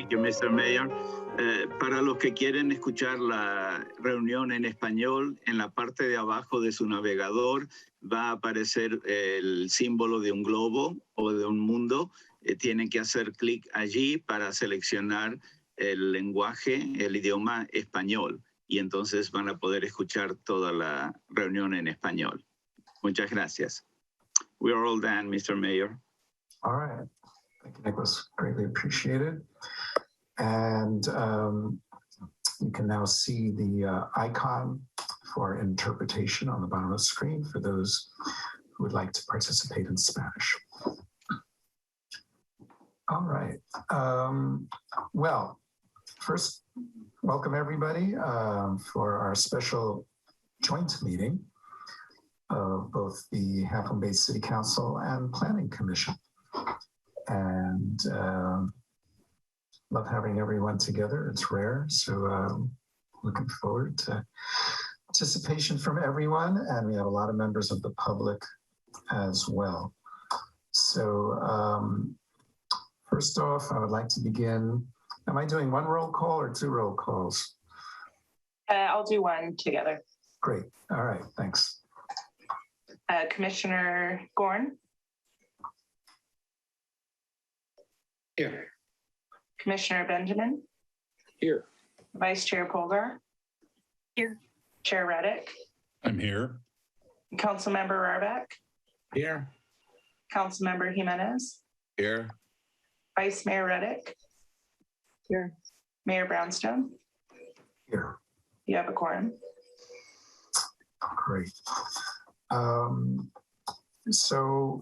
Thank you, Mr. Mayor. Para los que quieren escuchar la reunión en español, en la parte de abajo de su navegador va a aparecer el símbolo de un globo o de un mundo. Tienen que hacer clic allí para seleccionar el lenguaje, el idioma español, y entonces van a poder escuchar toda la reunión en español. Muchas gracias. We are all done, Mr. Mayor. All right. Thank you, Nicholas. Greatly appreciated. And you can now see the icon for interpretation on the bottom of the screen for those who would like to participate in Spanish. All right. Well, first, welcome everybody for our special joint meeting of both the HMB City Council and Planning Commission. And love having everyone together. It's rare. So looking forward to participation from everyone. And we have a lot of members of the public as well. So first off, I would like to begin. Am I doing one roll call or two roll calls? I'll do one together. Great. All right. Thanks. Commissioner Gorn. Here. Commissioner Benjamin. Here. Vice Chair Polgar. Here. Chair Reddick. I'm here. Councilmember Rarbeck. Here. Councilmember Jimenez. Here. Vice Mayor Reddick. Here. Mayor Brownstone. Here. You have a quorum. Great. So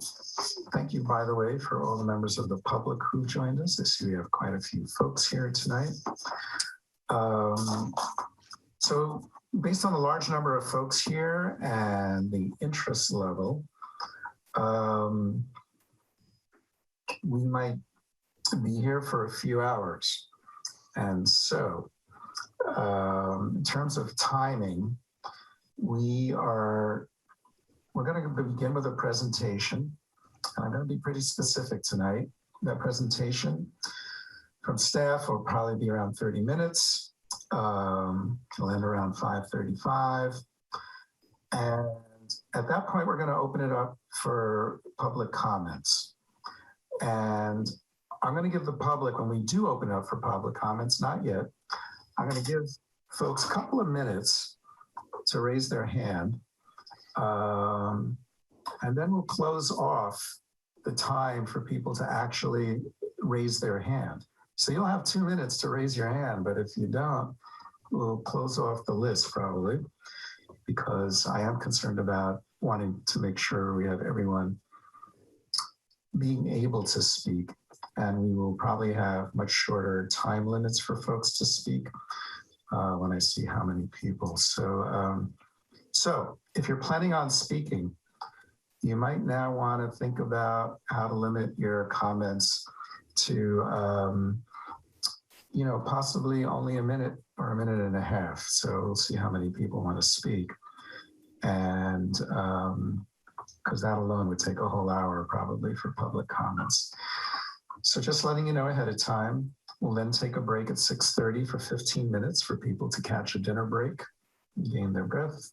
thank you, by the way, for all the members of the public who joined us. I see we have quite a few folks here tonight. So based on the large number of folks here and the interest level, we might be here for a few hours. And so in terms of timing, we're going to begin with a presentation. I'm going to be pretty specific tonight. That presentation from staff will probably be around 30 minutes. It'll end around 5:35. And at that point, we're going to open it up for public comments. And I'm going to give the public, when we do open it up for public comments, not yet, I'm going to give folks a couple of minutes to raise their hand. And then we'll close off the time for people to actually raise their hand. So you'll have 2 minutes to raise your hand, but if you don't, we'll close off the list probably, because I am concerned about wanting to make sure we have everyone being able to speak. And we will probably have much shorter time limits for folks to speak when I see how many people. So if you're planning on speaking, you might now want to think about how to limit your comments to, possibly only a minute or a minute and a half. So we'll see how many people want to speak. And because that alone would take a whole hour probably for public comments. So just letting you know ahead of time, we'll then take a break at 6:30 for 15 minutes for people to catch a dinner break, gain their breath.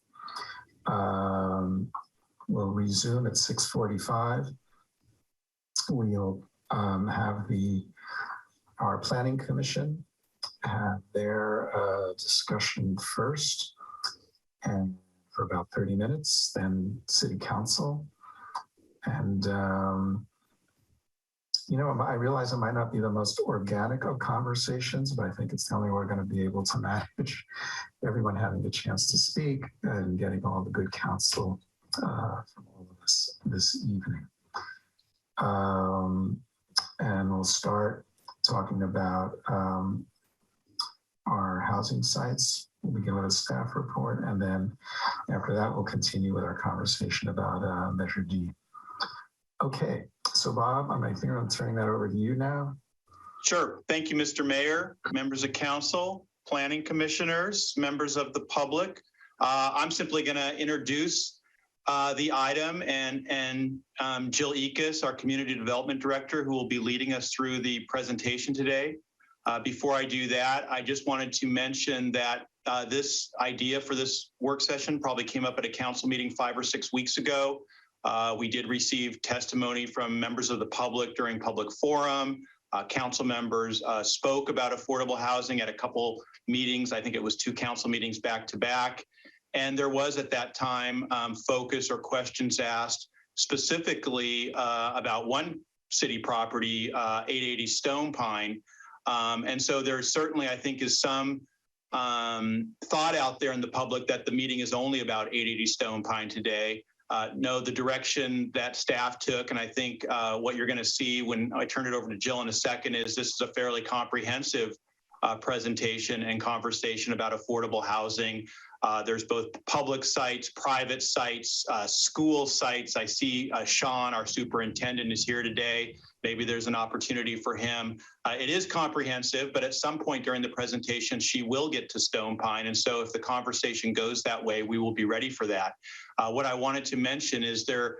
We'll resume at 6:45. We'll have our planning commission have their discussion first, and for about 30 minutes, then city council. And I realize it might not be the most organic of conversations, but I think it's the only way we're going to be able to manage everyone having a chance to speak and getting all the good counsel from all of us this evening. And we'll start talking about our housing sites. We'll begin with a staff report, and then after that, we'll continue with our conversation about Measure D. Okay, so Bob, I'm turning that over to you now. Sure. Thank you, Mr. Mayor, members of council, planning commissioners, members of the public. I'm simply going to introduce the item, and Jill Ekus, our Community Development Director, who will be leading us through the presentation today, Before I do that, I just wanted to mention that this idea for this work session probably came up at a council meeting 5 or 6 weeks ago. We did receive testimony from members of the public during public forum. Council members spoke about affordable housing at a couple meetings. I think it was 2 council meetings back to back. And there was at that time focus or questions asked specifically about one city property, 880 Stone Pine. And so there certainly, I think, is some thought out there in the public that the meeting is only about 880 Stone Pine today. No, the direction that staff took, and I think what you're going to see when I turn it over to Jill in a second, is this is a fairly comprehensive presentation and conversation about affordable housing. There's both public sites, private sites, school sites. I see Sean, our superintendent, is here today. Maybe there's an opportunity for him. It is comprehensive, but at some point during the presentation, she will get to Stone Pine. And so if the conversation goes that way, we will be ready for that. What I wanted to mention is there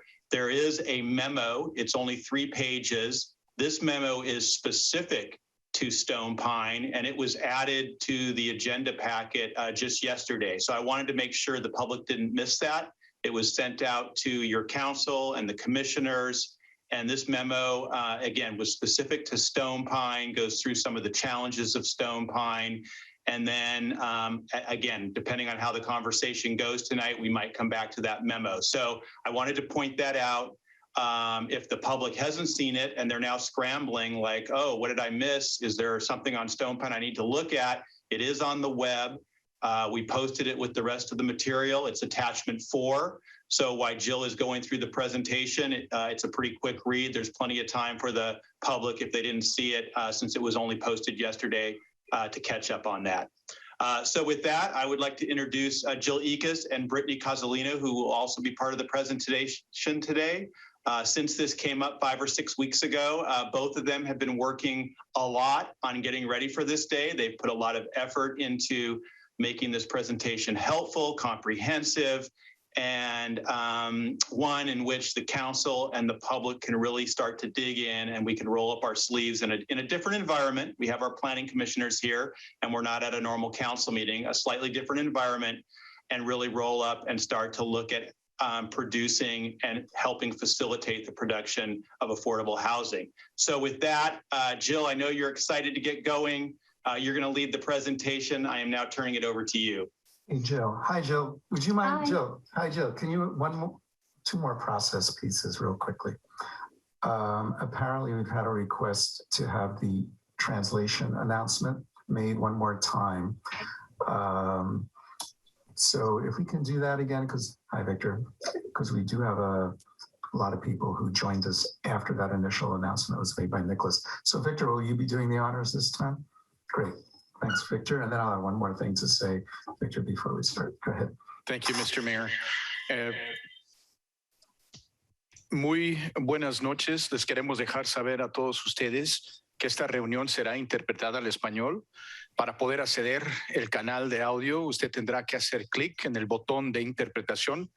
is a memo. It's only 3 pages. This memo is specific to Stone Pine, and it was added to the agenda packet just yesterday. So I wanted to make sure the public didn't miss that. It was sent out to your council and the commissioners. And this memo, again, was specific to Stone Pine, goes through some of the challenges of Stone Pine. And then, again, depending on how the conversation goes tonight, we might come back to that memo. So I wanted to point that out. If the public hasn't seen it and they're now scrambling like, oh, what did I miss? Is there something on Stone Pine I need to look at? It is on the web. We posted it with the rest of the material. It's attachment 4. So while Jill is going through the presentation, it's a pretty quick read. There's plenty of time for the public, if they didn't see it, since it was only posted yesterday, to catch up on that. So with that, I would like to introduce Jill Ekus and Brittany Cozzolino, who will also be part of the presentation today. Since this came up 5 or 6 weeks ago, both of them have been working a lot on getting ready for this day. They've put a lot of effort into making this presentation helpful, comprehensive, and one in which the council and the public can really start to dig in, and we can roll up our sleeves in a different environment. We have our planning commissioners here, and we're not at a normal council meeting, a slightly different environment, and really roll up and start to look at producing and helping facilitate the production of affordable housing. So with that, Jill, I know you're excited to get going. You're going to lead the presentation. I am now turning it over to you. Hey, Jill. Hi, Jill. Would you mind, Hi. Jill? Hi, Jill. Can you, 2 more process pieces real quickly. Apparently, we've had a request to have the translation announcement made one more time. So if we can do that again, hi, Victor, because we do have a lot of people who joined us after that initial announcement was made by Nicholas. So Victor, will you be doing the honors this time? Great. Thanks, Victor. And then I'll have one more thing to say, Victor, before we start. Go ahead. Thank you, Mr. Mayor. Muy buenas noches. Les queremos dejar saber a todos ustedes que esta reunión será interpretada al español. Para poder acceder al canal de audio, usted tendrá que hacer clic en el botón de interpretación,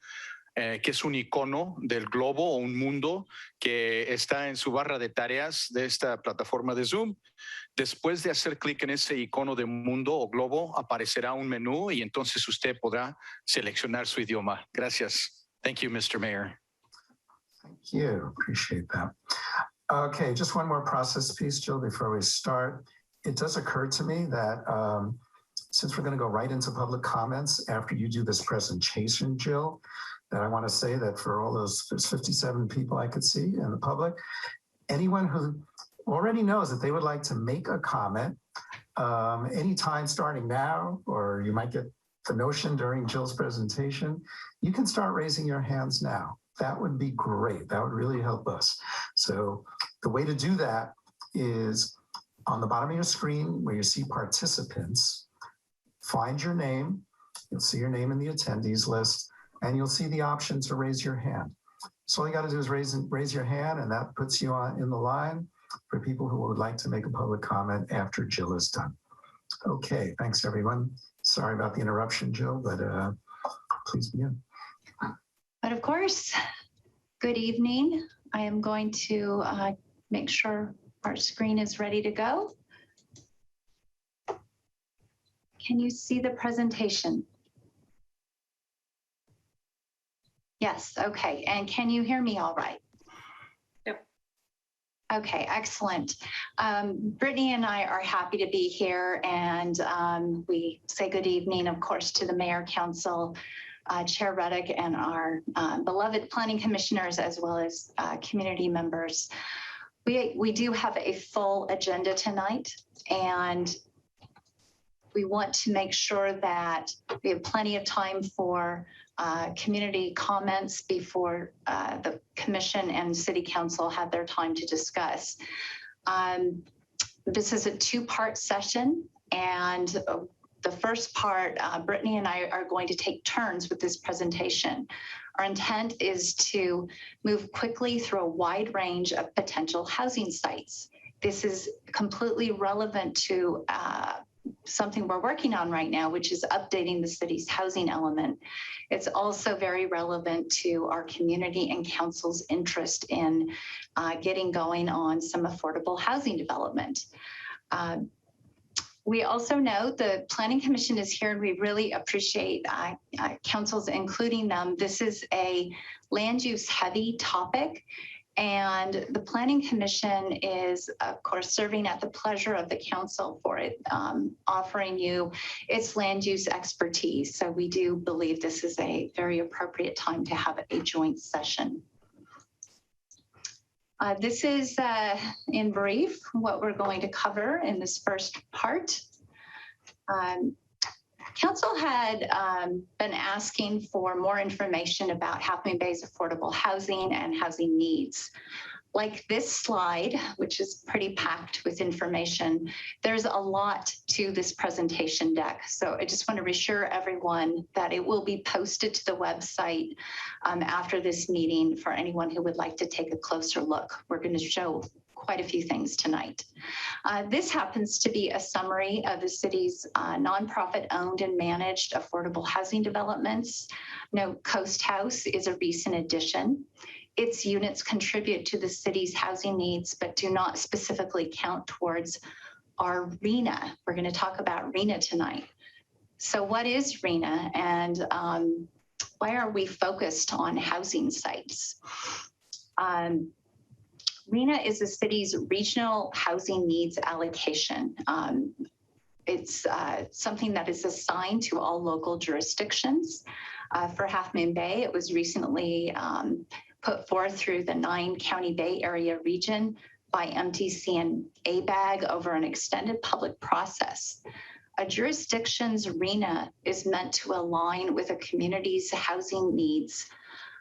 que es un icono del globo o un mundo que está en su barra de tareas de esta plataforma de Zoom. Después de hacer clic en ese icono de mundo o globo, aparecerá un menú y entonces usted podrá seleccionar su idioma. Gracias. Thank you, Mr. Mayor. Thank you. Appreciate that. Okay, just one more process piece, Jill, before we start. It does occur to me that since we're going to go right into public comments after you do this presentation, Jill, that I want to say that for all those 57 people I could see in the public, anyone who already knows that they would like to make a comment anytime starting now, or you might get the notion during Jill's presentation, you can start raising your hands now. That would be great. That would really help us. So the way to do that is on the bottom of your screen where you see participants, find your name. You'll see your name in the attendees list, and you'll see the option to raise your hand. So all you got to do is raise your hand, and that puts you in the line for people who would like to make a public comment after Jill is done. Okay, thanks everyone. Sorry about the interruption, Jill, but please begin. But of course, good evening. I am going to make sure our screen is ready to go. can you see the presentation? Yes, okay. And can you hear me all right? Yep. Okay, excellent. Brittany and I are happy to be here, and we say good evening, of course, to the Mayor, Council, Chair Reddick, and our beloved planning commissioners, as well as community members. We do have a full agenda tonight, and we want to make sure that we have plenty of time for community comments before the commission and city council have their time to discuss. This is a two-part session, and the first part, Brittany and I are going to take turns with this presentation. Our intent is to move quickly through a wide range of potential housing sites. This is completely relevant to something we're working on right now, which is updating the city's housing element. It's also very relevant to our community and council's interest in getting going on some affordable housing development. We also know the Planning Commission is here, and we really appreciate councils including them. This is a land use heavy topic, and the Planning Commission is, of course, serving at the pleasure of the council for it, offering you its land use expertise. So we do believe this is a very appropriate time to have a joint session. This is, in brief, what we're going to cover in this first part. Council had been asking for more information about Half Moon Bay's affordable housing and housing needs. Like this slide, which is pretty packed with information, there's a lot to this presentation deck. So I just want to reassure everyone that it will be posted to the website after this meeting for anyone who would like to take a closer look. We're going to show quite a few things tonight. This happens to be a summary of the city's nonprofit owned and managed affordable housing developments. Note Coast House is a recent addition. Its units contribute to the city's housing needs, but do not specifically count towards our RHNA. We're going to talk about RHNA tonight. So what is RHNA, and why are we focused on housing sites? RHNA is the city's regional housing needs allocation. It's something that is assigned to all local jurisdictions. For Half Moon Bay, it was recently put forth through the 9-county Bay Area region by MTC and ABAG over an extended public process. A jurisdiction's RHNA is meant to align with a community's housing needs,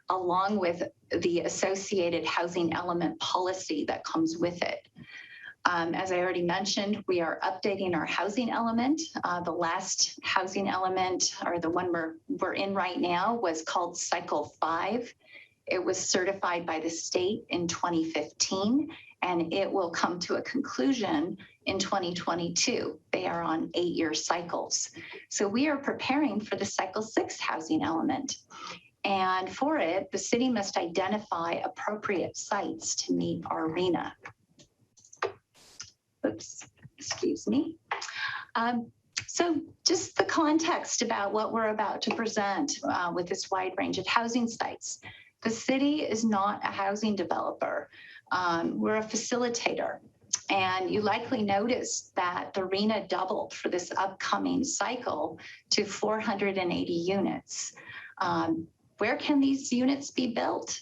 along with the associated housing element policy that comes with it. As I already mentioned, we are updating our housing element. The last housing element, or the one we're in right now, was called Cycle 5. It was certified by the state in 2015, and it will come to a conclusion in 2022. They are on 8-year cycles. So we are preparing for the Cycle 6 housing element. And for it, the city must identify appropriate sites to meet our RHNA. Oops, excuse me. So just the context about what we're about to present with this wide range of housing sites. The city is not a housing developer. We're a facilitator. And you likely noticed that the RHNA doubled for this upcoming cycle to 480 units. Where can these units be built?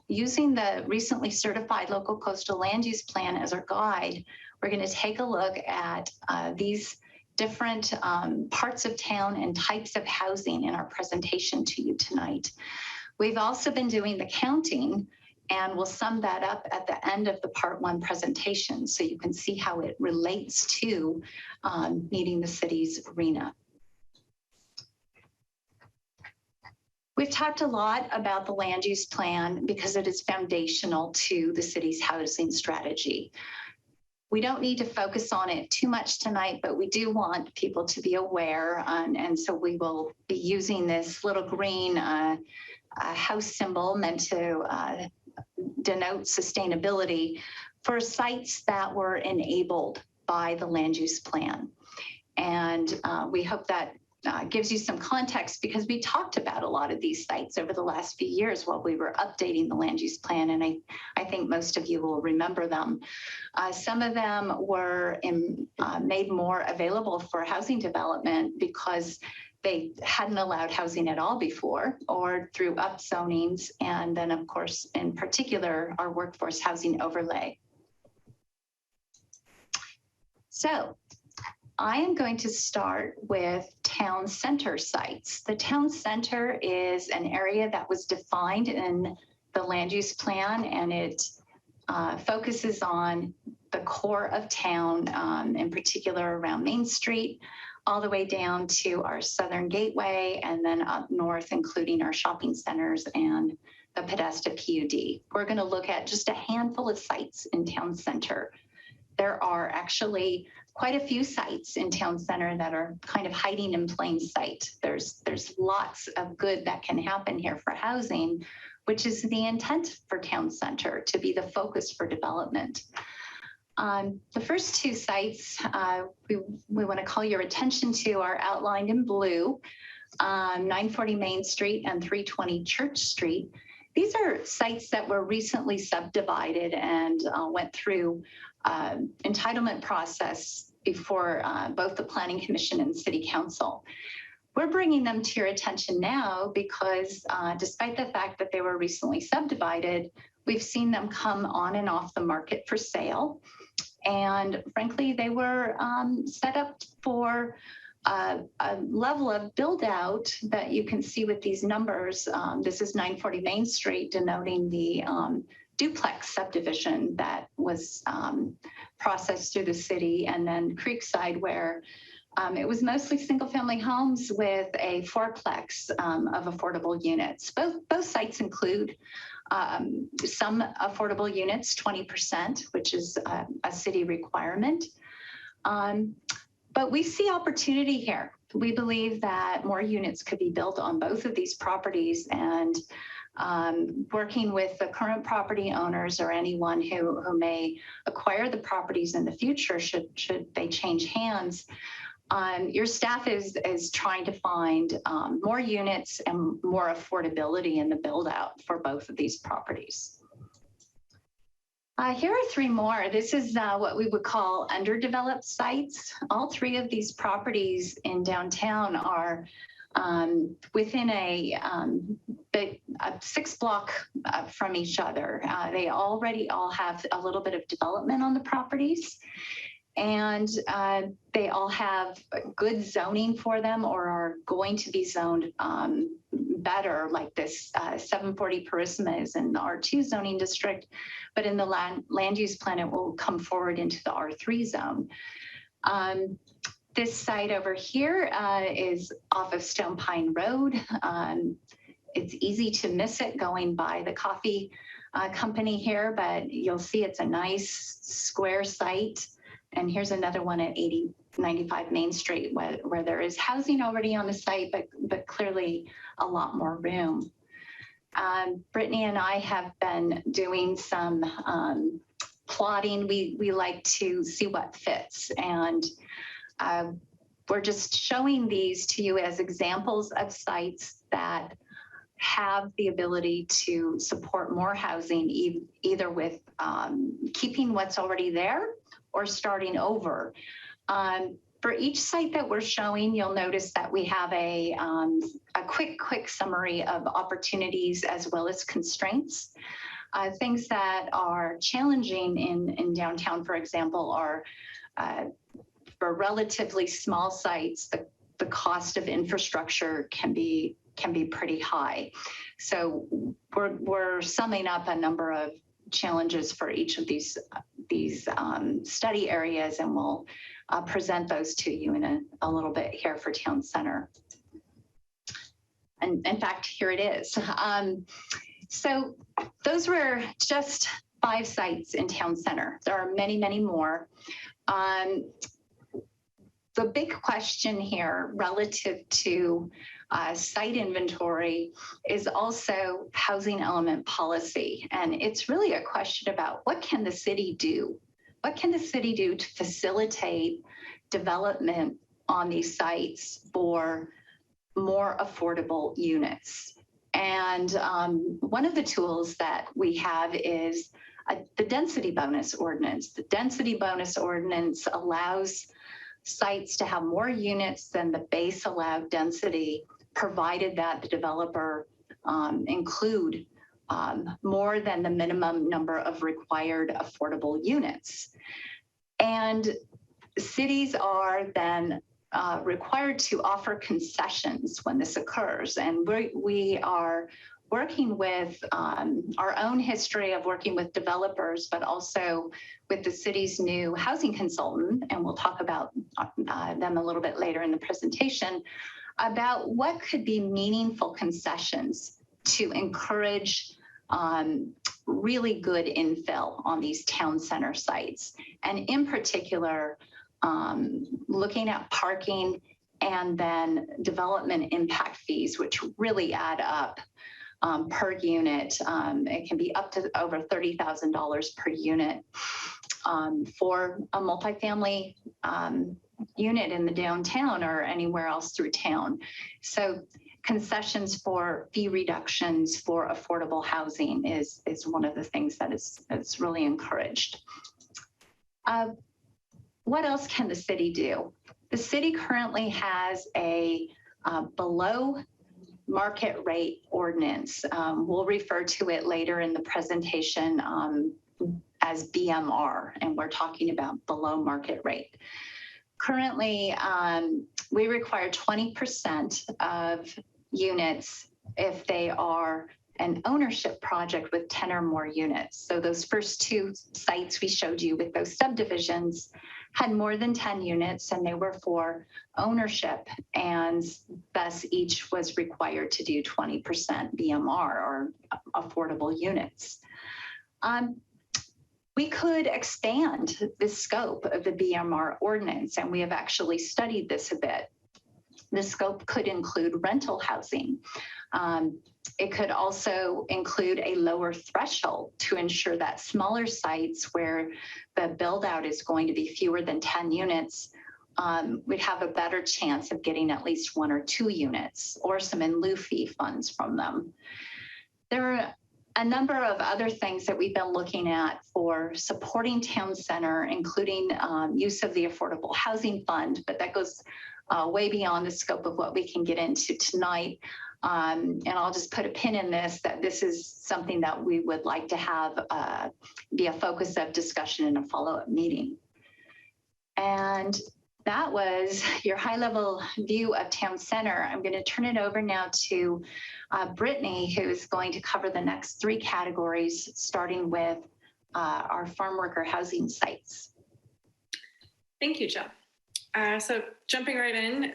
Using the recently certified local coastal land use plan as our guide, we're going to take a look at these different parts of town and types of housing in our presentation to you tonight. We've also been doing the counting, and we'll sum that up at the end of the part 1 presentation so you can see how it relates to meeting the city's RHNA. We've talked a lot about the land use plan because it is foundational to the city's housing strategy. We don't need to focus on it too much tonight, but we do want people to be aware. And so we will be using this little green house symbol meant to denote sustainability for sites that were enabled by the land use plan. And we hope that gives you some context, because we talked about a lot of these sites over the last few years while we were updating the land use plan, and I think most of you will remember them. Some of them were made more available for housing development because they hadn't allowed housing at all before, or through upzonings, and then of course, in particular, our workforce housing overlay. So I am going to start with town center sites. The town center is an area that was defined in the land use plan, and it focuses on the core of town, in particular around Main Street, all the way down to our southern gateway, and then up north, including our shopping centers and the Podesta PUD. We're going to look at just a handful of sites in town center. There are actually quite a few sites in town center that are kind of hiding in plain sight. There's lots of good that can happen here for housing, which is the intent for town center, to be the focus for development. The first two sites we want to call your attention to are outlined in blue, 940 Main Street and 320 Church Street. These are sites that were recently subdivided and went through entitlement process before both the Planning Commission and City Council. We're bringing them to your attention now because despite the fact that they were recently subdivided, we've seen them come on and off the market for sale. And frankly, they were set up for a level of build out that you can see with these numbers. This is 940 Main Street, denoting the duplex subdivision that was processed through the city, and then Creekside, where it was mostly single family homes with a fourplex of affordable units. Both sites include some affordable units, 20%, which is a city requirement. But we see opportunity here. We believe that more units could be built on both of these properties, and working with the current property owners or anyone who may acquire the properties in the future should they change hands. Your staff is trying to find more units and more affordability in the build out for both of these properties. Here are three more. This is what we would call underdeveloped sites. All three of these properties in downtown are within a 6 block from each other. They already all have a little bit of development on the properties, and they all have good zoning for them, or are going to be zoned better, like this 740 Purisima is in the R2 zoning district, but in the land use plan, it will come forward into the R3 zone. This site over here is off of Stone Pine Road. It's easey to miss it going by the coffee company here, but you'll see it's a nice square site. And here's another one at 8095 Main Street where there is housing already on the site, but clearly a lot more room. Brittany and I have been doing some plotting. We like to see what fits, and we're just showing these to you as examples of sites that have the ability to support more housing, either with keeping what's already there or starting over. For each site that we're showing, you'll notice that we have a quick summary of opportunities as well as constraints. Things that are challenging in downtown, for example, are for relatively small sites, the cost of infrastructure can be pretty high. So we're summing up a number of challenges for each of these study areas, and we'll present those to you in a little bit here for Town Center. And in fact, here it is. So those were just 5 sites in Town Center. There are many, many more. The big question here relative to site inventory is also housing element policy. And it's really a question about what can the city do? What can the city do to facilitate development on these sites for more affordable units. And one of the tools that we have is the density bonus ordinance. The density bonus ordinance allows sites to have more units than the base allowed density, provided that the developer include more than the minimum number of required affordable units. And cities are then required to offer concessions when this occurs. And we are working with our own history of working with developers, but also with the city's new housing consultant, and we'll talk about them a little bit later in the presentation, about what could be meaningful concessions to encourage really good infill on these town center sites. And in particular, looking at parking and then development impact fees, which really add up per unit. It can be up to over $30,000 per unit for a multifamily unit in the downtown or anywhere else through town. So concessions for fee reductions for affordable housing is one of the things that is really encouraged. What else can the city do? The city currently has a below market rate ordinance. We'll refer to it later in the presentation as BMR, and we're talking about below market rate. Currently, we require 20% of units if they are an ownership project with 10 or more units. So those first two sites we showed you with those subdivisions had more than 10 units, and they were for ownership, and thus each was required to do 20% BMR or affordable units. We could expand the scope of the BMR ordinance, and we have actually studied this a bit. The scope could include rental housing. It could also include a lower threshold to ensure that smaller sites where the build out is going to be fewer than 10 units would have a better chance of getting at least 1 or 2 units or some in lieu fee funds from them. There are a number of other things that we've been looking at for supporting town center, including use of the Affordable Housing Fund, but that goes way beyond the scope of what we can get into tonight. And I'll just put a pin in this, that this is something that we would like to have be a focus of discussion in a follow-up meeting. And that was your high-level view of town center. I'm going to turn it over now to Brittany, who is going to cover the next 3 categories, starting with our farm worker housing sites. Thank you, Jill. So jumping right in,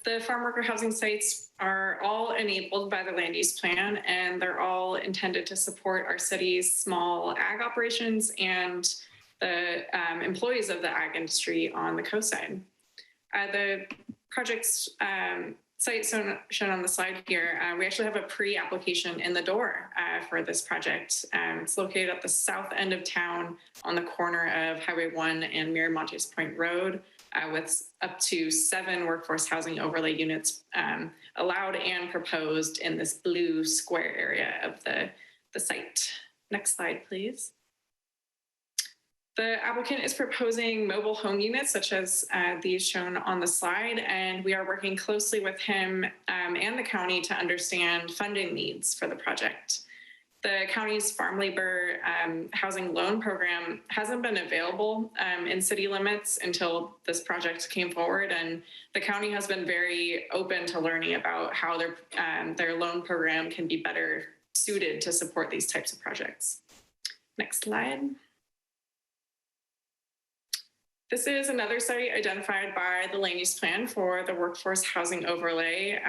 the farm worker housing sites are all enabled by the land use plan, and they're all intended to support our city's small ag operations and the employees of the ag industry on the coastside. The project's site shown on the slide here, we actually have a pre-application in the door for this project. It's located at the south end of town on the corner of Highway 1 and Miramontes Point Road, with up to 7 workforce housing overlay units allowed and proposed in this blue square area of the site. Next slide, please. The applicant is proposing mobile home units such as these shown on the slide, and we are working closely with him and the county to understand funding needs for the project. The county's farm labor housing loan program hasn't been available in city limits until this project came forward, and the county has been very open to learning about how their loan program can be better suited to support these types of projects. Next slide. This is another site identified by the land use plan for the workforce housing overlay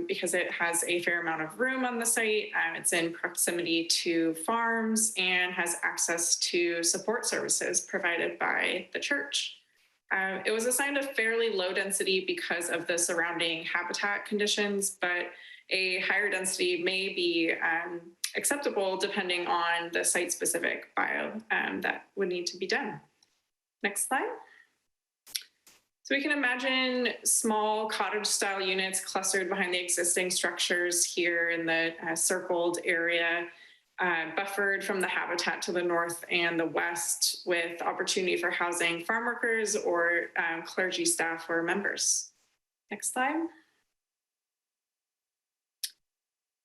because it has a fair amount of room on the site. It's in proximity to farms and has access to support services provided by the church. It was assigned a fairly low density because of the surrounding habitat conditions, but a higher density may be acceptable depending on the site-specific bio that would need to be done. Next slide. So we can imagine small cottage-style units clustered behind the existing structures here in the circled area, buffered from the habitat to the north and the west, with opportunity for housing farm workers or clergy staff or members. Next slide.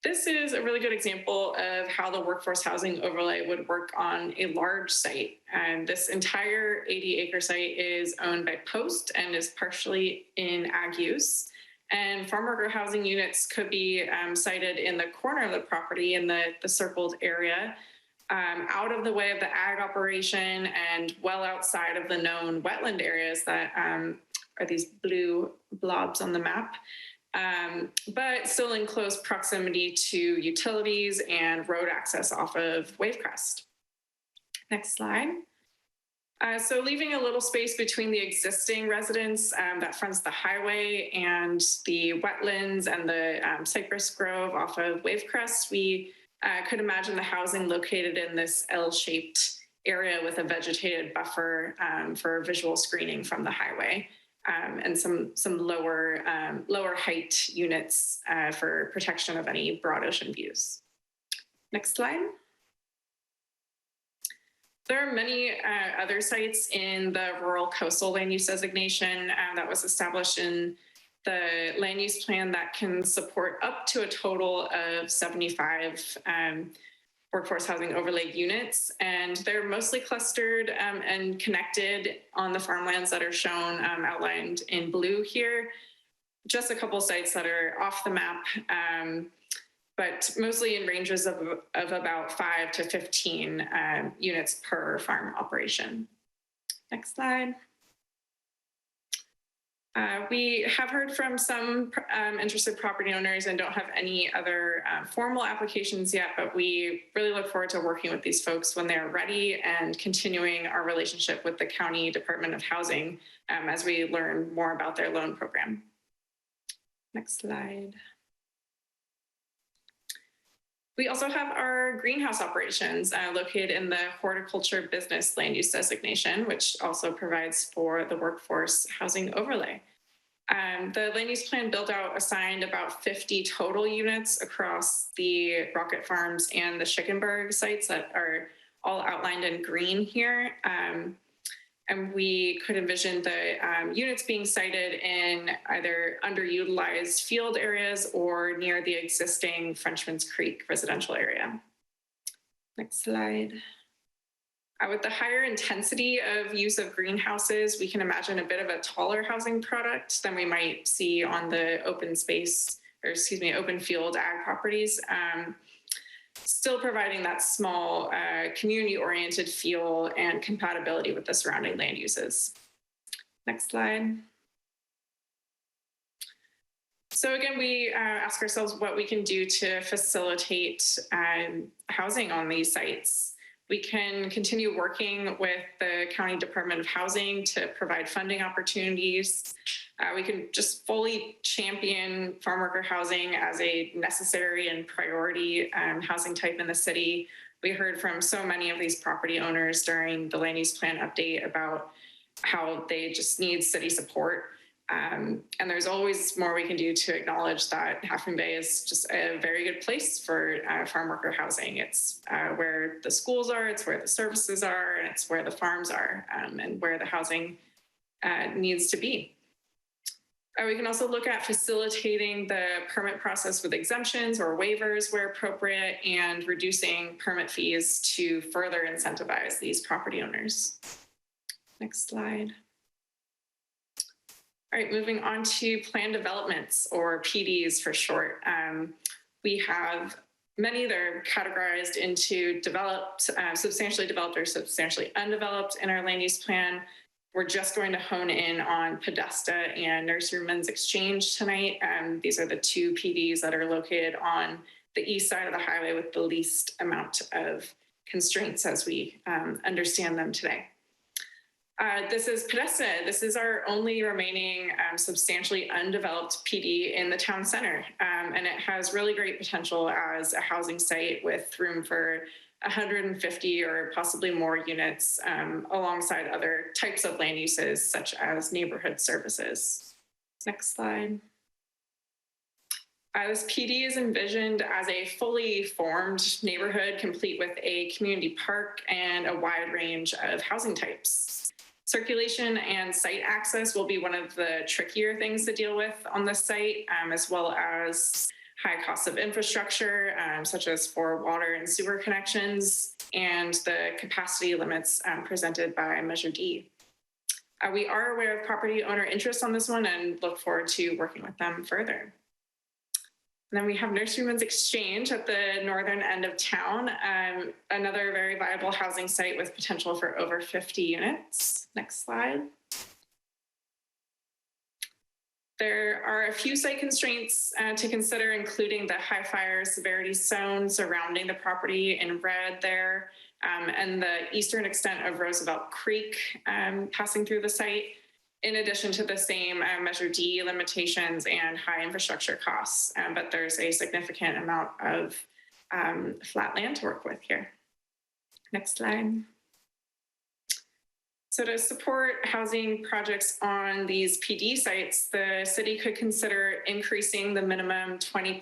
This is a really good example of how the workforce housing overlay would work on a large site. And this entire 80-acre site is owned by Post and is partially in ag use. And farm worker housing units could be sited in the corner of the property in the circled area, out of the way of the ag operation and well outside of the known wetland areas that are these blue blobs on the map. But still in close proximity to utilities and road access off of Wavecrest. Next slide. So leaving a little space between the existing residence that fronts the highway and the wetlands and the cypress grove off of Wavecrest, we could imagine the housing located in this L-shaped area with a vegetated buffer for visual screening from the highway. And some lower height units for protection of any broad ocean views. Next slide. There are many other sites in the rural coastal land use designation that was established in the land use plan that can support up to a total of 75 workforce housing overlay units, and they're mostly clustered and connected on the farmlands that are shown outlined in blue here. Just a couple sites that are off the map, but mostly in ranges of about 5 to 15 units per farm operation. Next slide. We have heard from some interested property owners and don't have any other formal applications yet, but we really look forward to working with these folks when they're ready and continuing our relationship with the County Department of Housing as we learn more about their loan program. Next slide. We also have our greenhouse operations located in the horticulture business land use designation, which also provides for the workforce housing overlay. The land use plan built out assigned about 50 total units across the Rocket Farms and the Schickenberg sites that are all outlined in green here. And we could envision the units being sited in either underutilized field areas or near the existing Frenchman's Creek residential area. Next slide. With the higher intensity of use of greenhouses, we can imagine a bit of a taller housing product than we might see on the open space, or excuse me, open field ag properties. Still providing that small community-oriented feel and compatibility with the surrounding land uses. Next slide. So again, we ask ourselves what we can do to facilitate housing on these sites. We can continue working with the County Department of Housing to provide funding opportunities. We can just fully champion farm worker housing as a necessary and priority housing type in the city. We heard from so many of these property owners during the land use plan update about how they just need city support. And there's always more we can do to acknowledge that Half Moon Bay is just a very good place for farm worker housing. It's where the schools are, it's where the services are, and it's where the farms are, and where the housing needs to be. We can also look at facilitating the permit process with exemptions or waivers where appropriate, and reducing permit fees to further incentivize these property owners. Next slide. All right, moving on to plan developments, or PDs for short. We have many that are categorized into developed, substantially developed, or substantially undeveloped in our land use plan. We're just going to hone in on Podesta and Nurserymen's Exchange tonight. These are the two PDs that are located on the east side of the highway with the least amount of constraints as we understand them today. This is Podesta. This is our only remaining substantially undeveloped PD in the town center. And it has really great potential as a housing site with room for 150 or possibly more units alongside other types of land uses, such as neighborhood services. Next slide. This PD is envisioned as a fully formed neighborhood, complete with a community park and a wide range of housing types. Circulation and site access will be one of the trickier things to deal with on this site, as well as high costs of infrastructure, such as for water and sewer connections, and the capacity limits presented by Measure D. We are aware of property owner interest on this one and look forward to working with them further. And then we have Nurseryman's Exchange at the northern end of town, another very viable housing site with potential for over 50 units. Next slide. There are a few site constraints to consider, including the high fire severity zone surrounding the property in red there, and the eastern extent of Roosevelt Creek passing through the site, in addition to the same Measure D limitations and high infrastructure costs. But there's a significant amount of flat land to work with here. Next slide. So to support housing projects on these PD sites, the city could consider increasing the minimum 20%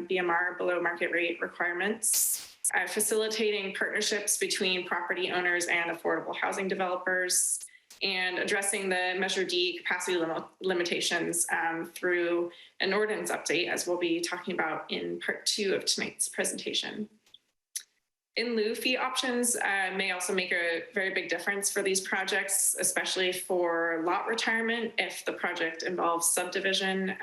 BMR below market rate requirements, facilitating partnerships between property owners and affordable housing developers, and addressing the Measure D capacity limitations through an ordinance update, as we'll be talking about in part 2 of tonight's presentation. In lieu fee options may also make a very big difference for these projects, especially for lot retirement if the project involves subdivision,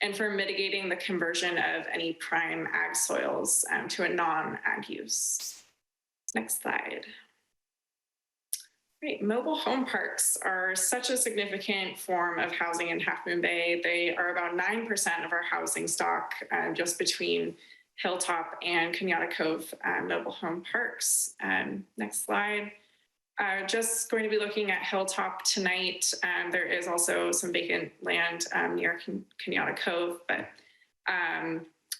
and for mitigating the conversion of any prime ag soils to a non-ag use. Next slide. Great. Mobile home parks are such a significant form of housing in Half Moon Bay. They are about 9% of our housing stock, just between Hilltop and Kenyatta Cove mobile home parks. Next slide. Just going to be looking at Hilltop tonight. There is also some vacant land near Kenyatta Cove, but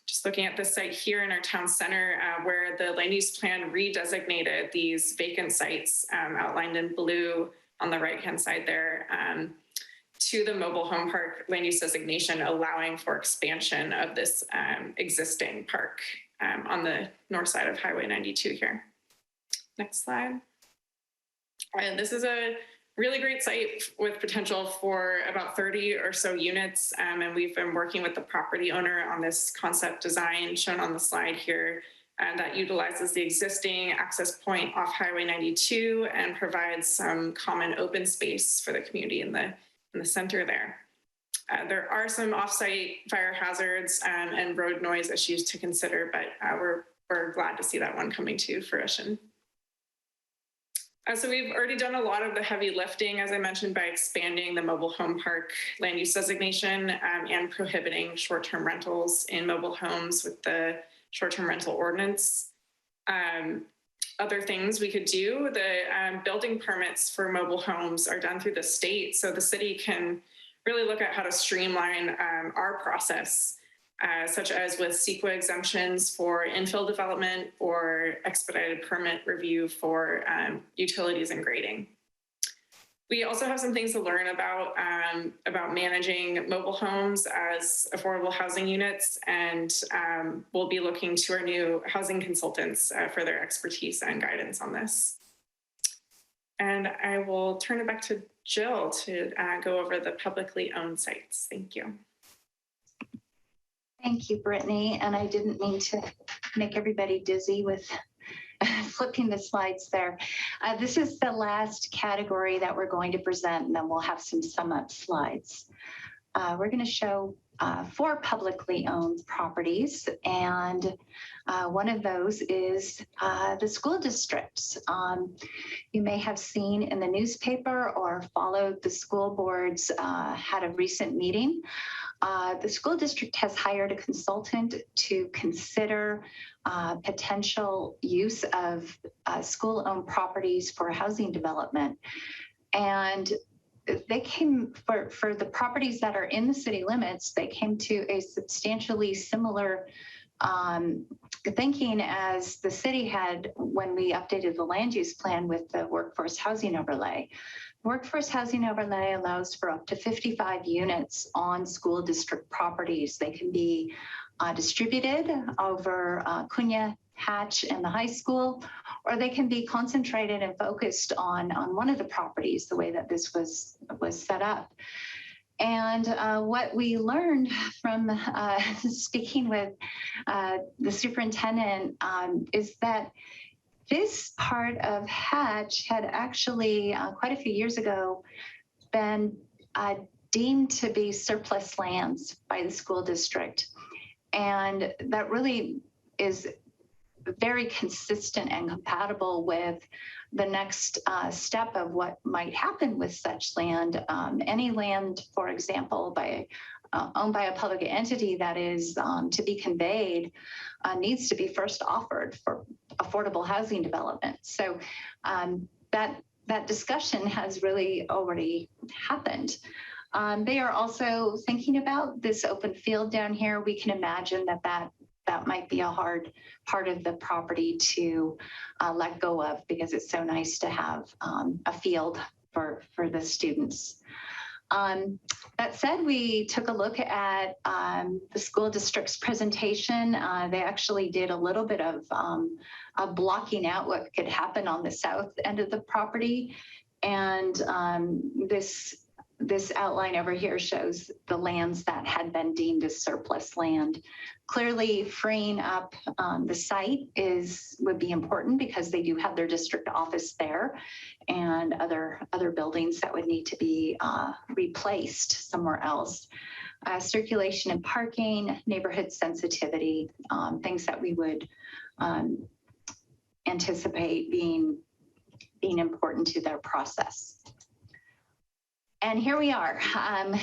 just looking at this site here in our town center, where the land use plan redesignated these vacant sites outlined in blue on the right-hand side there, to the mobile home park land use designation, allowing for expansion of this existing park on the north side of Highway 92 here. Next slide. And this is a really great site with potential for about 30 or so units. And we've been working with the property owner on this concept design shown on the slide here, that utilizes the existing access point off Highway 92 and provides some common open space for the community in the center there. There are some off-site fire hazards and road noise issues to consider, but we're glad to see that one coming to fruition. So we've already done a lot of the heavy lifting, as I mentioned, by expanding the mobile home park land use designation and prohibiting short-term rentals in mobile homes with the short-term rental ordinance. Other things we could do, the building permits for mobile homes are done through the state, so the city can really look at how to streamline our process, such as with CEQA exemptions for infill development or expedited permit review for utilities and grading. We also have some things to learn about managing mobile homes as affordable housing units, and we'll be looking to our new housing consultants for their expertise and guidance on this. And I will turn it back to Jill to go over the publicly owned sites. Thank you. Thank you, Brittany. And I didn't mean to make everybody dizzy with flipping the slides there. This is the last category that we're going to present, and then we'll have some sum up slides. We're going to show 4 publicly owned properties, and one of those is the school districts. You may have seen in the newspaper or followed the school boards had a recent meeting. The school district has hired a consultant to consider potential use of school-owned properties for housing development. And they came, for the properties that are in the city limits, they came to a substantially similar thinking as the city had when we updated the land use plan with the workforce housing overlay. Workforce housing overlay allows for up to 55 units on school district properties. They can be distributed over Cunha, Hatch, and the high school, or they can be concentrated and focused on one of the properties, the way that this was set up. And what we learned from speaking with the superintendent is that this part of Hatch had actually quite a few years ago been deemed to be surplus lands by the school district. And that really is very consistent and compatible with the next step of what might happen with such land. Any land, for example, owned by a public entity that is to be conveyed needs to be first offered for affordable housing development. So that discussion has really already happened. They are also thinking about this open field down here. We can imagine that might be a hard part of the property to let go of, because it's so nice to have a field for the students. That said, we took a look at the school district's presentation. They actually did a little bit of blocking out what could happen on the south end of the property. And this outline over here shows the lands that had been deemed as surplus land. Clearly, freeing up the site would be important, because they do have their district office there and other buildings that would need to be replaced somewhere else. Circulation and parking, neighborhood sensitivity, things that we would anticipate being important to their process. And here we are.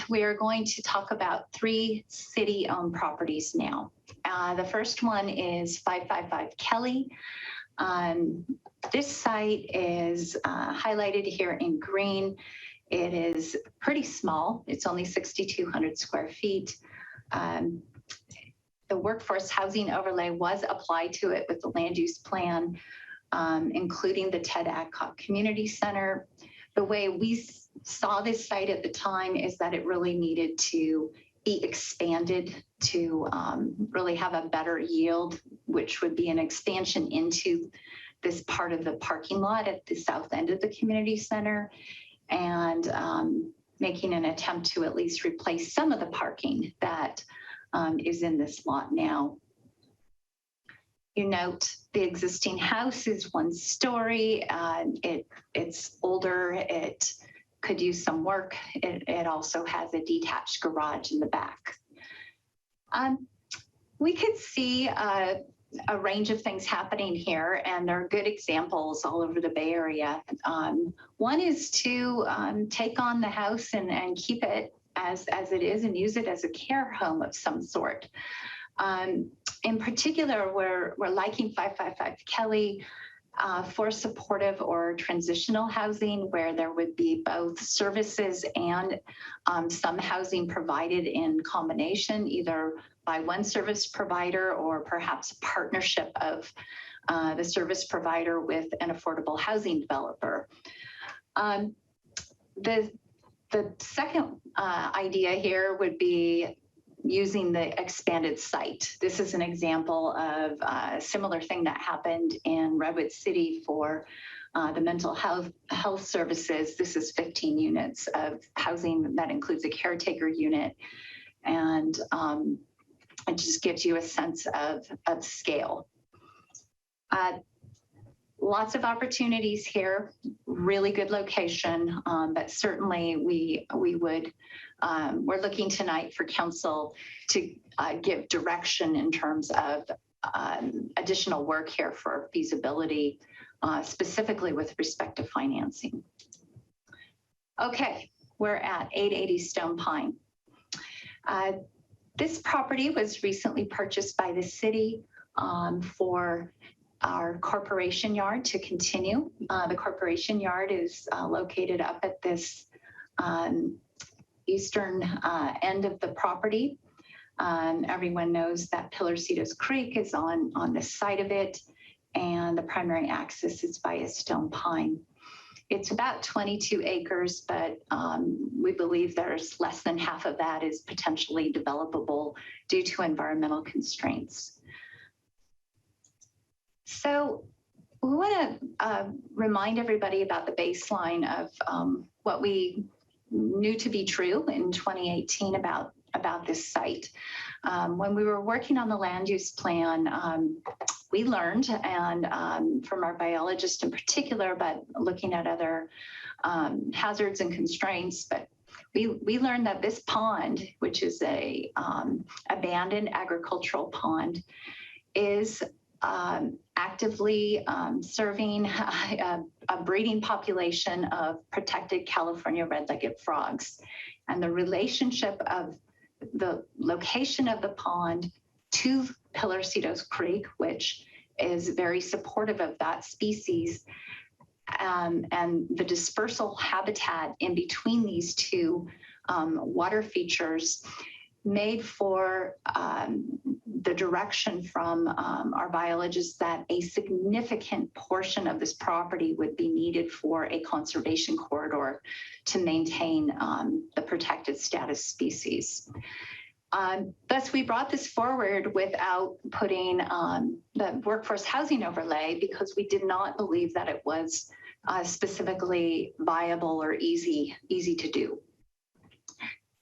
We are going to talk about 3 city-owned properties now. The first one is 555 Kelly. This site is highlighted here in green. It is pretty small. It's only 6,200 square feet. The workforce housing overlay was applied to it with the land use plan, including the Ted Adcock Community Center. The way we saw this site at the time is that it really needed to be expanded to really have a better yield, which would be an expansion into this part of the parking lot at the south end of the community center, and making an attempt to at least replace some of the parking that is in this lot now. You note the existing house is 1 story. It's older. It could use some work. It also has a detached garage in the back. We could see a range of things happening here, and there are good examples all over the Bay Area. One is to take on the house and keep it as it is and use it as a care home of some sort. In particular, we're liking 555 Kelly for supportive or transitional housing, where there would be both services and some housing provided in combination, either by one service provider or perhaps a partnership of the service provider with an affordable housing developer. The second idea here would be using the expanded site. This is an example of a similar thing that happened in Redwood City for the mental health services. This is 15 units of housing that includes a caretaker unit, and it just gives you a sense of scale. Lots of opportunities here, really good location, but certainly we're looking tonight for council to give direction in terms of additional work here for feasibility, specifically with respect to financing. Okay, we're at 880 Stone Pine. This property was recently purchased by the city for our corporation yard to continue. The corporation yard is located up at this eastern end of the property. Everyone knows that Pillarcitos Creek is on the side of it, and the primary access is via Stone Pine. It's about 22 acres, but we believe there's less than half of that is potentially developable due to environmental constraints. So we want to remind everybody about the baseline of what we knew to be true in 2018 about this site. When we were working on the land use plan, we learned, and from our biologists in particular, but looking at other hazards and constraints, but we learned that this pond, which is a abandoned agricultural pond, is actively serving a breeding population of protected California red-legged frogs. And the relationship of the location of the pond to Pillarcitos Creek, which is very supportive of that species, and the dispersal habitat in between these two water features made for the direction from our biologists that a significant portion of this property would be needed for a conservation corridor to maintain the protected status species. Thus, we brought this forward without putting the workforce housing overlay because we did not believe that it was specifically viable or easy to do.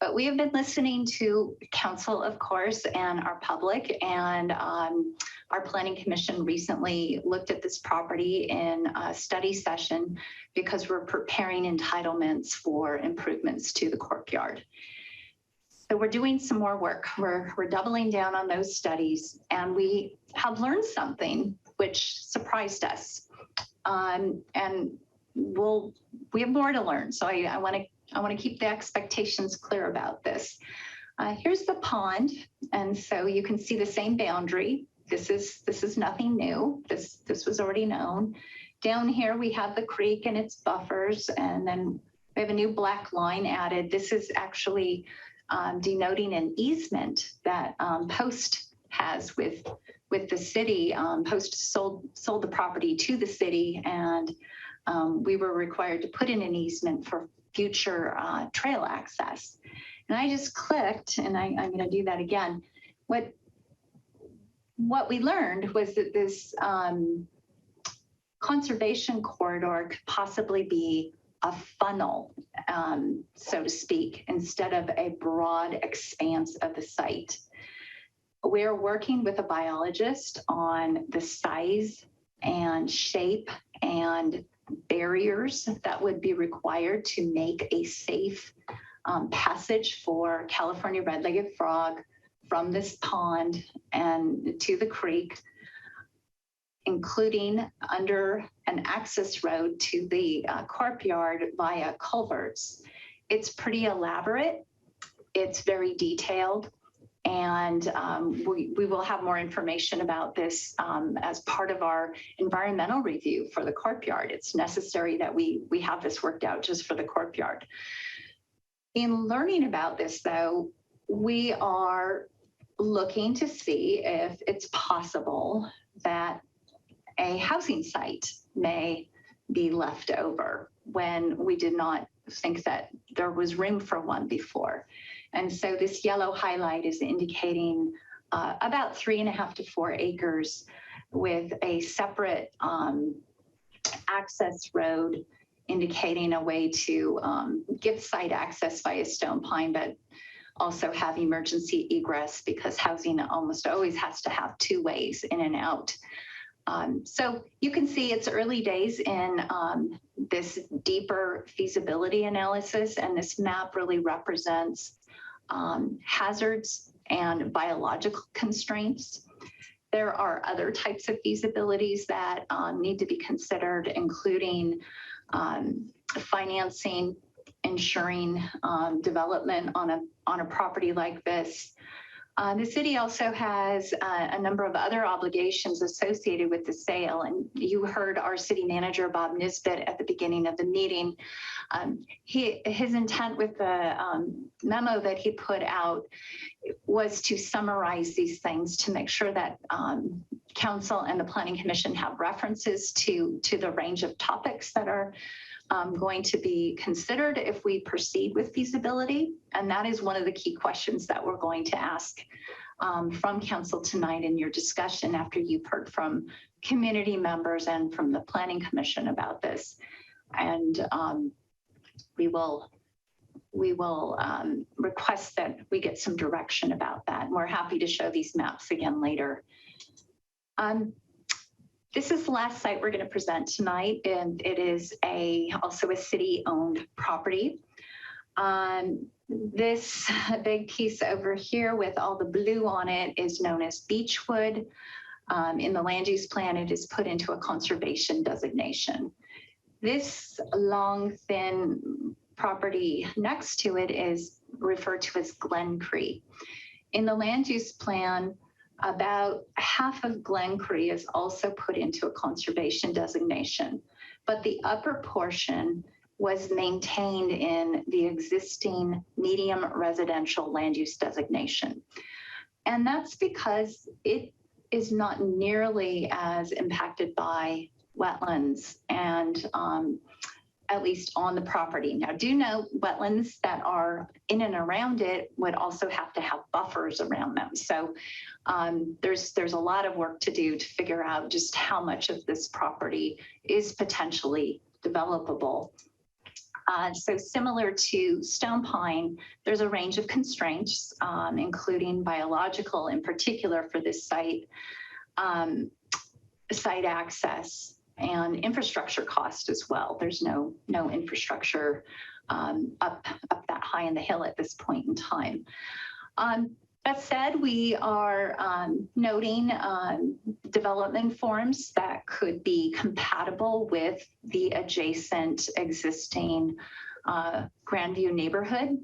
But we have been listening to council, of course, and our public, and our planning commission recently looked at this property in a study session because we're preparing entitlements for improvements to the courtyard. So we're doing some more work. We're doubling down on those studies, and we have learned something which surprised us. And we have more to learn. So I want to keep the expectations clear about this. Here's the pond, and so you can see the same boundary. This is nothing new. This was already known. Down here we have the creek and its buffers, and then we have a new black line added. This is actually denoting an easement that Post has with the city. Post sold the property to the city, and we were required to put in an easement for future trail access. And I just clicked, and I'm going to do that again. What we learned was that this conservation corridor could possibly be a funnel, so to speak, instead of a broad expanse of the site. We're working with a biologist on the size and shape and barriers that would be required to make a safe passage for California red-legged frog from this pond and to the creek, including under an access road to the courtyard via culverts. It's pretty elaborate. It's very detailed. And we will have more information about this as part of our environmental review for the courtyard. It's necessary that we have this worked out just for the courtyard. In learning about this, though, we are looking to see if it's possible that a housing site may be left over when we did not think that there was room for one before. And so this yellow highlight is indicating about 3.5 to 4 acres with a separate access road indicating a way to give site access via Stone Pine, but also have emergency egress because housing almost always has to have 2 ways in and out. So you can see it's early days in this deeper feasibility analysis, and this map really represents hazards and biological constraints. There are other types of feasibilities that need to be considered, including financing, ensuring development on a property like this, The city also has a number of other obligations associated with the sale, and you heard our city manager, Bob Nisbet, at the beginning of the meeting. His intent with the memo that he put out was to summarize these things to make sure that council and the Planning Commission have references to the range of topics that are going to be considered if we proceed with feasibility. And that is one of the key questions that we're going to ask from council tonight in your discussion after you've heard from community members and from the Planning Commission about this. And we will request that we get some direction about that. And we're happy to show these maps again later. This is the last site we're going to present tonight, and it is also a city-owned property. This big piece over here with all the blue on it is known as Beechwood. In the land use plan, it is put into a conservation designation. This long, thin property next to it is referred to as Glen Cree. In the land use plan, about half of Glen Cree is also put into a conservation designation, but the upper portion was maintained in the existing medium residential land use designation. And that's because it is not nearly as impacted by wetlands and at least on the property. Now, do note wetlands that are in and around it would also have to have buffers around them. So there's a lot of work to do to figure out just how much of this property is potentially developable. So similar to Stone Pine, there's a range of constraints, including biological in particular for this site, site access, and infrastructure cost as well. There's no infrastructure up that high in the hill at this point in time. That said, we are noting development forms that could be compatible with the adjacent existing Grandview neighborhood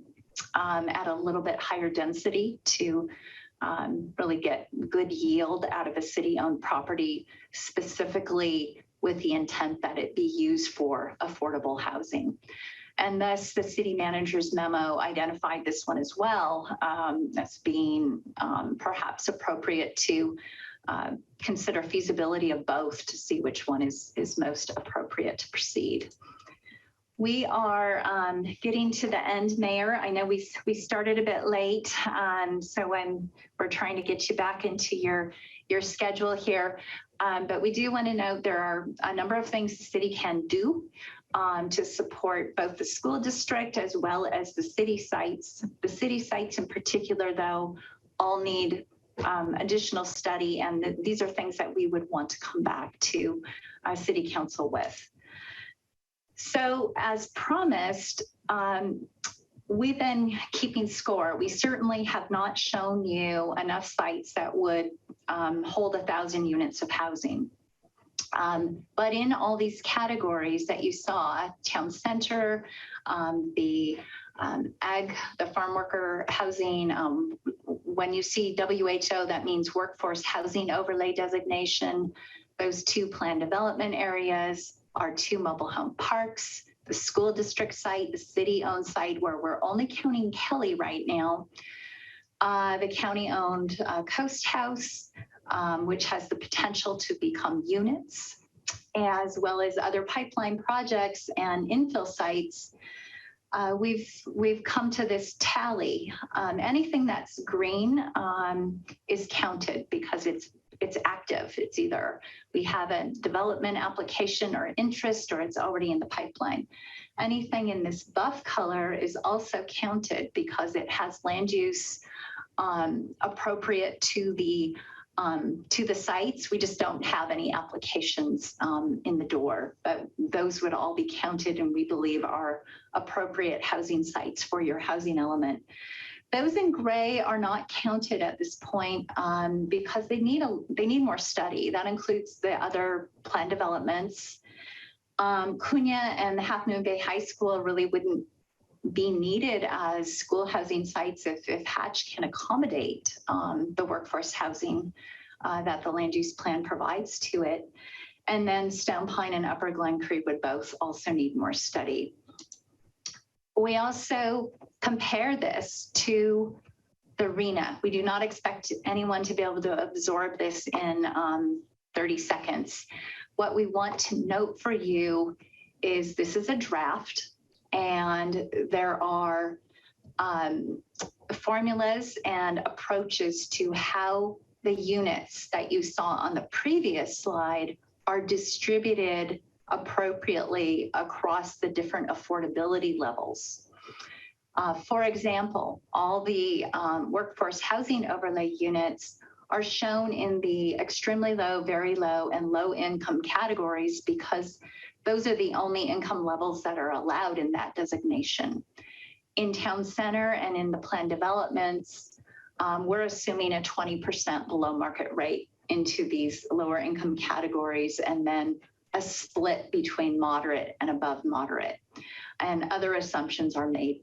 at a little bit higher density to really get good yield out of a city-owned property, specifically with the intent that it be used for affordable housing. And thus the city manager's memo identified this one as well as being perhaps appropriate to consider feasibility of both to see which one is most appropriate to proceed. We are getting to the end, Mayor. I know we started a bit late, so when we're trying to get you back into your schedule here, but we do want to note there are a number of things the city can do to support both the school district as well as the city sites. The city sites in particular, though, all need additional study, and these are things that we would want to come back to City Council with. So as promised, we've been keeping score. We certainly have not shown you enough sites that would hold 1,000 units of housing. But in all these categories that you saw, town center, the farm worker housing, when you see WHO, that means workforce housing overlay designation, those 2 planned development areas, our 2 mobile home parks, the school district site, the city-owned site where we're only counting Kelly right now, the county-owned Coast House, which has the potential to become units, as well as other pipeline projects and infill sites. We've come to this tally. Anything that's green is counted because it's active. It's either we have a development application or interest, or it's already in the pipeline. Anything in this buff color is also counted because it has land use appropriate to the sites. We just don't have any applications in the door, but those would all be counted and we believe are appropriate housing sites for your housing element. Those in gray are not counted at this point because they need more study. That includes the other planned developments. Cunha and the Half Moon Bay High School really wouldn't be needed as school housing sites if Hatch can accommodate the workforce housing that the land use plan provides to it. And then Stone Pine and Upper Glen Creek would both also need more study. We also compare this to the RENA. We do not expect anyone to be able to absorb this in 30 seconds. What we want to note for you is this is a draft, and there are formulas and approaches to how the units that you saw on the previous slide are distributed appropriately across the different affordability levels. For example, all the workforce housing overlay units are shown in the extremely low, very low, and low income categories because those are the only income levels that are allowed in that designation. In town center and in the planned developments, we're assuming a 20% below market rate into these lower income categories, and then a split between moderate and above moderate. And other assumptions are made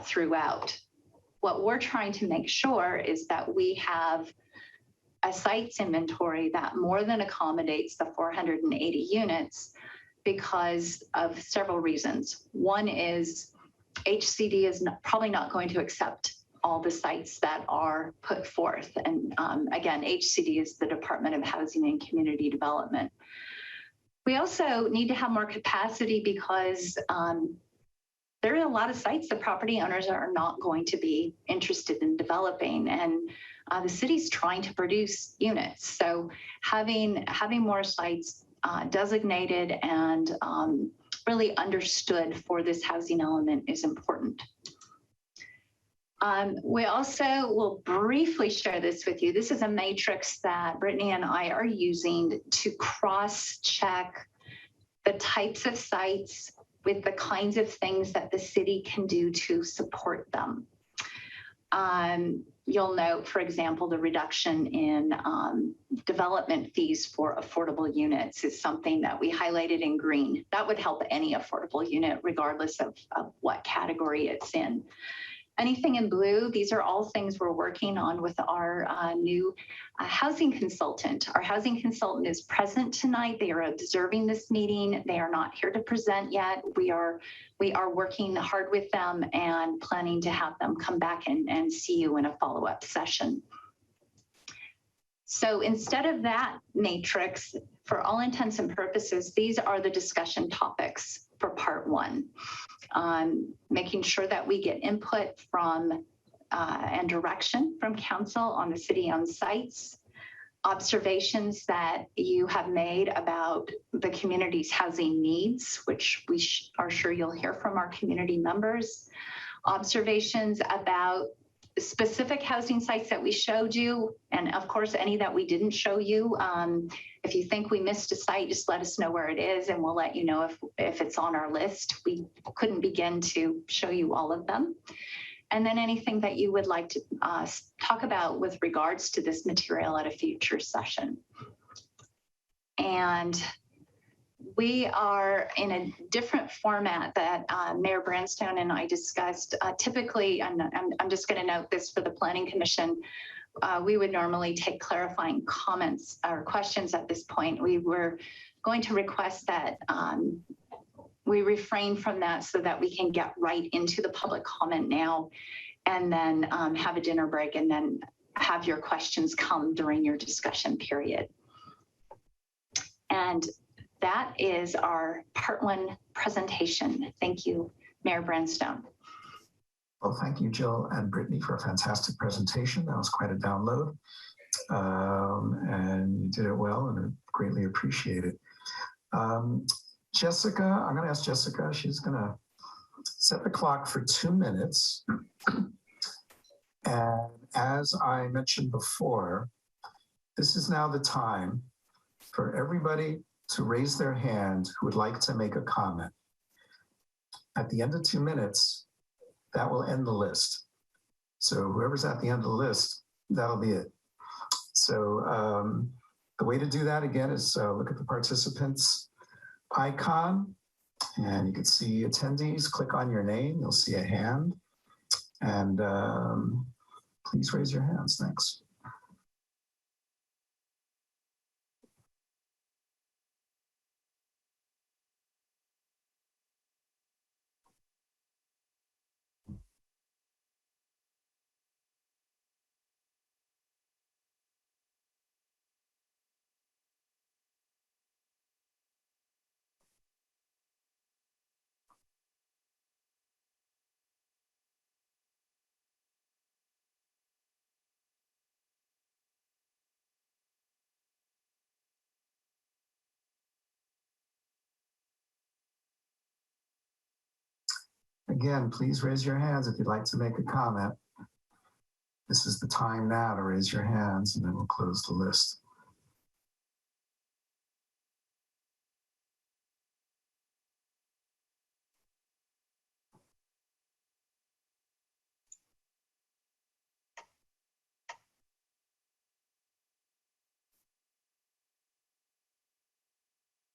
throughout. What we're trying to make sure is that we have a sites inventory that more than accommodates the 480 units because of several reasons. One is HCD is probably not going to accept all the sites that are put forth. And again, HCD is the Department of Housing and Community Development. We also need to have more capacity because there are a lot of sites that property owners are not going to be interested in developing, and the city's trying to produce units. So having more sites designated and really understood for this housing element is important. We also will briefly share this with you. This is a matrix that Brittany and I are using to cross-check the types of sites with the kinds of things that the city can do to support them. You'll note, for example, the reduction in development fees for affordable units is something that we highlighted in green. That would help any affordable unit, regardless of what category it's in. Anything in blue, these are all things we're working on with our new housing consultant. Our housing consultant is present tonight. They are observing this meeting. They are not here to present yet. We are working hard with them and planning to have them come back and see you in a follow-up session. So instead of that matrix, for all intents and purposes, these are the discussion topics for part one. Making sure that we get input from and direction from council on the city-owned sites, observations that you have made about the community's housing needs, which we are sure you'll hear from our community members, observations about specific housing sites that we showed you, and of course, any that we didn't show you. If you think we missed a site, just let us know where it is and we'll let you know if it's on our list. We couldn't begin to show you all of them. And then anything that you would like to talk about with regards to this material at a future session. And we are in a different format that Mayor Branstone and I discussed. Typically, I'm just going to note this for the Planning Commission, we would normally take clarifying comments or questions at this point. We were going to request that we refrain from that so that we can get right into the public comment now and then have a dinner break and then have your questions come during your discussion period. And that is our part one presentation. Thank you, Mayor Branstone. Well, thank you, Jill and Brittany, for a fantastic presentation. That was quite a download. And you did it well, and I greatly appreciate it. Jessica, I'm going to ask Jessica. She's going to set the clock for 2 minutes. And as I mentioned before, this is now the time for everybody to raise their hand who would like to make a comment. At the end of 2 minutes, that will end the list. So whoever's at the end of the list, that'll be it. So the way to do that again is look at the participants icon And you can see attendees, click on your name, you'll see a hand. And please raise your hands. Thanks. Again, please raise your hands if you'd like to make a comment. This is the time now to raise your hands, and then we'll close the list.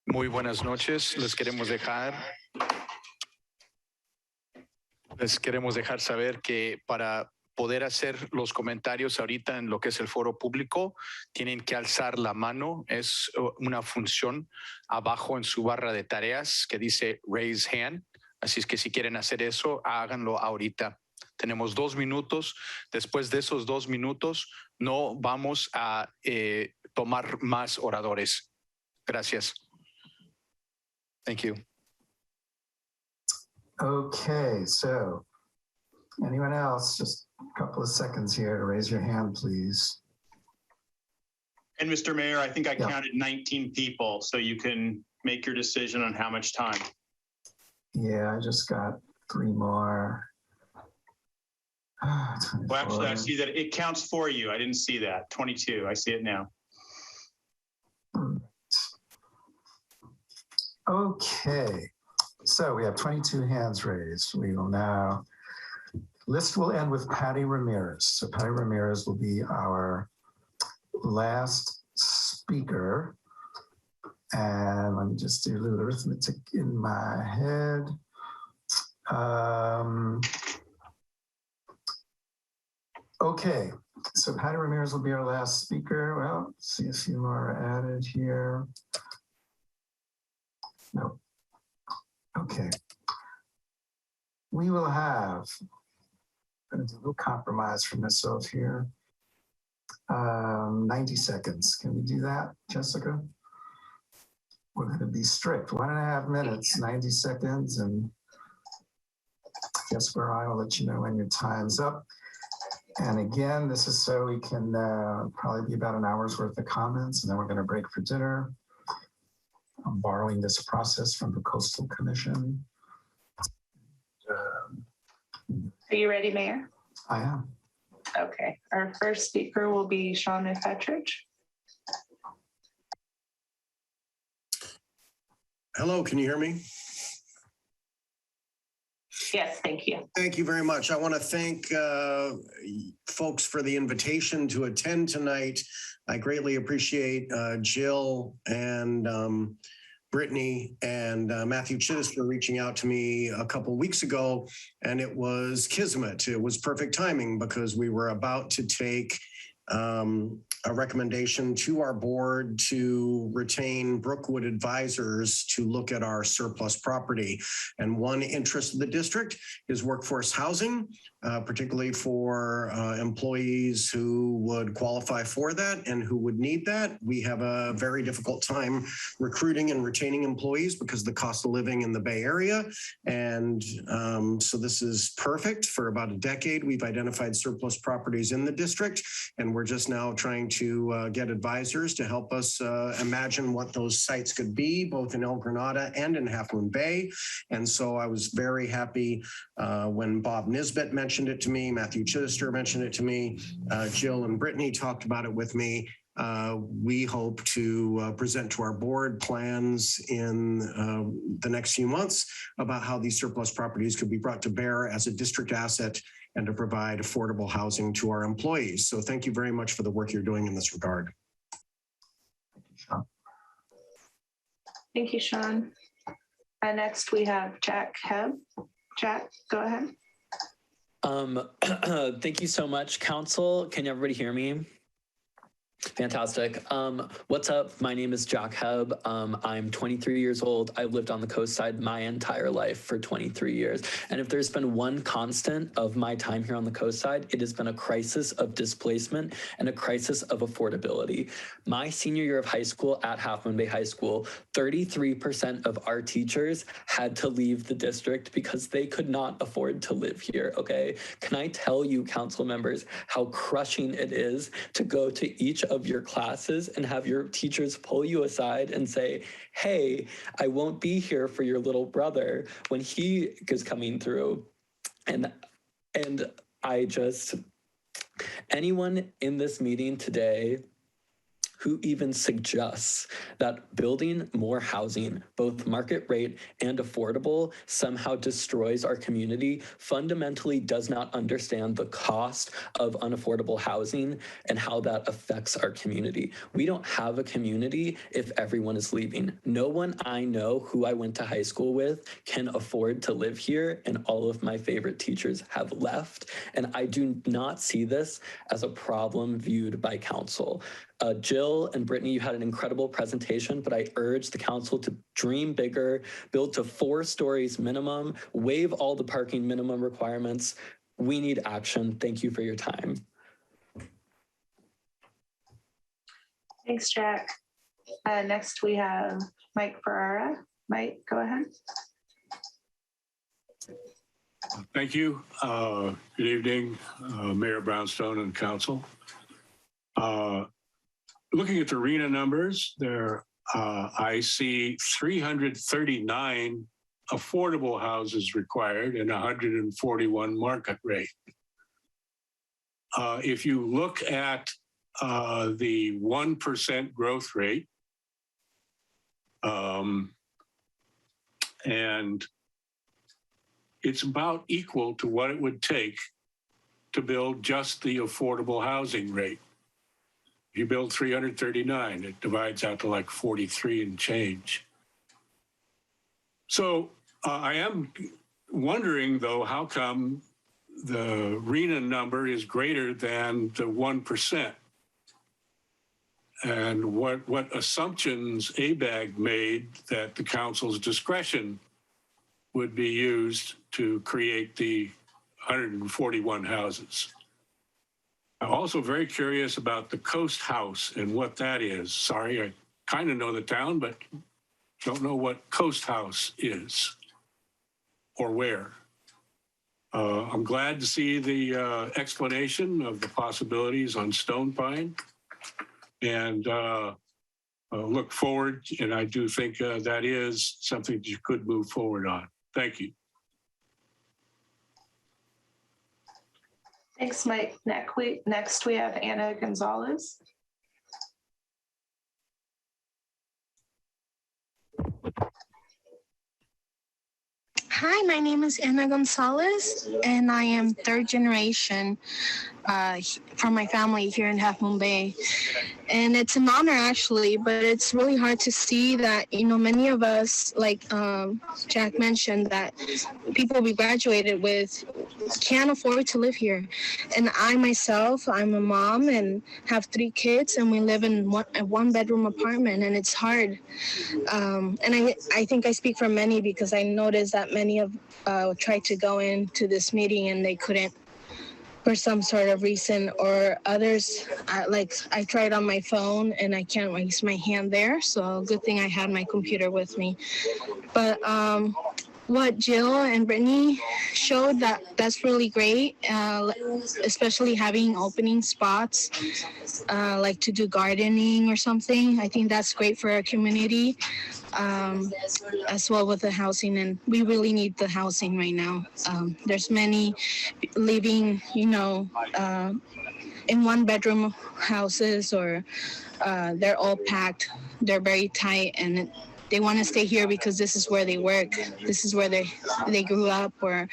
Muy buenas noches. Les queremos dejar saber que para poder hacer los comentarios ahorita en lo que es el foro público, tienen que alzar la mano. Es una función abajo en su barra de tareas que dice Raise Hand. Así es que si quieren hacer eso, háganlo ahorita. Tenemos 2 minutos. Después de esos 2 minutos, no vamos a tomar más oradores. Gracias. Thank you. Okay, so anyone else, just a couple of seconds here to raise your hand, please. And Mr. Mayor, I think I counted 19 people, so you can make your decision on how much time. Yeah, I just got 3 more. Well, actually, I see that it counts for you. I didn't see that. 22. I see it now. Okay, so we have 22 hands raised. We will now, list will end with Patty Ramirez. So Patty Ramirez will be our last speaker. And let me just do a little arithmetic in my head. Okay, so Patty Ramirez will be our last speaker. Well, let's see a few more added here. No. Okay. We will have, I'm going to do a little compromise for myself here. 90 seconds. Can we do that, Jessica? We're going to be strict. 1.5 minutes, 90 seconds. And Jessica, I will let you know when your time's up. And again, this is so we can probably be about an hour's worth of comments, and then we're going to break for dinner. I'm borrowing this process from the Coastal Commission. Are you ready, Mayor? I am. Okay, our first speaker will be Sean McFetridge. Hello, can you hear me? Yes, thank you. Thank you very much. I want to thank folks for the invitation to attend tonight. I greatly appreciate Jill and Brittany and Matthew Chittis for reaching out to me a couple of weeks ago, and it was kismet. It was perfect timing because we were about to take a recommendation to our board to retain Brookwood advisors to look at our surplus property. And one interest of the district is workforce housing, particularly for employees who would qualify for that and who would need that. We have a very difficult time recruiting and retaining employees because of the cost of living in the Bay Area. And so this is perfect. For about a decade, we've identified surplus properties in the district, and we're just now trying to get advisors to help us imagine what those sites could be, both in El Granada and in Half Moon Bay. And so I was very happy when Bob Nisbet mentioned it to me, Matthew Chittister mentioned it to me, Jill and Brittany talked about it with me. We hope to present to our board plans in the next few months about how these surplus properties could be brought to bear as a district asset and to provide affordable housing to our employees. So thank you very much for the work you're doing in this regard. Thank you, Sean. Next, we have Jack Hebb. Jack, go ahead. Thank you so much, Council. Can everybody hear me? Fantastic. What's up? My name is Jack Hebb. I'm 23 years old. I've lived on the coast side my entire life for 23 years. And if there's been one constant of my time here on the coast side, it has been a crisis of displacement and a crisis of affordability. My senior year of high school at Half Moon Bay High School, 33% of our teachers had to leave the district because they could not afford to live here, okay? Can I tell you, council members, how crushing it is to go to each of your classes and have your teachers pull you aside and say, hey, I won't be here for your little brother when he is coming through. And I just, anyone in this meeting today who even suggests that building more housing, both market rate and affordable, somehow destroys our community, fundamentally does not understand the cost of unaffordable housing and how that affects our community. We don't have a community if everyone is leaving. No one I know who I went to high school with can afford to live here, and all of my favorite teachers have left. And I do not see this as a problem viewed by council. Jill and Brittany, you had an incredible presentation, but I urge the council to dream bigger, build to 4 stories minimum, waive all the parking minimum requirements. We need action. Thank you for your time. Thanks, Jack. Next, we have Mike Ferrara. Mike, go ahead. Thank you. Good evening, Mayor Brownstone and council. Looking at the RENA numbers, there I see 339 affordable houses required and 141 market rate. If you look at the 1% growth rate, and it's about equal to what it would take to build just the affordable housing rate. If you build 339, it divides out to like 43 and change. So I am wondering, though, how come the RENA number is greater than the 1%? And what assumptions ABAG made that the council's discretion would be used to create the 141 houses. I'm also very curious about the Coast House and what that is. Sorry, I kind of know the town, but don't know what Coast House is or where. I'm glad to see the explanation of the possibilities on Stone Pine, and look forward, and I do think that is something that you could move forward on. Thank you. Thanks, Mike. Next, we have Anna Gonzalez. Hi, my name is Anna Gonzalez, and I am 3rd generation from my family here in Half Moon Bay. And it's an honor, actually, but it's really hard to see that, you know, many of us, like Jack mentioned, that people we graduated with can't afford to live here. And I myself, I'm a mom and have 3 kids, and we live in a 1-bedroom apartment, and it's hard. And I think I speak for many because I noticed that many of tried to go into this meeting and they couldn't for some sort of reason, or others, like I tried on my phone and I can't raise my hand there. So good thing I had my computer with me. But what Jill and Brittany showed, that's really great, especially having opening spots, like to do gardening or something. I think that's great for our community, as well with the housing, and we really need the housing right now. There's many living, you know, in 1-bedroom houses, or they're all packed, they're very tight, and they want to stay here because this is where they work. This is where they grew up, or,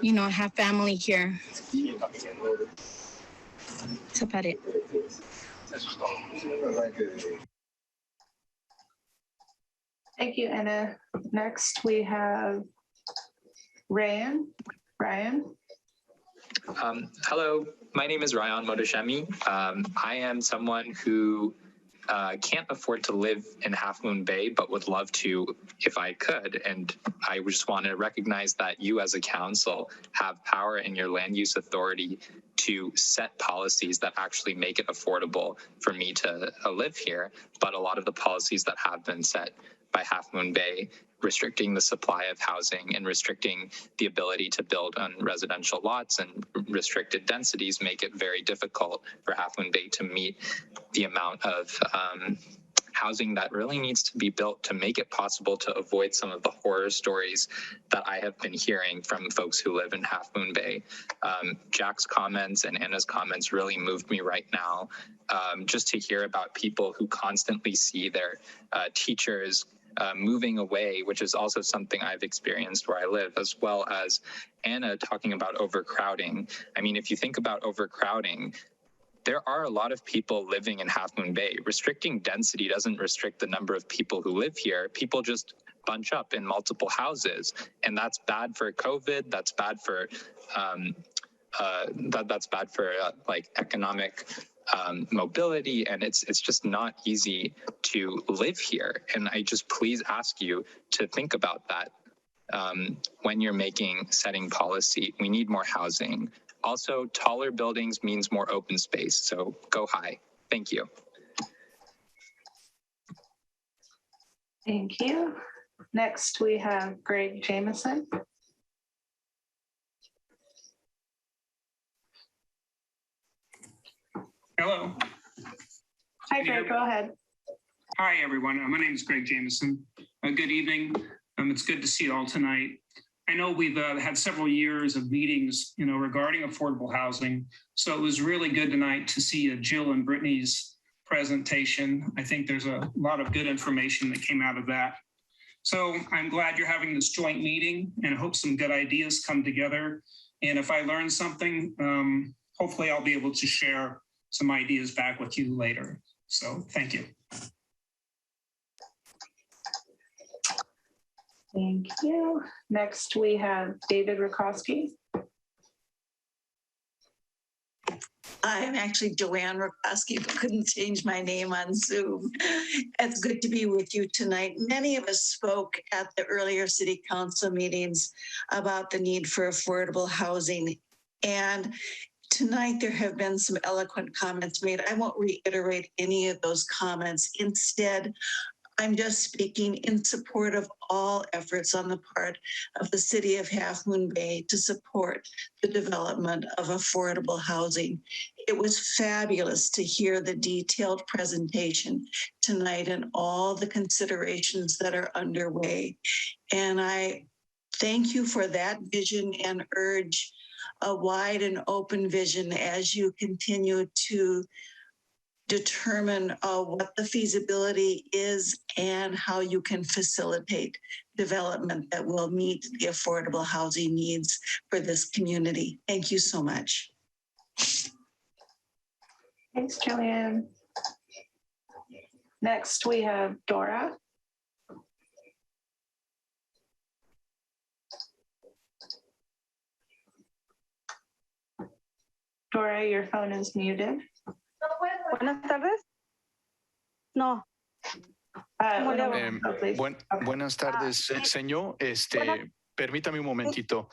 you know, have family here. That's about it. Thank you, Anna. Next, we have Ryan. Ryan. Hello, my name is Ryan Motoshemi. I am someone who can't afford to live in Half Moon Bay, but would love to if I could. And I just want to recognize that you as a council have power in your land use authority to set policies that actually make it affordable for me to live here. But a lot of the policies that have been set by Half Moon Bay, restricting the supply of housing and restricting the ability to build on residential lots and restricted densities, make it very difficult for Half Moon Bay to meet the amount of housing that really needs to be built to make it possible to avoid some of the horror stories that I have been hearing from folks who live in Half Moon Bay. Jack's comments and Anna's comments really moved me right now, just to hear about people who constantly see their teachers moving away, which is also something I've experienced where I live, as well as Anna talking about overcrowding. I mean, if you think about overcrowding, there are a lot of people living in Half Moon Bay. Restricting density doesn't restrict the number of people who live here. People just bunch up in multiple houses, and that's bad for COVID. That's bad for that's bad for like economic mobility, and it's just not easy to live here. And I just please ask you to think about that when you're setting policy. We need more housing. Also, taller buildings means more open space, so go high. Thank you. Thank you. Next, we have Greg Jameson. Hello. Hi, Greg, go ahead. Hi, everyone. My name is Greg Jameson. Good evening. It's good to see you all tonight. I know we've had several years of meetings, regarding affordable housing. So it was really good tonight to see Jill and Brittany's presentation. I think there's a lot of good information that came out of that. So I'm glad you're having this joint meeting, and I hope some good ideas come together. And if I learn something, hopefully I'll be able to share some ideas back with you later. So thank you. Thank you. Next, we have David Rakowski. I'm actually Joanne Rakowski, but couldn't change my name on Zoom. It's good to be with you tonight. Many of us spoke at the earlier city council meetings about the need for affordable housing. And tonight there have been some eloquent comments made. I won't reiterate any of those comments. Instead, I'm just speaking in support of all efforts on the part of the city of Half Moon Bay to support the development of affordable housing. It was fabulous to hear the detailed presentation tonight and all the considerations that are underway. And I thank you for that vision and urge a wide and open vision as you continue to determine what the feasibility is and how you can facilitate development that will meet the affordable housing needs for this community. Thank you so much. Thanks, Joanne. Next, we have Dora. Dora, your phone is muted. Buenas tardes. No. Buenas tardes, señor. Permítame un momentito.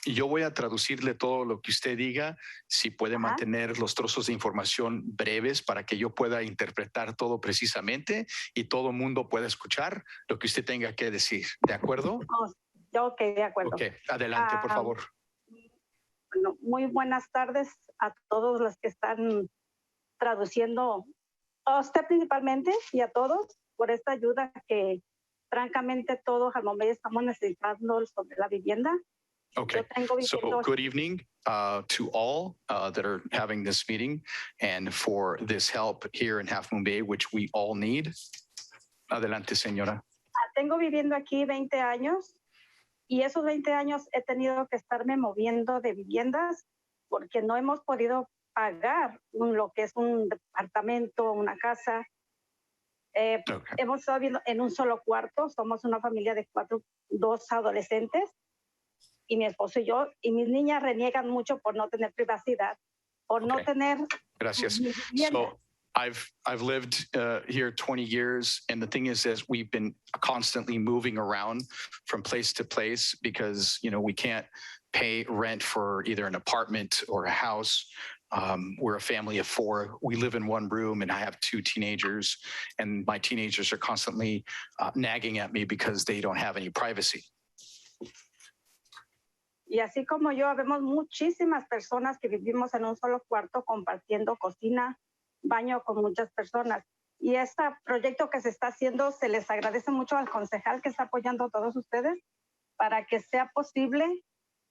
Yo voy a traducirle todo lo que usted diga, si puede mantener los trozos de información breves para que yo pueda interpretar todo precisamente y todo el mundo pueda escuchar lo que usted tenga que decir. ¿De acuerdo? Ok, de acuerdo. Ok, adelante, por favor. Bueno, muy buenas tardes a todos los que están traduciendo, a usted principalmente y a todos por esta ayuda que francamente todos al momento estamos necesitando sobre la vivienda. Okay, so good evening to all that are having this meeting and for this help here in Half Moon Bay, which we all need. Adelante, señora. Tengo viviendo aquí 20 años y esos 20 años he tenido que estarme moviendo de viviendas porque no hemos podido pagar lo que es un departamento, una casa. Hemos estado viviendo en un solo cuarto, somos una familia de dos adolescentes y mi esposo y yo, y mis niñas reniegan mucho por no tener privacidad, por no tener Gracias. vivienda. So I've lived here 20 years, and the thing is we've been constantly moving around from place to place because we can't pay rent for either an apartment or a house. We're a family of 4. We live in one room, and I have 2 teenagers, and my teenagers are constantly nagging at me because they don't have any privacy. Y así como yo, vemos muchísimas personas que vivimos en un solo cuarto compartiendo cocina, baño con muchas personas. Y este proyecto que se está haciendo, se les agradece mucho al concejal que está apoyando a todos ustedes para que sea posible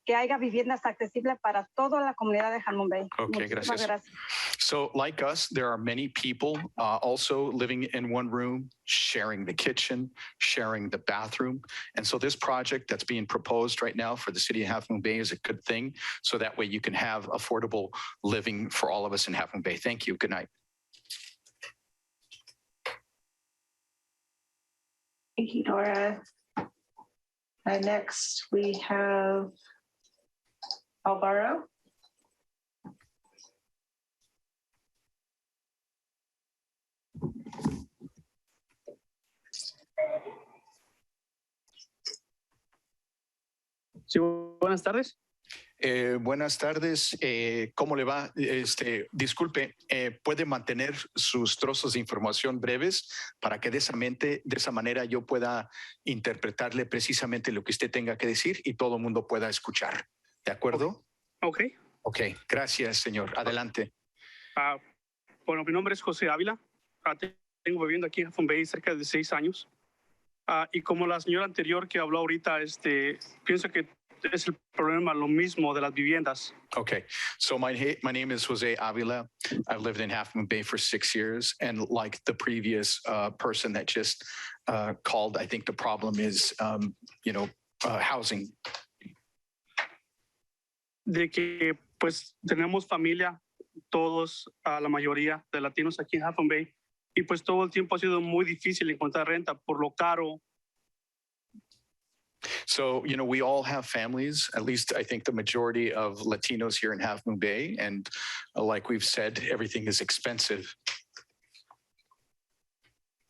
que haya viviendas accesibles para toda la comunidad de Half Moon Bay. Okay, Muchísimas gracias. So like us, there are many people also living in one room, sharing the kitchen, sharing the bathroom. And so this project that's being proposed right now for the city of Half Moon Bay is a good thing. So that way you can have affordable living for all of us in Half Moon Bay. Thank you. Good night. Thank you, Nora. And next we have Alvaro. Sí, buenas tardes. Buenas tardes. ¿Cómo le va? Disculpe, ¿puede mantener sus trozos de información breves para que de esa manera yo pueda interpretarle precisamente lo que usted tenga que decir y todo el mundo pueda escuchar? ¿De acuerdo? Ok. Ok, gracias, señor. Adelante. Bueno, mi nombre es José Ávila. Tengo viviendo aquí en Half Moon Bay cerca de 6 años. Y como la señora anterior que habló ahorita, pienso que es el problema lo mismo de las viviendas. Okay, so my name is Jose Avila. I've lived in Half Moon Bay for 6 years, and like the previous person that just called, I think the problem is, housing. De que pues tenemos familia, todos, la mayoría de latinos aquí en Half Moon Bay, y pues todo el tiempo ha sido muy difícil encontrar renta por lo caro. So, we all have families, at least I think the majority of Latinos here in Half Moon Bay. And like we've said, everything is expensive.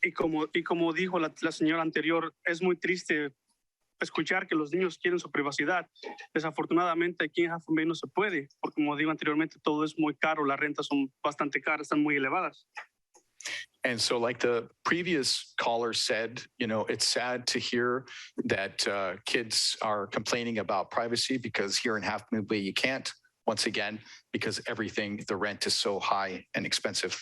Y como dijo la señora anterior, es muy triste escuchar que los niños quieren su privacidad. Desafortunadamente aquí en Half Moon Bay no se puede, porque como digo anteriormente, todo es muy caro, las rentas son bastante caras, están muy elevadas. And so like the previous caller said, it's sad to hear that kids are complaining about privacy because here in Half Moon Bay you can't, once again, because the rent is so high and expensive.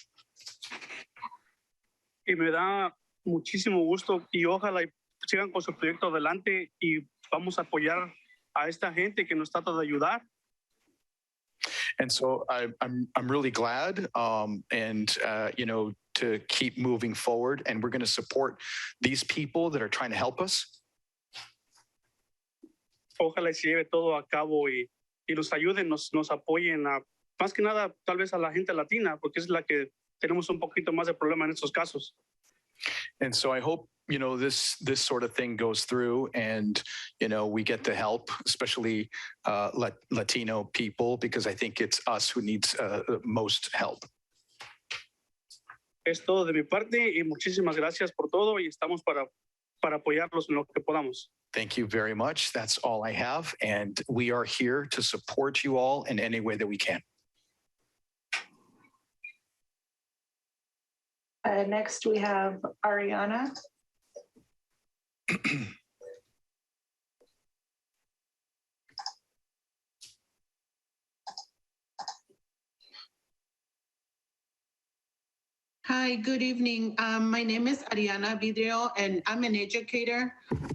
Y me da muchísimo gusto y ojalá sigan con su proyecto adelante y vamos a apoyar a esta gente que nos trata de ayudar. And so I'm really glad, to keep moving forward, and we're going to support these people that are trying to help us. Ojalá se lleve todo a cabo y nos ayuden, nos apoyen más que nada tal vez a la gente latina, porque es la que tenemos un poquito más de problema en estos casos. And so I hope, this sort of thing goes through and, we get the help, especially Latino people, because I think it's us who needs most help. Es todo de mi parte y muchísimas gracias por todo y estamos para apoyarlos en lo que podamos. Thank you very much. That's all I have. And we are here to support you all in any way that we can. Next, we have Ariana. Hi, good evening. My name is Ariana Vidrio, and I'm an educator.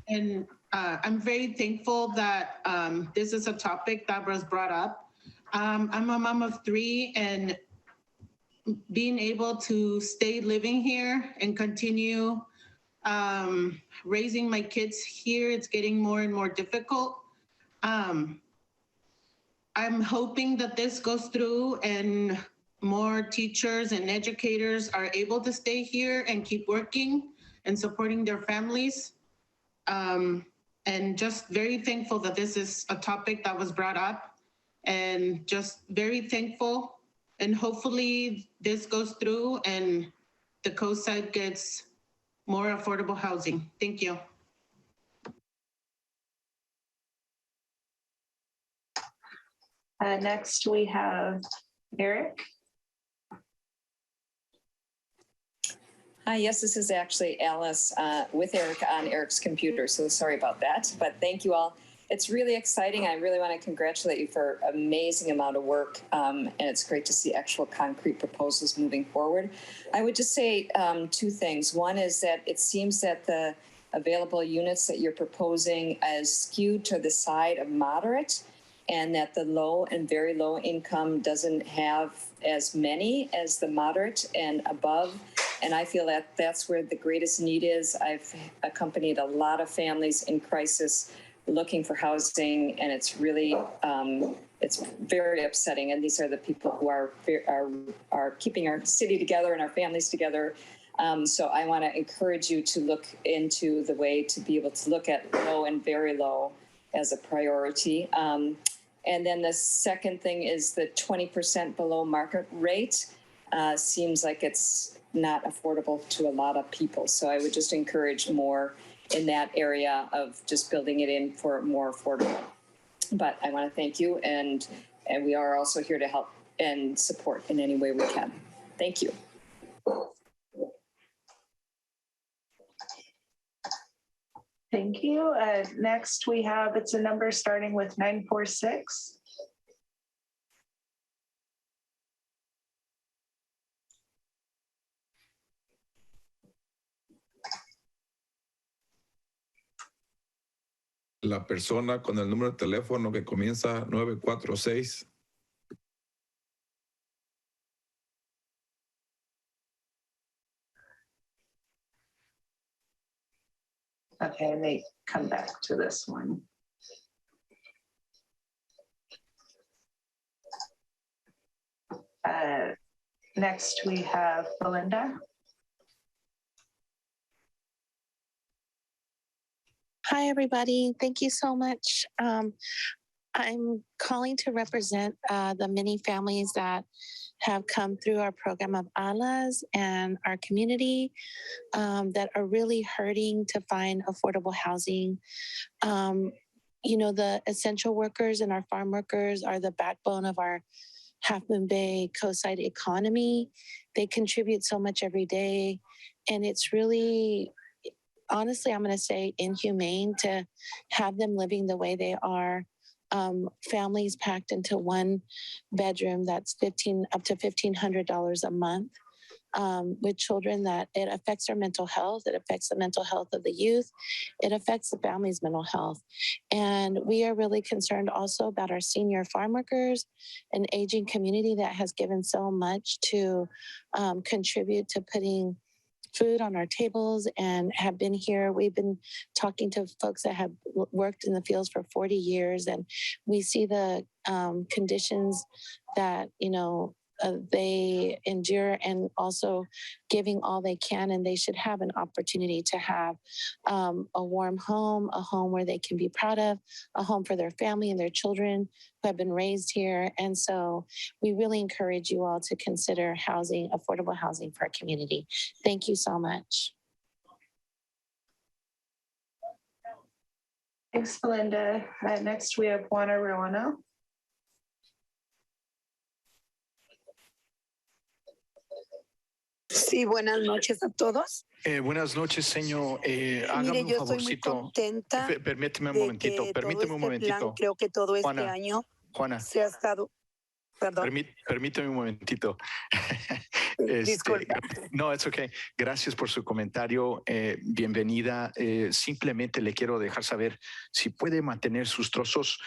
And I'm very thankful that this is a topic that was brought up. I'm a mom of 3, and being able to stay living here and continue raising my kids here, it's getting more and more difficult. I'm hoping that this goes through and more teachers and educators are able to stay here and keep working and supporting their families. And just very thankful that this is a topic that was brought up, and just very thankful. And hopefully this goes through and the coast side gets more affordable housing. Thank you. Next, we have Eric. Hi, yes, this is actually Alice with Eric on Eric's computer, so sorry about that, but thank you all. It's really exciting. I really want to congratulate you for an amazing amount of work, and it's great to see actual concrete proposals moving forward. I would just say two things. One is that it seems that the available units that you're proposing is skewed to the side of moderate, and that the low and very low income doesn't have as many as the moderate and above. And I feel that that's where the greatest need is. I've accompanied a lot of families in crisis looking for housing, and it's really, it's very upsetting. And these are the people who are keeping our city together and our families together. So I want to encourage you to look into the way to be able to look at low and very low as a priority. And then the second thing is the 20% below market rate seems like it's not affordable to a lot of people. So I would just encourage more in that area of just building it in for more affordable. But I want to thank you, and we are also here to help and support in any way we can. Thank you. Thank you. Next, we have, it's a number starting with 946. La persona con el número de teléfono que comienza 946. Okay, and they come back to this one. Next, we have Belinda. Hi, everybody. Thank you so much. I'm calling to represent the many families that have come through our program of ALAs and our community that are really hurting to find affordable housing. You know, the essential workers and our farm workers are the backbone of our Half Moon Bay coastside economy. They contribute so much every day, and it's really, honestly, I'm going to say inhumane to have them living the way they are. Families packed into one bedroom that's up to $1,500 a month, with children, that it affects their mental health. It affects the mental health of the youth. It affects the family's mental health. And we are really concerned also about our senior farm workers, an aging community that has given so much to contribute to putting food on our tables and have been here. We've been talking to folks that have worked in the fields for 40 years, and we see the conditions that, you know, they endure, and also giving all they can, and they should have an opportunity to have a warm home, a home where they can be proud of, a home for their family and their children who have been raised here. And so we really encourage you all to consider housing, affordable housing for our community. Thank you so much. Thanks, Belinda. Next, we have Juana Ruano. Sí, buenas noches a todos. Buenas noches, señor. Hágame Mire, un yo estoy muy favorcito. contenta Permíteme un de momentito. que Permíteme todo un este momentito. plan, creo que todo este Juana, año Juana, se ha estado, perdón, permíteme un momentito. disculpa. No, it's okay. Gracias por su comentario. Bienvenida. Simplemente le quiero dejar saber si puede mantener sus trozos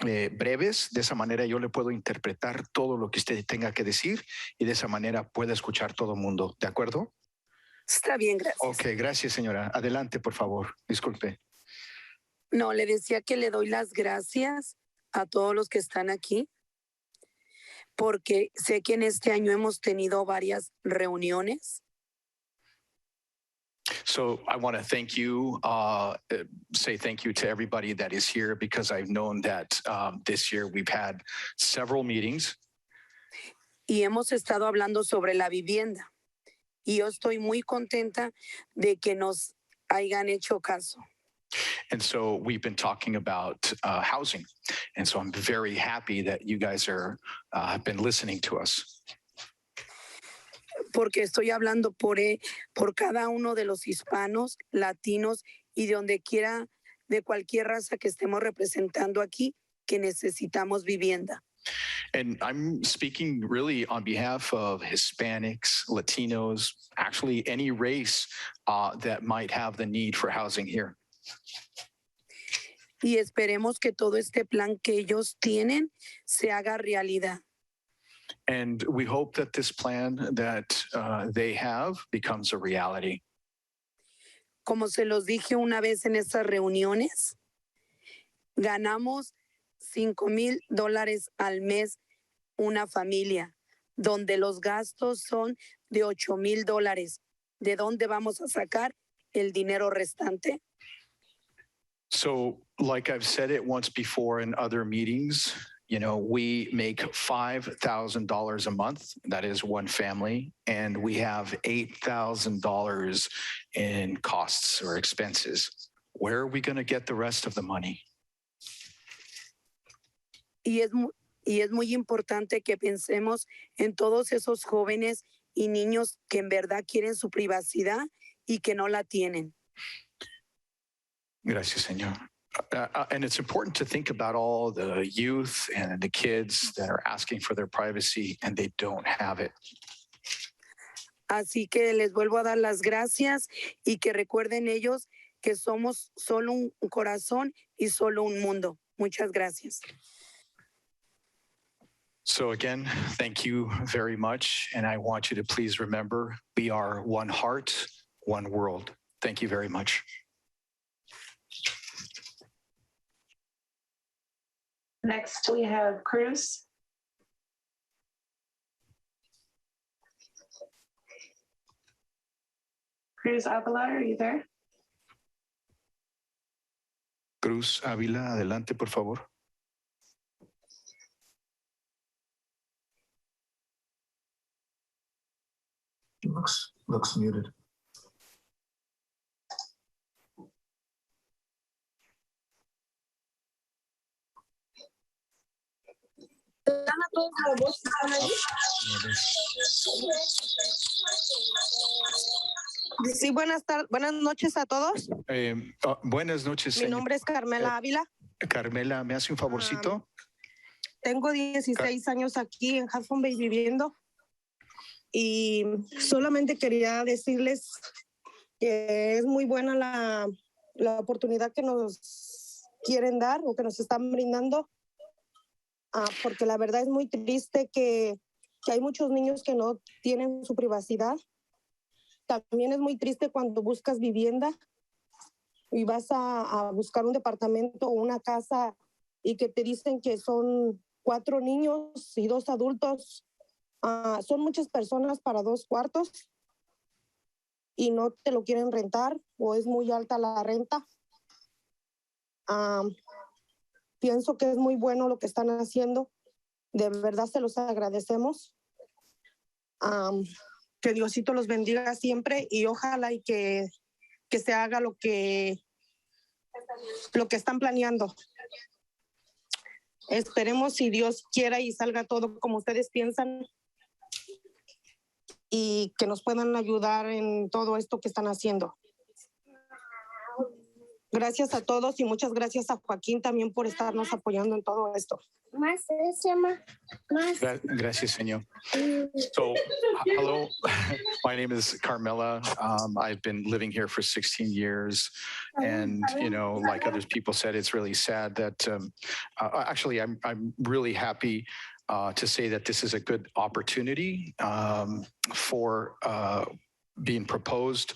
breves. De esa manera yo le puedo interpretar todo lo que usted tenga que decir y de esa manera pueda escuchar todo el mundo. ¿De acuerdo? Está bien, gracias. Ok, gracias, señora. Adelante, por favor. Disculpe. No, le decía que le doy las gracias a todos los que están aquí, porque sé que en este año hemos tenido varias reuniones. So I want to thank you, say thank you to everybody that is here because I've known that this year we've had several meetings. Y hemos estado hablando sobre la vivienda. Y yo estoy muy contenta de que nos hayan hecho caso. And so we've been talking about housing. And so I'm very happy that you guys have been listening to us. Porque estoy hablando por cada uno de los hispanos, latinos y de donde quiera, de cualquier raza que estemos representando aquí, que necesitamos vivienda. And I'm speaking really on behalf of Hispanics, Latinos, actually any race that might have the need for housing here. Y esperemos que todo este plan que ellos tienen se haga realidad. And we hope that this plan that they have becomes a reality. Como se los dije una vez en estas reuniones, ganamos $5,000 al mes una familia, donde los gastos son de $8,000. ¿De dónde vamos a sacar el dinero restante? So, like I've said it once before in other meetings, you know, we make $5,000 a month. That is one family. And we have $8,000 in costs or expenses. Where are we going to get the rest of the money? Y es muy importante que pensemos en todos esos jóvenes y niños que en verdad quieren su privacidad y que no la tienen. Gracias, Señor. And it's important to think about all the youth and the kids that are asking for their privacy and they don't have it. Así que les vuelvo a dar las gracias y que recuerden ellos que somos solo un corazón y solo un mundo. Muchas gracias. So again, thank you very much. And I want you to please remember, we are one heart, one world. Thank you very much. Next, we have Cruz. Cruz Avila, are you there? Cruz Ávila, adelante, por favor. Looks muted. Sí, buenas noches a todos. Buenas noches, Mi señor. nombre es Carmela Ávila. Carmela, ¿me hace un favorcito? Tengo 16 años aquí en Half Bay viviendo y solamente quería decirles que es muy buena la oportunidad que nos quieren dar o que nos están brindando, porque la verdad es muy triste que hay muchos niños que no tienen su privacidad. También es muy triste cuando buscas vivienda y vas a buscar un departamento o una casa y que te dicen que son 4 niños y 2 adultos. Son muchas personas para 2 cuartos y no te lo quieren rentar o es muy alta la renta. Pienso que es muy bueno lo que están haciendo. De verdad se los agradecemos. Que Diosito los bendiga siempre y ojalá y que se haga lo que están planeando. Esperemos si Dios quiera y salga todo como ustedes piensan y que nos puedan ayudar en todo esto que están haciendo. Gracias a todos y muchas gracias a Joaquín también por estarnos apoyando en todo esto. Gracias, señor. So, hello, my name is Carmela. I've been living here for 16 years. And, you know, like other people said, it's really sad that actually I'm really happy to say that this is a good opportunity for being proposed.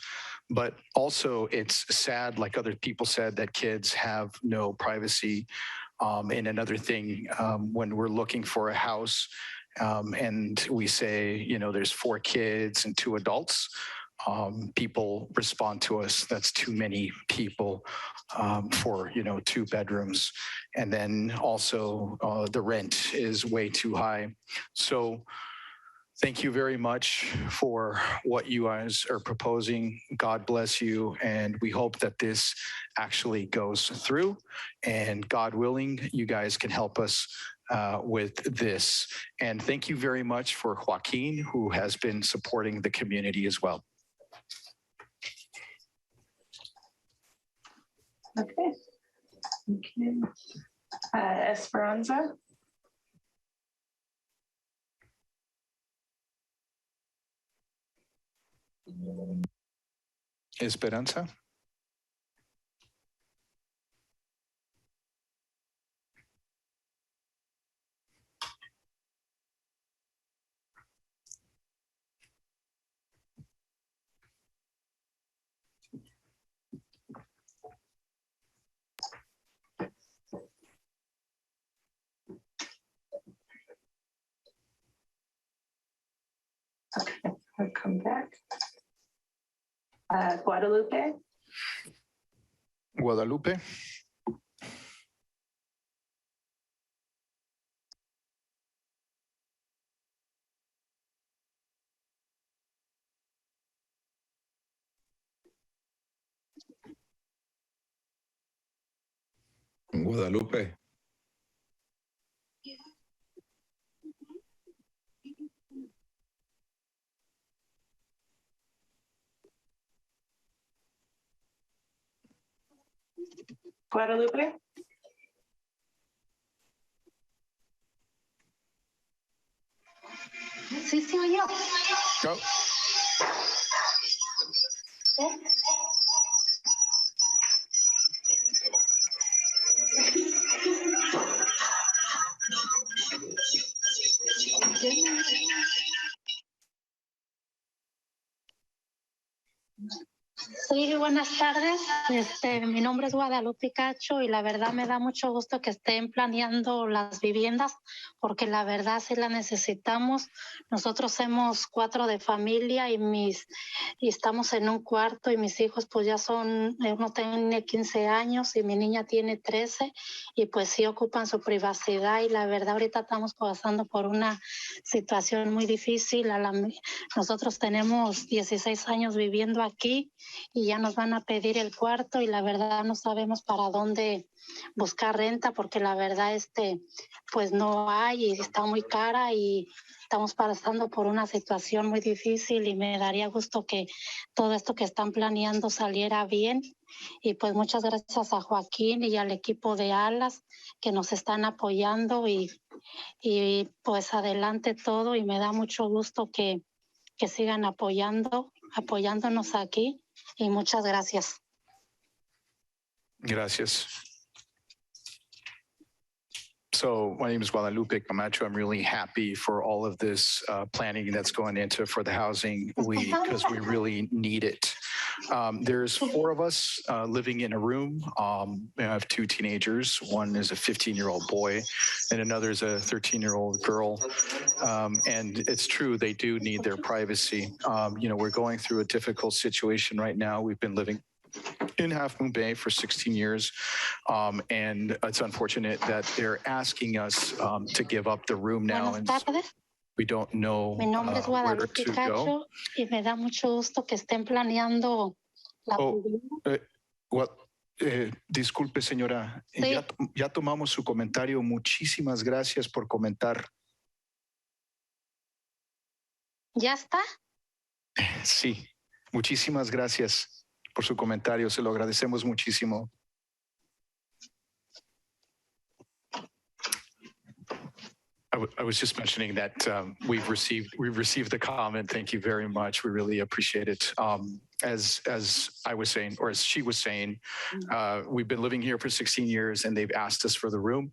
But also it's sad, like other people said, that kids have no privacy. And another thing, when we're looking for a house and we say, you know, there's 4 kids and 2 adults, people respond to us, that's too many people for, you know, 2 bedrooms. And then also the rent is way too high. So thank you very much for what you guys are proposing. God bless you. And we hope that this actually goes through. And God willing, you guys can help us with this. And thank you very much for Joaquin, who has been supporting the community as well. Okay. Esperanza. Esperanza. Okay, I'll come back. Guadalupe. Guadalupe. Guadalupe. Guadalupe. Sí, sí, oye. Go. Sí, buenas tardes. Mi nombre es Guadalupe Cacho y la verdad me da mucho gusto que estén planeando las viviendas porque la verdad sí la necesitamos. Nosotros somos 4 de familia y estamos en un cuarto y mis hijos pues ya son, uno tiene 15 años y mi niña tiene 13 y pues sí ocupan su privacidad y la verdad ahorita estamos pasando por una situación muy difícil. Nosotros tenemos 16 años viviendo aquí y ya nos van a pedir el cuarto y la verdad no sabemos para dónde buscar renta porque la verdad pues no hay y está muy cara y estamos pasando por una situación muy difícil y me daría gusto que todo esto que están planeando saliera bien y pues muchas gracias a Joaquín y al equipo de Alas que nos están apoyando y pues adelante todo y me da mucho gusto que sigan apoyándonos aquí y muchas gracias. Gracias. So my name is Guadalupe Camacho. I'm really happy for all of this planning that's going into for the housing because we really need it. There's 4 of us living in a room. I have 2 teenagers. One is a 15-year-old boy and another is a 13-year-old girl. And it's true, they do need their privacy. You know, we're going through a difficult situation right now. We've been living in Half Moon Bay for 16 years. And it's unfortunate that they're asking us to give up the room now. And we don't know Mi nombre es where Guadalupe to go. Cacho y me da mucho gusto que estén planeando la Disculpe, señora. Sí. Ya tomamos su comentario. Muchísimas gracias por comentar. ¿Ya está? Sí, muchísimas gracias por su comentario. Se lo agradecemos muchísimo. I was just mentioning that we've received the comment. Thank you very much. We really appreciate it. As I was saying, or as she was saying, we've been living here for 16 years and they've asked us for the room.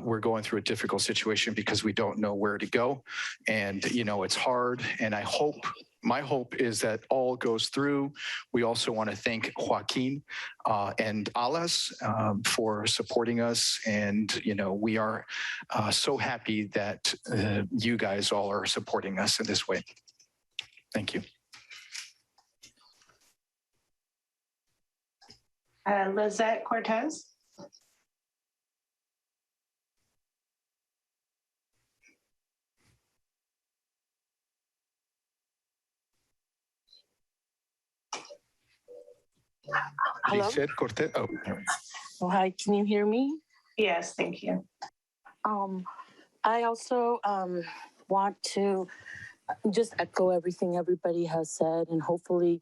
We're going through a difficult situation because we don't know where to go. And, you know, it's hard. And I hope my hope is that all goes through. We also want to thank Joaquin and Alas for supporting us. And, we are so happy that you guys all are supporting us in this way. Thank you. Lizette Cortez. Hello? Lizette Cortez. Oh, hi, can you hear me? Yes, thank you. I also want to just echo everything everybody has said, and hopefully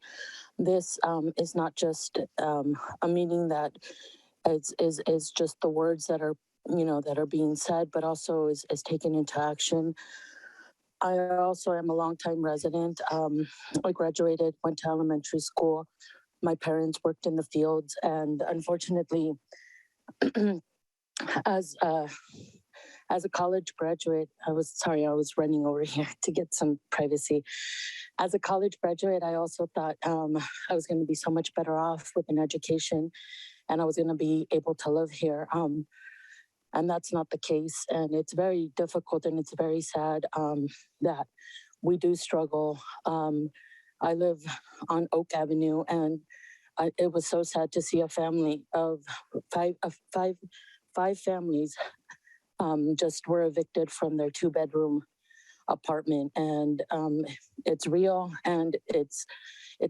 this is not just a meeting that is just the words that are that are being said, but also is taken into action. I also am a longtime resident. I graduated, went to elementary school. My parents worked in the fields, and unfortunately, as a college graduate, I was running over here to get some privacy. As a college graduate, I also thought I was going to be so much better off with an education, and I was going to be able to live here. And that's not the case. And it's very difficult, and it's very sad that we do struggle. I live on Oak Avenue, and it was so sad to see a family of five families just were evicted from their 2-bedroom apartment. And it's real, and it's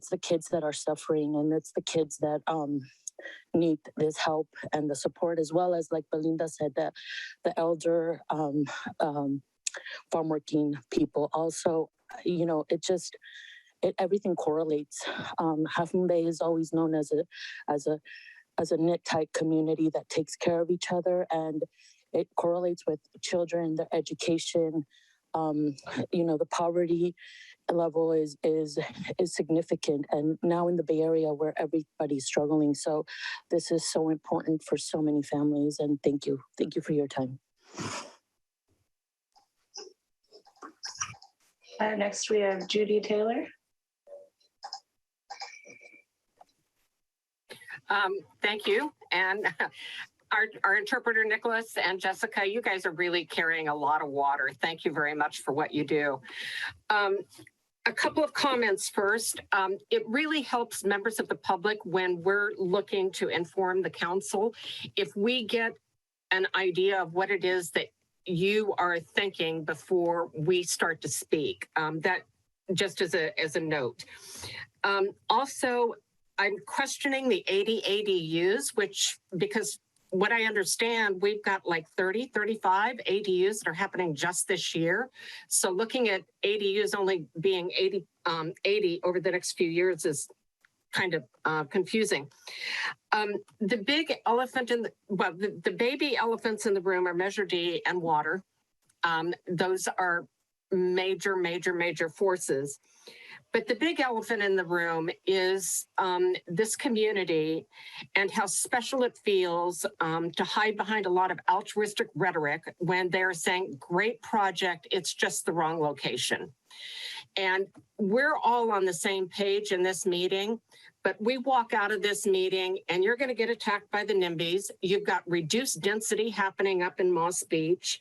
the kids that are suffering, and it's the kids that need this help and the support, as well as, like Belinda said, that the elder farm working people. Also, everything correlates. Half Moon Bay is always known as a knit tight community that takes care of each other, and it correlates with children, their education. The poverty level is significant, and now in the Bay Area where everybody's struggling. So this is so important for so many families, and thank you for your time. Next we have Judy Taylor. Thank you. And our interpreter, Nicholas and Jessica, you guys are really carrying a lot of water. Thank you very much for what you do. A couple of comments first. It really helps members of the public when we're looking to inform the council. If we get an idea of what it is that you are thinking before we start to speak, that just as a note. Also, I'm questioning the 80 ADUs, because what I understand, we've got like 30, 35 ADUs that are happening just this year. So looking at ADUs only being 80 over the next few years is kind of confusing. The big elephant the baby elephants in the room are Measure D and water. Those are major forces. But the big elephant in the room is this community and how special it feels to hide behind a lot of altruistic rhetoric when they're saying, great project, it's just the wrong location. And we're all on the same page in this meeting, but we walk out of this meeting and you're going to get attacked by the NIMBYs. You've got reduced density happening up in Moss Beach.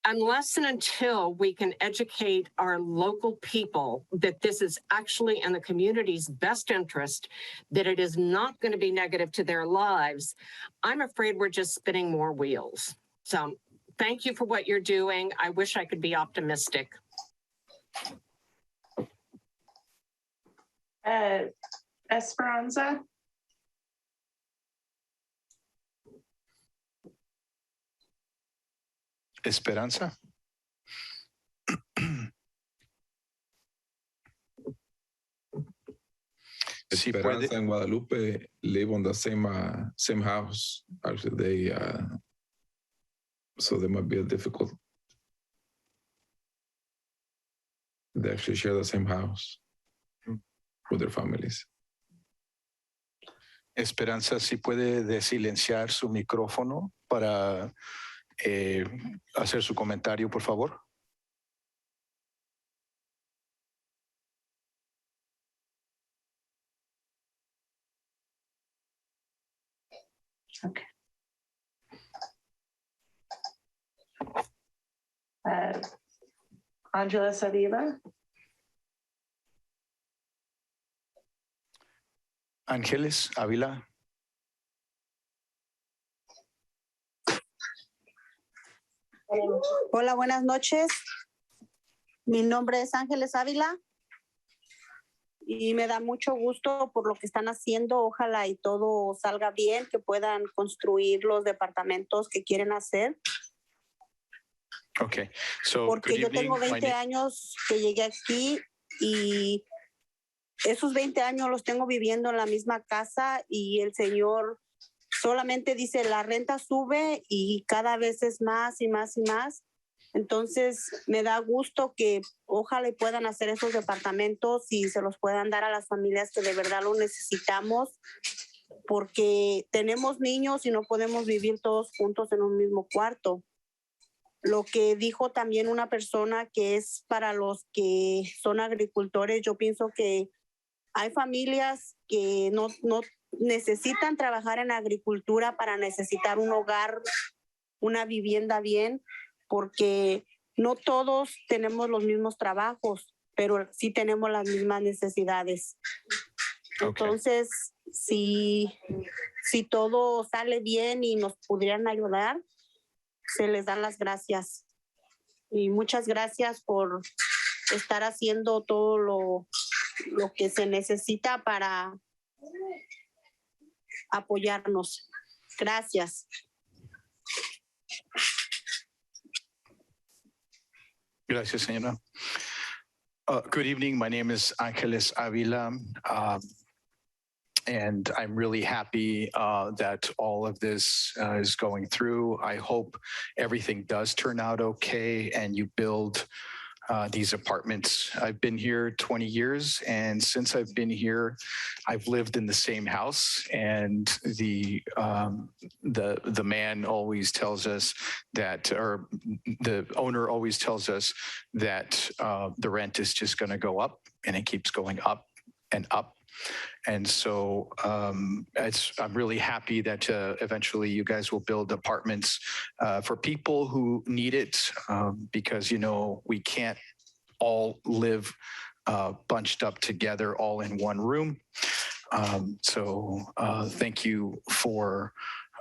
Unless and until we can educate our local people that this is actually in the community's best interest, that it is not going to be negative to their lives, I'm afraid we're just spinning more wheels. So thank you for what you're doing. I wish I could be optimistic. Esperanza. Esperanza. Esperanza and Guadalupe live on the same house. Actually, so they might be difficult. They actually share the same house with their families. Esperanza, si puede desilenciar su micrófono para hacer su comentario, por favor. Okay. Angela Savila. Ángeles Ávila. Hola, buenas noches. Mi nombre es Ángeles Ávila y me da mucho gusto por lo que están haciendo. Ojalá y todo salga bien, que puedan construir los departamentos que quieren hacer. Okay, so Porque good yo evening. tengo 20 años que llegué aquí y esos 20 años los tengo viviendo en la misma casa y el señor solamente dice la renta sube y cada vez es más y más y más. Entonces me da gusto que ojalá puedan hacer esos departamentos y se los puedan dar a las familias que de verdad lo necesitamos, porque tenemos niños y no podemos vivir todos juntos en un mismo cuarto. Lo que dijo también una persona que es para los que son agricultores, yo pienso que hay familias que no necesitan trabajar en agricultura para necesitar un hogar, una vivienda bien, porque no todos tenemos los mismos trabajos, pero sí tenemos las mismas necesidades. Okay. Entonces, si todo sale bien y nos pudieran ayudar, se les dan las gracias. Y muchas gracias por estar haciendo todo lo que se necesita para apoyarnos. Gracias. Gracias, señora. Good evening. My name is Ángeles Ávila. And I'm really happy that all of this is going through. I hope everything does turn out okay and you build these apartments. I've been here 20 years, and since I've been here, I've lived in the same house. And the man always tells us that, or the owner always tells us that the rent is just going to go up, and it keeps going up and up. And so I'm really happy that eventually you guys will build apartments for people who need it, because, you know, we can't all live bunched up together all in one room. So thank you for,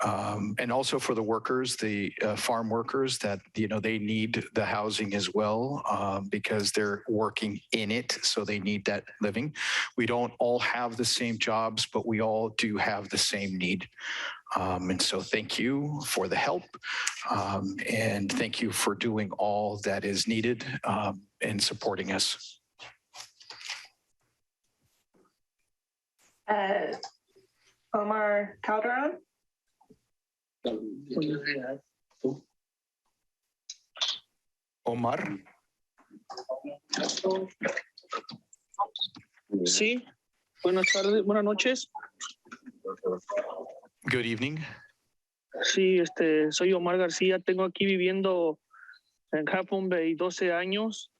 and also for the workers, the farm workers that, you know, they need the housing as well, because they're working in it. So they need that living. We don't all have the same jobs, but we all do have the same need. And so thank you for the help. And thank you for doing all that is needed and supporting us. Omar Calderon. Omar. Sí, buenas tardes, buenas noches. Good evening. Sí, soy Omar García, tengo aquí viviendo en Half Moon Bay 12 años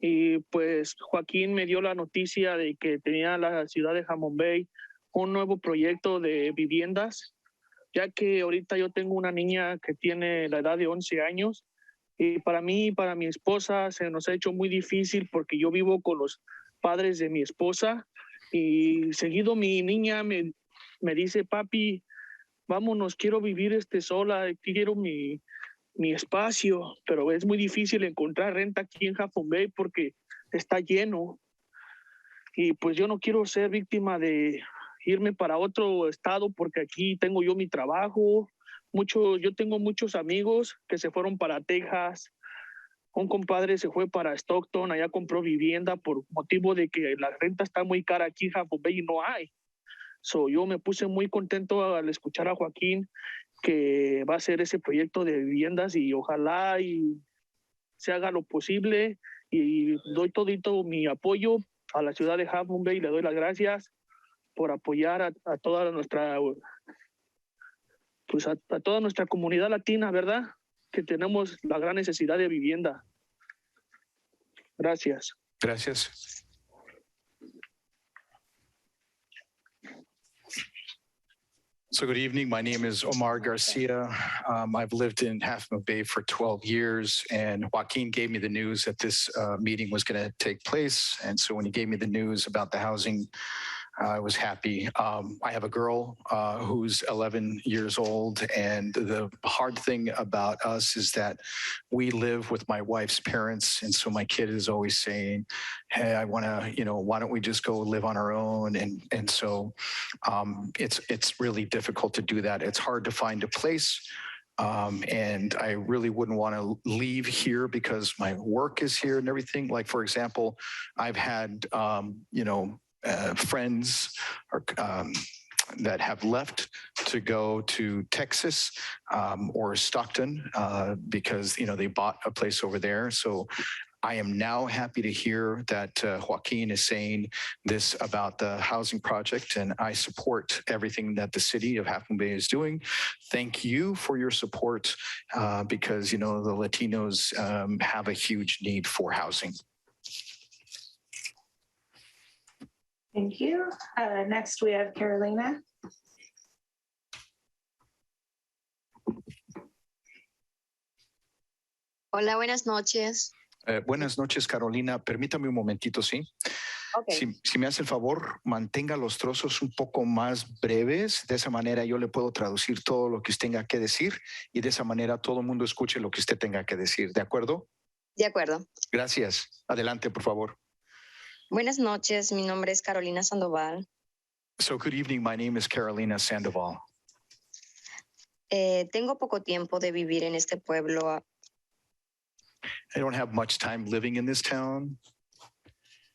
y pues Joaquín me dio la noticia de que tenía la ciudad de Half Moon Bay un nuevo proyecto de viviendas, ya que ahorita yo tengo una niña que tiene la edad de 11 años y para mí y para mi esposa se nos ha hecho muy difícil porque yo vivo con los padres de mi esposa y seguido mi niña me dice, papi, vámonos, quiero vivir sola, quiero mi espacio, pero es muy difícil encontrar renta aquí en Half Moon Bay porque está lleno y pues yo no quiero ser víctima de irme para otro estado porque aquí tengo yo mi trabajo. Yo tengo muchos amigos que se fueron para Texas. Un compadre se fue para Stockton, allá compró vivienda por motivo de que la renta está muy cara aquí en Half Moon Bay y no hay. So, yo me puse muy contento al escuchar a Joaquín que va a hacer ese proyecto de viviendas y ojalá y se haga lo posible y doy todito mi apoyo a la ciudad de Half Moon Bay y le doy las gracias por apoyar a toda nuestra pues a toda nuestra comunidad latina, ¿verdad? Que tenemos la gran necesidad de vivienda. Gracias. Gracias. So good evening. My name is Omar Garcia. I've lived in Half Moon Bay for 12 years, and Joaquin gave me the news that this meeting was going to take place. And so when he gave me the news about the housing, I was happy. I have a girl who's 11 years old, and the hard thing about us is that we live with my wife's parents, and so my kid is always saying, "Hey, I want to, why don't we just go live on our own?" And so it's really difficult to do that. It's hard to find a place. And I really wouldn't want to leave here because my work is here and everything. Like, for example, I've had, friends that have left to go to Texas or Stockton because, they bought a place over there. So I am now happy to hear that Joaquin is saying this about the housing project, and I support everything that the city of Half Moon Bay is doing. Thank you for your support because, the Latinos have a huge need for housing. Thank you. Next, we have Carolina. Hola, buenas noches. Buenas noches, Carolina. Permítame un momentito, ¿sí? Okay. Si me hace el favor, mantenga los trozos un poco más breves. De esa manera yo le puedo traducir todo lo que usted tenga que decir y de esa manera todo el mundo escuche lo que usted tenga que decir. ¿De acuerdo? De acuerdo. Gracias. Adelante, por favor. Buenas noches, mi nombre es Carolina Sandoval. So good evening, my name is Carolina Sandoval. Tengo poco tiempo de vivir en este pueblo. I don't have much time living in this town.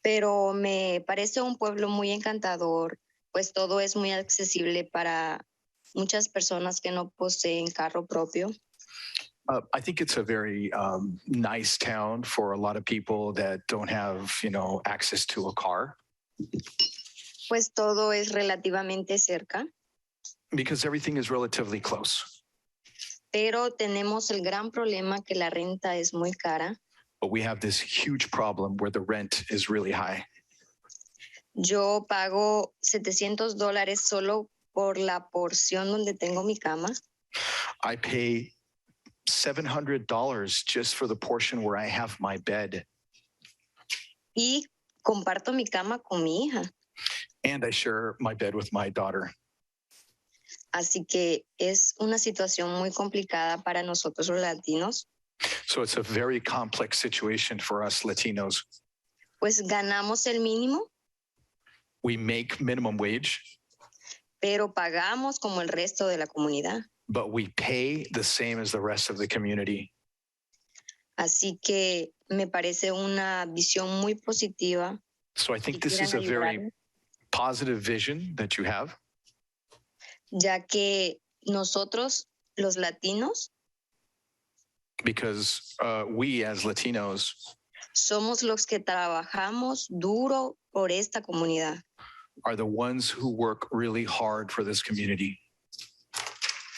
Pero me parece un pueblo muy encantador, pues todo es muy accesible para muchas personas que no poseen carro propio. I think it's a very nice town for a lot of people that don't have, access to a car. Pues todo es relativamente cerca. Because everything is relatively close. Pero tenemos el gran problema que la renta es muy cara. But we have this huge problem where the rent is really high. Yo pago $700 solo por la porción donde tengo mi cama. I pay $700 just for the portion where I have my bed. Y comparto mi cama con mi hija. And I share my bed with my daughter. Así que es una situación muy complicada para nosotros los latinos. So it's a very complex situation for us Latinos. Pues ganamos el mínimo. We make minimum wage. Pero pagamos como el resto de la comunidad. But we pay the same as the rest of the community. Así que me parece una visión muy positiva. So I think this is a very positive vision that you have. Ya que nosotros, los latinos, because we as Latinos somos los que trabajamos duro por esta comunidad. Are the ones who work really hard for this community.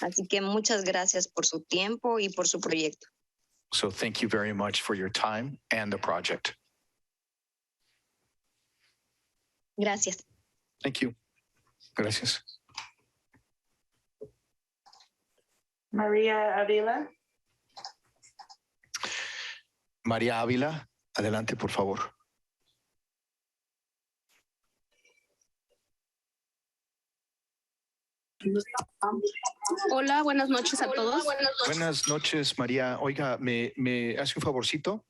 Así que muchas gracias por su tiempo y por su proyecto. So thank you very much for your time and the project. Gracias. Thank you. Gracias. María Avila. María Ávila, adelante, por favor. Hola, buenas noches a todos. Buenas noches, María. Oiga, ¿me hace un favorcito?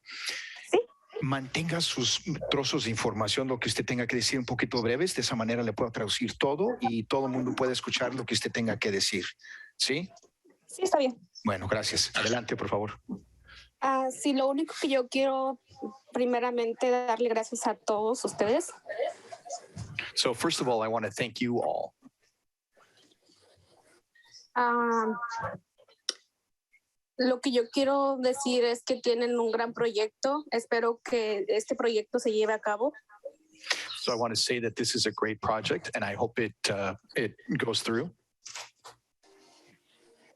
Sí. Mantenga sus trozos de información, lo que usted tenga que decir un poquito breves, de esa manera le puedo traducir todo y todo el mundo puede escuchar lo que usted tenga que decir. ¿Sí? Sí, está bien. Bueno, gracias. Adelante, por favor. Sí, lo único que yo quiero primeramente darle gracias a todos ustedes. So first of all, I want to thank you all. Lo que yo quiero decir es que tienen un gran proyecto. Espero que este proyecto se lleve a cabo. So I want to say that this is a great project and I hope it goes through.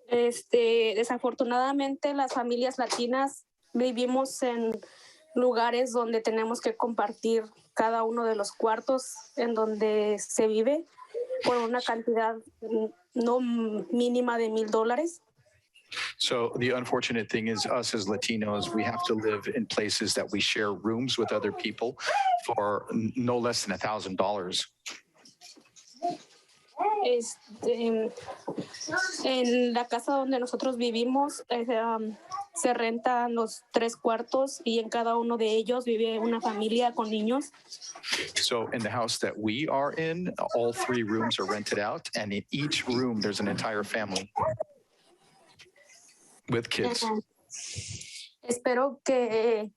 Desafortunadamente, las familias latinas vivimos en lugares donde tenemos que compartir cada uno de los cuartos en donde se vive por una cantidad no mínima de $1,000. So the unfortunate thing is us as Latinos, we have to live in places that we share rooms with other people for no less than $1,000. En la casa donde nosotros vivimos se rentan los 3 cuartos y en cada uno de ellos vive una familia con niños. So in the house that we are in, all 3 rooms are rented out, and in each room there's an entire family with kids. Espero que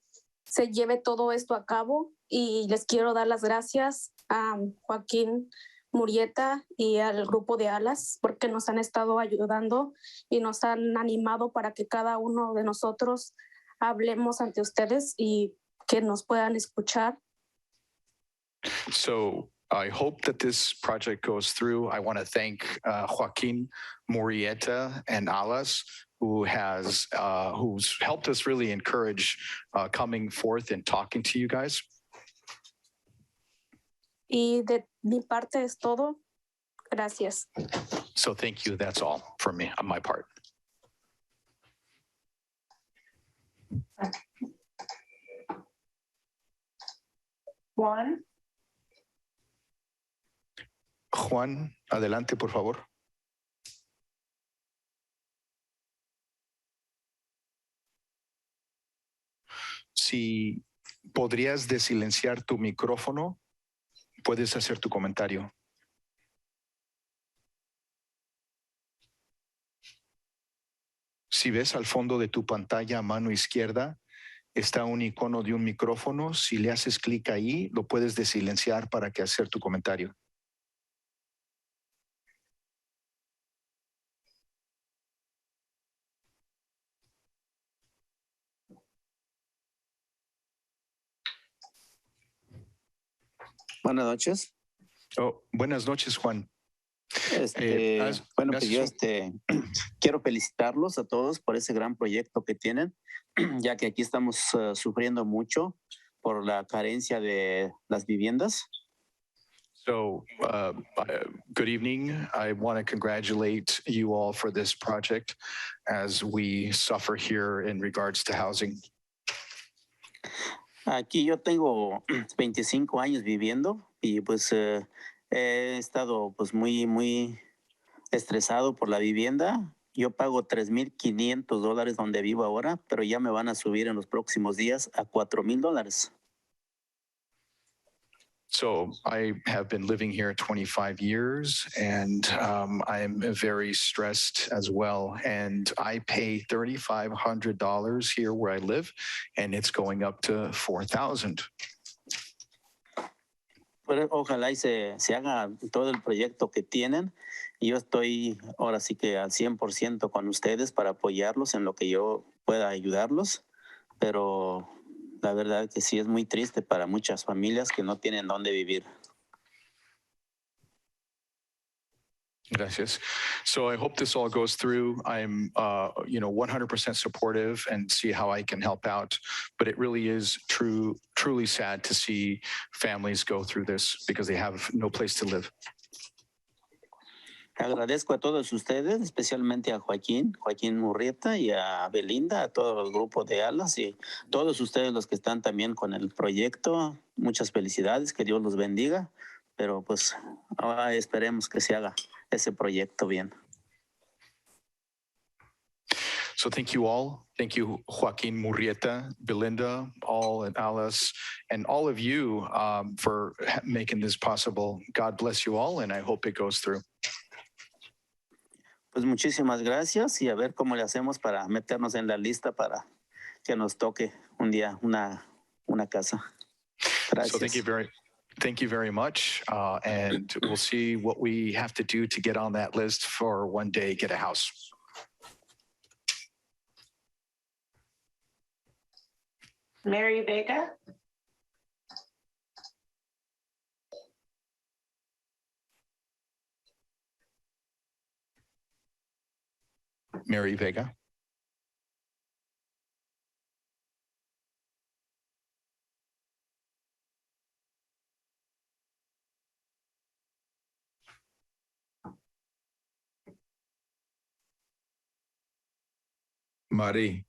se lleve todo esto a cabo y les quiero dar las gracias a Joaquín Murrieta y al grupo de Alas porque nos han estado ayudando y nos han animado para que cada uno de nosotros hablemos ante ustedes y que nos puedan escuchar. So I hope that this project goes through. I want to thank Joaquin Murrieta and Alas, who's helped us really encourage coming forth and talking to you guys. Y de mi parte es todo. Gracias. So thank you. That's all from me on my part. Juan. Juan, adelante, por favor. Si podrías desilenciar tu micrófono, puedes hacer tu comentario. Si ves al fondo de tu pantalla a mano izquierda, está un icono de un micrófono. Si le haces clic ahí, lo puedes desilenciar para que hacer tu comentario. Buenas noches. Oh, buenas noches, Juan. Bueno, pues yo quiero felicitarlos a todos por ese gran proyecto que tienen, ya que aquí estamos sufriendo mucho por la carencia de las viviendas. So, good evening. I want to congratulate you all for this project as we suffer here in regards to housing. Aquí yo tengo 25 años viviendo y pues he estado pues muy estresado por la vivienda. Yo pago $3,500 donde vivo ahora, pero ya me van a subir en los próximos días a $4,000. So I have been living here 25 years and I am very stressed as well. And I pay $3,500 here where I live and it's going up to $4,000. Pero ojalá y se haga todo el proyecto que tienen. Yo estoy ahora sí que al 100% con ustedes para apoyarlos en lo que yo pueda ayudarlos. Pero la verdad que sí es muy triste para muchas familias que no tienen dónde vivir. Gracias. So I hope this all goes through. I'm, 100% supportive and see how I can help out. But it really is truly sad to see families go through this because they have no place to live. Agradezco a todos ustedes, especialmente a Joaquín Murrieta y a Belinda, a todo el grupo de Alas y todos ustedes los que están también con el proyecto. Muchas felicidades, que Dios los bendiga, pero pues ahora esperemos que se haga ese proyecto bien. So thank you all. Thank you, Joaquin Murrieta, Belinda, all at Alas, and all of you for making this possible. God bless you all, and I hope it goes through. Pues muchísimas gracias y a ver cómo le hacemos para meternos en la lista para que nos toque un día una casa. Gracias. So thank you very much, and we'll see what we have to do to get on that list for one day get a house. Mary Vega. Mary Vega. Marie.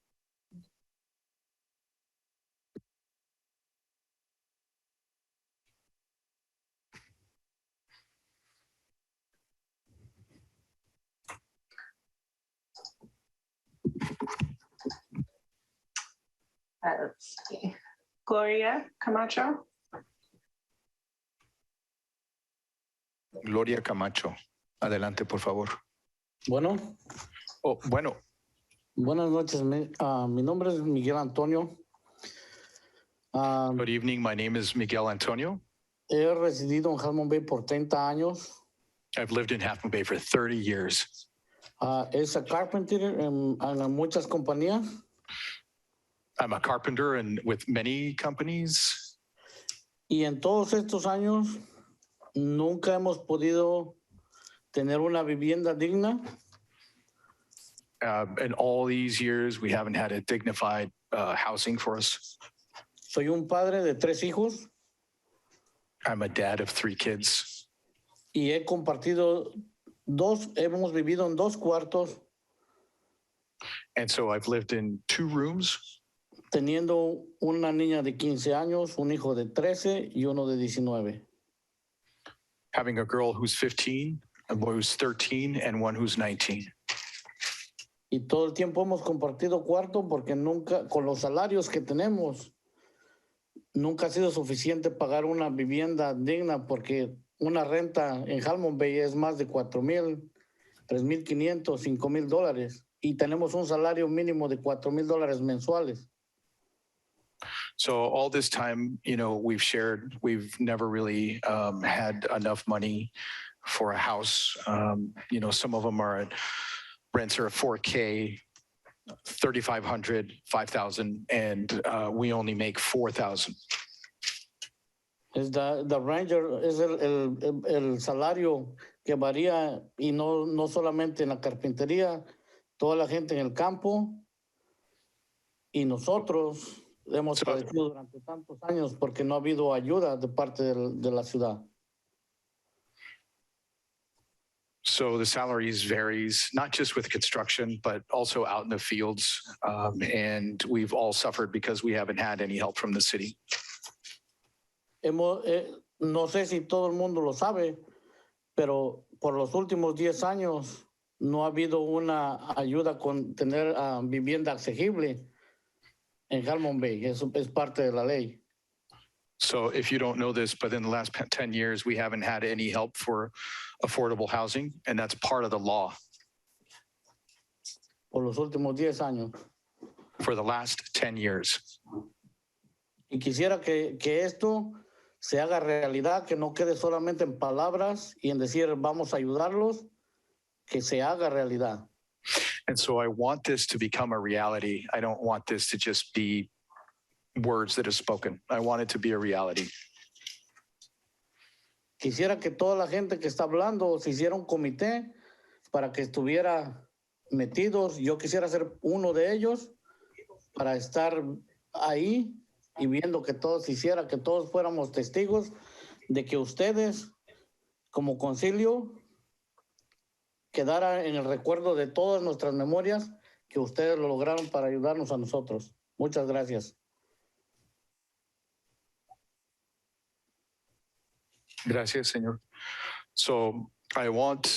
Let's see. Gloria Camacho. Gloria Camacho. Adelante, por favor. Bueno. Oh, bueno. Buenas noches. Mi nombre es Miguel Antonio. Good evening. My name is Miguel Antonio. He residido en Half Moon Bay por 30 años. I've lived in Half Moon Bay for 30 years. Es a carpenter en muchas compañías. I'm a carpenter and with many companies. Y en todos estos años nunca hemos podido tener una vivienda digna. In all these years, we haven't had a dignified housing for us. Soy un padre de 3 hijos. I'm a dad of 3 kids. Y hemos vivido en 2 cuartos. And so I've lived in 2 rooms. Teniendo una niña de 15 años, un hijo de 13 y uno de 19. Having a girl who's 15, a boy who's 13, and one who's 19. Y todo el tiempo hemos compartido cuarto porque nunca, con los salarios que tenemos, nunca ha sido suficiente pagar una vivienda digna porque una renta en Half Moon Bay es más de $4,000, $3,500, $5,000 y tenemos un salario mínimo de $4,000 mensuales. So all this time, we've never really had enough money for a house. Some of them are rents are at $4,000, $3,500, $5,000, and we only make $4,000. Es the Ranger es el salario que varía y no solamente en la carpintería, toda la gente en el campo y nosotros hemos padecido durante tantos años porque no ha habido ayuda de parte de la ciudad. So the salaries varies, not just with construction, but also out in the fields. And we've all suffered because we haven't had any help from the city. No sé si todo el mundo lo sabe, pero por los últimos 10 años no ha habido una ayuda con tener vivienda asequible en Half Moon Bay. Eso es parte de la ley. So if you don't know this, but in the last 10 years, we haven't had any help for affordable housing, and that's part of the law. Por los últimos 10 años. For the last 10 years. Y quisiera que esto se haga realidad, que no quede solamente en palabras y en decir vamos a ayudarlos, que se haga realidad. And so I want this to become a reality. I don't want this to just be words that are spoken. I want it to be a reality. Quisiera que toda la gente que está hablando se hiciera un comité para que estuviera metidos. Yo quisiera ser uno de ellos para estar ahí y viendo que todos hiciera, que todos fuéramos testigos de que ustedes, como concilio, quedara en el recuerdo de todas nuestras memorias que ustedes lo lograron para ayudarnos a nosotros. Muchas gracias. Gracias, señor. So I want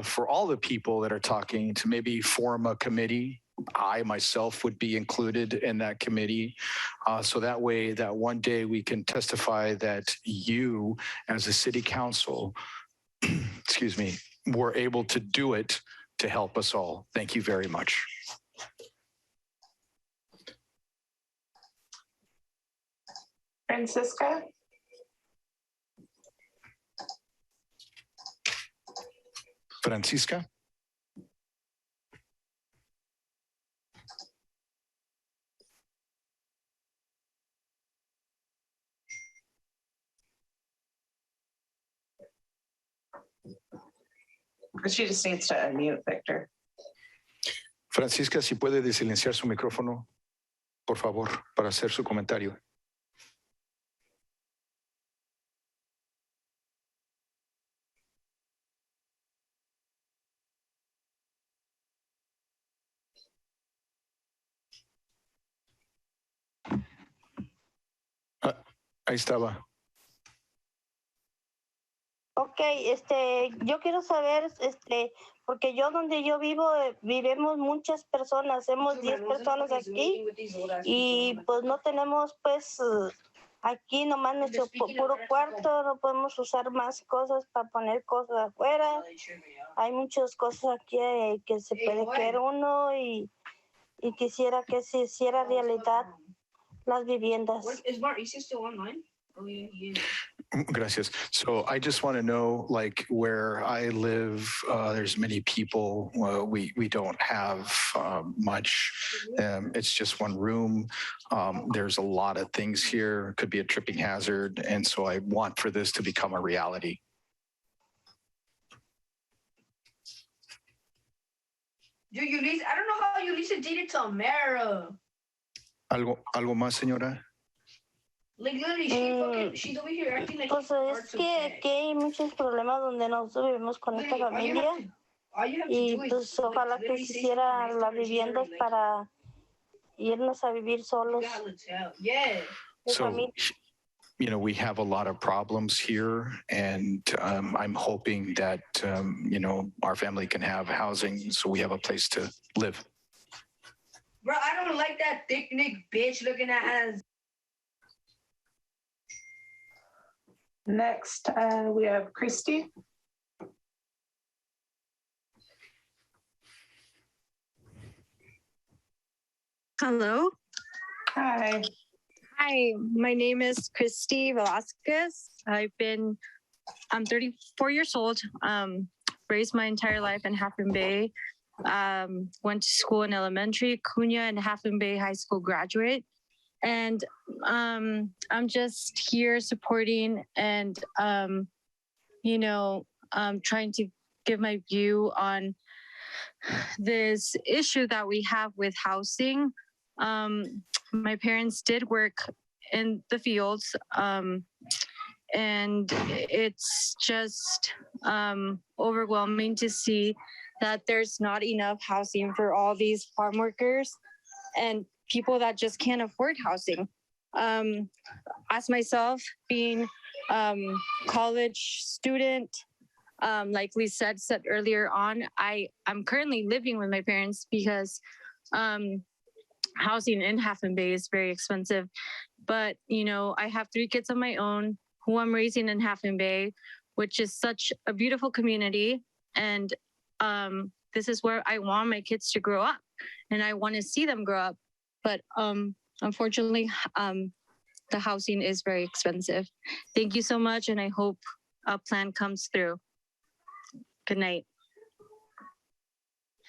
for all the people that are talking to maybe form a committee. I myself would be included in that committee. So that way, that one day we can testify that you as a city council, excuse me, were able to do it to help us all. Thank you very much. Francisca. Francisca. She just needs to unmute, Victor. Francisca, si puede desilenciar su micrófono, por favor, para hacer su comentario. Ahí estaba. Ok, yo quiero saber, porque yo donde yo vivo, vivimos muchas personas, somos 10 personas aquí y pues no tenemos pues aquí nomás nuestro puro cuarto, no podemos usar más cosas para poner cosas afuera. Hay muchas cosas aquí que se puede querer uno y quisiera que se hiciera realidad las viviendas. Gracias. So I just want to know, like, where I live, there's many people. We don't have much. It's just one room. There's a lot of things here. Could be a tripping hazard. And so I want for this to become a reality. Dude, Ulysses, I don't know how Ulysses did it to Amara. ¿Algo más, señora? Like literally, she's over here acting like. Pues es que aquí hay muchos problemas donde nosotros vivimos con esta familia y pues ojalá que se hiciera las viviendas para irnos a vivir solos. So, you know, we have a lot of problems here, and I'm hoping that, you know, our family can have housing so we have a place to live. Bro, I don't like that thick neck bitch looking at us. Next, we have Christy. Hello. Hi. Hi, my name is Christy Velasquez. I'm 34 years old, raised my entire life in Half Moon Bay. Went to school in elementary, Cunha, and Half Moon Bay High School graduate. And I'm just here supporting and, you know, trying to give my view on this issue that we have with housing. My parents did work in the fields, and it's just overwhelming to see that there's not enough housing for all these farm workers and people that just can't afford housing. As myself being college student, like Lisette said earlier on, I'm currently living with my parents because housing in Half Moon Bay is very expensive. But, you know, I have 3 kids of my own who I'm raising in Half Moon Bay, which is such a beautiful community. And this is where I want my kids to grow up, and I want to see them grow up. But unfortunately, the housing is very expensive. Thank you so much, and I hope a plan comes through. Good night.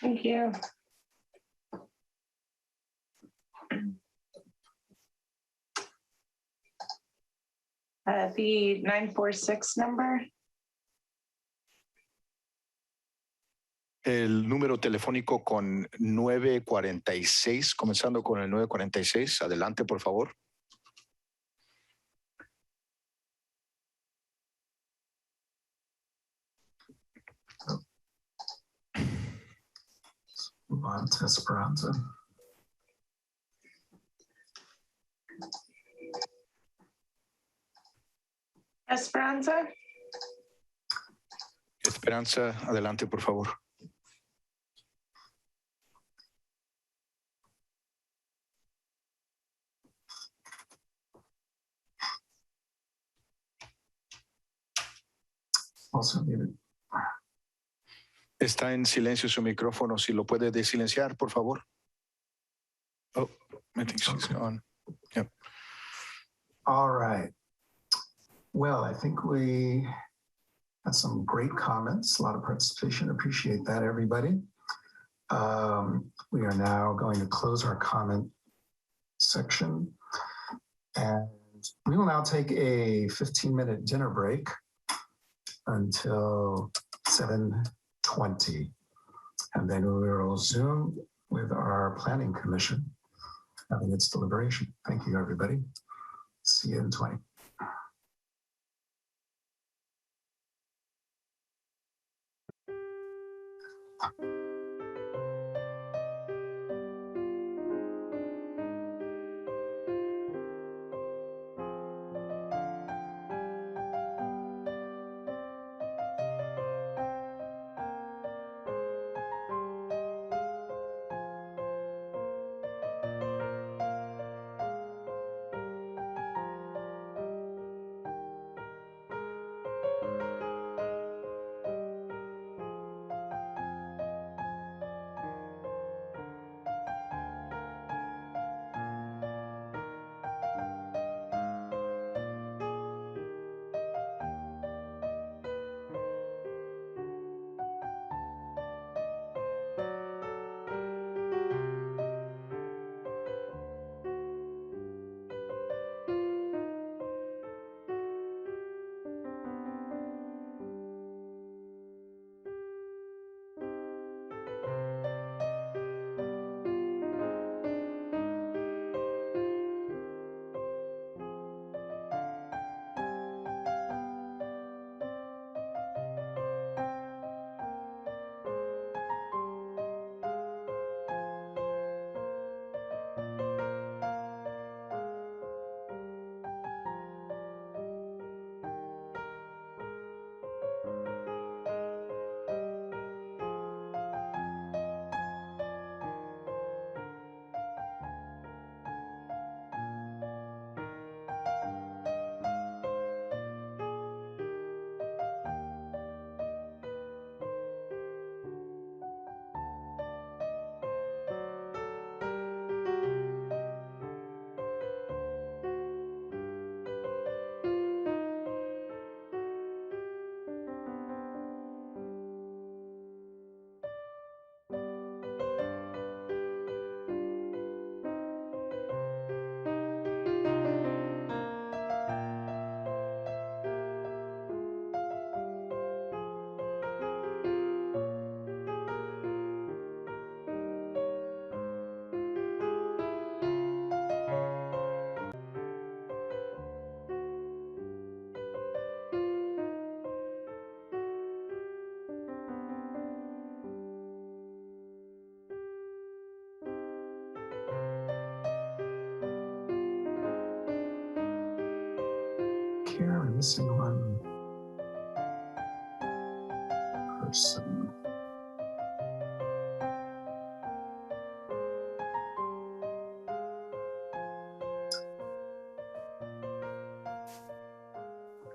Thank you. The 946 number. El número telefónico con 946, comenzando con el 946. Adelante, por favor. Move on to Esperanza. Esperanza. Esperanza, adelante, por favor. Also muted. Está en silencio su micrófono. Si lo puede desilenciar, por favor. Oh, I think she's gone. Yep. All right. Well, I think we had some great comments, a lot of participation. Appreciate that, everybody. We are now going to close our comment section. And we will now take a 15-minute dinner break until 7:20. And then we will Zoom with our planning commission having its deliberation. Thank you, everybody. See you in 20. missing one person.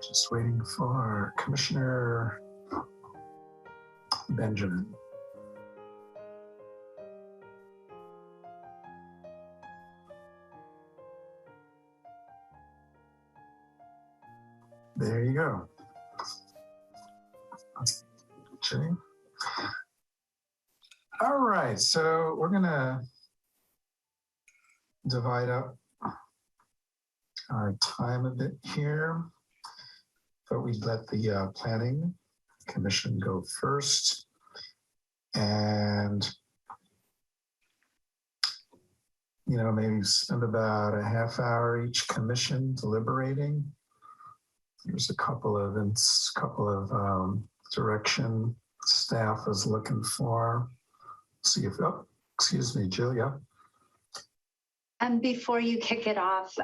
Just waiting for Commissioner Benjamin. There you go. Okay. All right, so we're gonna divide up our time a bit here, but we let the Planning Commission go first. And, you know, maybe spend about a half hour each commission deliberating. There's a couple of direction staff is looking for. See if, oh, excuse me, Jill, yeah. Before you kick it off,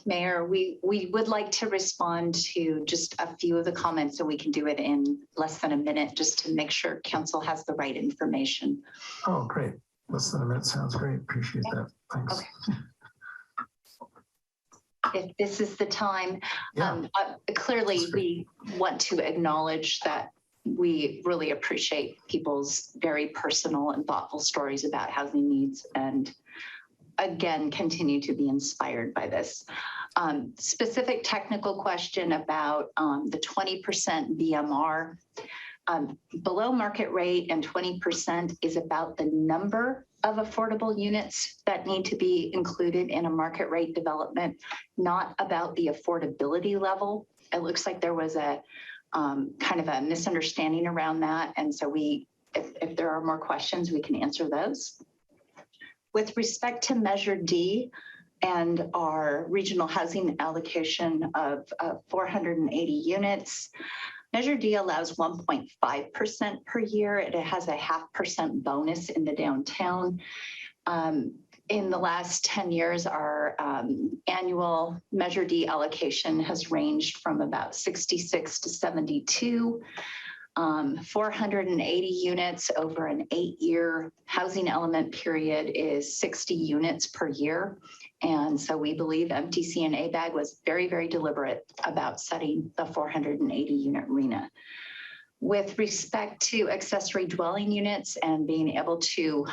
Mayor, we would like to respond to just a few of the comments, so we can do it in less than a minute, just to make sure council has the right information. Oh, great. Less than a minute sounds great. Appreciate that. Thanks. Okay. If this is the time, yeah. Clearly we want to acknowledge that we really appreciate people's very personal and thoughtful stories about housing needs, and again, continue to be inspired by this. Specific technical question about the 20% BMR. Below market rate and 20% is about the number of affordable units that need to be included in a market rate development, not about the affordability level. It looks like there was a kind of a misunderstanding around that. And so if there are more questions, we can answer those. With respect to Measure D and our regional housing allocation of 480 units, Measure D allows 1.5% per year. It has a 0.5% bonus in the downtown. In the last 10 years, our annual Measure D allocation has ranged from about 66 to 72. 480 units over an 8-year housing element period is 60 units per year. And so we believe MTC and ABAG was very, very deliberate about setting the 480 unit RHNA. With respect to accessory dwelling units and being able to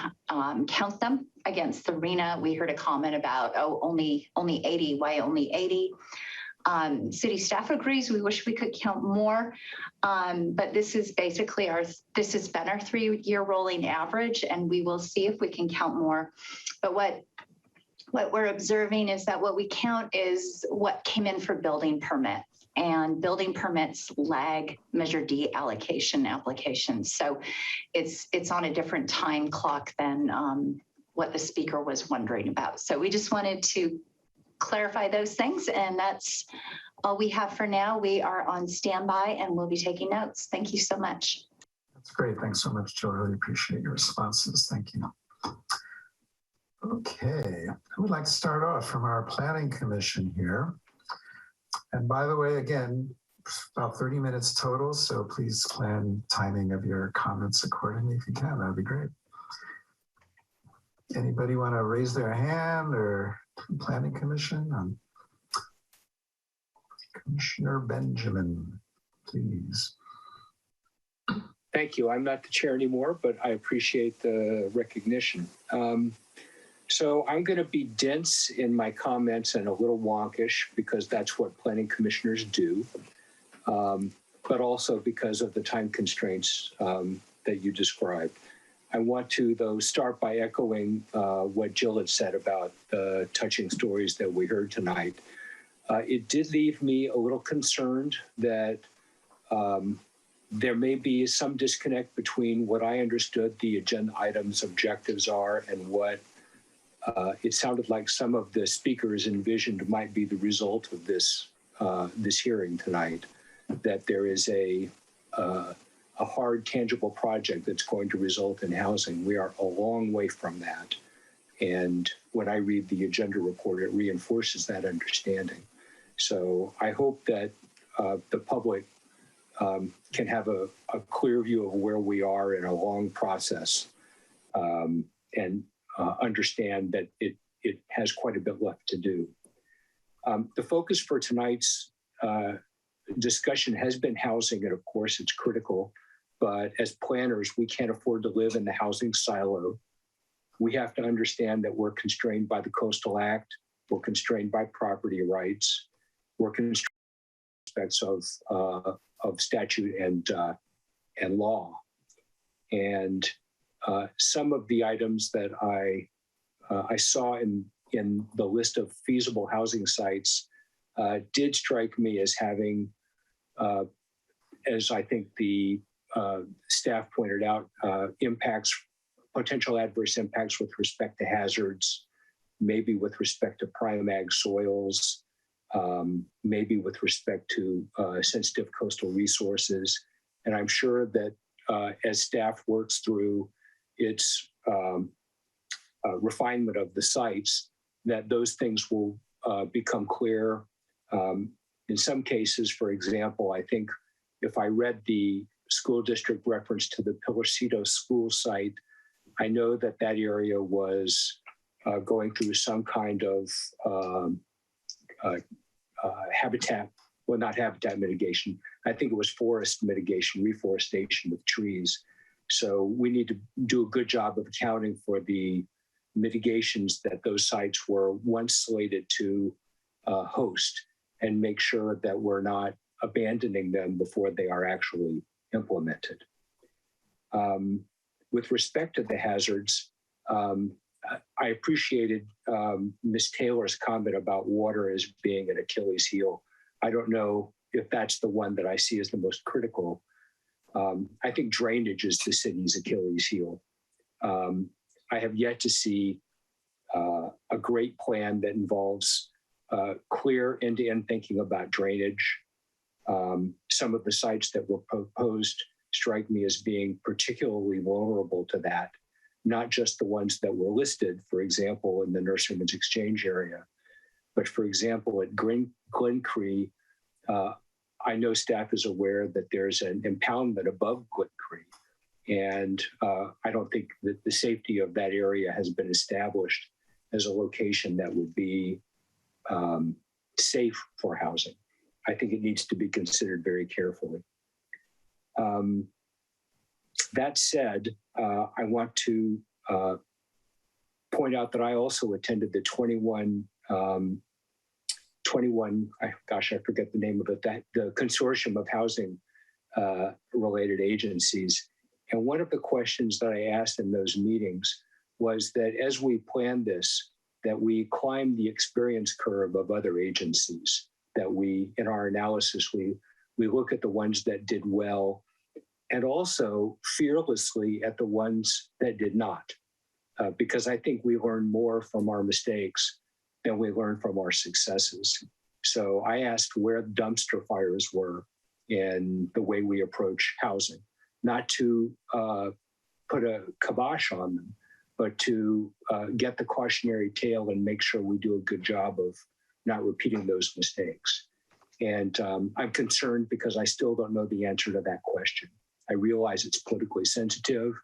count them against the RHNA, we heard a comment about, oh, only 80, why only 80? City staff agrees. We wish we could count more, but this is basically this has been our 3-year rolling average, and we will see if we can count more. But what we're observing is that what we count is what came in for building permit, and building permits lag Measure D allocation applications. So it's on a different time clock than what the speaker was wondering about. So we just wanted to clarify those things, and that's all we have for now. We are on standby and we'll be taking notes. Thank you so much. That's great. Thanks so much, Jill. Really appreciate your responses. Thank you. Okay, who would like to start off from our Planning Commission here? And by the way, again, about 30 minutes total, so please plan timing of your comments accordingly if you can. That'd be great. Anybody want to raise their hand, or Planning Commission? Commissioner Benjamin, please. Thank you. I'm not the chair anymore, but I appreciate the recognition. So I'm going to be dense in my comments and a little wonkish, because that's what planning commissioners do, but also because of the time constraints that you described. I want to, though, start by echoing what Jill had said about the touching stories that we heard tonight. It did leave me a little concerned that there may be some disconnect between what I understood the agenda items objectives are and what it sounded like some of the speakers envisioned might be the result of this this hearing tonight. That there is a hard, tangible project that's going to result in housing. We are a long way from that. And when I read the agenda report, it reinforces that understanding. So I hope that the public can have a clear view of where we are in a long process and understand that it has quite a bit left to do. The focus for tonight's discussion has been housing, and of course it's critical, but as planners, we can't afford to live in the housing silo. We have to understand that we're constrained by the Coastal Act, we're constrained by property rights, we're constrained by aspects of statute and law. And some of the items that I saw in the list of feasible housing sites did strike me as having, as I think the staff pointed out, potential adverse impacts with respect to hazards, maybe with respect to prime ag soils, maybe with respect to sensitive coastal resources. And I'm sure that as staff works through its refinement of the sites, that those things will become clear. In some cases, for example, I think if I read the school district reference to the Pilarcito school site, I know that that area was going through some kind of habitat, well, not habitat mitigation. I think it was forest mitigation, reforestation of trees. So we need to do a good job of accounting for the mitigations that those sites were once slated to host, and make sure that we're not abandoning them before they are actually implemented. With respect to the hazards, I appreciated Ms. Taylor's comment about water as being an Achilles heel. I don't know if that's the one that I see as the most critical. I think drainage is the city's Achilles heel. I have yet to see a great plan that involves clear end-to-end thinking about drainage. Some of the sites that were proposed strike me as being particularly vulnerable to that, not just the ones that were listed, for example, in the Nurseryman's Exchange area, but for example, at Glen Cree, I know staff is aware that there's an impoundment above Glen Cree, and I don't think that the safety of that area has been established as a location that would be safe for housing. I think it needs to be considered very carefully. That said, I want to point out that I also attended the 21, I forget the name of it, the consortium of housing related agencies. And one of the questions that I asked in those meetings was that as we planned this, that we climb the experience curve of other agencies, that we, in our analysis, we look at the ones that did well, and also fearlessly at the ones that did not. Because I think we learn more from our mistakes than we learn from our successes. So I asked where the dumpster fires were in the way we approach housing, not to put a kibosh on them, but to get the cautionary tale and make sure we do a good job of not repeating those mistakes. And I'm concerned because I still don't know the answer to that question. I realize it's politically sensitive.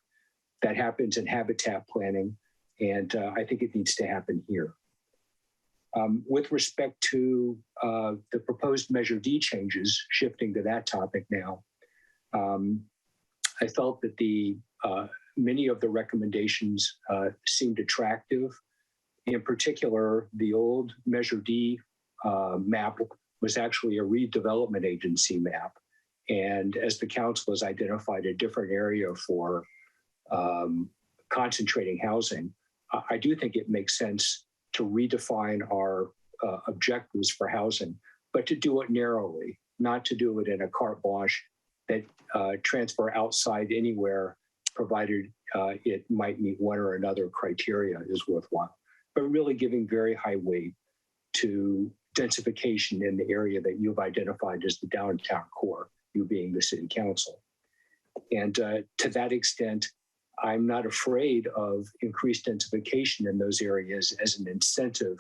That happens in habitat planning, and I think it needs to happen here. With respect to the proposed Measure D changes, shifting to that topic now, I felt that many of the recommendations seemed attractive. In particular, the old Measure D map was actually a redevelopment agency map. And as the council has identified a different area for concentrating housing, I do think it makes sense to redefine our objectives for housing, but to do it narrowly, not to do it in a carte blanche that transfer outside anywhere, provided it might meet one or another criteria is worthwhile, but really giving very high weight to densification in the area that you've identified as the downtown core, you being the city council. And to that extent, I'm not afraid of increased densification in those areas as an incentive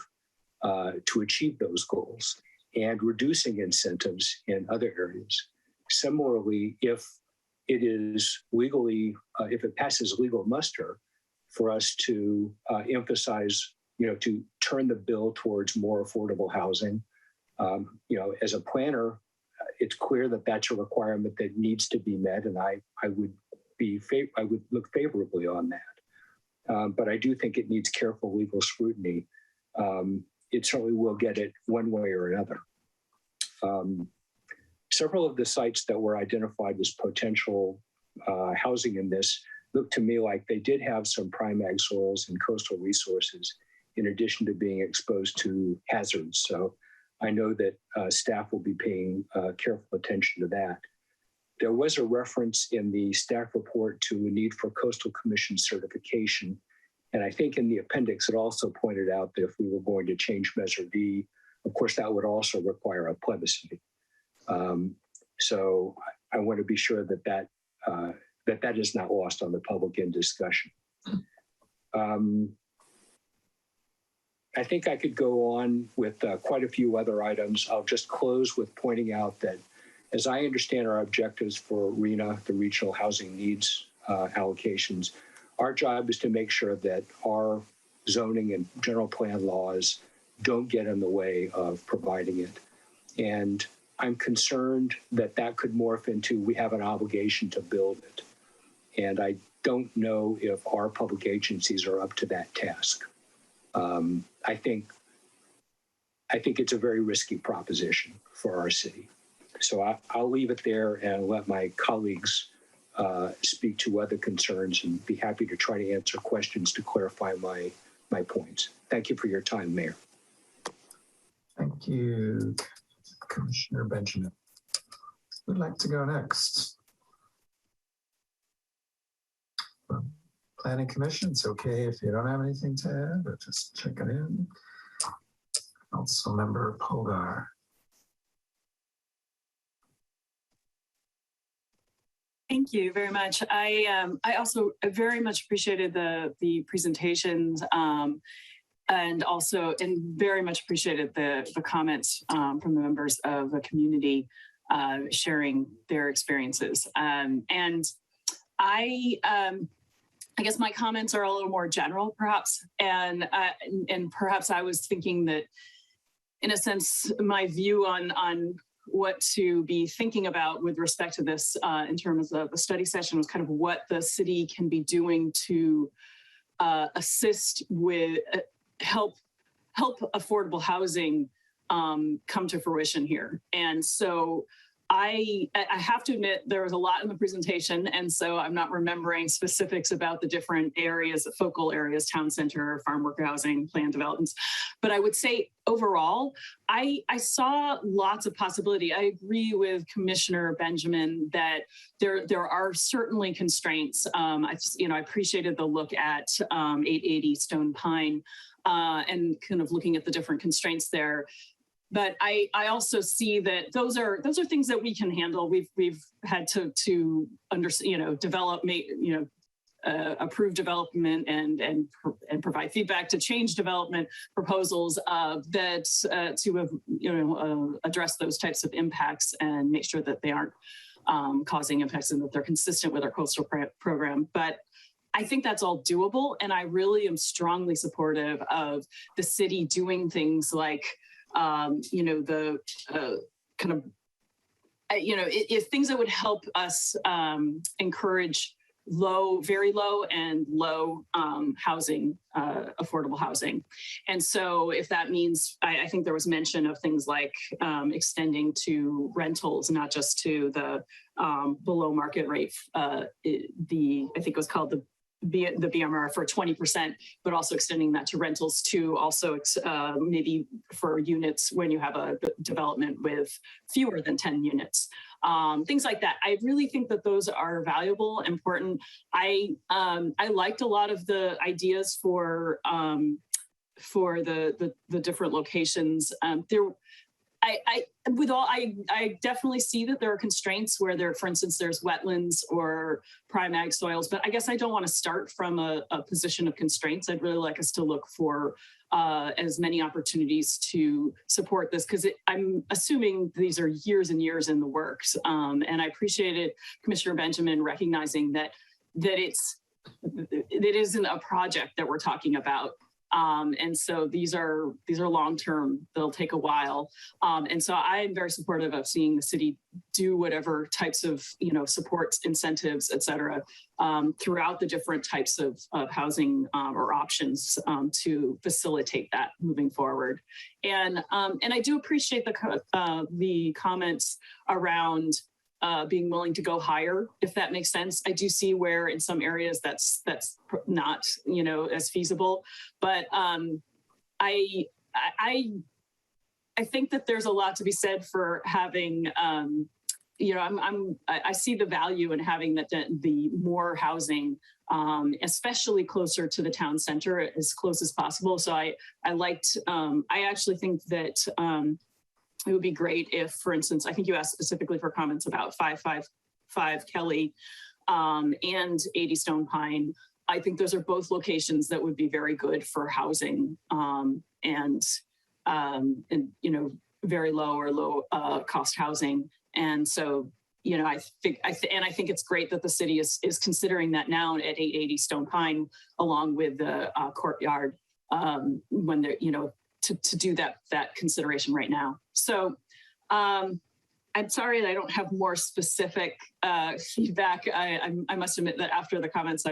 to achieve those goals. and reducing incentives in other areas. Similarly, if it is legally, if it passes legal muster for us to emphasize, to turn the bill towards more affordable housing, as a planner, it's clear that that's a requirement that needs to be met, and I would look favorably on that. But I do think it needs careful legal scrutiny. It certainly will get it one way or another. Several of the sites that were identified as potential housing in this look to me like they did have some prime ag soils and coastal resources in addition to being exposed to hazards. So I know that staff will be paying careful attention to that. There was a reference in the staff report to a need for Coastal Commission certification. And I think in the appendix, it also pointed out that if we were going to change Measure D, of course, that would also require a plebiscite. So I want to be sure that that is not lost on the public in discussion. I think I could go on with quite a few other items. I'll just close with pointing out that as I understand our objectives for RHNA, the Regional Housing Needs allocations, our job is to make sure that our zoning and general plan laws don't get in the way of providing it. And I'm concerned that that could morph into we have an obligation to build it. And I don't know if our public agencies are up to that task. I think it's a very risky proposition for our city. So I'll leave it there and let my colleagues speak to other concerns and be happy to try to answer questions to clarify my points. Thank you for your time, Mayor. Thank you, Commissioner Benjamin. Who'd like to go next? Planning Commission, it's okay if you don't have anything to add, but just check it in. Councilmember Polgar. Thank you very much. I also very much appreciated the presentations and very much appreciated the comments from the members of the community sharing their experiences. And I guess my comments are a little more general, perhaps, and perhaps I was thinking that, in a sense, my view on what to be thinking about with respect to this in terms of a study session was kind of what the city can be doing to assist with help affordable housing come to fruition here. And so I have to admit there was a lot in the presentation, and so I'm not remembering specifics about the different areas, focal areas, town center, farm worker housing, planned developments. But I would say overall, I saw lots of possibility. I agree with Commissioner Benjamin that there are certainly constraints. I appreciated the look at 880 Stone Pine and kind of looking at the different constraints there. But I also see that those are things that we can handle. We've had to develop, approve development and provide feedback to change development proposals that to address those types of impacts and make sure that they aren't causing impacts and that they're consistent with our coastal program. But I think that's all doable, and I really am strongly supportive of the city doing things like if things that would help us encourage very low and low housing, affordable housing. And so if that means, I think there was mention of things like extending to rentals, not just to the below market rate, I think it was called the BMR for 20%, but also extending that to rentals to also maybe for units when you have a development with fewer than 10 units. Things like that. I really think that those are valuable, important. I liked a lot of the ideas for the different locations. I definitely see that there are constraints where there, for instance, there's wetlands or prime ag soils, but I guess I don't want to start from a position of constraints. I'd really like us to look for as many opportunities to support this, because I'm assuming these are years and years in the works. And I appreciated Commissioner Benjamin recognizing that it isn't a project that we're talking about. And so these are long-term, they'll take a while. And so I am very supportive of seeing the city do whatever types of, supports, incentives, et cetera, throughout the different types of housing or options to facilitate that moving forward. And I do appreciate the comments around being willing to go higher, if that makes sense. I do see where in some areas that's not, as feasible, but I think that there's a lot to be said for having, I see the value in having the more housing, especially closer to the town center, as close as possible. So I actually think that it would be great if, for instance, I think you asked specifically for comments about 555 Kelly and 80 Stone Pine. I think those are both locations that would be very good for housing and very low or low cost housing. And so, I think it's great that the city is considering that now at 880 Stone Pine, along with the courtyard, when they're, to do that consideration right now. So I'm sorry that I don't have more specific feedback. I must admit that after the comments,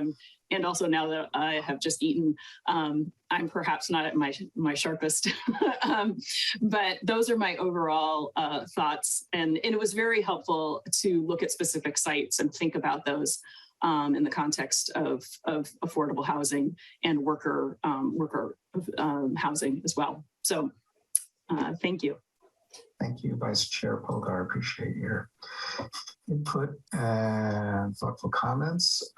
and also now that I have just eaten, I'm perhaps not at my sharpest. But those are my overall thoughts. And it was very helpful to look at specific sites and think about those in the context of affordable housing and worker housing as well. So thank you. Thank you, Vice Chair Polgar. Appreciate your input and thoughtful comments.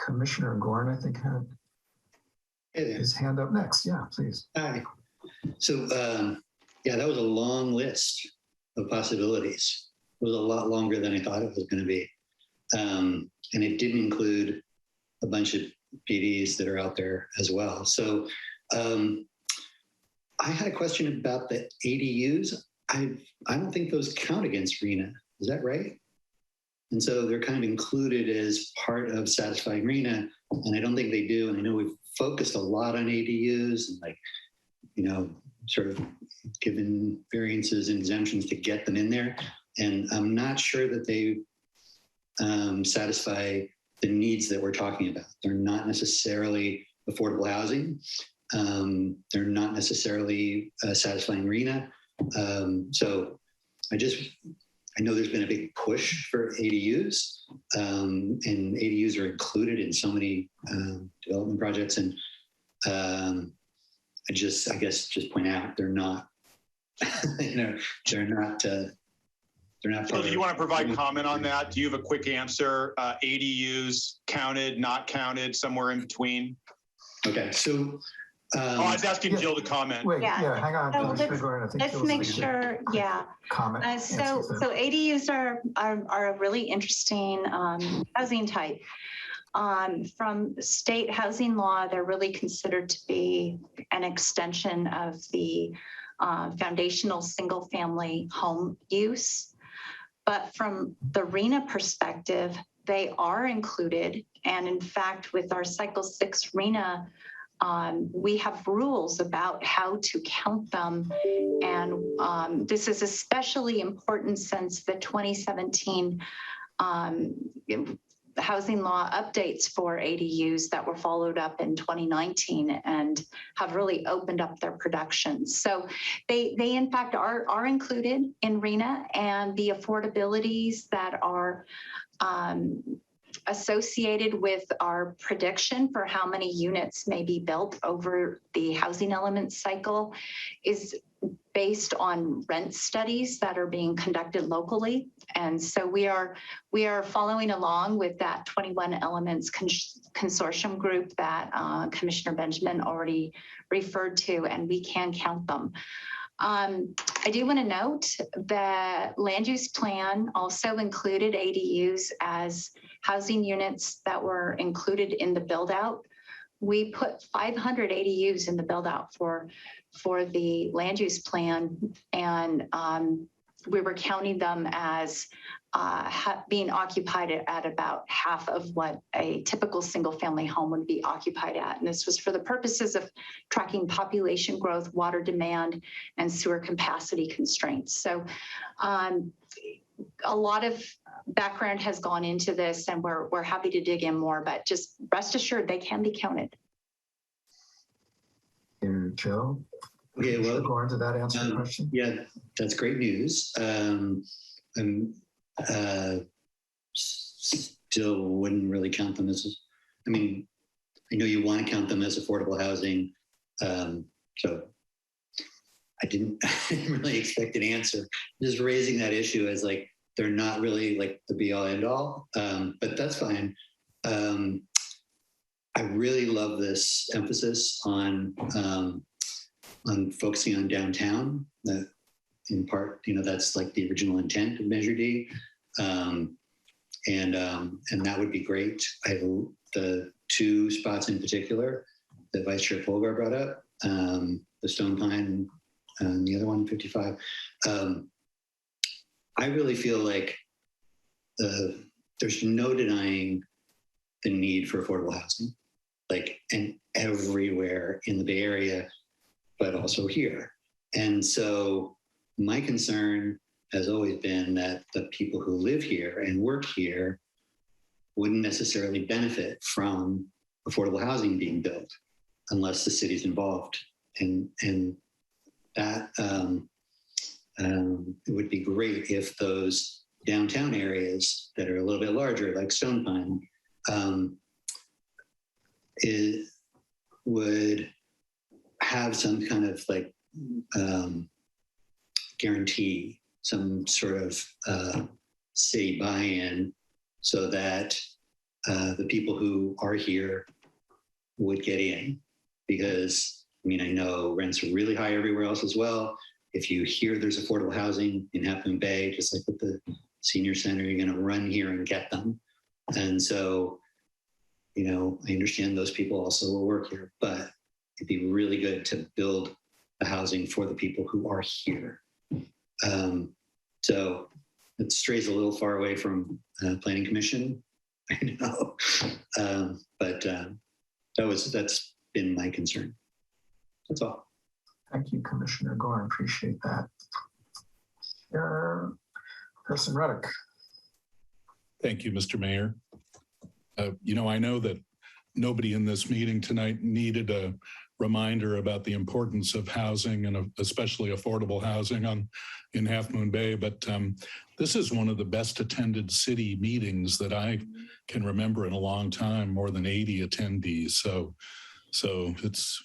Commissioner Gorn, I think, had his hand up next. Yeah, please. Hi. So, that was a long list of possibilities. It was a lot longer than I thought it was going to be. And it didn't include a bunch of PDs that are out there as well. So I had a question about the ADUs. I don't think those count against RHNA. Is that right? And so they're kind of included as part of satisfying RHNA, and I don't think they do. And I know we've focused a lot on ADUs and sort of given variances and exemptions to get them in there. And I'm not sure that they satisfy the needs that we're talking about. They're not necessarily affordable housing. They're not necessarily satisfying RHNA. So I know there's been a big push for ADUs, and ADUs are included in so many development projects. And I guess point out they're not, they're not. So do you want to provide comment on that? Do you have a quick answer? ADUs counted, not counted, somewhere in between? Okay, so. I was asking Jill to comment. Wait, hang on. So let's make sure, comment. So ADUs are a really interesting housing type. From state housing law, they're really considered to be an extension of the foundational single family home use. But from the RHNA perspective, they are included. And in fact, with our Cycle 6 RHNA, we have rules about how to count them. And this is especially important since the 2017 housing law updates for ADUs that were followed up in 2019 and have really opened up their production. So they in fact are included in RHNA, and the affordabilities that are associated with our prediction for how many units may be built over the housing element cycle is based on rent studies that are being conducted locally. And so we are following along with that 21 Elements consortium group that Commissioner Benjamin already referred to, and we can count them. I do want to note that land use plan also included ADUs as housing units that were included in the build out. We put 500 ADUs in the build out for the land use plan, and we were counting them as being occupied at about half of what a typical single family home would be occupied at. And this was for the purposes of tracking population growth, water demand, and sewer capacity constraints. So a lot of background has gone into this, and we're happy to dig in more, but just rest assured they can be counted. Joe? Okay, well, go into that answer the question. Yeah, that's great news. Still wouldn't really count them as, I mean, I know you want to count them as affordable housing. So I didn't really expect an answer. Just raising that issue as like, they're not really like the be all end all, but that's fine. I really love this emphasis on focusing on downtown. That in part, that's like the original intent of Measure D, and that would be great. I have the two spots in particular that Vice Chair Polgar brought up, the Stone Pine and the other one, 55. I really feel like there's no denying the need for affordable housing, like, and everywhere in the Bay Area, but also here. And so my concern has always been that the people who live here and work here wouldn't necessarily benefit from affordable housing being built unless the city's involved. And that it would be great if those downtown areas that are a little bit larger, like Stone Pine, it would have some kind of like guarantee, some sort of city buy-in, so that the people who are here would get in. Because, I mean, I know rents are really high everywhere else as well. If you hear there's affordable housing in Half Moon Bay, just like with the senior center, you're going to run here and get them. And so, I understand those people also will work here, but it'd be really good to build the housing for the people who are here. So it strays a little far away from Planning Commission, I know, but that's been my concern. That's all. Thank you, Commissioner Gorn. Appreciate that. Person Ruddock. Thank you, Mr. Mayor. I know that nobody in this meeting tonight needed a reminder about the importance of housing and especially affordable housing in Half Moon Bay, but this is one of the best attended city meetings that I can remember in a long time, more than 80 attendees. So it's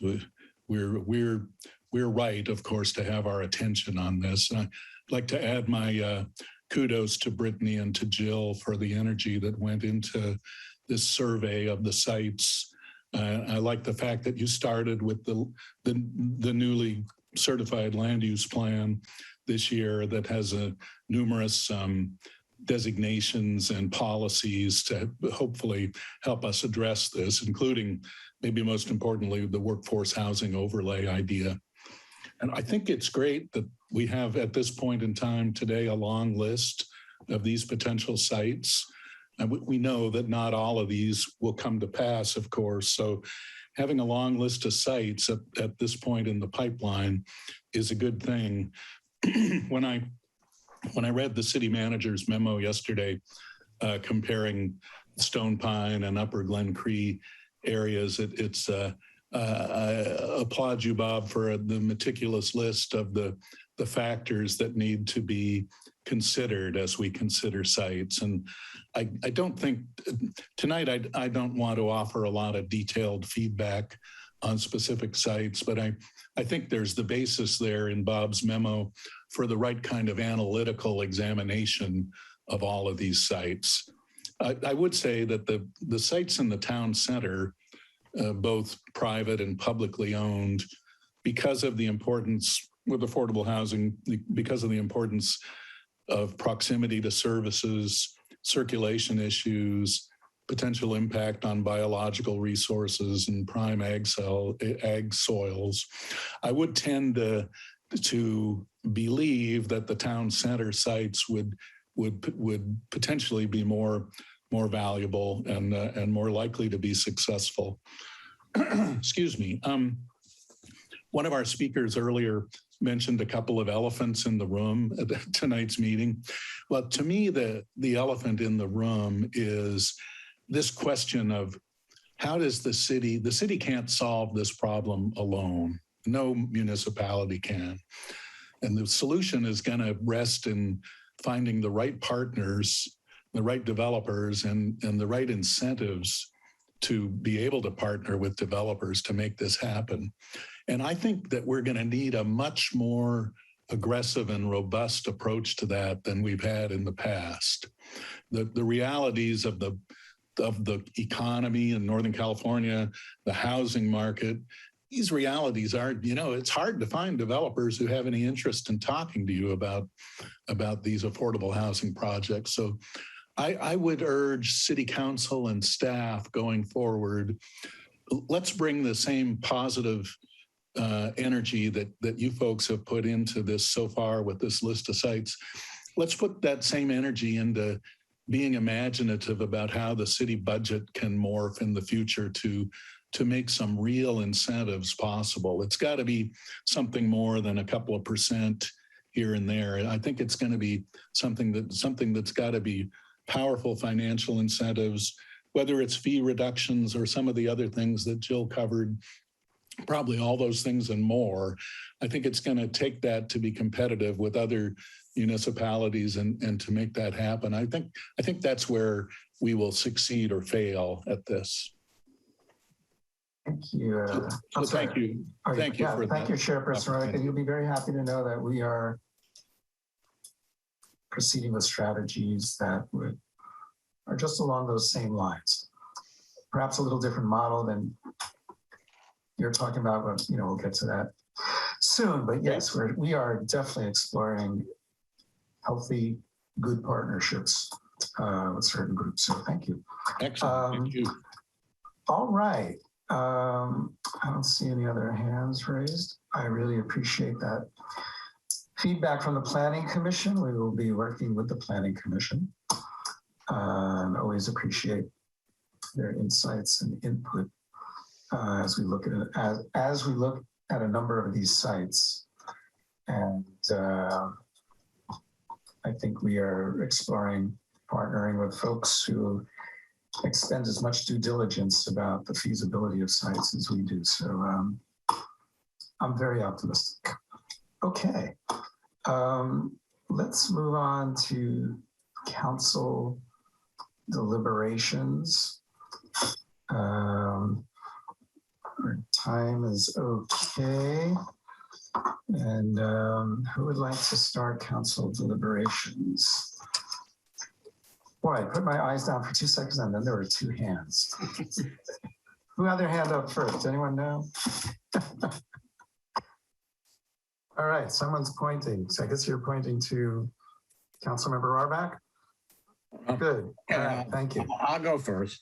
we're right, of course, to have our attention on this. And I'd like to add my kudos to Brittany and to Jill for the energy that went into this survey of the sites. I like the fact that you started with the newly certified land use plan this year that has numerous designations and policies to hopefully help us address this, including, maybe most importantly, the workforce housing overlay idea. And I think it's great that we have at this point in time today a long list of these potential sites. And we know that not all of these will come to pass, of course. So having a long list of sites at this point in the pipeline is a good thing. When I read the city manager's memo yesterday, comparing Stone Pine and Upper Glen Cree areas, I applaud you, Bob, for the meticulous list of the factors that need to be considered as we consider sites. And I don't think tonight, I don't want to offer a lot of detailed feedback on specific sites, but I think there's the basis there in Bob's memo for the right kind of analytical examination of all of these sites. I would say that the sites in the town center, both private and publicly owned, because of the importance affordable housing because of the importance of proximity to services, circulation issues, potential impact on biological resources and prime ag soils. I would tend to believe that the town center sites would potentially be more valuable and more likely to be successful. Excuse me. One of our speakers earlier mentioned a couple of elephants in the room at tonight's meeting. Well, to me, the elephant in the room is this question of how does the city can't solve this problem alone. No municipality can. And the solution is going to rest in finding the right partners, the right developers, and the right incentives to be able to partner with developers to make this happen. And I think that we're going to need a much more aggressive and robust approach to that than we've had in the past. The realities of the economy in Northern California, the housing market, these realities are, it's hard to find developers who have any interest in talking to you about these affordable housing projects. So I would urge city council and staff going forward, let's bring the same positive energy that you folks have put into this so far with this list of sites. Let's put that same energy into being imaginative about how the city budget can morph in the future to make some real incentives possible. It's got to be something more than a couple of % here and there. I think it's going to be something that's got to be powerful financial incentives, whether it's fee reductions or some of the other things that Jill covered, probably all those things and more. I think it's going to take that to be competitive with other municipalities and to make that happen. I think that's where we will succeed or fail at this. Thank you. Thank you. Thank you for that. Thank you, Chairperson Reddick. And you'll be very happy to know that we are proceeding with strategies that are just along those same lines. Perhaps a little different model than you're talking about, but we'll get to that soon. But yes, we are definitely exploring healthy, good partnerships with certain groups. So thank you. Excellent. Thank you. All right. I don't see any other hands raised. I really appreciate that feedback from the Planning Commission. We will be working with the Planning Commission and always appreciate their insights and input as we look at it, as we look at a number of these sites. And I think we are exploring partnering with folks who expend as much due diligence about the feasibility of sites as we do. So I'm very optimistic. Okay, let's move on to council deliberations. Our time is okay. And who would like to start council deliberations? Boy, I put my eyes down for 2 seconds and then there were 2 hands. Who had their hand up first? Anyone know? All right, someone's pointing. So I guess you're pointing to Councilmember Arbach? Good. All right, thank you. I'll go first.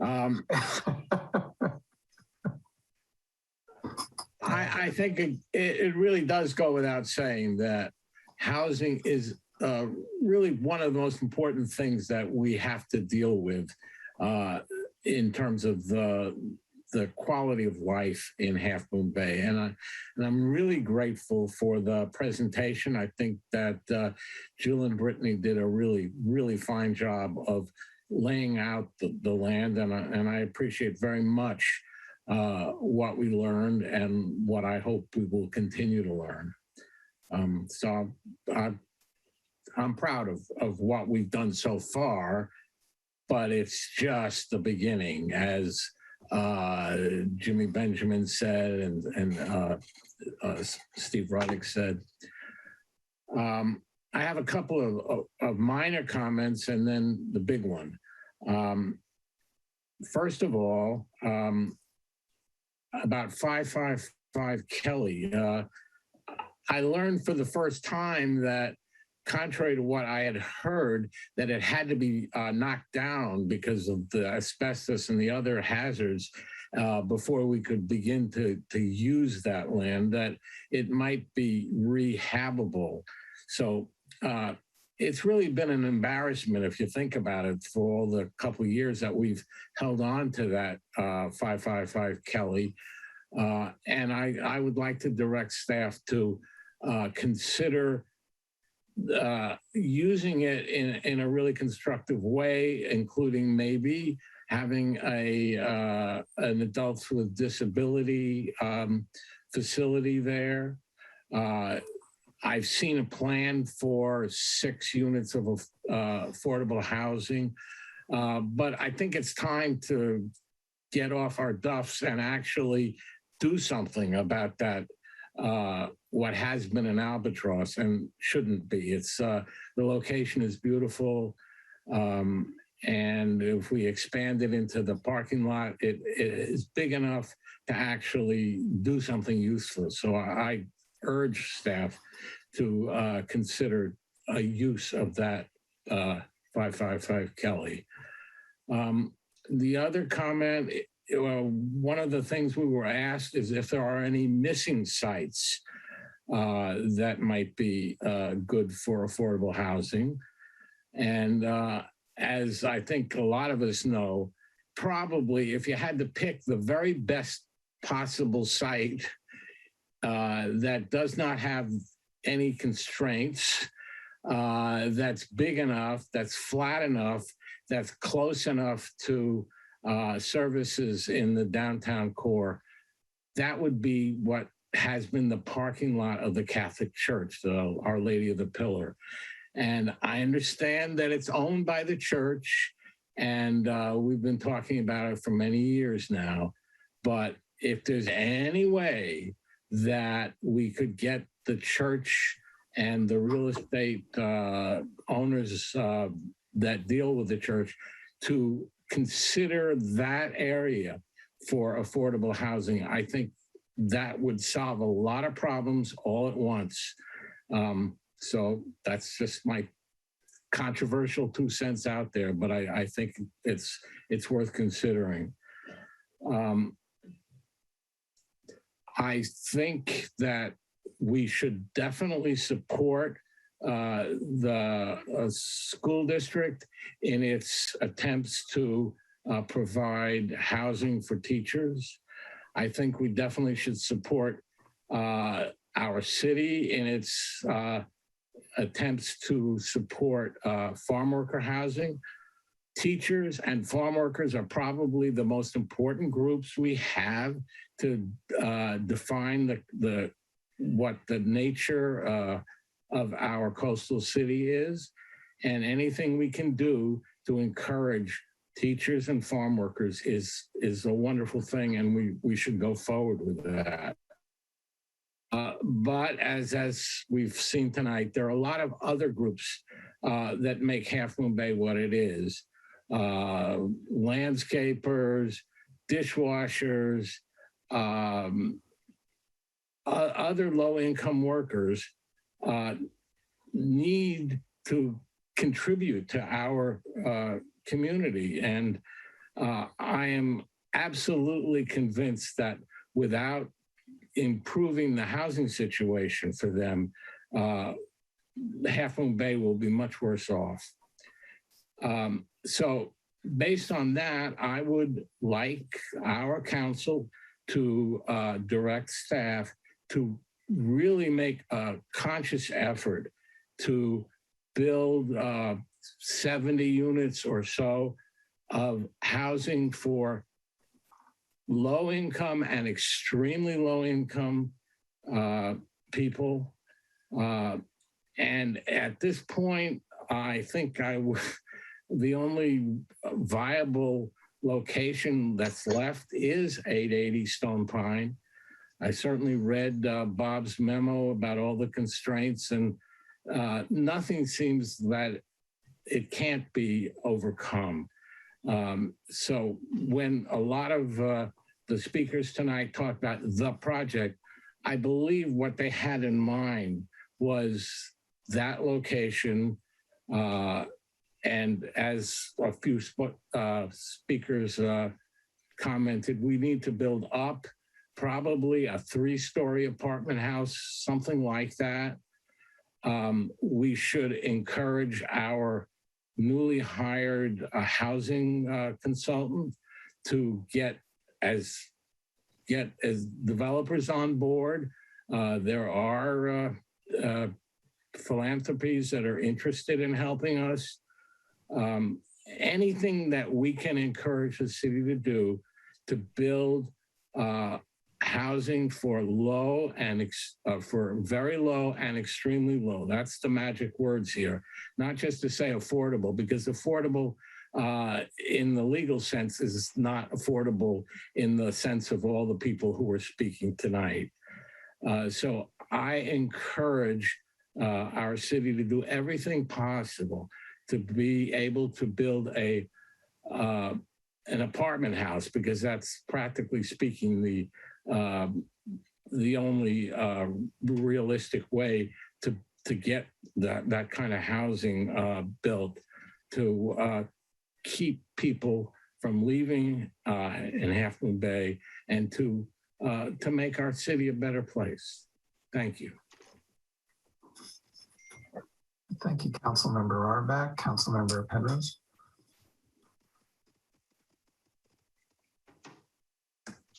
I think it really does go without saying that housing is really one of the most important things that we have to deal with in terms of the quality of life in Half Moon Bay. And I'm really grateful for the presentation. I think that Jill and Brittany did a really, really fine job of laying out the land. And I appreciate very much what we learned and what I hope we will continue to learn. So I'm proud of what we've done so far, but it's just the beginning, as Jimmy Benjamin said and Steve Ruddick said. I have a couple of minor comments and then the big one. First of all, about 555 Kelly. I learned for the first time that, contrary to what I had heard, that it had to be knocked down because of the asbestos and the other hazards before we could begin to use that land, that it might be rehabable. So it's really been an embarrassment, if you think about it, for all the couple of years that we've held on to that 555 Kelly. And I would like to direct staff to consider using it in a really constructive way, including maybe having an adults with disability facility there. I've seen a plan for 6 units of affordable housing, but I think it's time to get off our duffs and actually do something about that, what has been an albatross and shouldn't be. It's the location is beautiful, and if we expand it into the parking lot, it is big enough to actually do something useful. So I urge staff to consider a use of that 555 Kelly. The other comment, one of the things we were asked is if there are any missing sites that might be good for affordable housing. And as I think a lot of us know, probably if you had to pick the very best possible site that does not have any constraints, that's big enough, that's flat enough, that's close enough to services in the downtown core, that would be what has been the parking lot of the Catholic Church, the Our Lady of the Pillar. And I understand that it's owned by the church, and we've been talking about it for many years now. But if there's any way that we could get the church and the real estate owners that deal with the church to consider that area for affordable housing, I think that would solve a lot of problems all at once. So that's just my controversial 2 cents out there, but I think it's worth considering. I think that we should definitely support the school district in its attempts to provide housing for teachers. I think we definitely should support our city in its attempts to support farm worker housing. Teachers and farm workers are probably the most important groups we have to define what the nature of our coastal city is, and anything we can do to encourage teachers and farm workers is a wonderful thing, and we should go forward with that. But as we've seen tonight, there are a lot of other groups that make Half Moon Bay what it is. Landscapers, dishwashers, other low-income workers need to contribute to our community. And I am absolutely convinced that without improving the housing situation for them, Half Moon Bay will be much worse off. So based on that, I would like our council to direct staff to really make a conscious effort to build 70 units or so of housing for low income and extremely low income people. And at this point, I think the only viable location that's left is 880 Stone Pine. I certainly read Bob's memo about all the constraints, and nothing seems that it can't be overcome. So when a lot of the speakers tonight talk about the project, I believe what they had in mind was that location. And as a few speakers commented, we need to build up probably a 3-story apartment house, something like that. We should encourage our newly hired housing consultant to get as developers on board. There are philanthropies that are interested in helping us. Anything that we can encourage the city to do to build housing for low and for very low and extremely low. That's the magic words here. Not just to say affordable, because affordable in the legal sense is not affordable in the sense of all the people who are speaking tonight. So I encourage our city to do everything possible to be able to build an apartment house, because that's practically speaking the only realistic way to get that kind of housing built to keep people from leaving in Half Moon Bay and to make our city a better place. Thank you. Thank you, Councilmember Auerbach. Councilmember Penrose.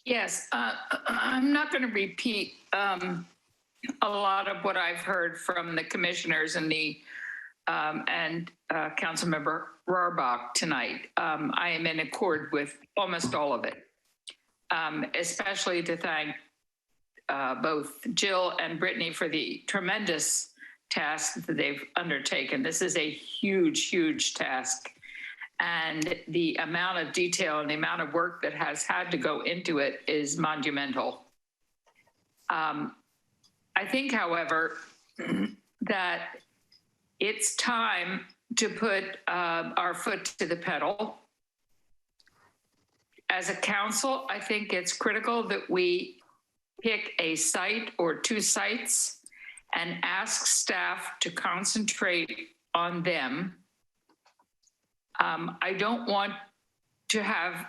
Yes, I'm not going to repeat a lot of what I've heard from the commissioners and Councilmember Rohrbach tonight. I am in accord with almost all of it, especially to thank both Jill and Brittany for the tremendous task that they've undertaken. This is a huge, huge task. And the amount of detail and the amount of work that has had to go into it is monumental. I think, however, that it's time to put our foot to the pedal. As a council, I think it's critical that we pick a site or 2 sites and ask staff to concentrate on them. I don't want to have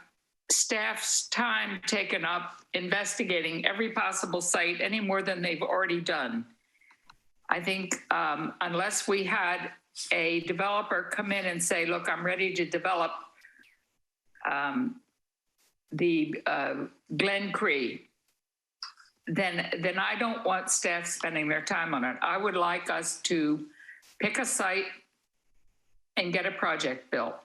staff's time taken up investigating every possible site any more than they've already done. I think unless we had a developer come in and say, look, I'm ready to develop the Glen Cree, then I don't want staff spending their time on it. I would like us to pick a site and get a project built.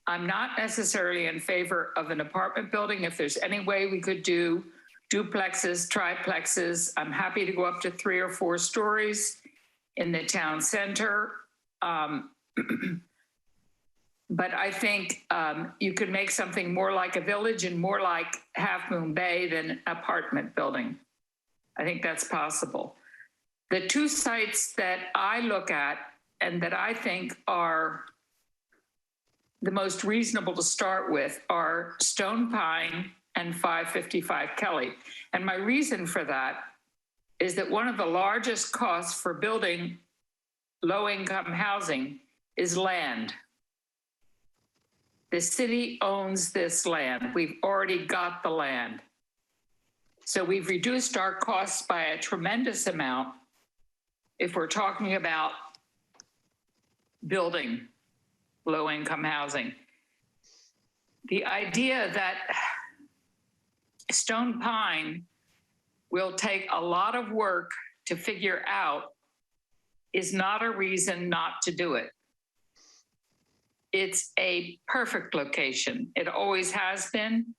I'm not necessarily in favor of an apartment building. If there's any way we could do duplexes, triplexes, I'm happy to go up to 3 or 4 stories in the town center. But I think you could make something more like a village and more like Half Moon Bay than an apartment building. I think that's possible. The 2 sites that I look at and that I think are the most reasonable to start with are Stone Pine and 555 Kelly. And my reason for that is that one of the largest costs for building low-income housing is land. The city owns this land. We've already got the land. So we've reduced our costs by a tremendous amount if we're talking about building low-income housing. The idea that Stone Pine will take a lot of work to figure out is not a reason not to do it. It's a perfect location. It always has been.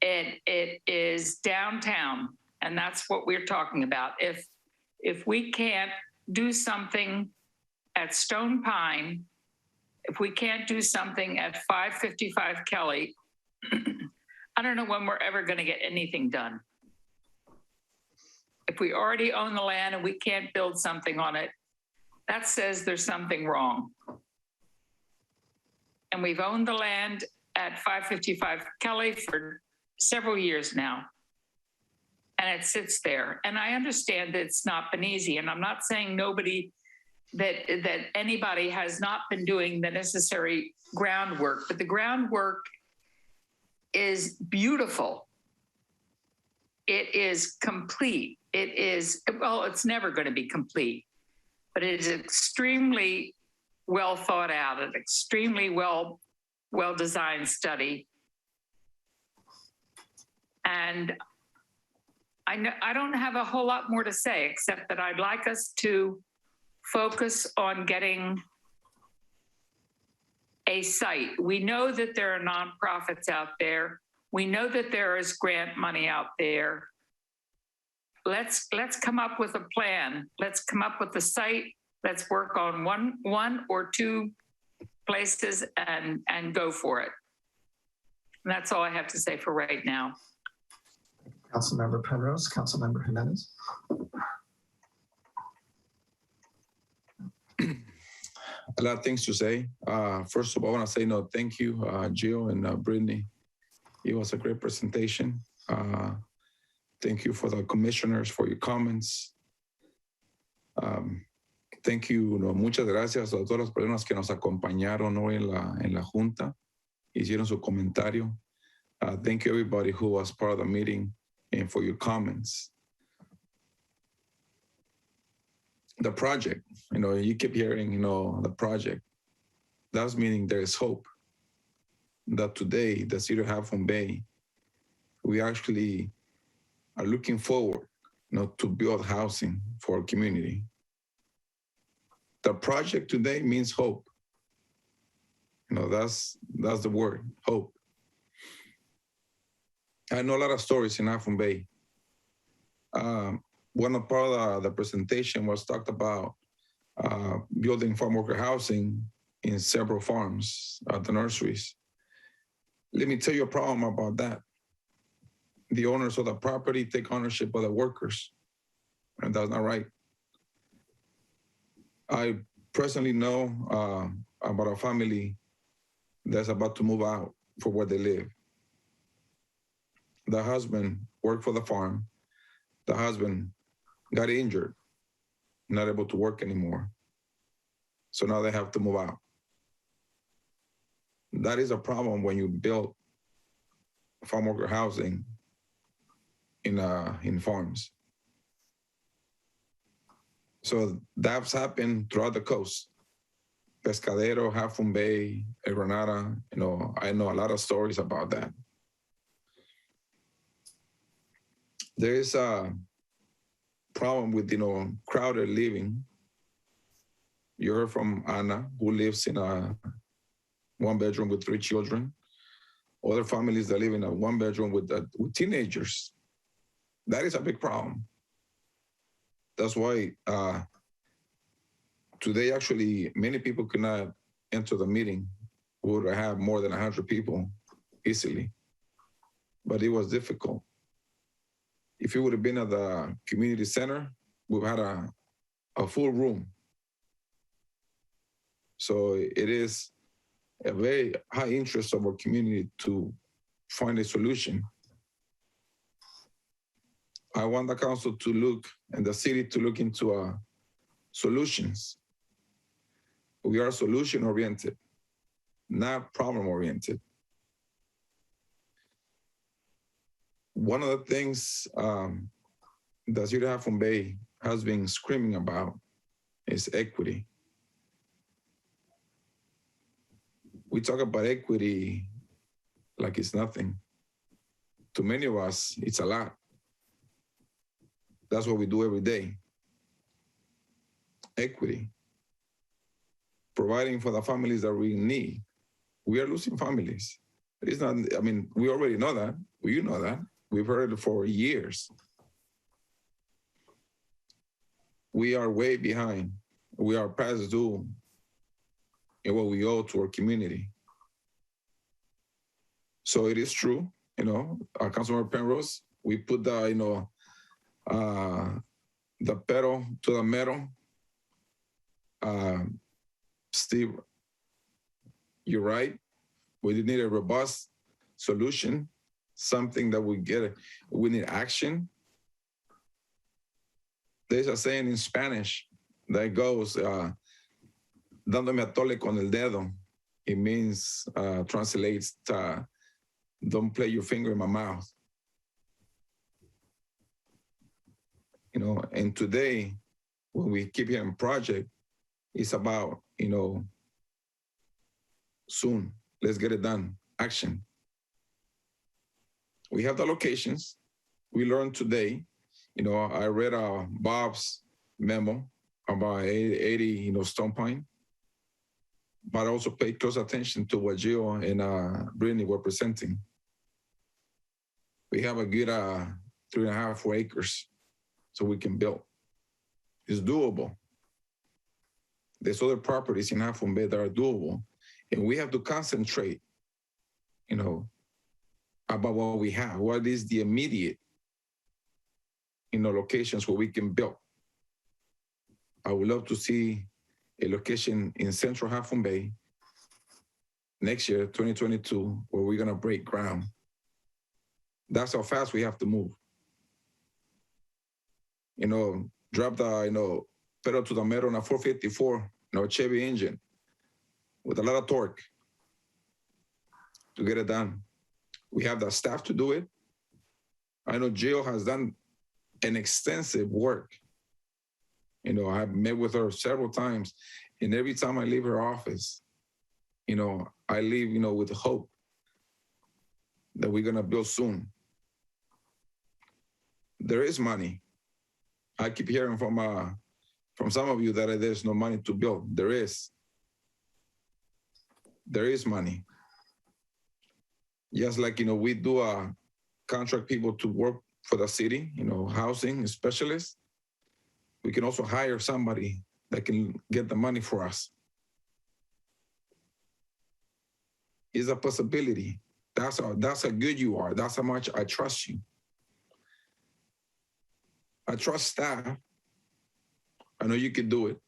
It is downtown, and that's what we're talking about. If we can't do something at Stone Pine, if we can't do something at 555 Kelly, I don't know when we're ever going to get anything done. If we already own the land and we can't build something on it, that says there's something wrong. And we've owned the land at 555 Kelly for several years now. and it sits there. And I understand that it's not been easy, and I'm not saying that anybody has not been doing the necessary groundwork, but the groundwork is beautiful. It is complete. It is, well, it's never going to be complete, but it is extremely well thought out, an extremely well designed study. And I don't have a whole lot more to say, except that I'd like us to focus on getting a site. We know that there are nonprofits out there. We know that there is grant money out there. Let's come up with a plan. Let's come up with a site. Let's work on one or two places and go for it. And that's all I have to say for right now. Councilmember Penrose, Councilmember Jimenez. A lot of things to say. First of all, I want to say thank you, Jill and Brittany. It was a great presentation. Thank you for the commissioners for your comments. Thank you, muchas gracias a todas las personas que nos acompañaron hoy en la junta, hicieron su comentario. Thank you everybody who was part of the meeting and for your comments. The project, you keep hearing, the project. That's meaning there is hope. That today, the city of Half Moon Bay, we actually are looking forward, to build housing for our community. The project today means hope. That's the word, hope. I know a lot of stories in Half Moon Bay. One part of the presentation was talked about building farm worker housing in several farms at the nurseries. Let me tell you a problem about that. The owners of the property take ownership of the workers, and that's not right. I personally know about a family that's about to move out for where they live. The husband worked for the farm. The husband got injured, not able to work anymore. So now they have to move out. That is a problem when you build farm worker housing in farms. So that's happened throughout the coast. Pescadero, Half Moon Bay, El Granada, I know a lot of stories about that. There is a problem with, crowded living. You heard from Anna, who lives in a 1-bedroom with 3 children. Other families that live in a 1-bedroom with teenagers. That is a big problem. That's why today, actually, many people could not enter the meeting. We would have more than 100 people easily. But it was difficult. If you would have been at the community center, we've had a full room. So it is a very high interest of our community to find a solution. I want the council to look and the city to look into solutions. We are solution-oriented, not problem-oriented. One of the things that City of Half Moon Bay has been screaming about is equity. We talk about equity like it's nothing. To many of us, it's a lot. That's what we do every day. Equity. Providing for the families that we need. We are losing families. It's not, we already know that. You know that. We've heard it for years. We are way behind. We are past due in what we owe to our community. So it is true, Councilmember Penrose, we put the pedal to the metal. Steve, you're right. We need a robust solution, something that we need action. there's a saying in Spanish that goes, dándome a tole con el dedo. It means, translates, don't play your finger in my mouth. You know, and today, when we keep hearing project, it's about, you know, soon, let's get it done, action. We have the locations. We learned today, you know, I read Bob's memo about 80, you know, Stone Pine, but I also paid close attention to what Jill and Brittany were presenting. We have a good 3.5, 4 acres so we can build. It's doable. There's other properties in Half Moon Bay that are doable, and we have to concentrate, you know, about what we have. What is the immediate, you know, locations where we can build? I would love to see a location in Central Half Moon Bay next year, 2022, where we're gonna break ground. That's how fast we have to move. You know, drop the, you know, pedal to the metal on a 454, you know, Chevy engine with a lot of torque to get it done. We have the staff to do it. I know Jill has done an extensive work. You know, I've met with her several times, and every time I leave her office, you know, I leave, you know, with hope that we're gonna build soon. There is money. I keep hearing from some of you that there's no money to build. There is money. Just like, you know, we do contract people to work for the city, you know, housing specialists. We can also hire somebody that can get the money for us. It's a possibility. That's how good you are. That's how much I trust you. I trust staff. I know you can do it.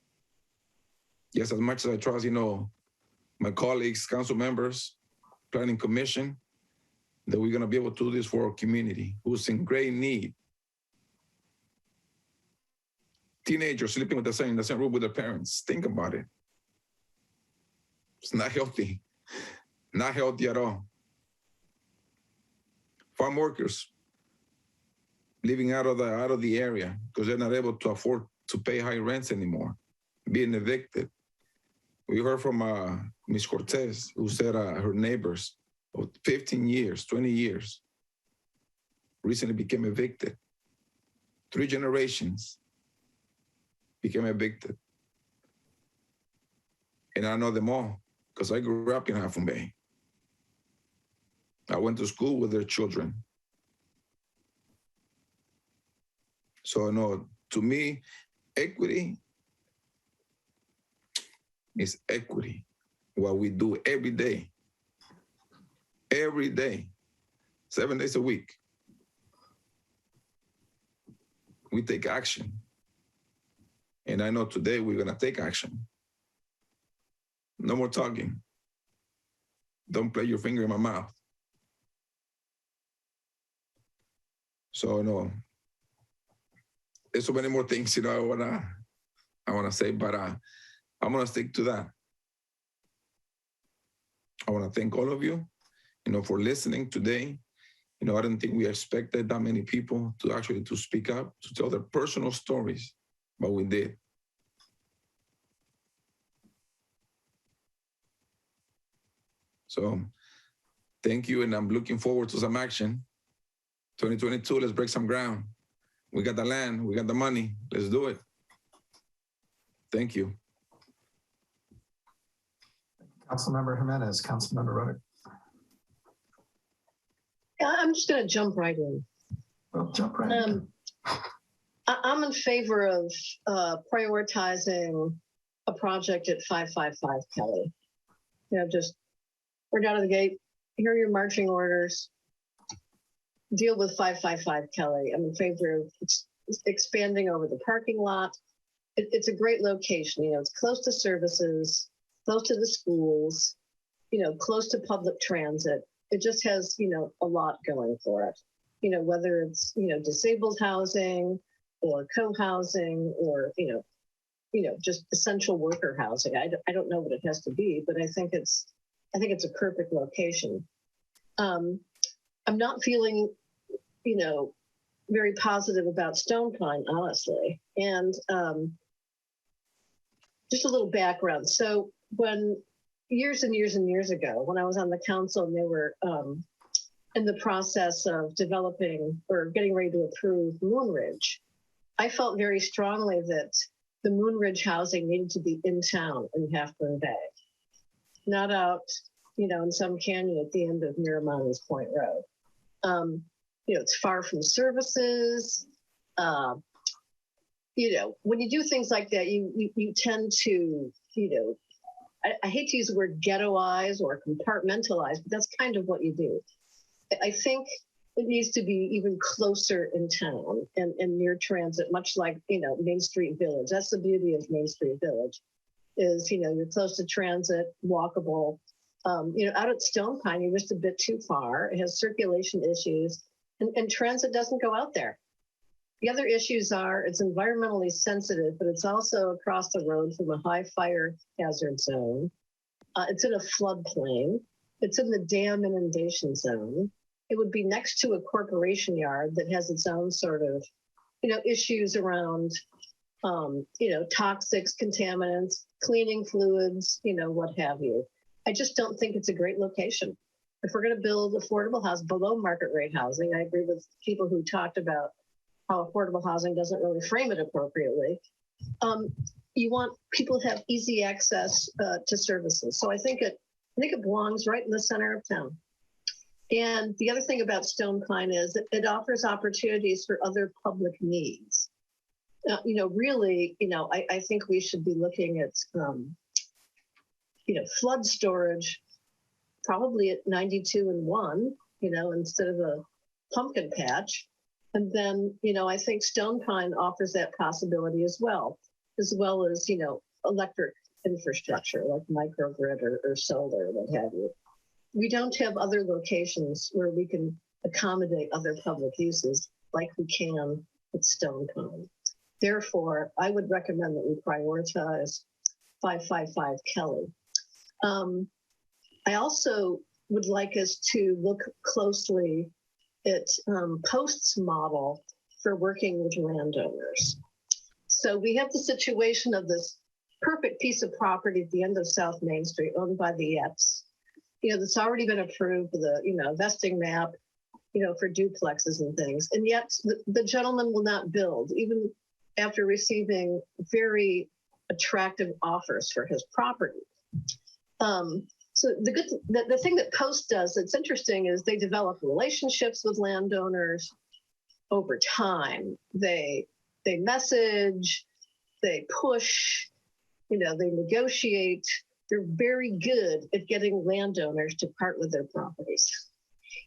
Just as much as I trust, you know, my colleagues, council members, planning commission, that we're gonna be able to do this for our community who's in great need. Teenagers sleeping in the same room with their parents. Think about it. It's not healthy. Not healthy at all. Farm workers living out of the area because they're not able to afford to pay high rents anymore, being evicted. We heard from Ms. Cortez, who said her neighbors of 15 years, 20 years, recently became evicted. 3 generations became evicted. And I know them all because I grew up in Half Moon Bay. I went to school with their children. So, no, to me, equity is equity. What we do every day, 7 days a week. We take action. And I know today we're gonna take action. No more talking. Don't play your finger in my mouth. So, no, there's so many more things, you know, I wanna say, but I'm gonna stick to that. I wanna thank all of you, you know, for listening today. You know, I don't think we expected that many people to actually to speak up, to tell their personal stories, but we did. So thank you, and I'm looking forward to some action. 2022, let's break some ground. We got the land, we got the money, let's do it. Thank you. Councilmember Jimenez, Councilmember Ruddick. I'm just going to jump right in. Well, jump right in. I'm in favor of prioritizing a project at 555 Kelly. You know, just we're out of the gate. Here are your marching orders. Deal with 555 Kelly. I'm in favor of expanding over the parking lot. It's a great location. You know, it's close to services, close to the schools, you know, close to public transit. It just has, you know, a lot going for it. You know, whether it's, you know, disabled housing or co-housing or, just essential worker housing. I don't know what it has to be, but I think it's a perfect location. I'm not feeling, very positive about Stone Pine, honestly. And just a little background. So when years and years and years ago, when I was on the council and they were in the process of developing or getting ready to approve Moonridge, I felt very strongly that the Moonridge housing needed to be in town in Half Moon Bay, not out, in some canyon at the end of Miramontes Point Road. It's far from services. When you do things like that, you tend to, I hate to use the word ghettoize or compartmentalize, but that's kind of what you do. I think it needs to be even closer in town and near transit, much like, Main Street Village. That's the beauty of Main Street Village is, you're close to transit, walkable. Out at Stone Pine, you're just a bit too far. It has circulation issues and transit doesn't go out there. The other issues are it's environmentally sensitive, but it's also across the road from a high fire hazard zone. It's in a floodplain. It's in the dam inundation zone. It would be next to a corporation yard that has its own sort of, issues around, toxics, contaminants, cleaning fluids, what have you. I just don't think it's a great location. If we're going to build affordable house below market rate housing, I agree with people who talked about how affordable housing doesn't really frame it appropriately. You want people to have easy access to services. So I think it belongs right in the center of town. And the other thing about Stone Pine is that it offers opportunities for other public needs. Really, I think we should be looking at, flood storage, probably at 92 and 1, instead of a pumpkin patch. And then, I think Stone Pine offers that possibility as well as, electric infrastructure like microgrid or solar, what have you. We don't have other locations where we can accommodate other public uses like we can at Stone Pine. Therefore, I would recommend that we prioritize 555 Kelly. I also would like us to look closely at Post's model for working with landowners. So we have the situation of this perfect piece of property at the end of South Main Street owned by the Epps. That's already been approved with a, vesting map, for duplexes and things. And yet the gentleman will not build, even after receiving very attractive offers for his property. So the thing that Post does that's interesting is they develop relationships with landowners over time. They message, they push, they negotiate. They're very good at getting landowners to part with their properties.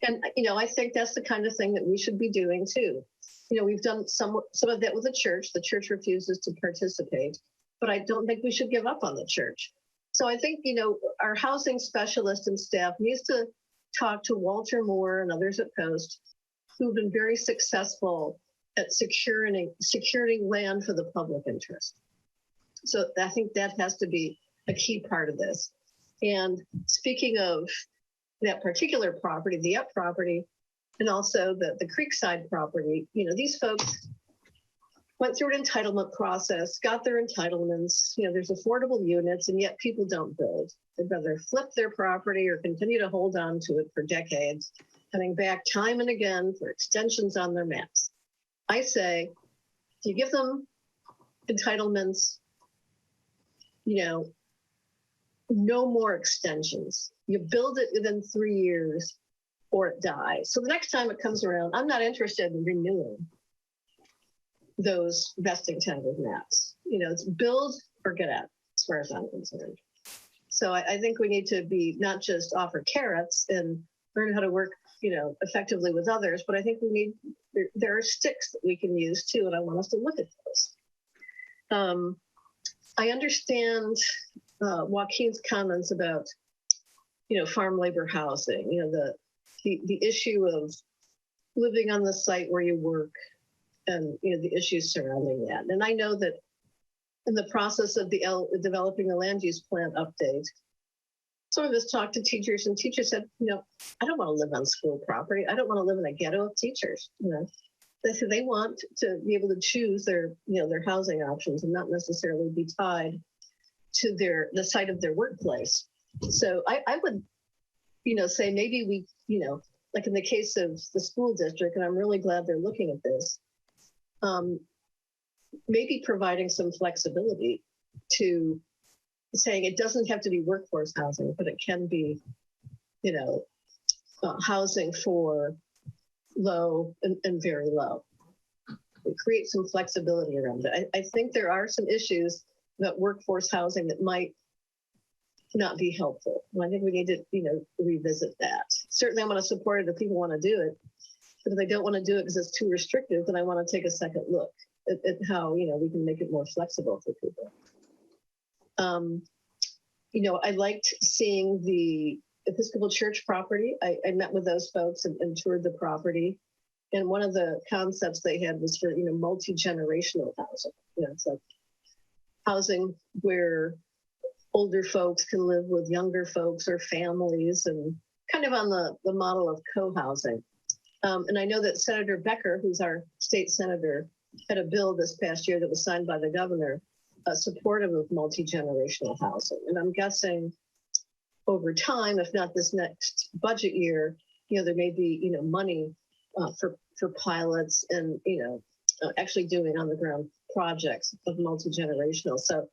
And, I think that's the kind of thing that we should be doing too. We've done some of that with the church. The church refuses to participate, but I don't think we should give up on the church. So I think, our housing specialist and staff needs to talk to Walter Moore and others at Post who've been very successful at securing land for the public interest. So I think that has to be a key part of this. And speaking of that particular property, the Up property, and also the Creekside property, these folks went through an entitlement process, got their entitlements, there's affordable units, and yet people don't build. They'd rather flip their property or continue to hold on to it for decades, coming back time and again for extensions on their maps. I say, if you give them entitlements, no more extensions. You build it within 3 years or it dies. So the next time it comes around, I'm not interested in renewing those vesting tentative maps. It's build or get out as far as I'm concerned. So I think we need to be not just offer carrots and learn how to work, effectively with others, but I think there are sticks that we can use too, and I want us to look at those. I understand Joaquin's comments about, farm labor housing, the issue of living on the site where you work, and the issues surrounding that. And I know that in the process of developing the land use plan update, some of us talked to teachers, and teachers said, I don't want to live on school property. I don't want to live in a ghetto of teachers. They said they want to be able to choose their housing options and not necessarily be tied to the site of their workplace. So I would, say maybe we, like in the case of the school district, and I'm really glad they're looking at this, maybe providing some flexibility to saying it doesn't have to be workforce housing, but it can be, housing for low and very low. Create some flexibility around it. I think there are some issues about workforce housing that might not be helpful. And I think we need to, revisit that. Certainly I want to support it if people want to do it, but if they don't want to do it because it's too restrictive, then I want to take a second look at how, we can make it more flexible for people. I liked seeing the Episcopal Church property. I met with those folks and toured the property. And one of the concepts they had was for, multi-generational housing. It's like housing where older folks can live with younger folks or families, and kind of on the model of co-housing. And I know that Senator Becker, who's our state senator, had a bill this past year that was signed by the governor, supportive of multi-generational housing. And I'm guessing over time, if not this next budget year, there may be, money for pilots and, actually doing on the ground projects of multi-generational. So,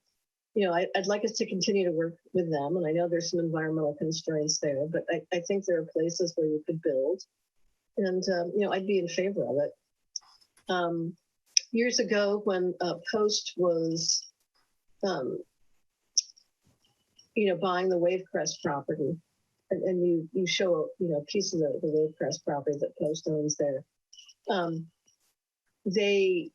I'd like us to continue to work with them. And I know there's some environmental constraints there, but I think there are places where you could build. And, I'd be in favor of it. Years ago, when Post was, buying the Wavecrest property, and you show, a piece of the Wavecrest property that Post owns there, they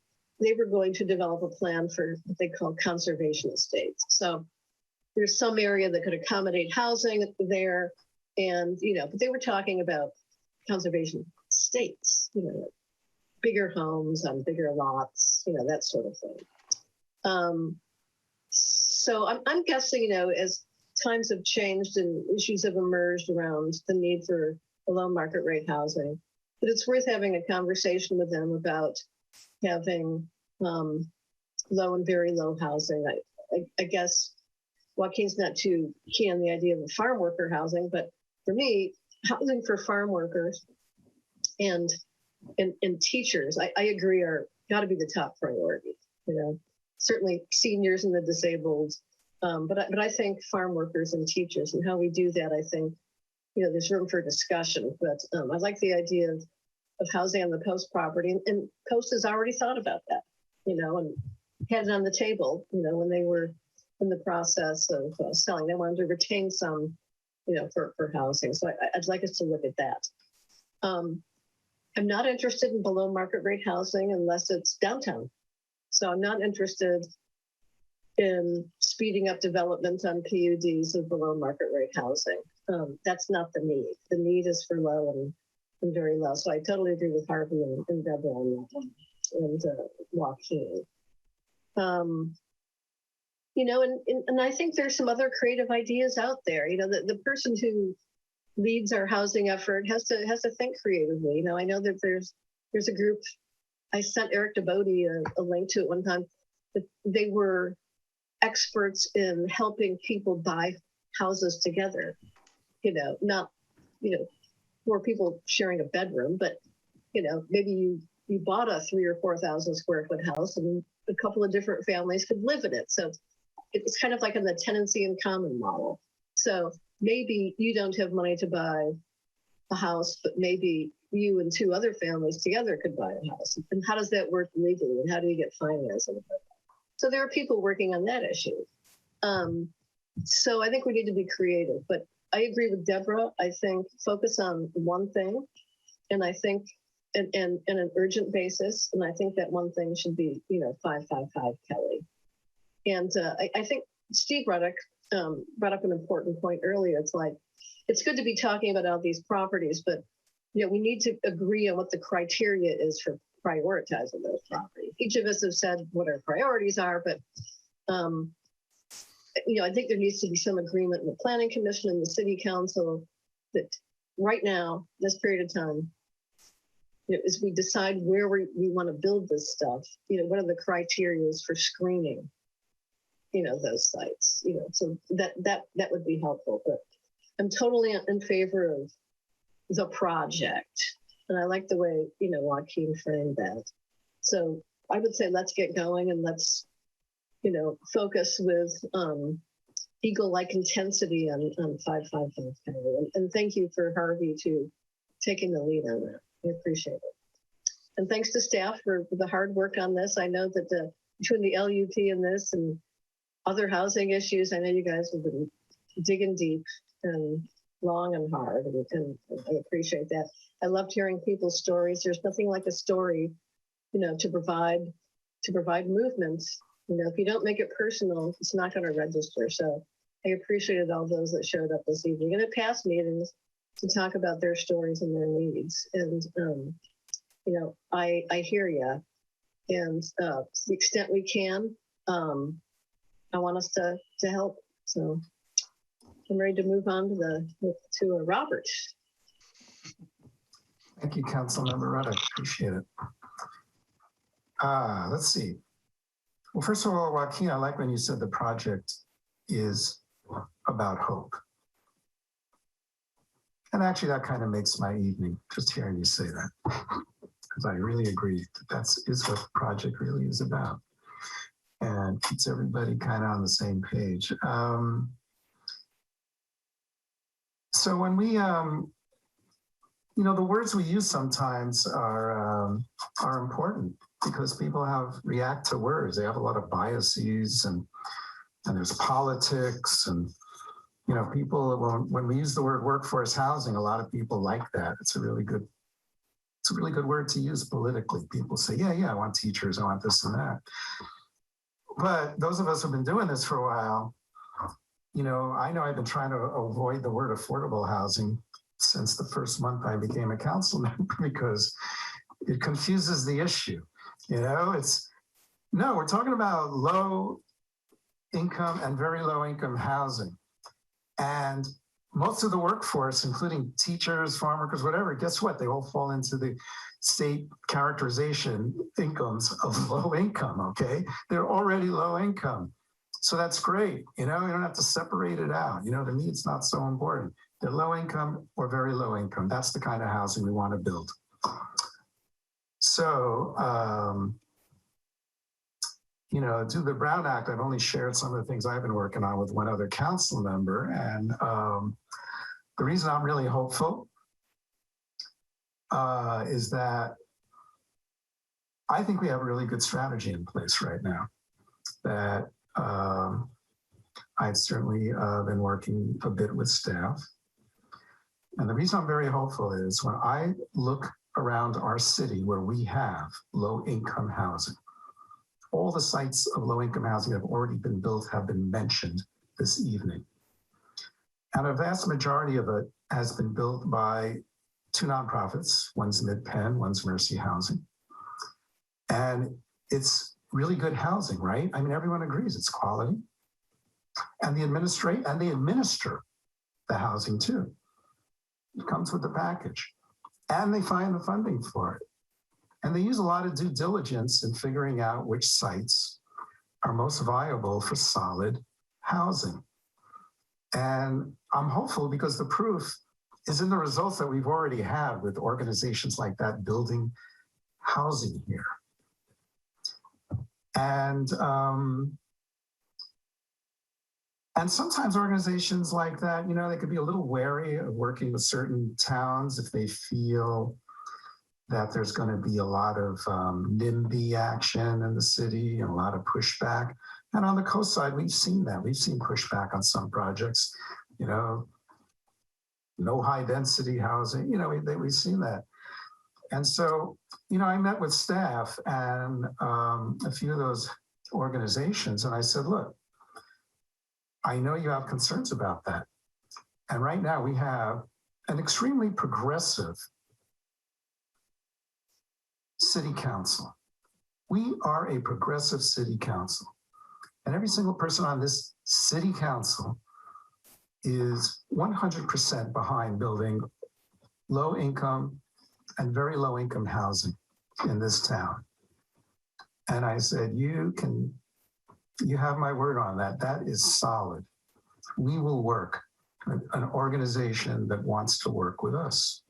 were going to develop a plan for what they call conservation estates. So there's some area that could accommodate housing there, and, but they were talking about conservation estates, bigger homes on bigger lots, that sort of thing. So I'm guessing, as times have changed and issues have emerged around the need for below market rate housing, that it's worth having a conversation with them about having low and very low housing. I guess Joaquin's not too keen on the idea of the farm worker housing, but for me, housing for farm workers and teachers, I agree, are got to be the top priority. Certainly seniors and the disabled, but I think farm workers and teachers and how we do that, I think, there's room for discussion. But I like the idea of housing on the Post property, and Post has already thought about that, and had it on the table, when they were in the process of selling. They wanted to retain some, for housing. So I'd like us to look at that. I'm not interested in below market rate housing unless it's downtown. So I'm not interested in speeding up development on PUDs of below market rate housing. That's not the need. The need is for low and very low. So I totally agree with Harvey and Deborah on that one, and Joaquin. And I think there's some other creative ideas out there. The person who leads our housing effort has to think creatively. I know that there's a group. I sent Eric DeBode a link to it one time. But they were experts in helping people buy houses together. Not four people sharing a bedroom, but maybe you bought a 3,000 or 4,000 square foot house, and a couple of different families could live in it. So it's kind of like in the tenancy in common model. So maybe you don't have money to buy a house, but maybe you and two other families together could buy a house. And how does that work legally? And how do you get financing? So there are people working on that issue. So I think we need to be creative, but I agree with Deborah. I think focus on one thing, and I think in an urgent basis. And I think that one thing should be, 555 Kelly. And I think Steve brought up an important point earlier. It's like, it's good to be talking about all these properties, but we need to agree on what the criteria is prioritizing those properties. Each of us have said what our priorities are, but I think there needs to be some agreement in the Planning Commission and the City Council that right now, this period of time, as we decide where we want to build this stuff, what are the criteria for screening, those sites, so that would be helpful. But I'm totally in favor of the project. And I like the way, Joaquin framed that. So I would say let's get going and let's, focus with eagle-like intensity on 555 County. And thank you for Harvey to taking the lead on that. We appreciate it. And thanks to staff for the hard work on this. I know that between the LUP and this and other housing issues, I know you guys have been digging deep and long and hard, and I appreciate that. I loved hearing people's stories. There's nothing like a story, to provide movement. If you don't make it personal, it's not going to register. So I appreciated all those that showed up this evening and at past meetings to talk about their stories and their needs. And I hear you. And to the extent we can, I want us to help. So I'm ready to move on to Robert. Thank you, Councilmember Rudd. I appreciate it. Let's see. Well, first of all, Joaquin, I like when you said the project is about hope. And actually, that kind of makes my evening, just hearing you say that. Because I really agree that is what the project really is about. And keeps everybody kind of on the same page. So when we, the words we use sometimes are important because people react to words. They have a lot of biases and there's politics and, people, when we use the word workforce housing, a lot of people like that. It's a really good word to use politically. People say, yeah, I want teachers, I want this and that. But those of us who've been doing this for a while, I know I've been trying to avoid the word affordable housing since the first month I became a council member because it confuses the issue. We're talking about low income and very low income housing. And most of the workforce, including teachers, farm workers, whatever, guess what? They all fall into the state characterization incomes of low income, okay? They're already low income. So that's great. You don't have to separate it out. To me, it's not so important. They're low income or very low income. That's the kind of housing we want to build. So, to the Brown Act, I've only shared some of the things I've been working on with one other council member. And the reason I'm really hopeful is that I think we have a really good strategy in place right now that I've certainly been working a bit with staff. And the reason I'm very hopeful is when I look around our city where we have low income housing, all the sites of low income housing that have already been built have been mentioned this evening. And a vast majority of it has been built by two nonprofits. One's Mid-Penn, one's Mercy Housing. And it's really good housing, right? I mean, everyone agrees it's quality. And they administer the housing too. It comes with the package. And they find the funding for it. And they use a lot of due diligence in figuring out which sites are most viable for solid housing. And I'm hopeful because the proof is in the results that we've already had with organizations like that building housing here. And sometimes organizations like that, they could be a little wary of working with certain towns if they feel that there's going to be a lot of NIMBY action in the city and a lot of pushback. And on the coast side, we've seen that. We've seen pushback on some projects, no high density housing, we've seen that. And so, I met with staff and a few of those organizations, and I said, look, I know you have concerns about that. And right now we have an extremely progressive city council. We are a progressive city council. And every single person on this city council is 100% behind building low income and very low income housing in this town. And I said, you have my word on that. That is solid. We will work, an organization that wants to work with us.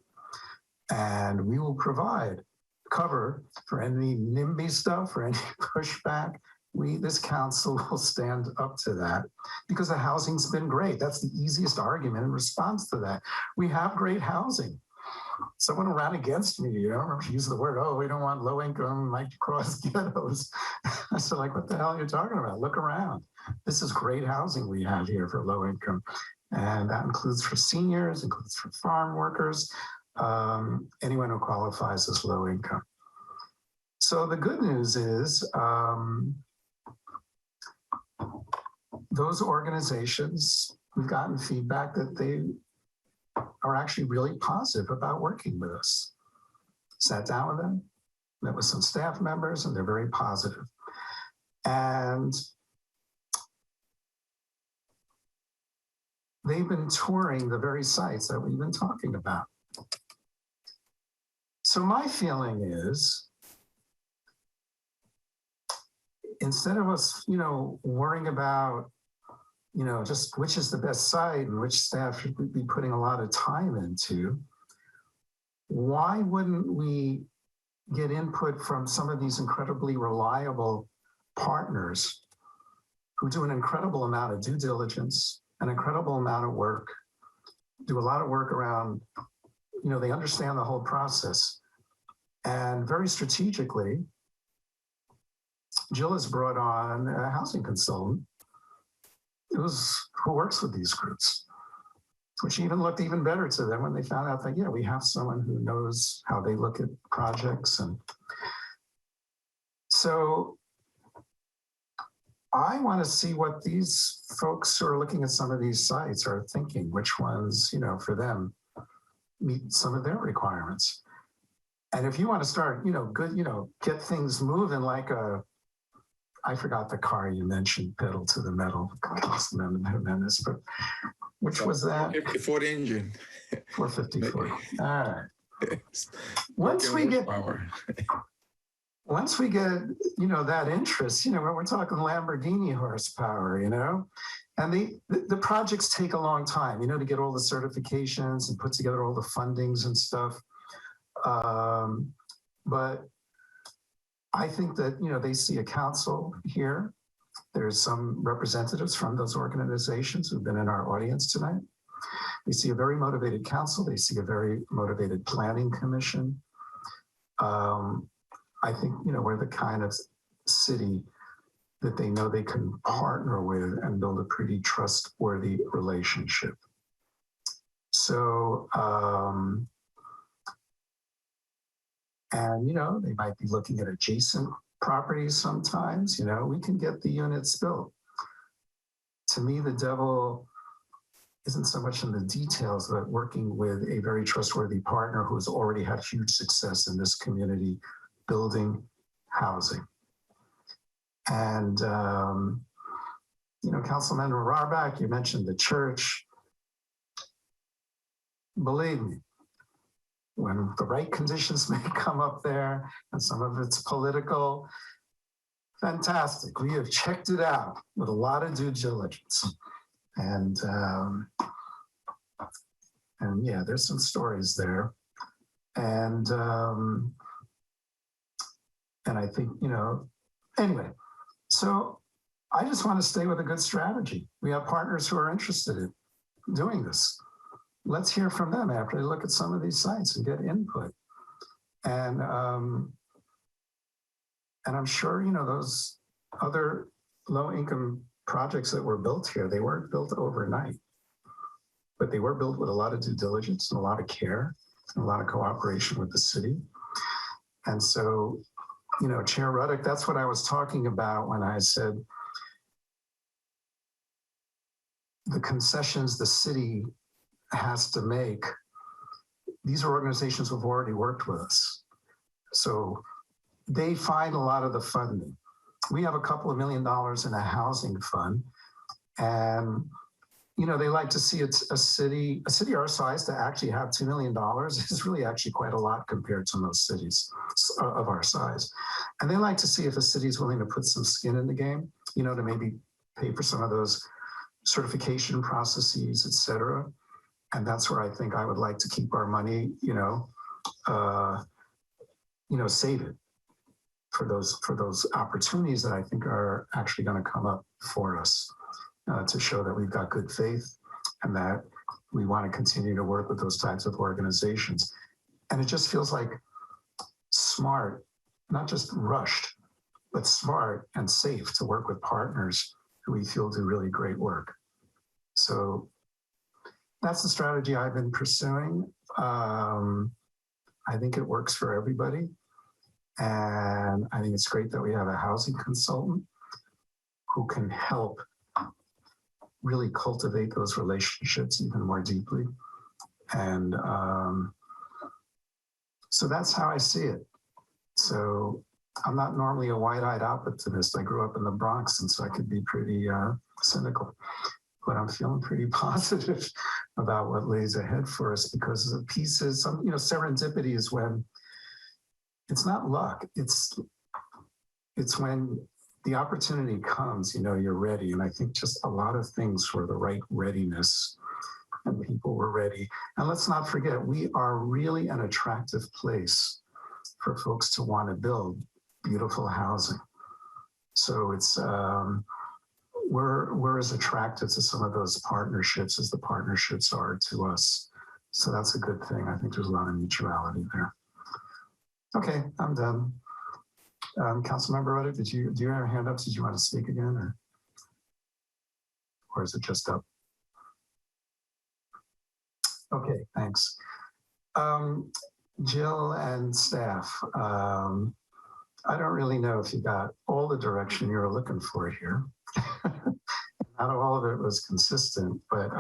And we will provide cover for any NIMBY stuff or any pushback. This council will stand up to that because the housing's been great. That's the easiest argument in response to that. We have great housing. Someone ran against me, I don't remember she used the word, oh, we don't want low income, Mike Cross ghettos. I said, like, what the hell are you talking about? Look around. This is great housing we have here for low income. And that includes for seniors, includes for farm workers, anyone who qualifies as low income. So the good news is those organizations, we've gotten feedback that they are actually really positive about working with us. Sat down with them, met with some staff members, and they're very positive. And they've been touring the very sites that we've been talking about. So my feeling is, instead of us, worrying about, just which is the best site and which staff should we be putting a lot of time into, why wouldn't we get input from some of these incredibly reliable partners who do an incredible amount of due diligence, an incredible amount of work, do a lot of work around, they understand the whole process. And very strategically, Jill has brought on a housing consultant who works with these groups, which even looked even better to them when they found out that, yeah, we have someone who knows how they look at projects. And so I want to see what these folks who are looking at some of these sites are thinking, which ones, for them meet some of their requirements. And if you want to start, get things moving like I forgot the car you mentioned, pedal to the metal, menace, but which was that? 54 engine. 454. All right. Once we get that interest, we're talking Lamborghini horsepower, and the projects take a long time, to get all the certifications and put together all the fundings and stuff. But I think that, they see a council here. There's some representatives from those organizations who've been in our audience tonight. They see a very motivated council. They see a very motivated planning commission. I think, we're the kind of city that they know they can partner with and build a pretty trustworthy relationship. So, and, they might be looking at adjacent properties sometimes, we can get the units built. To me, the devil isn't so much in the details, but working with a very trustworthy partner who has already had huge success in this community building housing. And, Councilman Rarbach, you mentioned the church. Believe me, when the right conditions may come up there and some of it's political, fantastic. We have checked it out with a lot of due diligence. And yeah, there's some stories there. And I think, anyway, so I just want to stay with a good strategy. We have partners who are interested in doing this. Let's hear from them after they look at some of these sites and get input. And I'm sure, those other low-income projects that were built here, they weren't built overnight, but they were built with a lot of due diligence and a lot of care and a lot of cooperation with the city. And so, Chair Ruddock, that's what I was talking about when I said the concessions the city has to make. These are organizations who've already worked with us. So they find a lot of the funding. We have a couple of $1 million in a housing fund, and they like to see it's a city our size to actually have $2 million is really actually quite a lot compared to most cities of our size. And they like to see if a city is willing to put some skin in the game, to maybe pay for some of those certification processes, et cetera. And that's where I think I would like to keep our money, save it for those opportunities that I think are actually going to come up for us. To show that we've got good faith and that we want to continue to work with those types of organizations. And it just feels like smart, not just rushed, but smart and safe to work with partners who we feel do really great work. So that's the strategy I've been pursuing. I think it works for everybody. And I think it's great that we have a housing consultant who can help really cultivate those relationships even more deeply. And so that's how I see it. So I'm not normally a wide-eyed optimist. I grew up in the Bronx, and so I could be pretty cynical. But I'm feeling pretty positive about what lays ahead for us because of the pieces. Serendipity is when it's not luck. It's when the opportunity comes, you're ready. And I think just a lot of things were the right readiness and people were ready. And let's not forget, we are really an attractive place for folks to want to build beautiful housing. So it's, we're as attracted to some of those partnerships as the partnerships are to us. So that's a good thing. I think there's a lot of mutuality there. Okay, I'm done. Councilmember Rudder, do you have your hand up? Did you want to speak again, or is it just up? Okay, thanks. Jill and staff, I don't really know if you got all the direction you were looking for here. Not all of it was consistent, but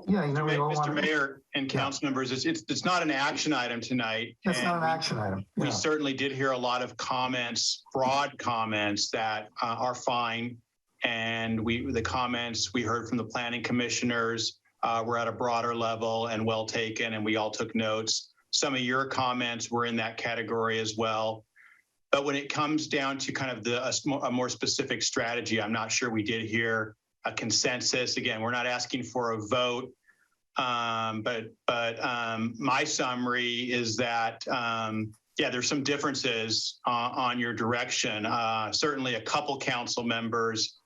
yeah, Mr. Mayor and council members, it's not an action item tonight. It's not an action item. We certainly did hear a lot of comments, broad comments that are fine. And the comments we heard from the planning commissioners were at a broader level and well taken, and we all took notes. Some of your comments were in that category as well. But when it comes down to kind of a more specific strategy, I'm not sure we did hear a consensus. Again, we're not asking for a vote, but my summary is that, yeah, there's some differences on your direction. Certainly a couple council members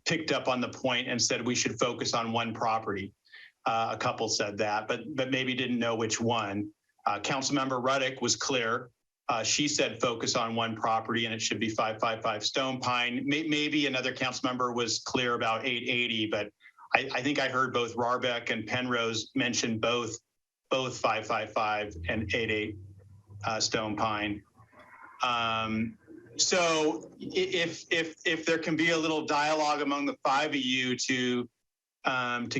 picked up on the point and said we should focus on one property. A couple said that, but maybe didn't know which one. Councilmember Ruddick was clear. She said focus on one property and it should be 555 Stone Pine. Maybe another council member was clear about 880, but I think I heard both Rarbeck and Penrose mention both 555 and 88 Stone Pine. So if there can be a little dialogue among the five of you to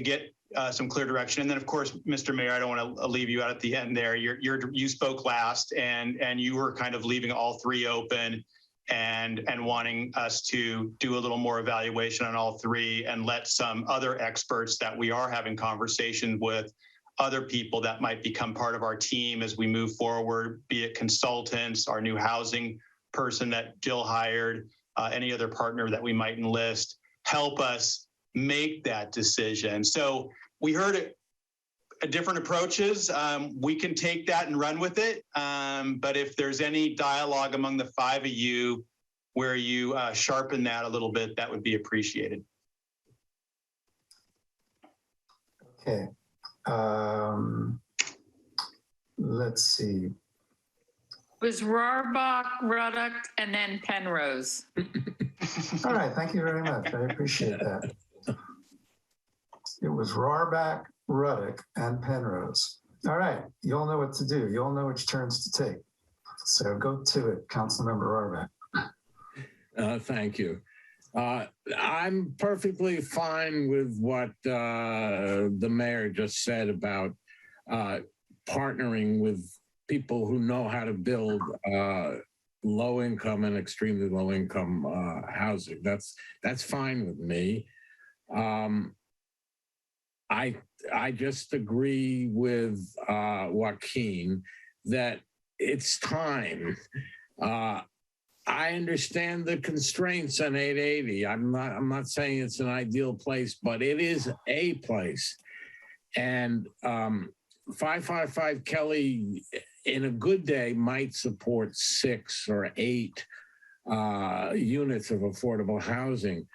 get some clear direction. And then, of course, Mr. Mayor, I don't want to leave you out at the end there. You spoke last, and you were kind of leaving all three open and wanting us to do a little more evaluation on all three and let some other experts that we are having conversations with, other people that might become part of our team as we move forward, be it consultants, our new housing person that Jill hired, any other partner that we might enlist, help us make that decision. So we heard different approaches. We can take that and run with it. But if there's any dialogue among the five of you where you sharpen that a little bit, that would be appreciated. Okay. Let's see. It was Rarbach, Ruddock, and then Penrose. All right, thank you very much. I appreciate that. It was Rarback, Ruddock, and Penrose. All right, you all know what to do. You all know which turns to take. So go to it, Councilmember Rarback. Thank you. I'm perfectly fine with what the mayor just said about partnering with people who know how to build low income and extremely low income housing. That's fine with me. I just agree with Joaquin that it's time. I understand the constraints on 880. I'm not saying it's an ideal place, but it is a place. And 555 Kelly, in a good day, might support 6 or 8 units of affordable housing.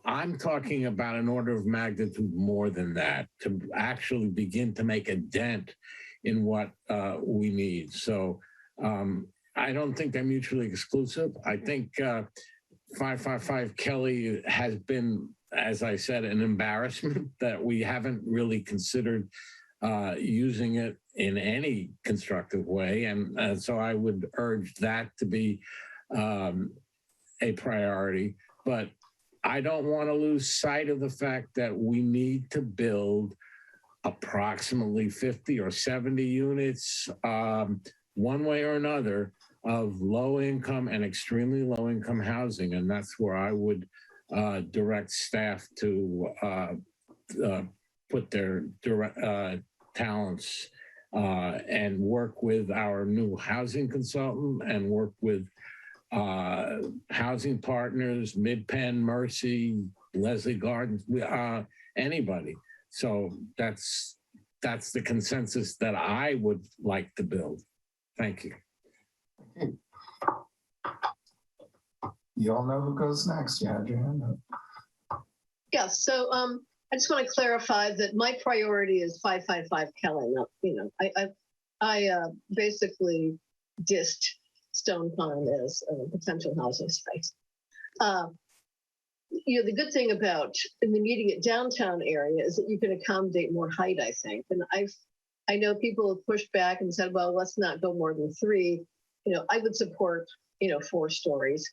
I'm talking about an order of magnitude more than that to actually begin to make a dent in what we need. So I don't think they're mutually exclusive. I think 555 Kelly has been, as I said, an embarrassment that we haven't really considered using it in any constructive way. And so I would urge that to be a priority. But I don't want to lose sight of the fact that we need to build approximately 50 or 70 units, one way or another, of low income and extremely low income housing. And that's where I would direct staff to put their talents and work with our new housing consultant and work with housing partners, MidPenn, Mercy, Leslie Gardens, anybody. So that's the consensus that I would like to build. Thank you. Okay. You all know who goes next. You had your hand up. Yeah, so I just want to clarify that my priority is 555 Kelly. Not, I basically dissed Stone Pond as a potential housing site. The good thing about in the immediate downtown area is that you can accommodate more height, I think. And I know people have pushed back and said, well, let's not go more than 3. I would support, 4 stories.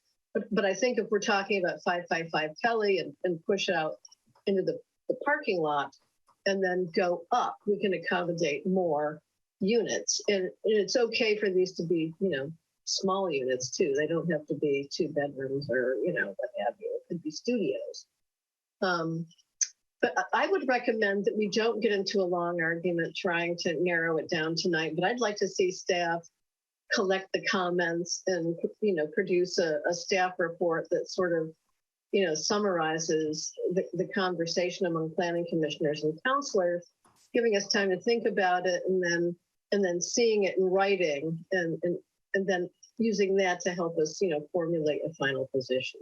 But I think if we're talking about 555 Kelly and push out into the parking lot and then go up, we can accommodate more units. And it's okay for these to be, small units too. They don't have to be 2 bedrooms or, what have you. It could be studios. But I would recommend that we don't get into a long argument trying to narrow it down tonight. But I'd like to see staff collect the comments and, produce a staff report that sort of, summarizes the conversation among planning commissioners and counselors, giving us time to think about it and then seeing it in writing and then using that to help us, formulate a final position.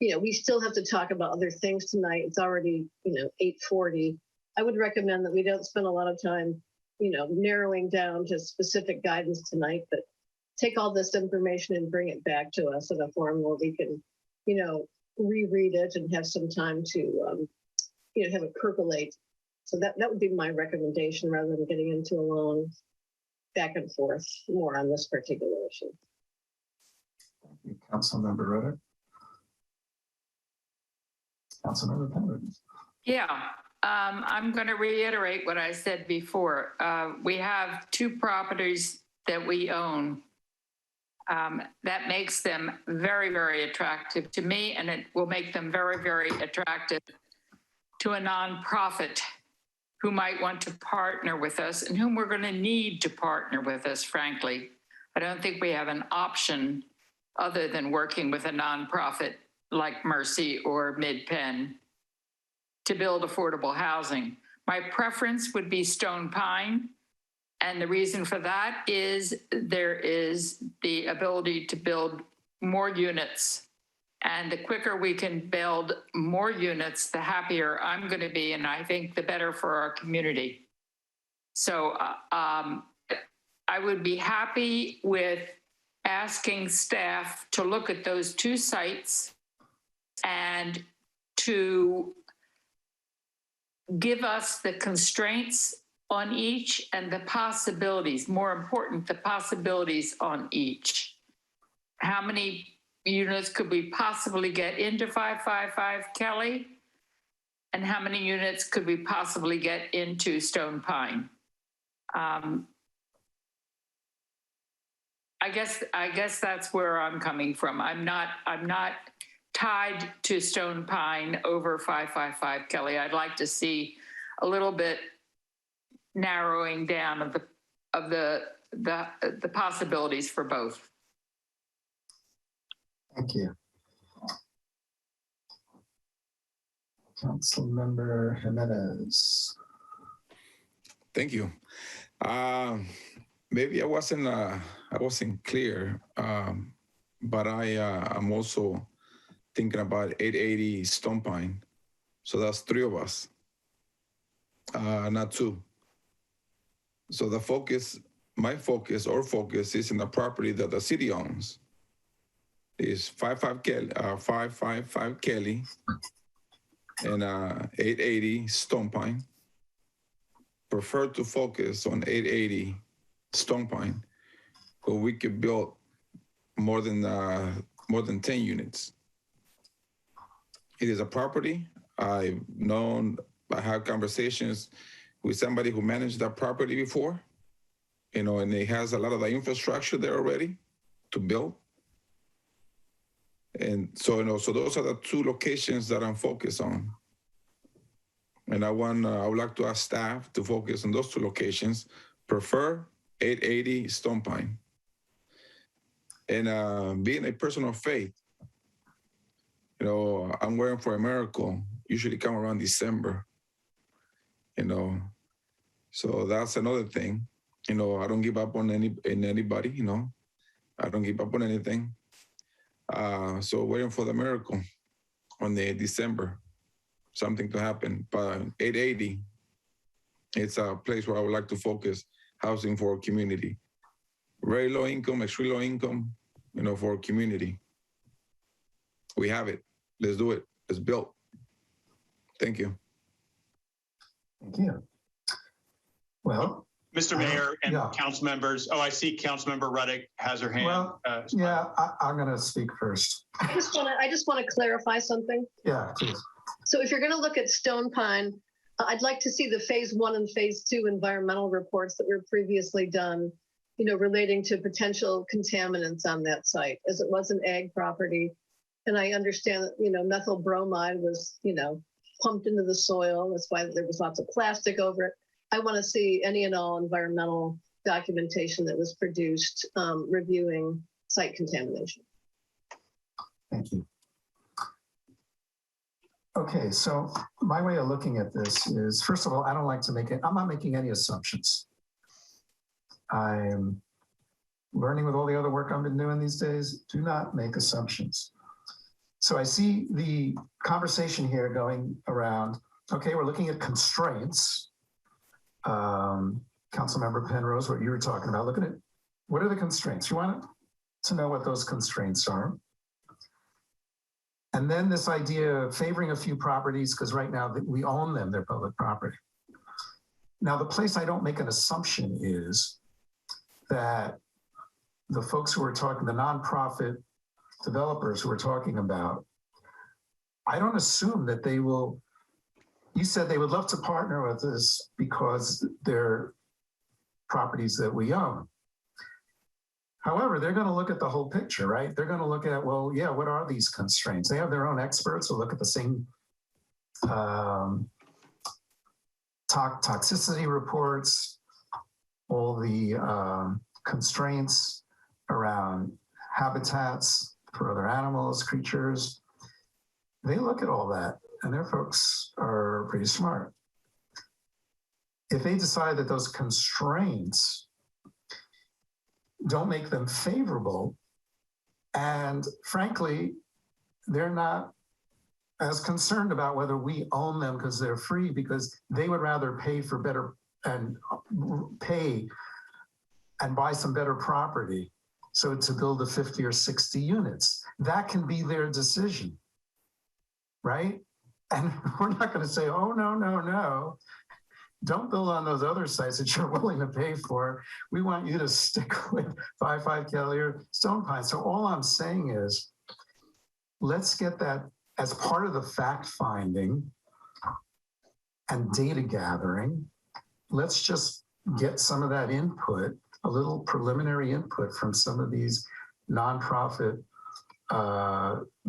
We still have to talk about other things tonight. It's already, 8:40. I would recommend that we don't spend a lot of time, narrowing down to specific guidance tonight, but take all this information and bring it back to us in a form where we can, reread it and have some time to, have it percolate. So that would be my recommendation rather than getting into a long back and forth more on this particular issue. Thank you, Councilmember Rudder. Councilmember Penrose. Yeah, I'm going to reiterate what I said before. We have 2 properties that we own. That makes them very, very attractive to me, and it will make them very, very attractive to a nonprofit who might want to partner with us and whom we're going to need to partner with us, frankly. I don't think we have an option other than working with a nonprofit like Mercy or MidPenn to build affordable housing. My preference would be Stone Pine. And the reason for that is there is the ability to build more units. And the quicker we can build more units, the happier I'm going to be. And I think the better for our community. So I would be happy with asking staff to look at those 2 sites and to give us the constraints on each and the possibilities, more important, the possibilities on each. How many units could we possibly get into 555 Kelly? And how many units could we possibly get into Stone Pine? I guess that's where I'm coming from. I'm not tied to Stone Pine over 555 Kelly. I'd like to see a little bit narrowing down of the possibilities for both. Thank you. Councilmember Jimenez. Thank you. Maybe I wasn't clear, but I'm also thinking about 880 Stone Pine. So that's 3 of us, not 2. So my focus is in the property that the city owns. Is 555 Kelly and 880 Stone Pine. Prefer to focus on 880 Stone Pine, where we could build more than 10 units. It is a property. I had conversations with somebody who managed that property before, and it has a lot of the infrastructure there already to build. And so, so those are the 2 locations that I'm focused on. And I would like to ask staff to focus on those 2 locations, prefer 880 Stone Pine. And being a person of faith, I'm waiting for a miracle, usually come around December, So that's another thing. I don't give up on anybody, I don't give up on anything. So waiting for the miracle on the December, something to happen. But 880, it's a place where I would like to focus housing for a community. Very low income, extremely low income, for a community. We have it. Let's do it. It's built. Thank you. Thank you. Well, Mr. Mayor and council members. Oh, I see Councilmember Ruddick has her hand. Well, I'm going to speak first. I just want to clarify something. Yeah, please. So if you're going to look at Stone Pine, I'd like to see the phase 1 and phase 2 environmental reports that were previously done, relating to potential contaminants on that site, as it was an ag property. And I understand that, methyl bromide was, pumped into the soil. That's why there was lots of plastic over it. I want to see any and all environmental documentation that was produced reviewing site contamination. Thank you. Okay, so my way of looking at this is, first of all, I don't like to I'm not making any assumptions. I'm learning with all the other work I've been doing these days, do not make assumptions. So I see the conversation here going around, okay, we're looking at constraints. Councilmember Penrose, what you were talking about, looking at what are the constraints? You want to know what those constraints are. And then this idea of favoring a few properties, because right now we own them, they're public property. Now, the place I don't make an assumption is that the folks who are talking, the nonprofit developers who are talking about, I don't assume that they will, you said they would love to partner with us because they're properties that we own. However, they're going to look at the whole picture, right? They're going to look at, well, yeah, what are these constraints? They have their own experts who look at the same toxicity reports, all the constraints around habitats for other animals, creatures. They look at all that, and their folks are pretty smart. If they decide that those constraints don't make them favorable, and frankly, they're not as concerned about whether we own them because they're free, because they would rather pay for better and pay and buy some better property. So to build the 50 or 60 units, that can be their decision, right? And we're not going to say, oh, no. Don't build on those other sites that you're willing to pay for. We want you to stick with 55 Kelly or Stone Pine. So all I'm saying is, let's get that as part of the fact finding and data gathering. Let's just get some of that input a little preliminary input from some of these nonprofit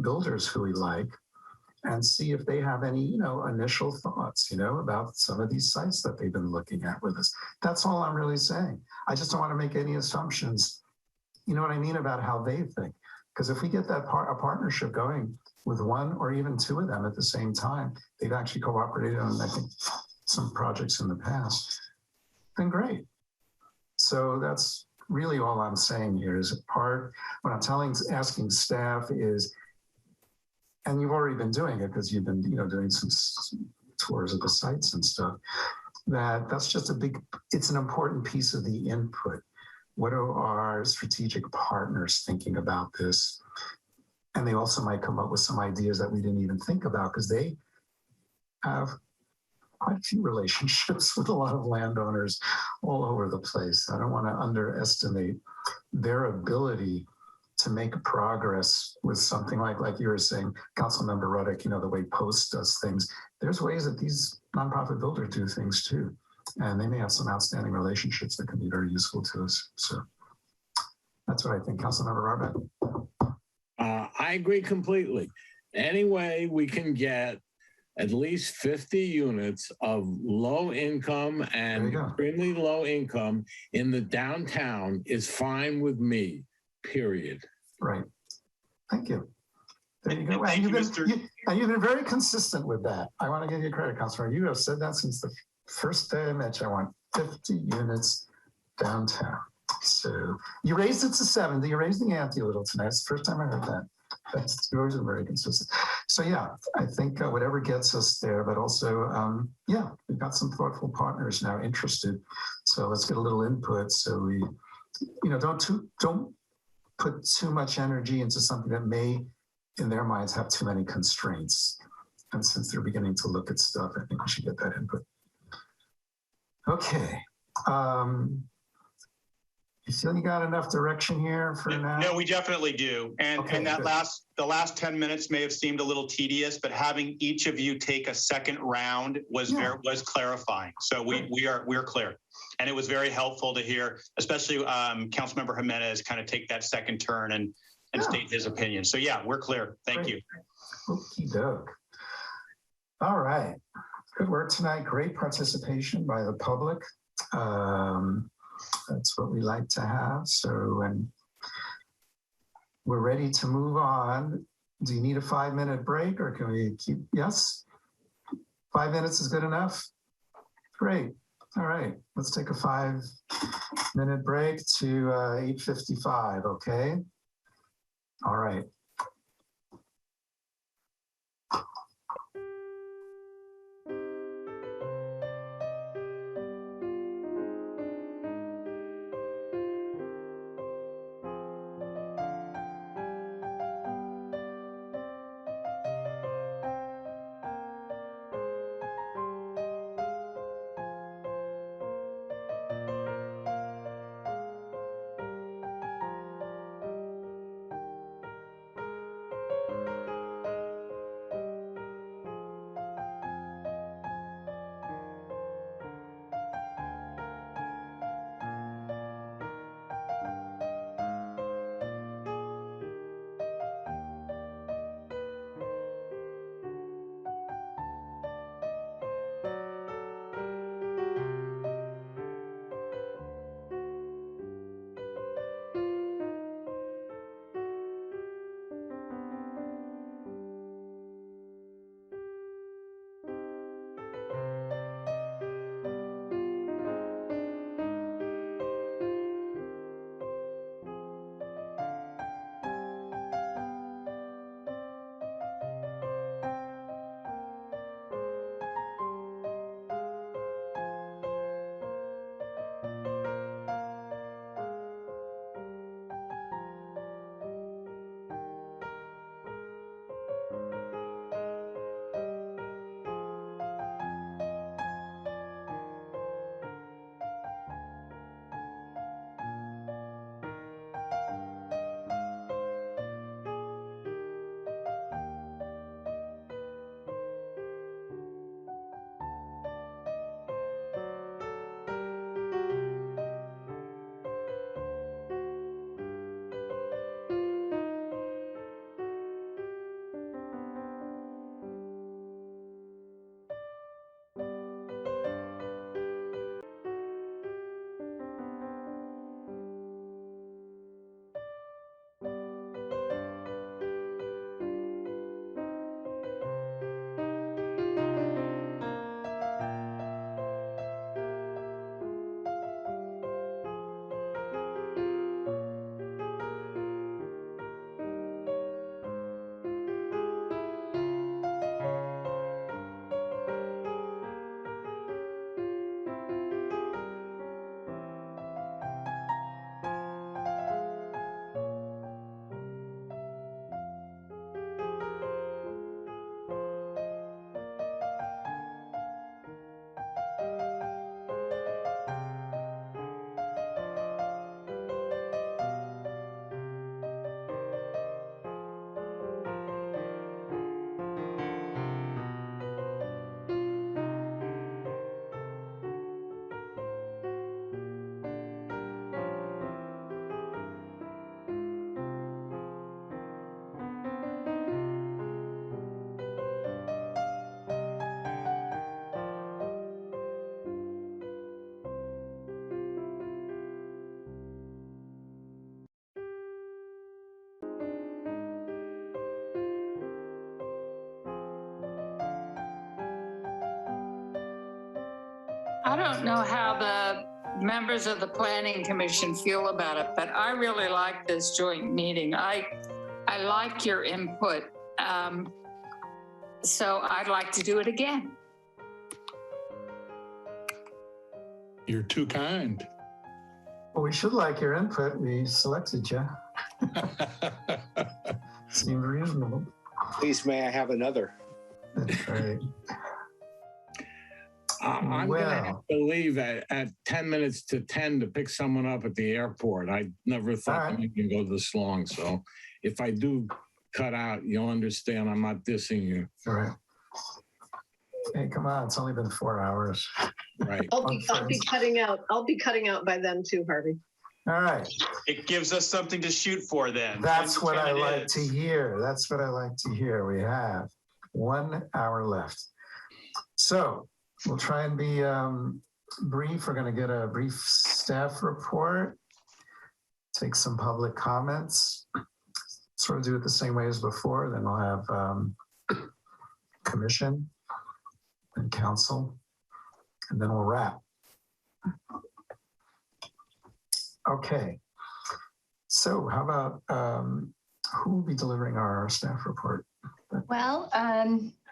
builders who we like, and see if they have any, initial thoughts, about some of these sites that they've been looking at with us. That's all I'm really saying. I just don't want to make any assumptions, you know what I mean, about how they think. Because if we get a partnership going with one or even two of them at the same time, they've actually cooperated on, I think, some projects in the past, then great. So that's really all I'm saying here is what I'm asking staff is, and you've already been doing it because you've been, doing some tours of the sites and stuff, that's just it's an important piece of the input. What are our strategic partners thinking about this? And they also might come up with some ideas that we didn't even think about because they have quite a few relationships with a lot of landowners all over the place. I don't want to underestimate their ability to make progress with something like you were saying, Councilmember Ruddock, the way Post does things. There's ways that these nonprofit builders do things too. And they may have some outstanding relationships that can be very useful to us. So that's what I think. Councilmember Ruddock. I agree completely. Any way we can get at least 50 units of low income and extremely low income in the downtown is fine with me, period. Right. Thank you. There you go. And you've been very consistent with that. I want to give you credit, Councilor. You have said that since the first day I met you. I want 50 units downtown. So you raised it to 70. You raised the ante a little tonight. It's the first time I heard that. That's always been very consistent. So yeah, I think whatever gets us there, but also, we've got some thoughtful partners now interested. So let's get a little input. So we, don't put too much energy into something that may, in their minds, have too many constraints. And since they're beginning to look at stuff, I think we should get that input. Okay. You feel you got enough direction here for now? No, we definitely do. And the last 10 minutes may have seemed a little tedious, but having each of you take a second round was clarifying. So we're clear. And it was very helpful to hear, especially Councilmember Jimenez kind of take that second turn and state his opinion. So yeah, we're clear. Thank you. Okie doke. All right. Good work tonight. Great participation by the public. That's what we like to have. So, and we're ready to move on. Do you need a 5-minute break or can we keep? Yes? 5 minutes is good enough? Great. All right. Let's take a 5-minute break to 8:55. Okay. All right. I don't know how the members of the Planning Commission feel about it, but I really like this joint meeting. I like your input. So I'd like to do it again. You're too kind. Well, we should like your input. We selected you. Seemed reasonable. Please, may I have another? That's right. I'm going to have to leave at 10 minutes to 10 to pick someone up at the airport. I never thought that we can go this long. So if I do cut out, you'll understand I'm not dissing you. All right. Hey, come on. It's only been 4 hours. Right. I'll be cutting out. I'll be cutting out by then too, Harvey. All right. It gives us something to shoot for then. That's what I 10 like minutes. to hear. That's what I like to hear. We have 1 hour left. So we'll try and be brief. We're going to get a brief staff report, take some public comments, sort of do it the same way as before. Then we'll have commission and council, and then we'll wrap. Okay. So how about who will be delivering our staff report? Well,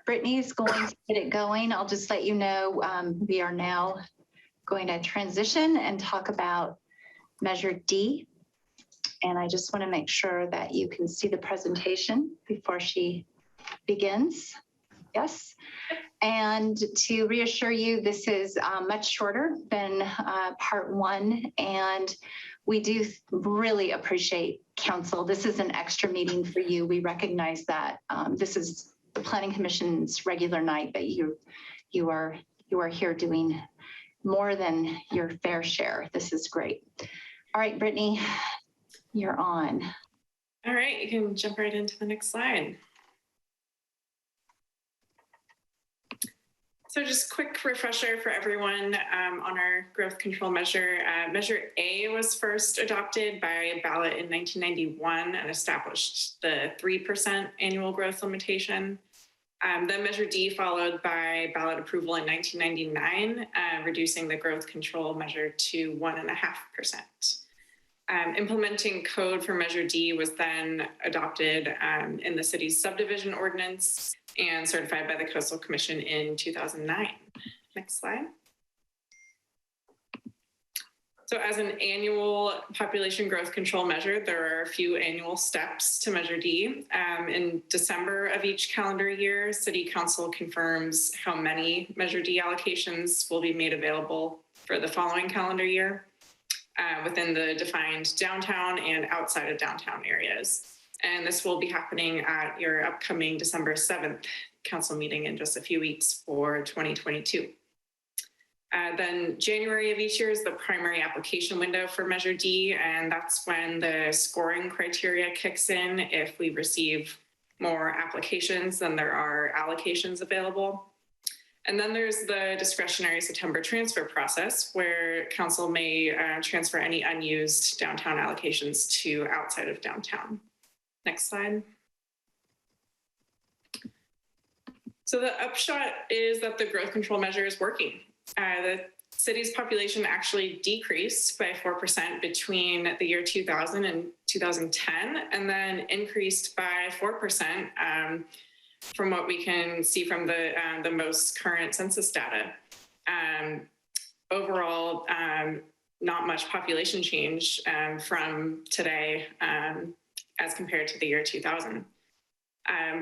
Brittany is going to get it going. I'll just let you know we are now going to transition and talk about Measure D. And I just want to make sure that you can see the presentation before she begins. Yes. And to reassure you, this is much shorter than part 1. And we do really appreciate council. This is an extra meeting for you. We recognize that this is the Planning Commission's regular night, but you are here doing more than your fair share. This is great. All right, Brittany, you're on. All right, you can jump right into the next slide. So just quick refresher for everyone on our growth control measure. Measure A was first adopted by a ballot in 1991 and established the 3% annual growth limitation. Then Measure D followed by ballot approval in 1999, reducing the growth control measure to 1.5%. Implementing code for Measure D was then adopted in the city's subdivision ordinance and certified by the Coastal Commission in 2009. Next slide. So as an annual population growth control measure, there are a few annual steps to Measure D. In December of each calendar year, City Council confirms how many Measure D allocations will be made available for the following calendar year within the defined downtown and outside of downtown areas. And this will be happening at your upcoming December 7th council meeting in just a few weeks for 2022. Then January of each year is the primary application window for Measure D, and that's when the scoring criteria kicks in if we receive more applications than there are allocations available. And then there's the discretionary September transfer process where council may transfer any unused downtown allocations to outside of downtown. Next slide. So the upshot is that the growth control measure is working. The city's population actually decreased by 4% between the year 2000 and 2010, and then increased by 4% from what we can see from the most current census data. Overall, not much population change from today as compared to the year 2000.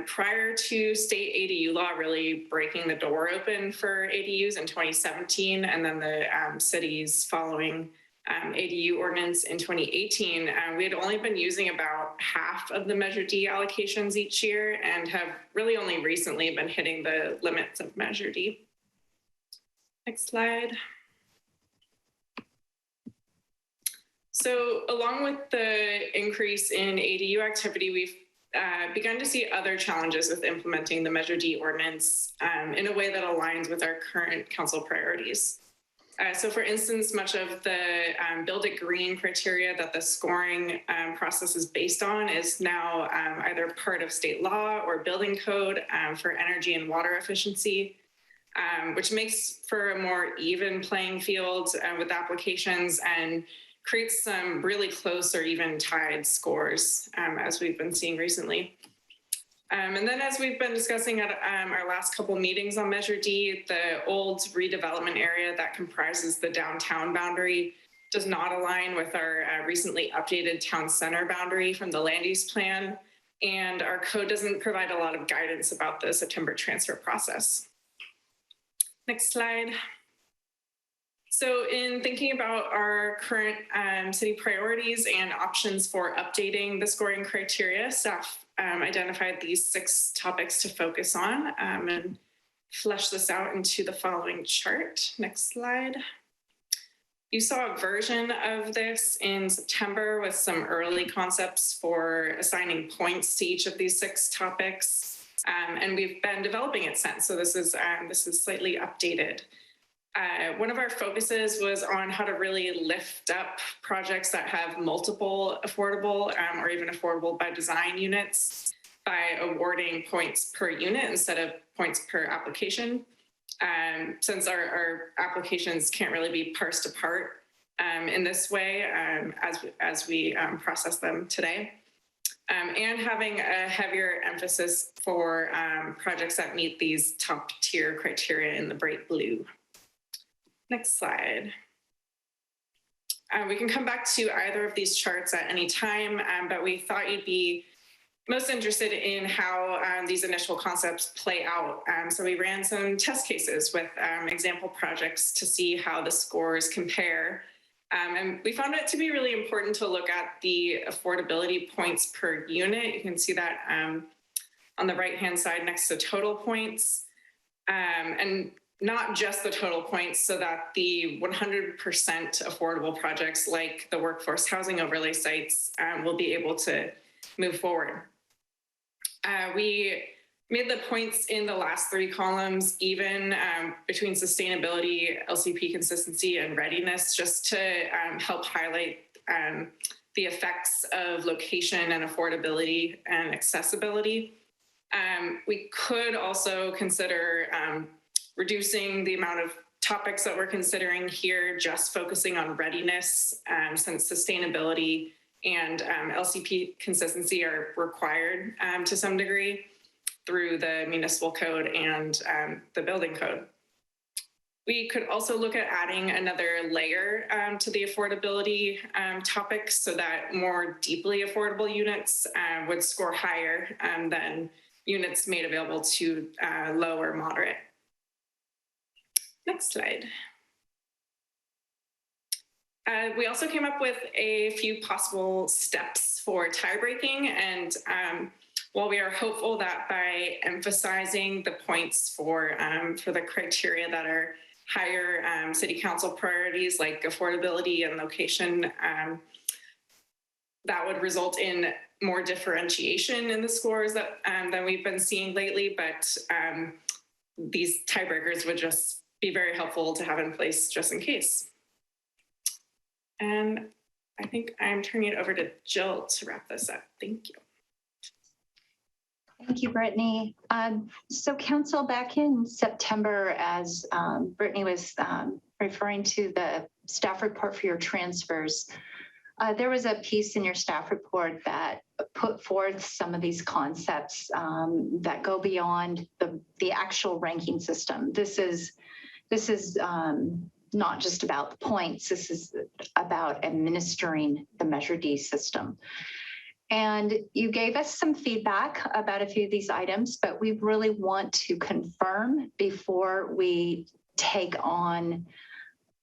Prior to state ADU law really breaking the door open for ADUs in 2017, and then the city's following ADU ordinance in 2018, we had only been using about half of the Measure D allocations each year and have really only recently been hitting the limits of Measure D. Next slide. So along with the increase in ADU activity, we've begun to see other challenges with implementing the Measure D ordinance in a way that aligns with our current council priorities. So for instance, much of the Build It Green criteria that the scoring process is based on is now either part of state law or building code for energy and water efficiency. which makes for a more even playing field with applications and creates some really close or even tied scores, as we've been seeing recently. And then as we've been discussing at our last couple meetings on Measure D, the old redevelopment area that comprises the downtown boundary does not align with our recently updated town center boundary from the land use plan. And our code doesn't provide a lot of guidance about the September transfer process. Next slide. So in thinking about our current city priorities and options for updating the scoring criteria, staff identified these 6 topics to focus on and flesh this out into the following chart. Next slide. You saw a version of this in September with some early concepts for assigning points to each of these 6 topics. And we've been developing it since, so this is slightly updated. One of our focuses was on how to really lift up projects that have multiple affordable or even affordable by design units by awarding points per unit instead of points per application. Since our applications can't really be parsed apart in this way as we process them today. And having a heavier emphasis for projects that meet these top tier criteria in the bright blue. Next slide. We can come back to either of these charts at any time, but we thought you'd be most interested in how these initial concepts play out. So we ran some test cases with example projects to see how the scores compare. And we found it to be really important to look at the affordability points per unit. You can see that on the right-hand side next to total points. And not just the total points, so that the 100% affordable projects like the workforce housing overlay sites will be able to move forward. We made the points in the last 3 columns even between sustainability, LCP consistency, and readiness, just to help highlight the effects of location and affordability and accessibility. We could also consider reducing the amount of topics that we're considering here, just focusing on readiness, since sustainability and LCP consistency are required to some degree through the municipal code and the building code. We could also look at adding another layer to the affordability topics so that more deeply affordable units would score higher than units made available to low or moderate. Next slide. We also came up with a few possible steps for tie breaking, and while we are hopeful that by emphasizing the points for the criteria that are higher city council priorities like affordability and location, that would result in more differentiation in the scores that than we've been seeing lately, but these tiebreakers would just be very helpful to have in place just in case. And I think I'm turning it over to Jill to wrap this up. Thank you. Thank you, Brittany. So council, back in September, as Brittany was referring to the staff report for your transfers, there was a piece in your staff report that put forth some of these concepts that go beyond the actual ranking system. This is not just about the points. This is about administering the Measure D system. And you gave us some feedback about a few of these items, but we really want to confirm before we take on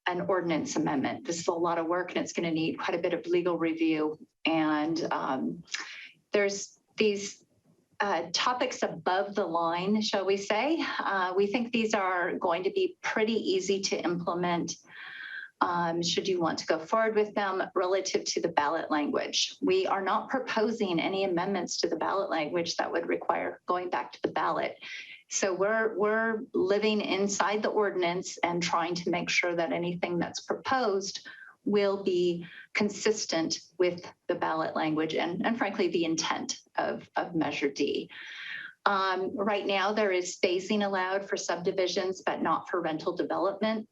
an ordinance amendment. This is a lot of work and it's going to need quite a bit of legal review. And there's these topics above the line, shall we say. We think these are going to be pretty easy to implement should you want to go forward with them relative to the ballot language. We are not proposing any amendments to the ballot language that would require going back to the ballot. So we're living inside the ordinance and trying to make sure that anything that's proposed will be consistent with the ballot language and frankly, the intent of Measure D. Right now, there is phasing allowed for subdivisions, but not for rental development.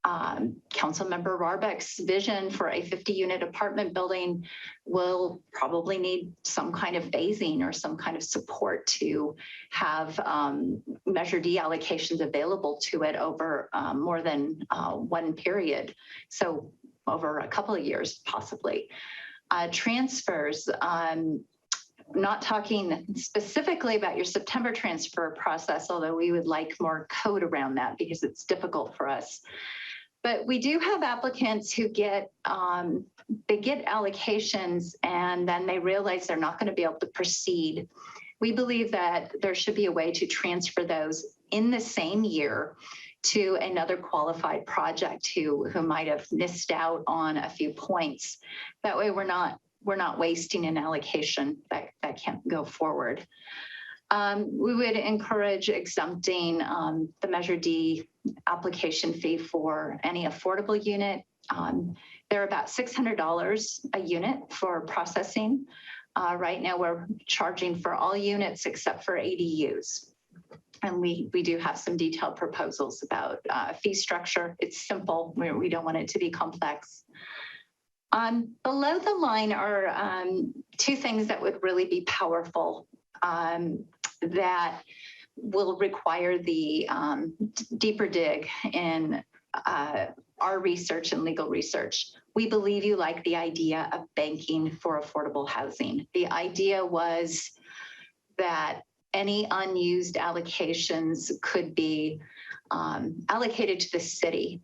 Councilmember Rarbeck's vision for a 50-unit apartment building will probably need some kind of phasing or some kind of support to have Measure D allocations available to it over more than one period. So over a couple of years, possibly. Transfers, not talking specifically about your September transfer process, although we would like more code around that because it's difficult for us. But we do have applicants who get allocations and then they realize they're not going to be able to proceed. We believe that there should be a way to transfer those in the same year to another qualified project who might have missed out on a few points. That way we're not wasting an allocation that can't go forward. We would encourage exempting the Measure D application fee for any affordable unit. They're about $600 a unit for processing. Right now we're charging for all units except for ADUs. And we do have some detailed proposals about fee structure. It's simple. We don't want it to be complex. Below the line are two things that would really be powerful that will require the deeper dig in our research and legal research. We believe you like the idea of banking for affordable housing. The idea was that any unused allocations could be allocated to the city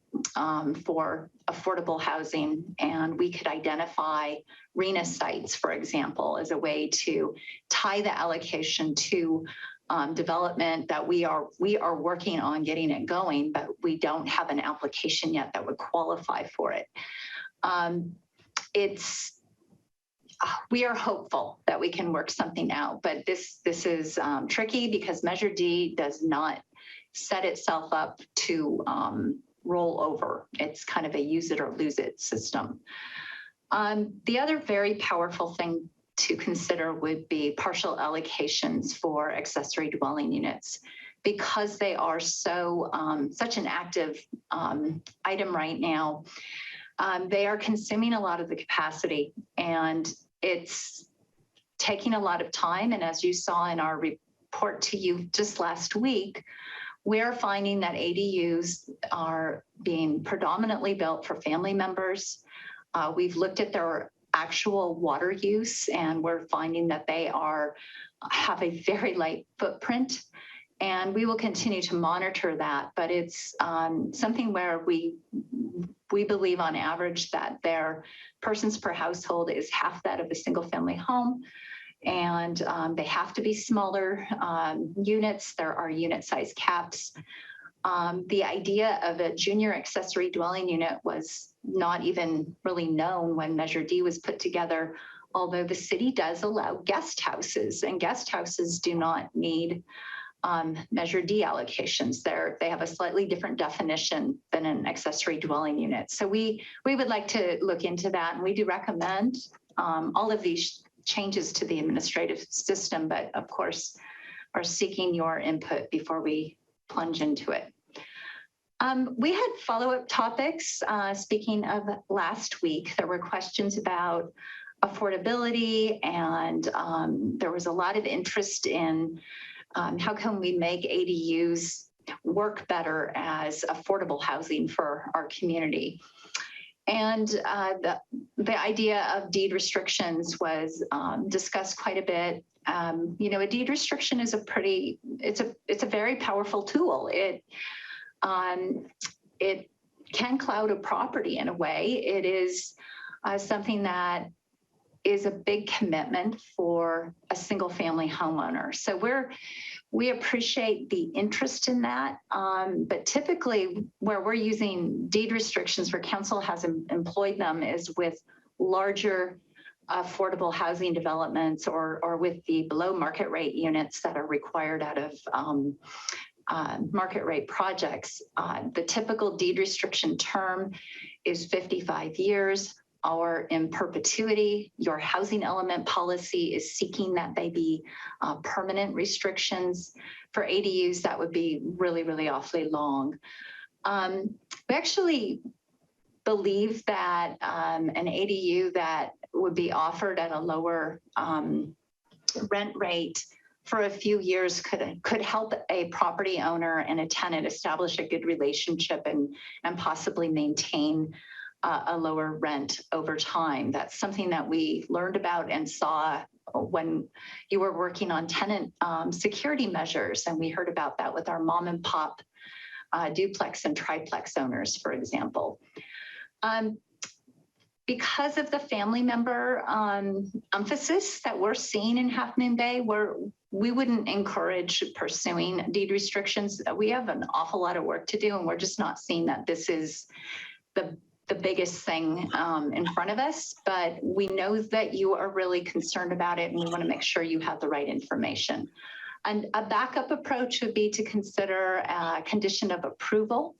for affordable housing, and we could identify RENA sites, for example, as a way to tie the allocation to development that we are working on getting it going, but we don't have an application yet that would qualify for it. We are hopeful that we can work something out, but this is tricky because Measure D does not set itself up to roll over. It's kind of a use it or lose it system. The other very powerful thing to consider would be partial allocations for accessory dwelling units. Because they are such an active item right now, they are consuming a lot of the capacity and it's taking a lot of time. And as you saw in our report to you just last week, we're finding that ADUs are being predominantly built for family members. We've looked at their actual water use and we're finding that they have a very light footprint. And we will continue to monitor that, but it's something where we believe on average that their persons per household is half that of a single family home. And they have to be smaller units. There are unit size caps. The idea of a junior accessory dwelling unit was not even really known when Measure D was put together, although the city does allow guest houses, and guest houses do not need Measure D allocations. They have a slightly different definition than an accessory dwelling unit. So we would like to look into that, and we do recommend all of these changes to the administrative system, but of course are seeking your input before we plunge into it. We had follow-up topics. Speaking of last week, there were questions about affordability, and there was a lot of interest in how can we make ADUs work better as affordable housing for our community. And the idea of deed restrictions was discussed quite a bit. You know, a deed restriction is it's a very powerful tool. It can cloud a property in a way. It is something that is a big commitment for a single family homeowner. So we appreciate the interest in that, but typically where we're using deed restrictions, where council has employed them, is with larger affordable housing developments or with the below market rate units that are required out of market rate projects. The typical deed restriction term is 55 years. are in perpetuity. Your housing element policy is seeking that they be permanent restrictions. For ADUs, that would be really, really awfully long. We actually believe that an ADU that would be offered at a lower rent rate for a few years could help a property owner and a tenant establish a good relationship and possibly maintain a lower rent over time. That's something that we learned about and saw when you were working on tenant security measures. And we heard about that with our mom and pop duplex and triplex owners, for example. Because of the family member emphasis that we're seeing in Half Moon Bay, we wouldn't encourage pursuing deed restrictions. We have an awful lot of work to do, and we're just not seeing that this is the biggest thing in front of us. But we know that you are really concerned about it, and we want to make sure you have the right information. And a backup approach would be to consider a condition of approval.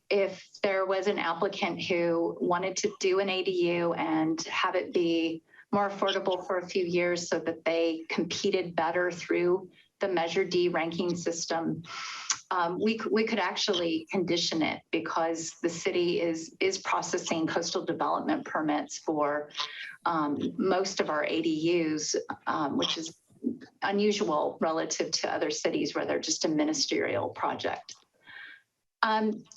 If there was an applicant who wanted to do an ADU and have it be more affordable for a few years so that they competed better through the Measure D ranking system, we could actually condition it, because the city is processing coastal development permits for most of our ADUs, which is unusual relative to other cities where they're just a ministerial project.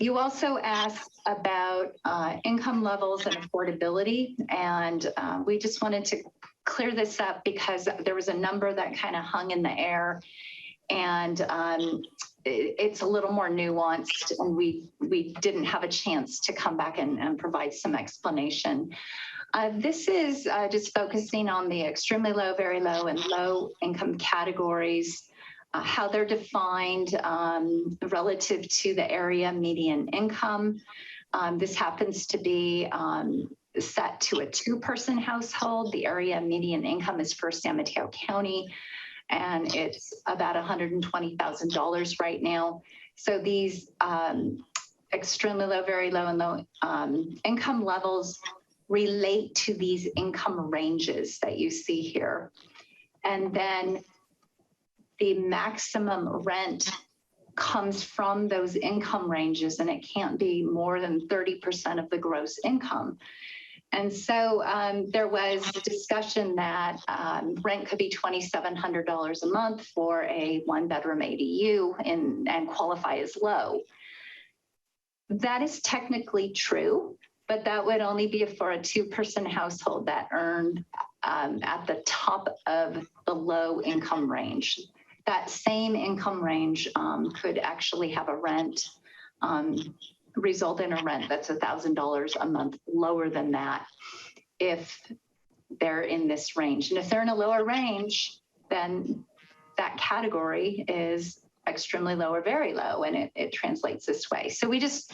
You also asked about income levels and affordability, and we just wanted to clear this up because there was a number that kind of hung in the air, and it's a little more nuanced, and we didn't have a chance to come back and provide some explanation. This is just focusing on the extremely low, very low, and low income categories, how they're defined relative to the area median income. This happens to be set to a two-person household. The area median income is for San Mateo County, and it's about $120,000 right now. So these extremely low, very low, and low income levels relate to these income ranges that you see here. And then the maximum rent comes from those income ranges, and it can't be more than 30% of the gross income. And so there was discussion that rent could be $2,700 a month for a one-bedroom ADU and qualify as low. That is technically true, but that would only be for a two-person household that earned at the top of the low income range. That same income range could actually have a rent, result in a rent that's $1,000 a month lower than that if they're in this range. And if they're in a lower range, then that category is extremely low or very low, and it translates this way. So we just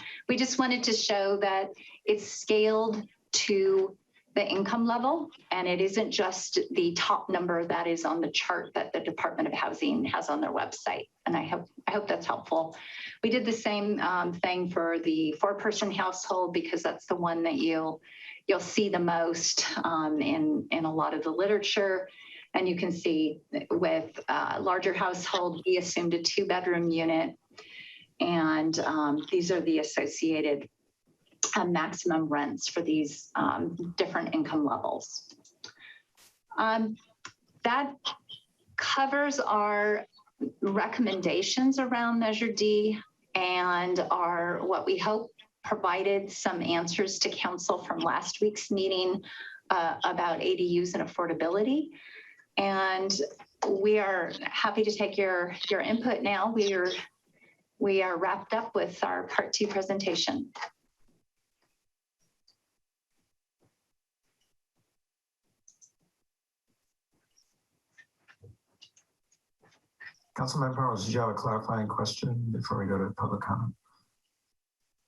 wanted to show that it's scaled to the income level, and it isn't just the top number that is on the chart that the Department of Housing has on their website. And I hope that's helpful. We did the same thing for the four-person household, because that's the one that you'll see the most in a lot of the literature. And you can see with a larger household, we assumed a two-bedroom unit, and these are the associated maximum rents for these different income levels. That covers our recommendations around Measure D and are what we hope provided some answers to council from last week's meeting about ADUs and affordability. And we are happy to take your input now. We are wrapped up with our part 2 presentation. Councilman Pearls, did you have a clarifying question before we go to public comment?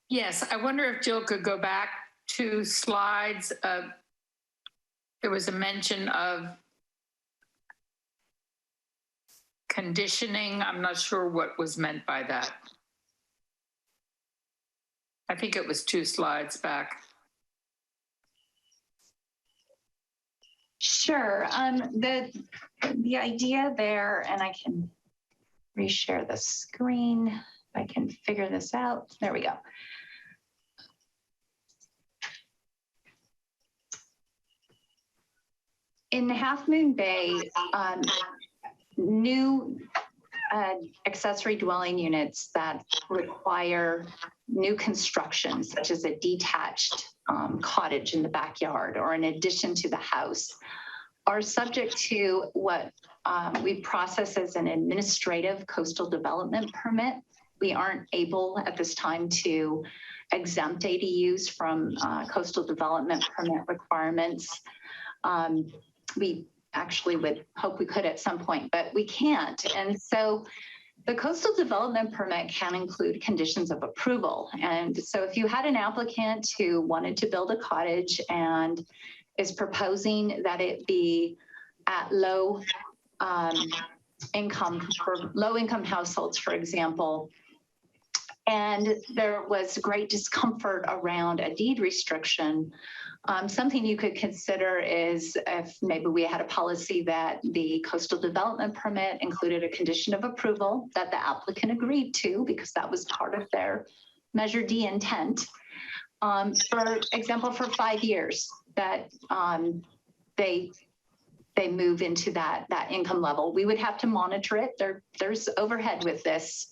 Yes, I wonder if Jill could go back 2 slides. There was a mention of conditioning. I'm not sure what was meant by that. I think it was 2 slides back. Sure. The idea there, and I can reshare the screen. If I can figure this out. There we go. In Half Moon Bay, new accessory dwelling units that require new construction, such as a detached cottage in the backyard or an addition to the house, are subject to what we process as an administrative coastal development permit. We aren't able at this time to exempt ADUs from coastal development permit requirements. We actually would hope we could at some point, but we can't. And so the coastal development permit can include conditions of approval. And so if you had an applicant who wanted to build a cottage and is proposing that it be at low income for low income households, for example, and there was great discomfort around a deed restriction, something you could consider is if maybe we had a policy that the coastal development permit included a condition of approval that the applicant agreed to, because that was part of their Measure D intent. For example, for 5 years that they move into that income level. We would have to monitor it. There's overhead with this.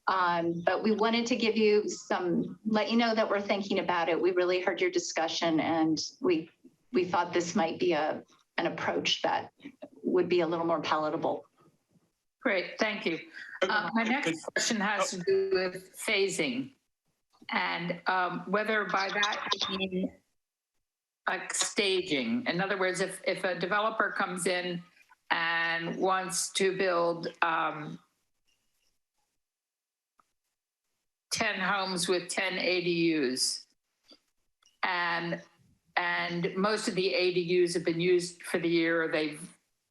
But we wanted to give you let you know that we're thinking about it. We really heard your discussion, and we thought this might be an approach that would be a little more palatable. Great, thank you. My next question has to do with phasing, and whether by that you mean like staging. In other words, if a developer comes in and wants to build 10 homes with 10 ADUs, and most of the ADUs have been used for the year, or they've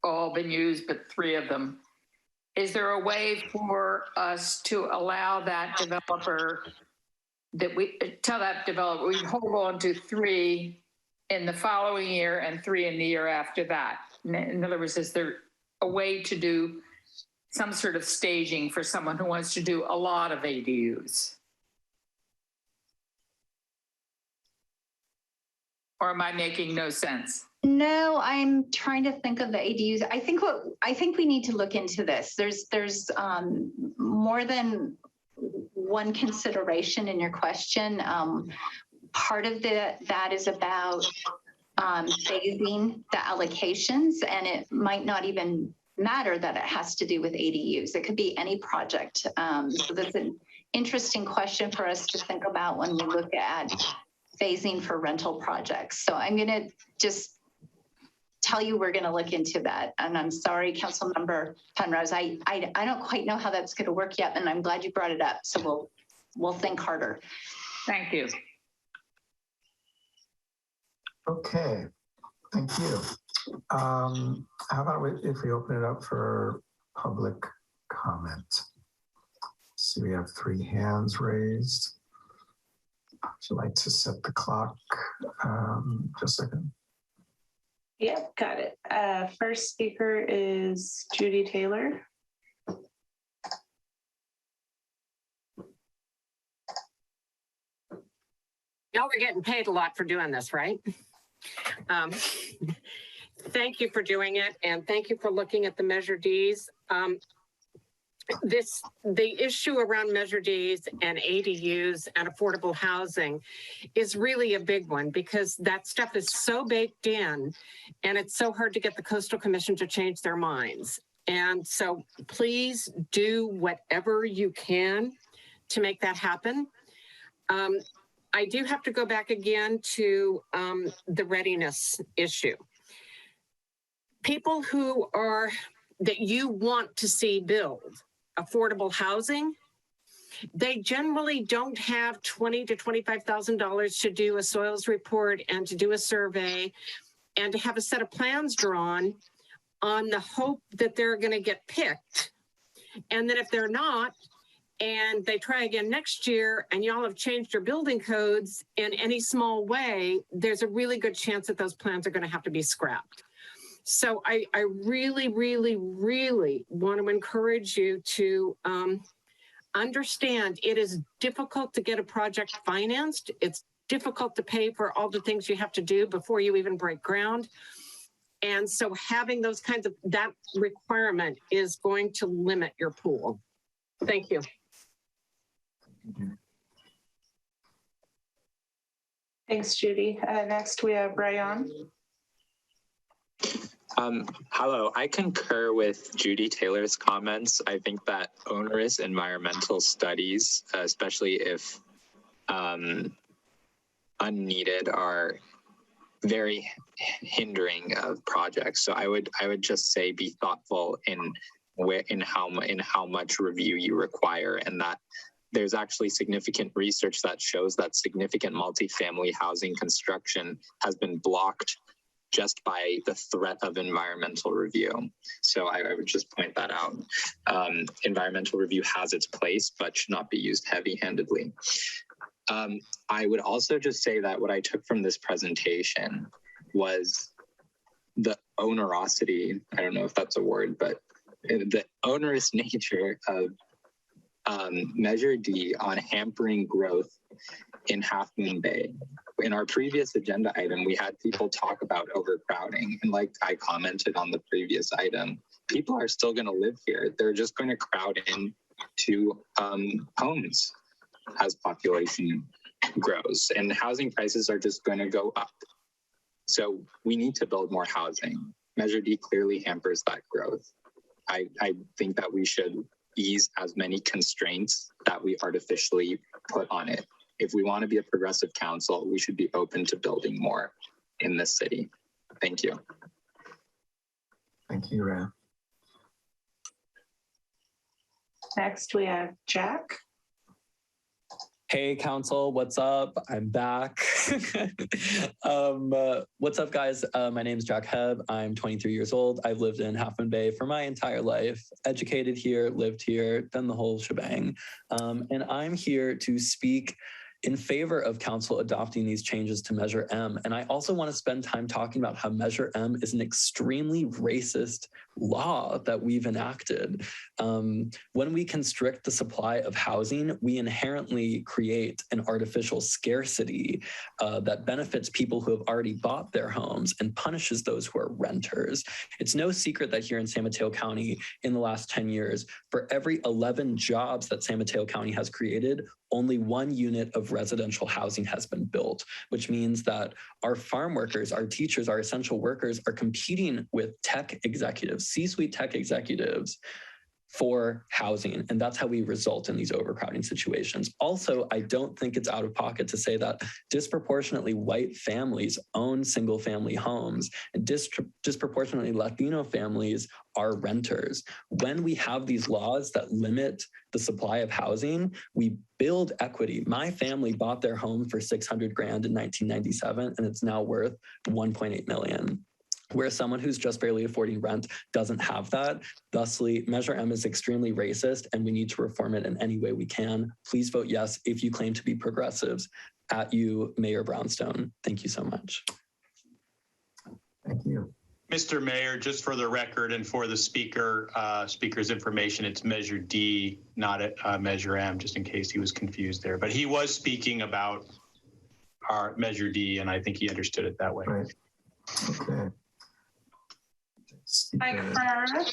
all been used, but 3 of them. Is there a way for us to allow that developer that we tell that developer we hold on to 3 in the following year and 3 in the year after that? In other words, is there a way to do some sort of staging for someone who wants to do a lot of ADUs? Or am I making no sense? No, I'm trying to think of the ADUs. I think we need to look into this. There's more than one consideration in your question. Part of that is about phasing the allocations, and it might not even matter that it has to do with ADUs. It could be any project. So that's an interesting question for us to think about when we look at phasing for rental projects. So I'm going to just tell you we're going to look into that. And I'm sorry, Councilmember Penrose, I don't quite know how that's going to work yet, and I'm glad you brought it up. So we'll think harder. Thank you. Okay, thank you. How about if we open it up for public comment? So we have 3 hands raised. Would you like to set the clock? Just a second. Yep, got it. First speaker is Judy Taylor. Y'all are getting paid a lot for doing this, right? Thank you for doing it, and thank you for looking at the Measure Ds. The issue around Measure Ds and ADUs and affordable housing is really a big one, because that stuff is so baked in, and it's so hard to get the Coastal Commission to change their minds. And so please do whatever you can to make that happen. I do have to go back again to the readiness issue. People that you want to see build affordable housing, they generally don't have $20,000 to $25,000 to do a soils report and to do a survey and to have a set of plans drawn on the hope that they're going to get picked. And then if they're not, and they try again next year and y'all have changed your building codes in any small way, there's a really good chance that those plans are going to have to be scrapped. So I really, really, really want to encourage you to understand it is difficult to get a project financed. It's difficult to pay for all the things you have to do before you even break ground. And so having those kinds of, that requirement is going to limit your pool. Thank you. Thanks, Judy. Next, we have Brian. Hello, I concur with Judy Taylor's comments. I think that onerous environmental studies, especially if unneeded, are very hindering of projects. So I would just say be thoughtful in how much review you require, and that there's actually significant research that shows that significant multifamily housing construction has been blocked just by the threat of environmental review. So I would just point that out. Environmental review has its place, but should not be used heavy-handedly. I would also just say that what I took from this presentation was the onerosity, I don't know if that's a word, but the onerous nature of Measure D on hampering growth in Half Moon Bay. In our previous agenda item, we had people talk about overcrowding. And like I commented on the previous item, people are still going to live here. They're just going to crowd in to homes as population grows, and housing prices are just going to go up. So we need to build more housing. Measure D clearly hampers that growth. I think that we should ease as many constraints that we artificially put on it. If we want to be a progressive council, we should be open to building more in this city. Thank you. Thank you, Ram. Next, we have Jack. Hey, council, what's up? I'm back. What's up, guys? My name is Jack Hebb. I'm 23 years old. I've lived in Half Moon Bay for my entire life, educated here, lived here, done the whole shebang. And I'm here to speak in favor of council adopting these changes to Measure M. And I also want to spend time talking about how Measure M is an extremely racist law that we've enacted. When we constrict the supply of housing, we inherently create an artificial scarcity that benefits people who have already bought their homes and punishes those who are renters. It's no secret that here in San Mateo County, in the last 10 years, for every 11 jobs that San Mateo County has created, only 1 unit of residential housing has been built, which means that our farm workers, our teachers, our essential workers are competing with tech executives, C-suite tech executives, for housing. And that's how we result in these overcrowding situations. Also, I don't think it's out of pocket to say that disproportionately white families own single family homes, and disproportionately Latino families are renters. When we have these laws that limit the supply of housing, we build equity. My family bought their home for $600,000 in 1997, and it's now worth $1.8 million. Where someone who's just barely affording rent doesn't have that. Thusly, Measure M is extremely racist, and we need to reform it in any way we can. Please vote yes if you claim to be progressives. At you, Mayor Brownstone. Thank you so much. Thank you. Mr. Mayor, just for the record and for the speaker's information, it's Measure D, not Measure M, just in case he was confused there. But he was speaking about our Measure D, and I think he understood it that way. Right. Okay. Mike Ferrara.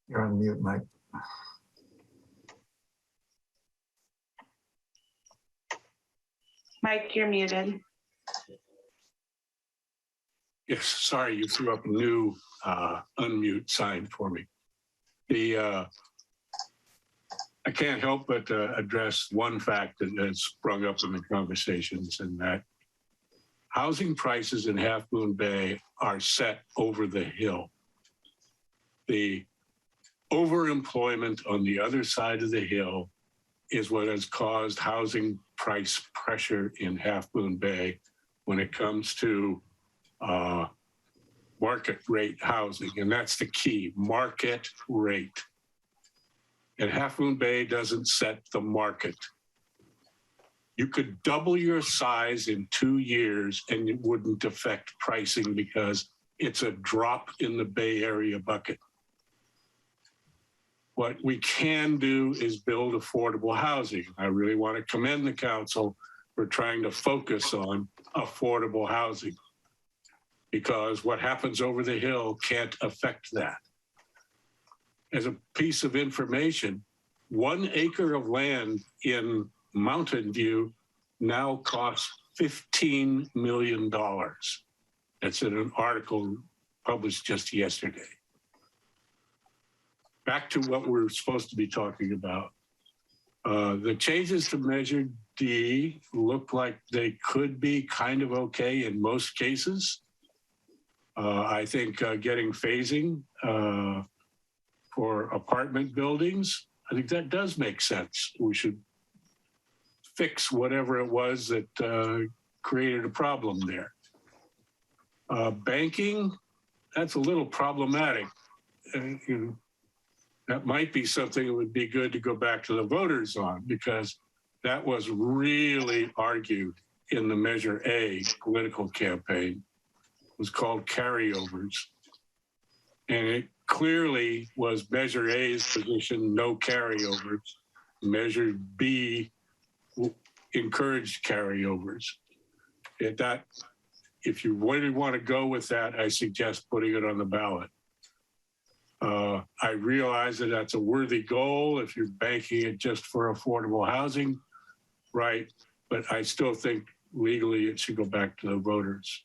You're on mute, Mike. Mike, you're muted. Yes, sorry, you threw up a new unmute sign for me. I can't help but address one fact that has sprung up in the conversations, and that housing prices in Half Moon Bay are set over the hill. The overemployment on the other side of the hill is what has caused housing price pressure in Half Moon Bay when it comes to market rate housing. And that's the key, market rate. And Half Moon Bay doesn't set the market. You could double your size in 2 years and it wouldn't affect pricing because it's a drop in the Bay Area bucket. What we can do is build affordable housing. I really want to commend the council for trying to focus on affordable housing, because what happens over the hill can't affect that. As a piece of information, 1 acre of land in Mountain View now costs $15 million. That's in an article published just yesterday. Back to what we're supposed to be talking about. The changes to Measure D look like they could be kind of okay in most cases. I think getting phasing for apartment buildings, I think that does make sense. We should fix whatever it was that created a problem there. Banking, that's a little problematic. That might be something that would be good to go back to the voters on, because that was really argued in the Measure A political campaign. It was called carryovers. And it clearly was Measure A's position, no carryovers. Measure B encouraged carryovers. If you really want to go with that, I suggest putting it on the ballot. I realize that that's a worthy goal if you're banking it just for affordable housing, right? But I still think legally it should go back to the voters.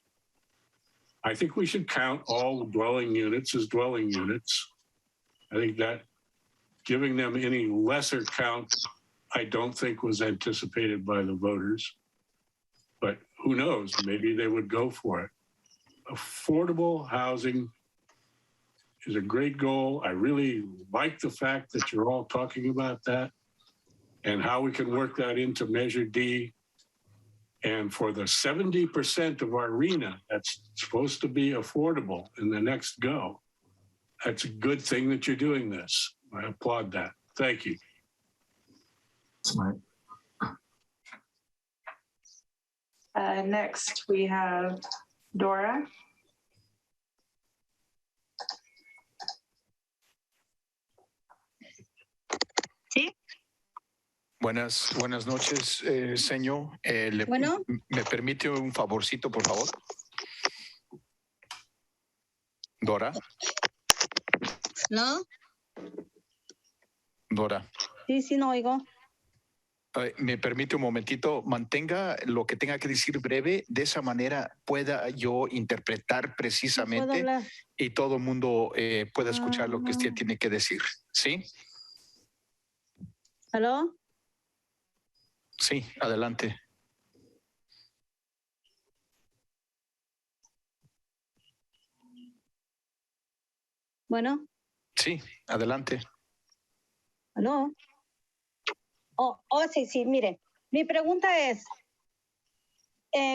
I think we should count all dwelling units as dwelling units. I think that giving them any lesser count, I don't think was anticipated by the voters. But who knows, maybe they would go for it. Affordable housing is a great goal. I really like the fact that you're all talking about that and how we can work that into Measure D. And for the 70% of our RENA that's supposed to be affordable in the next go, that's a good thing that you're doing this. I applaud that. Thank you. Smart. Next, we have Dora. Sí. Buenas noches, señor. Bueno. ¿Me permite un favorcito, por favor? Dora. ¿No? Dora. Sí, no oigo. Me permite un momentito, mantenga lo que tenga que decir breve, de esa manera pueda yo interpretar precisamente y todo el mundo pueda escuchar lo que usted tiene que decir, ¿sí? ¿Aló? Sí, adelante. Bueno. Sí, adelante. ¿Aló? Sí, mire, mi pregunta es,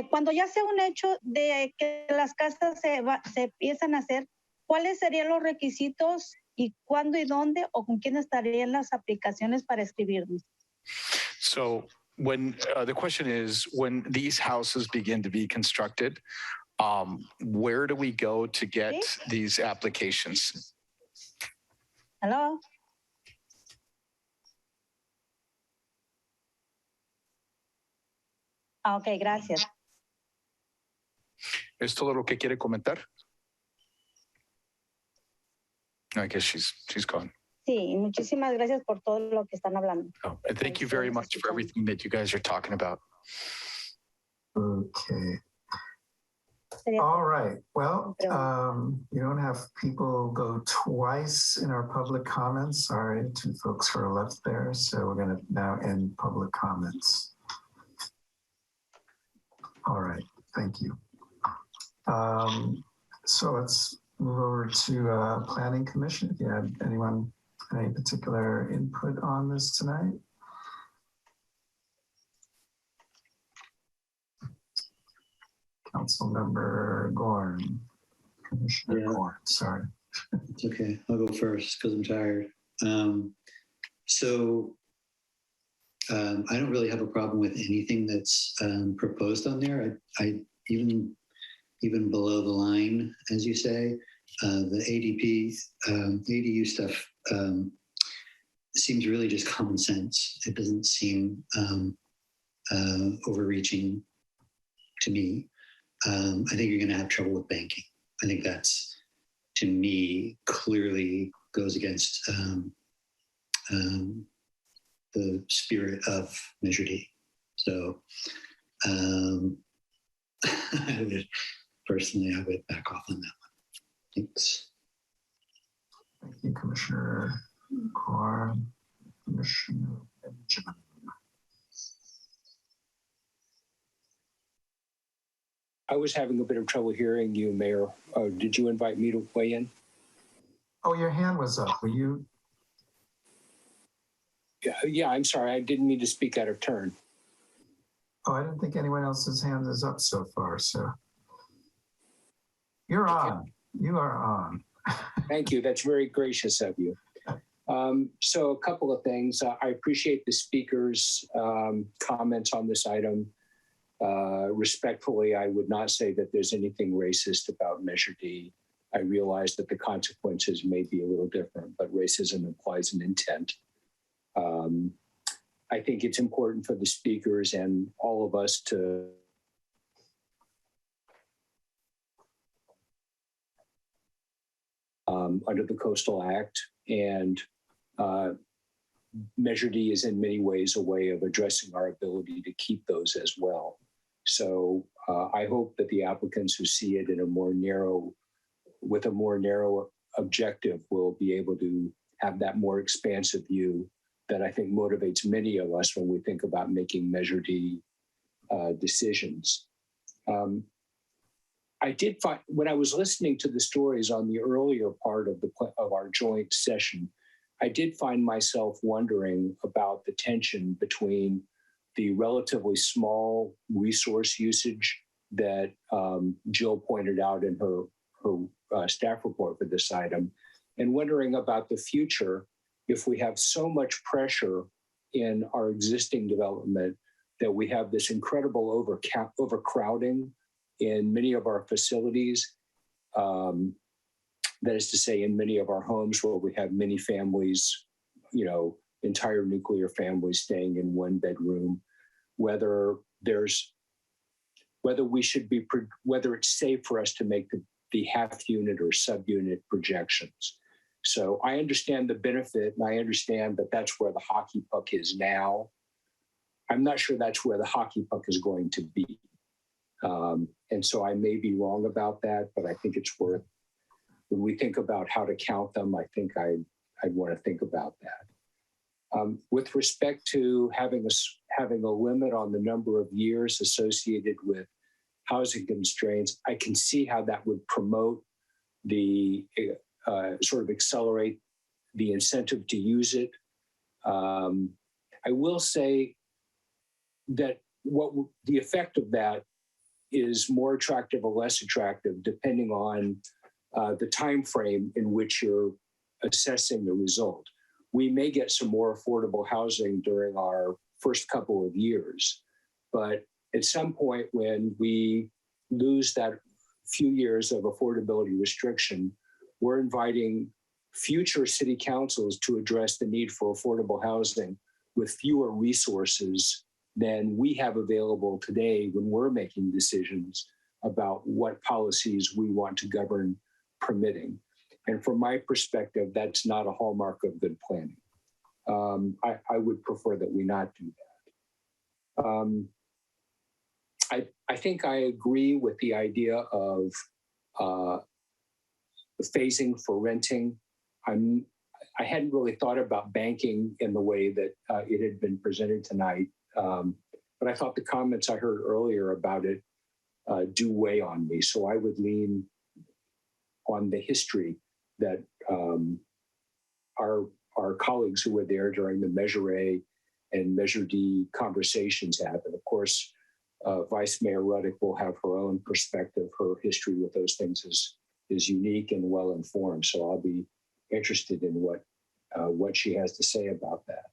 cuando ya sea un hecho de que las casas se empiezan a hacer, ¿cuáles serían los requisitos y cuándo y dónde o con quién estarían las aplicaciones para escribirnos? So when the question is, when these houses begin to be constructed, where do we go to get these applications? Hello? Ok, gracias. ¿Es todo lo que quiere comentar? I guess she's gone. Sí, muchísimas gracias por todo lo que están hablando. Oh, and thank you very much for everything that you guys are talking about. Okay. All right. Well, you don't have people go twice in our public comments. Sorry, 2 folks who are left there. So we're going to now end public comments. All right. Thank you. So let's move over to Planning Commission. If you have any particular input on this tonight? Councilmember Gorn. Commissioner Gorn, sorry. It's okay. I'll go first because I'm tired. So I don't really have a problem with anything that's proposed on there. I even below the line, as you say, the ADU stuff seems really just common sense. It doesn't seem overreaching to me. I think you're going to have trouble with banking. I think that's, to me, clearly goes against the spirit of Measure D. So personally, I would back off on that one. Thanks. Thank you, Commissioner Carr. Commissioner Benjamin. I was having a bit of trouble hearing you, Mayor. Did you invite me to weigh in? Oh, your hand was up. Were you? Yeah, I'm sorry. I didn't mean to speak out of turn. Oh, I didn't think anyone else's hand is up so far. So you're on. You are on. Thank you. That's very gracious of you. So a couple of things. I appreciate the speaker's comments on this item. Respectfully, I would not say that there's anything racist about Measure D. I realize that the consequences may be a little different, but racism implies an intent. I think it's important for the speakers and all of us to under the Coastal Act, and Measure D is in many ways a way of addressing our ability to keep those as well. So I hope that the applicants who see it in a more narrow, with a more narrow objective, will be able to have that more expansive view that I think motivates many of us when we think about making Measure D decisions. I did find, when I was listening to the stories on the earlier part of our joint session, I did find myself wondering about the tension between the relatively small resource usage that Jill pointed out in her staff report for this item, and wondering about the future if we have so much pressure in our existing development that we have this incredible overcrowding in many of our facilities. That is to say, in many of our homes where we have many families, entire nuclear families staying in one bedroom, whether it's safe for us to make the half unit or subunit projections. So I understand the benefit, and I understand that that's where the hockey puck is now. I'm not sure that's where the hockey puck is going to be. And so I may be wrong about that, but I think it's worth, when we think about how to count them, I think I'd want to think about that. With respect to having a limit on the number of years associated with housing constraints, I can see how that would promote the sort of accelerate the incentive to use it. I will say that the effect of that is more attractive or less attractive depending on the time frame in which you're assessing the result. We may get some more affordable housing during our first couple of years, but at some point when we lose that few years of affordability restriction, we're inviting future city councils to address the need for affordable housing with fewer resources than we have available today when we're making decisions about what policies we want to govern permitting. And from my perspective, that's not a hallmark of good planning. I would prefer that we not do that. I think I agree with the idea of phasing for renting. I hadn't really thought about banking in the way that it had been presented tonight, but I thought the comments I heard earlier about it do weigh on me. So I would lean on the history that our colleagues who were there during the Measure A and Measure D conversations have. And of course, Vice Mayor Ruddick will have her own perspective. Her history with those things is unique and well informed. So I'll be interested in what she has to say about that.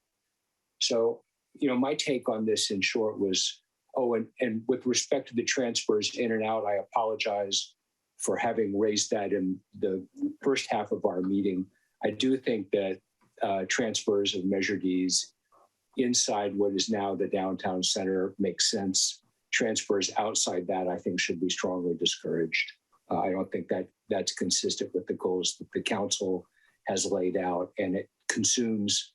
So my take on this in short was, and with respect to the transfers in and out, I apologize for having raised that in the first half of our meeting. I do think that transfers of Measure Ds inside what is now the downtown center makes sense. Transfers outside that, I think, should be strongly discouraged. I don't think that that's consistent with the goals that the council has laid out, and it consumes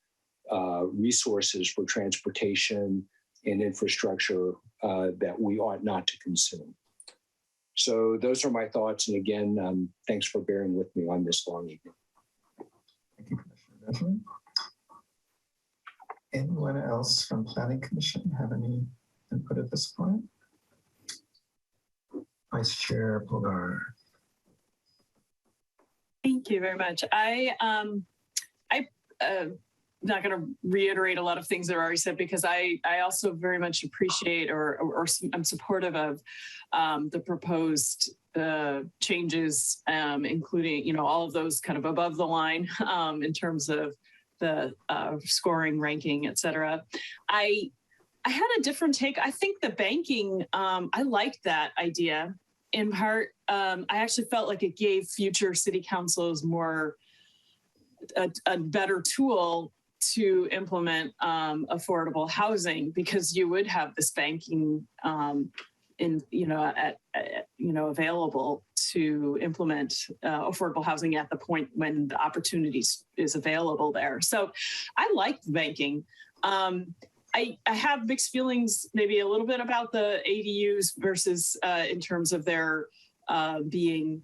resources for transportation and infrastructure that we ought not to consume. So those are my thoughts. And again, thanks for bearing with me on this long evening. Thank you, Commissioner Benjamin. Anyone else from Planning Commission have any input at this point? Vice Chair Polgar. Thank you very much. I'm not going to reiterate a lot of things that are already said, because I also very much appreciate or I'm supportive of the proposed changes, including, all of those kind of above the line in terms of the scoring, ranking, et cetera. I had a different take. I think the banking, I liked that idea. In part, I actually felt like it gave future city councils a better tool to implement affordable housing, because you would have this banking available to implement affordable housing at the point when the opportunities is available there. So I liked banking. I have mixed feelings maybe a little bit about the ADUs versus in terms of their being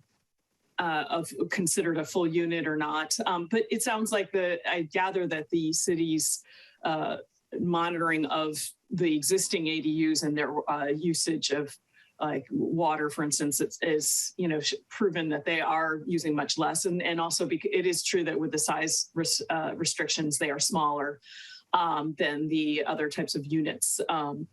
considered a full unit or not. But it sounds like I gather that the city's monitoring of the existing ADUs and their usage of like water, for instance, is proven that they are using much less. And also because it is true that with the size restrictions, they are smaller than the other types of units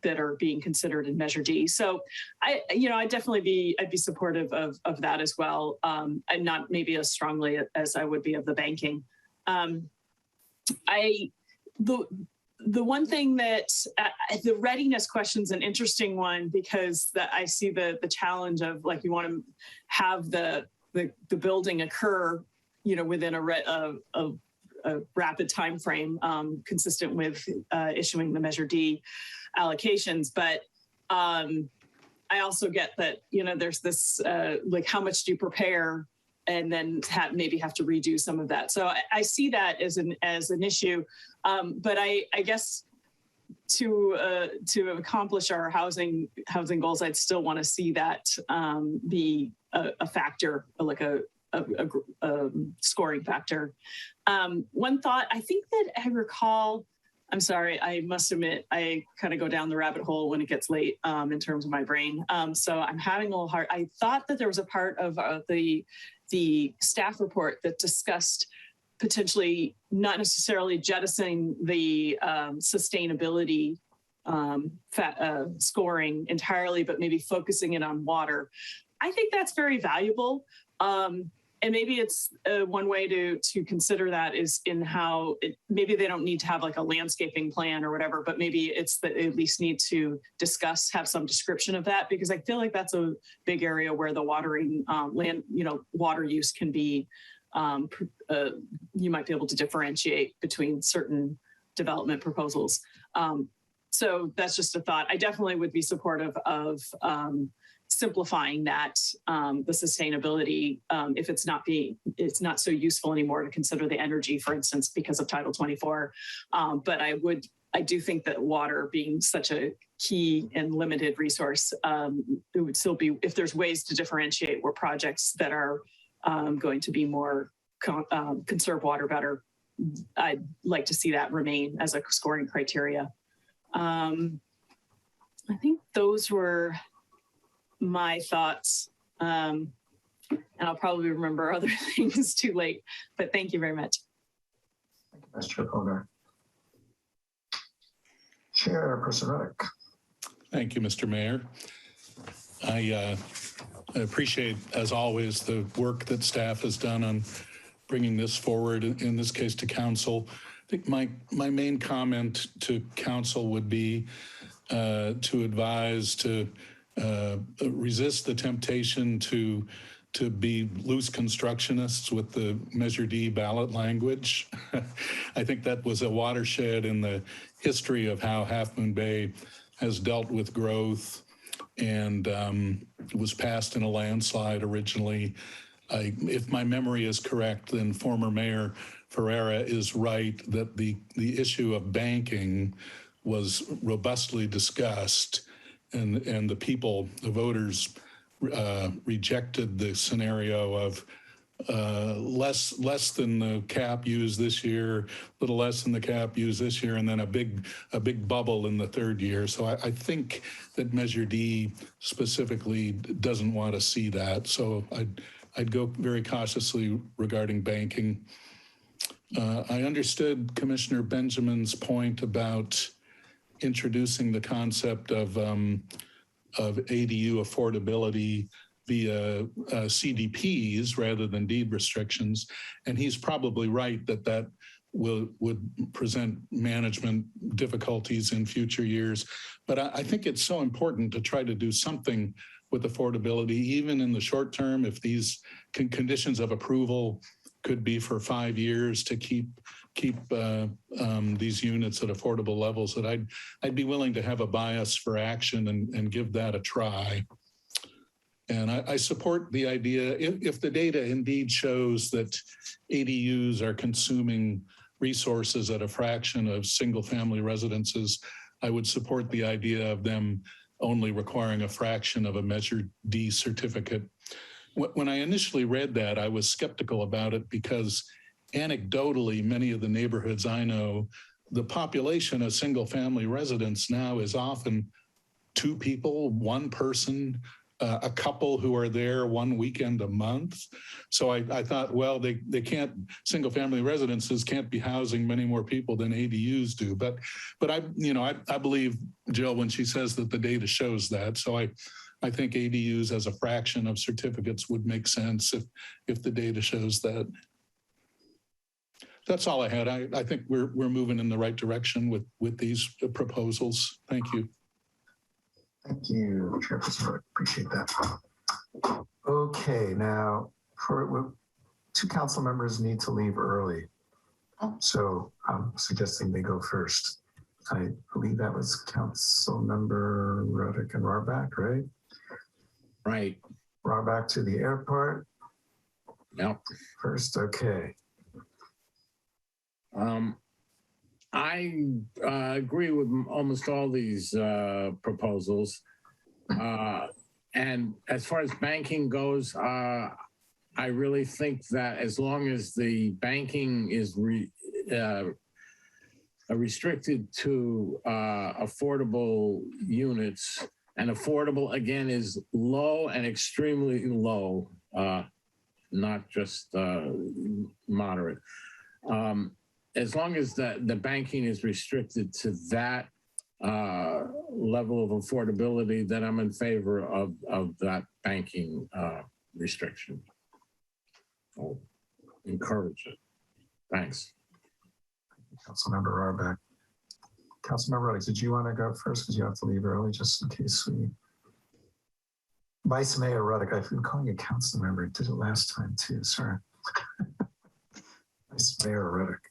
that are being considered in Measure D. So I'd definitely I'd be supportive of that as well. And not maybe as strongly as I would be of the banking. The one thing that the readiness question is an interesting one, because I see the challenge of, like, you want to have the building occur, within a rapid time frame, consistent with issuing the Measure D allocations. But I also get that there's this like, how much do you prepare, and then maybe have to redo some of that. So I see that as an issue. But I guess to accomplish our housing goals, I'd still want to see that be a factor, like a scoring factor. One thought, I think that I recall, I'm sorry, I must admit, I kind of go down the rabbit hole when it gets late in terms of my brain. So I'm having a little hard. I thought that there was a part of the staff report that discussed potentially not necessarily jettisoning the sustainability scoring entirely, but maybe focusing it on water. I think that's very valuable. And maybe it's one way to consider that is in how maybe they don't need to have like a landscaping plan or whatever, but maybe it's that they at least need to have some description of that, because I feel like that's a big area where the watering water use can be, you might be able to differentiate between certain development proposals. So that's just a thought. I definitely would be supportive of simplifying that, the sustainability, if it's not so useful anymore to consider the energy, for instance, because of Title 24. But I do think that water being such a key and limited resource, it would still be, if there's ways to differentiate where projects that are going to be more conserve water better, I'd like to see that remain as a scoring criteria. I think those were my thoughts. And I'll probably remember other things too late, but thank you very much. Thank you, Mr. Polgar. Chairperson Reddick. Thank you, Mr. Mayor. I appreciate, as always, the work that staff has done on bringing this forward, in this case to council. think my main comment to council would be to advise to resist the temptation to be loose constructionists with the Measure D ballot language. I think that was a watershed in the history of how Half Moon Bay has dealt with growth, and was passed in a landslide originally. If my memory is correct, then former Mayor Ferreira is right that the issue of banking was robustly discussed, and the people, the voters, rejected the scenario of less than the cap used this year, a little less than the cap used this year, and then a big bubble in the third year. So I think that Measure D specifically doesn't want to see that. So I'd go very cautiously regarding banking. I understood Commissioner Benjamin's point about introducing the concept of ADU affordability via CDPs rather than deed restrictions. And he's probably right that would present management difficulties in future years. But I think it's so important to try to do something with affordability, even in the short term, if these conditions of approval could be for 5 years to keep these units at affordable levels, that I'd be willing to have a bias for action and give that a try. And I support the idea, if the data indeed shows that ADUs are consuming resources at a fraction of single family residences, I would support the idea of them only requiring a fraction of a Measure D certificate. When I initially read that, I was skeptical about it because anecdotally, many of the neighborhoods I know, the population of single family residents now is often 2 people, 1 person, a couple who are there 1 weekend a month. So I thought, well, they can't, single family residences can't be housing many more people than ADUs do. But I believe Jill when she says that the data shows that. So I think ADUs as a fraction of certificates would make sense if the data shows that. That's all I had. I think we're moving in the right direction with these proposals. Thank you. Thank you, Chairperson. Appreciate that. Okay, now for 2 council members need to leave early. So I'm suggesting they go first. I believe that was Council Member Ruddick and Rarbach, right? Right. Rarbach to the airport. Yep. First, okay. I agree with almost all these proposals. And as far as banking goes, I really think that as long as the banking is restricted to affordable units, and affordable again is low and extremely low, not just moderate. As long as the banking is restricted to that level of affordability, then I'm in favor of that banking restriction. I'll encourage it. Thanks. Councilmember Rarbach. Councilmember Ruddick, did you want to go first because you have to leave early just in case we... Vice Mayor Ruddick, I've been calling you council member. I did it last time too, sorry. Vice Mayor Ruddick.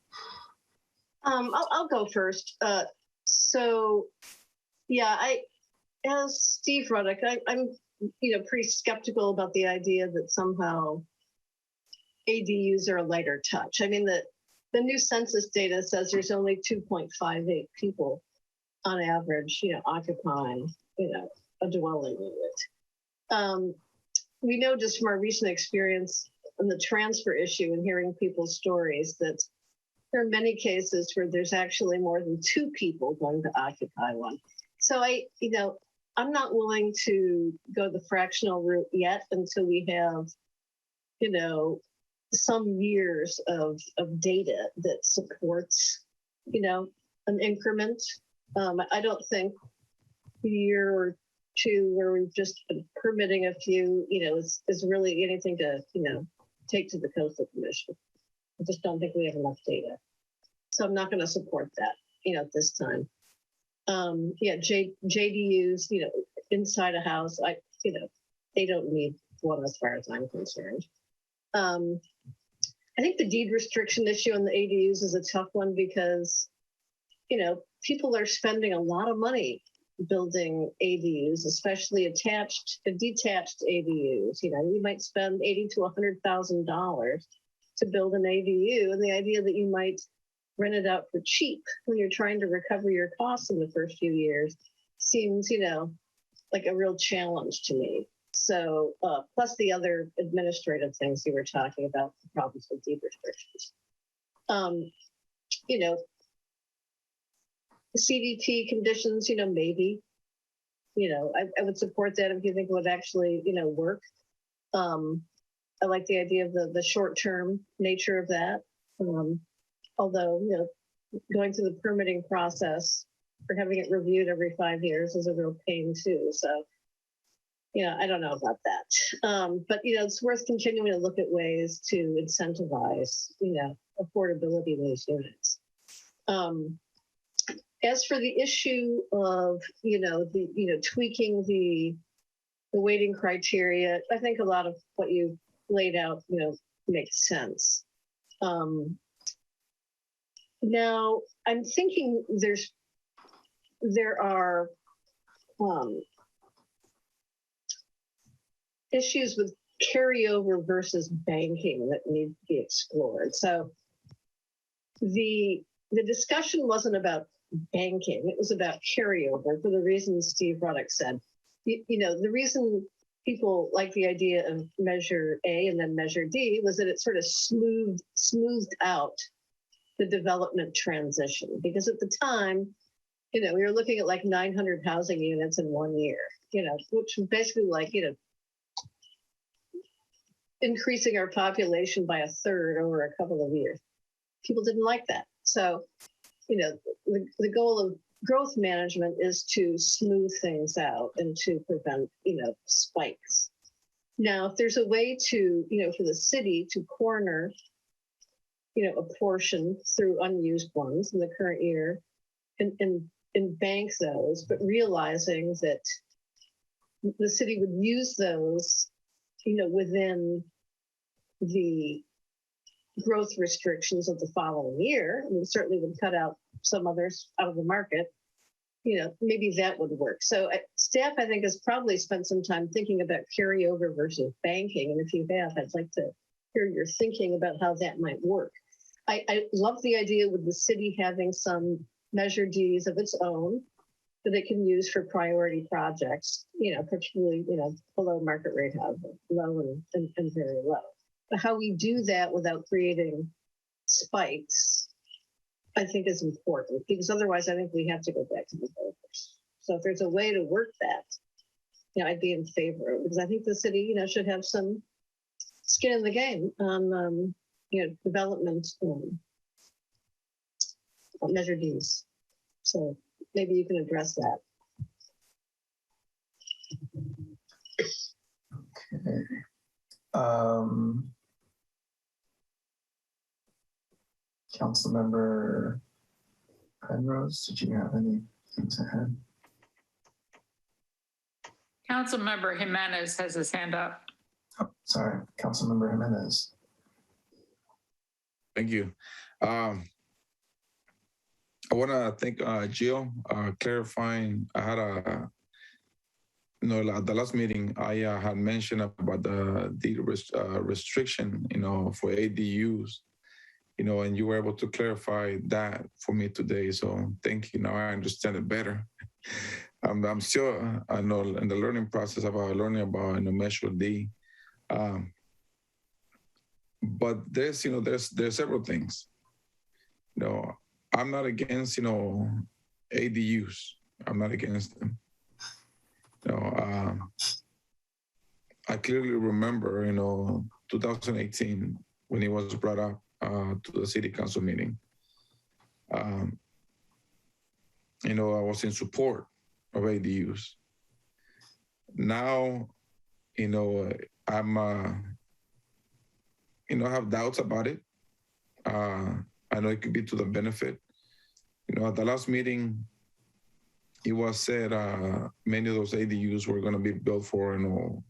I'll go first. So, yeah, as Steve Ruddick, I'm pretty skeptical about the idea that somehow ADUs are a lighter touch. I mean, the new census data says there's only 2.58 people on average, occupying, a dwelling unit. We know just from our recent experience on the transfer issue and hearing people's stories that there are many cases where there's actually more than 2 people going to occupy one. So I'm not willing to go the fractional route yet until we have, some years of data that supports, an increment. I don't think a year or 2 where we've just been permitting a few, is really anything to, take to the Coastal Commission. I just don't think we have enough data. So I'm not going to support that, at this time. JDUs, inside a house, they don't need one as far as I'm concerned. I think the deed restriction issue on the ADUs is a tough one because, people are spending a lot of money building ADUs, especially attached and detached ADUs. You might spend $80,000 to $100,000 to build an ADU, and the idea that you might rent it out for cheap when you're trying to recover your costs in the first few years seems, like a real challenge to me. So, plus the other administrative things you were talking about, the problems with deed restrictions. CDT conditions, maybe, I would support that if you think it would actually, work. I like the idea of the short-term nature of that. Although, going through the permitting process or having it reviewed every 5 years is a real pain too. So, I don't know about that. But, it's worth continuing to look at ways to incentivize, affordability in these units. As for the issue of, tweaking the weighting criteria, I think a lot of what you laid out, makes sense. Now, I'm thinking there are issues with carryover versus banking that need to be explored. So the discussion wasn't about banking, it was about carryover for the reasons Steve Ruddock said. The reason people like the idea of Measure A and then Measure D was that it sort of smoothed out the development transition, because at the time, we were looking at like 900 housing units in 1 year, which was basically like, increasing our population by 1/3 over a couple of years. People didn't like that. So, the goal of growth management is to smooth things out and to prevent, spikes. Now, if there's a way to, for the city to corner, a portion through unused ones in the current year and bank those, but realizing that the city would use those, within the growth restrictions of the following year, and we certainly would cut out some others out of the market, maybe that would work. So staff, I think, has probably spent some time thinking about carryover versus banking. And if you have, I'd like to hear your thinking about how that might work. I love the idea with the city having some Measure Ds of its own that it can use for priority projects, particularly, below market rate housing, low and very low. But how we do that without creating spikes, I think, is important, because otherwise I think we have to go back to the voters. So if there's a way to work that, I'd be in favor of it, because I think the city, should have some skin in the game on, development Measure Ds. So maybe you can address that. Okay. Councilmember Penrose, did you have anything to add? Councilmember Jimenez has his hand up. Oh, sorry, Councilmember Jimenez. Thank you. I want to thank Jill clarifying. I had at the last meeting, I had mentioned about the restriction, for ADUs, and you were able to clarify that for me today. So thank you. Now I understand it better. I'm still, I know, in the learning process about learning about Measure D. But there's several things. I'm not against, ADUs. I'm not against them. I clearly remember, 2018 when it was brought up to the city council meeting. I was in support of ADUs. Now, I'm, I have doubts about it. I know it could be to the benefit. At the last meeting, it was said many of those ADUs were going to be built for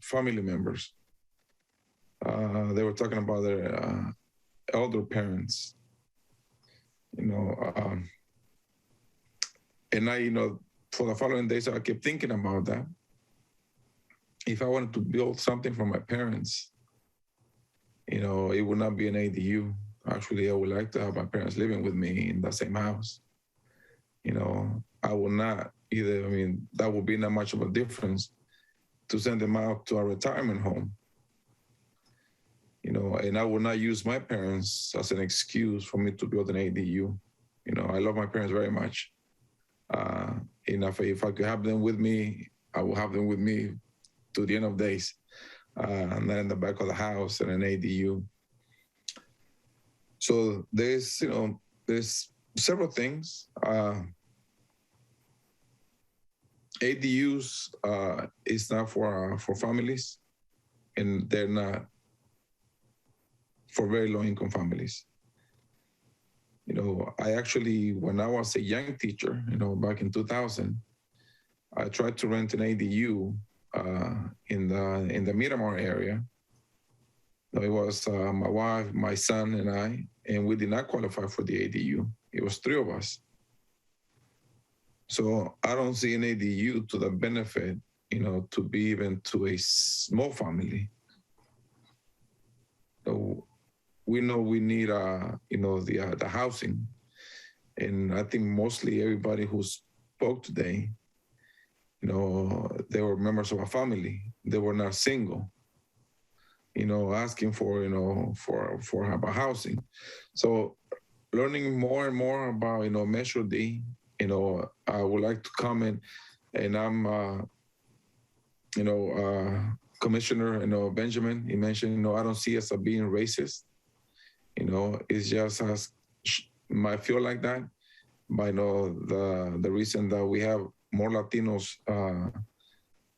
family members. They were talking about their elder parents. And I, for the following days, I kept thinking about that. If I wanted to build something for my parents, it would not be an ADU. Actually, I would like to have my parents living with me in the same house. I will not either. That would be not much of a difference to send them out to a retirement home. And I will not use my parents as an excuse for me to build an ADU. I love my parents very much. If I could have them with me, I will have them with me to the end of days, and then in the back of the house in an ADU. So there's several things. ADUs is not for families, and they're not for very low income families. I actually, when I was a young teacher, back in 2000, I tried to rent an ADU in the Miramar area. It was my wife, my son, and I, and we did not qualify for the ADU. It was 3 of us. So I don't see an ADU to the benefit, to be even to a small family. So we know we need, the housing. And I think mostly everybody who spoke today, they were members of a family. They were not single, asking for about housing. So learning more and more about, Measure D, I would like to comment, and I'm, Commissioner, Benjamin, he mentioned, I don't see us as being racist. It's just as might feel like that, but the reason that we have more Latinos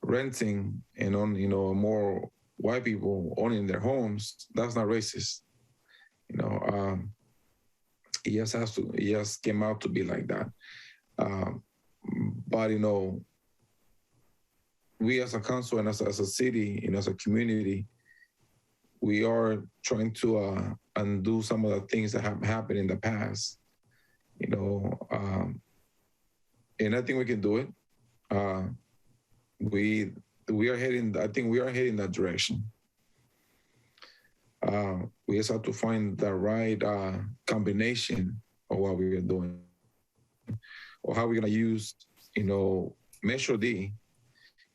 renting and on more white people owning their homes, that's not racist. It just came out to be like that. But we as a council and as a city, as a community, we are trying to undo some of the things that have happened in the past, and I think we can do it. We are heading. I think we are heading that direction. We just have to find the right combination of what we are doing, or how we're going to use, Measure D,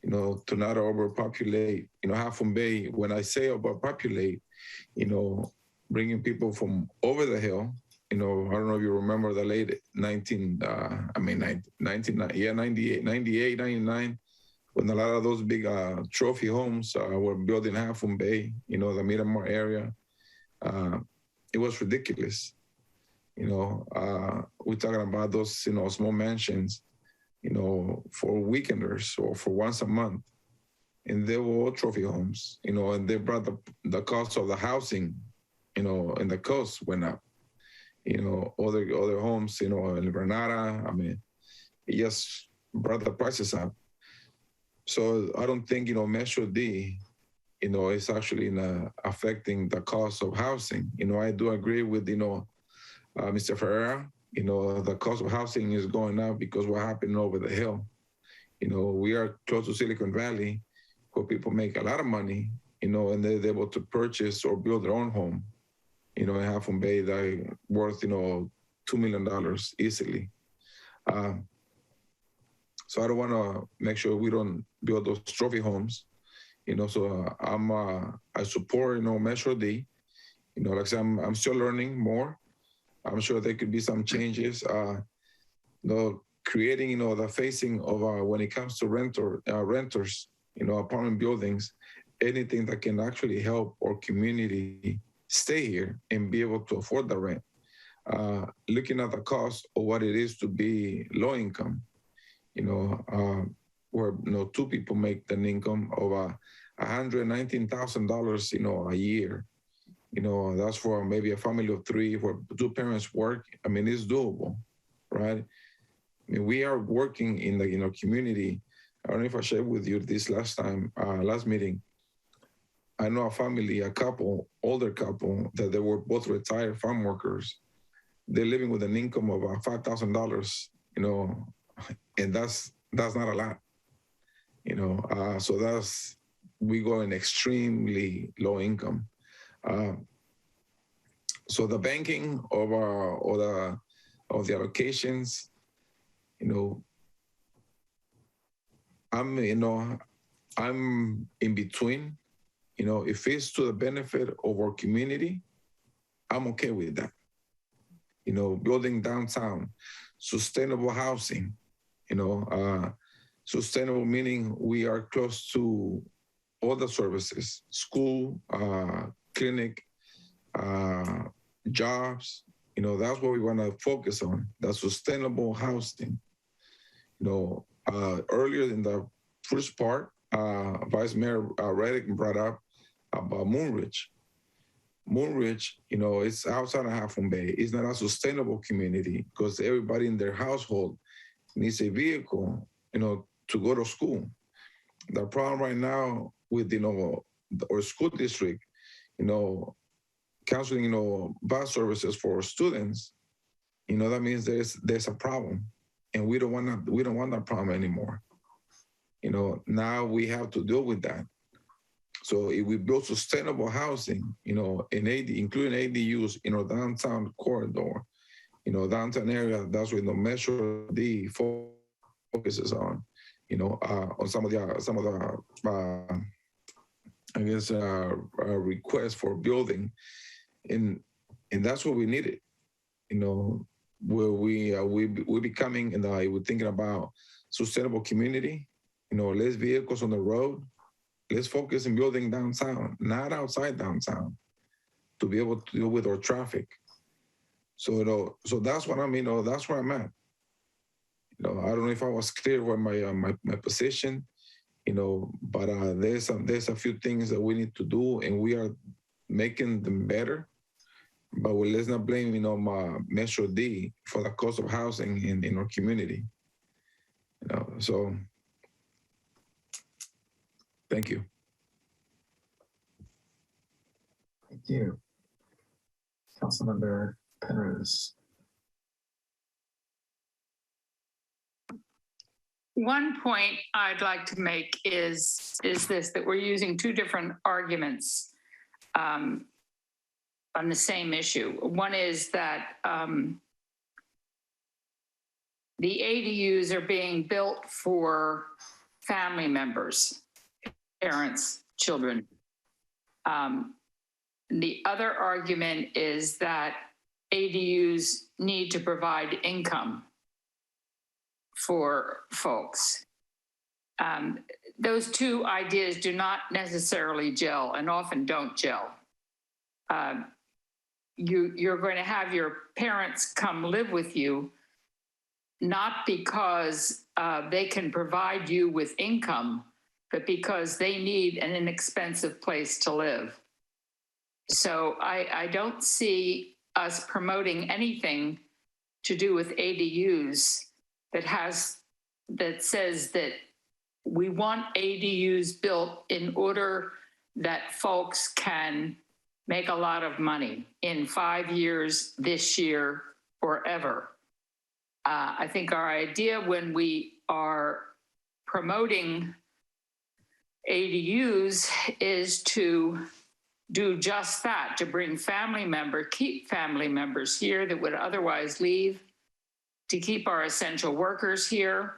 to not overpopulate, Half Moon Bay. When I say overpopulate, bringing people from over the hill, I don't know if you remember the late 98, 99, when a lot of those big trophy homes were built in Half Moon Bay, the Miramar area. It was ridiculous. We're talking about those, small mansions, for weekenders or for once a month. And they were all trophy homes, and they brought the cost of the housing, and the cost went up. Other homes, in Granada, it just brought the prices up. So I don't think, Measure D, is actually affecting the cost of housing. I do agree with, Mr. Ferreira, the cost of housing is going up because what happened over the hill. We are close to Silicon Valley, where people make a lot of money, and they're able to purchase or build their own home, in Half Moon Bay that worth, $2 million easily. So I don't want to make sure we don't build those trophy homes, so I support, Measure D. Like I said, I'm still learning more. I'm sure there could be some changes, creating, the facing of when it comes to renters, apartment buildings, anything that can actually help our community stay here and be able to afford the rent. Looking at the cost of what it is to be low income, where 2 people make an income of $119,000, a year. That's for maybe a family of three where two parents work. I mean, it's doable, right? I mean, we are working in the community. I don't know if I shared with you this last meeting. I know a family, a couple, older couple, that they were both retired farm workers. They're living with an income of $5,000, and that's not a lot, So we go in extremely low income. So the banking of the allocations, I'm in between. If it's to the benefit of our community, I'm okay with that. Building downtown, sustainable housing, sustainable meaning we are close to all the services, school, clinic, jobs. That's what we want to focus on, the sustainable housing. Earlier in the first part, Vice Mayor Reddick brought up about Moonridge. Moonridge, it's outside of Half Moon Bay. It's not a sustainable community because everybody in their household needs a vehicle, to go to school. The problem right now with, our school district, canceling, bus services for students, that means there's a problem, and we don't want that problem anymore. Now we have to deal with that. So if we build sustainable housing, including ADUs in our downtown corridor, downtown area, that's where the Measure D focuses on, on some of the requests for building, and that's what we needed, where we're becoming, and we're thinking about sustainable community, less vehicles on the road. Let's focus on building downtown, not outside downtown, to be able to deal with our traffic. So that's what I mean. That's where I'm at. I don't know if I was clear with my position, but there's a few things that we need to do, and we are making them better. But let's not blame, my Metro D for the cost of housing in our community. So thank you. Thank you. Councilmember Penrose. One point I'd like to make is this, that we're using two different arguments on the same issue. One is that the ADUs are being built for family members, parents, children. The other argument is that ADUs need to provide income for folks. Those two ideas do not necessarily gel, and often don't gel. You're going to have your parents come live with you, not because they can provide you with income, but because they need an inexpensive place to live. So I don't see us promoting anything to do with ADUs that says that we want ADUs built in order that folks can make a lot of money in 5 years, this year, or ever. I think our idea when we are promoting ADUs is to do just that, to bring keep family members here that would otherwise leave, to keep our essential workers here,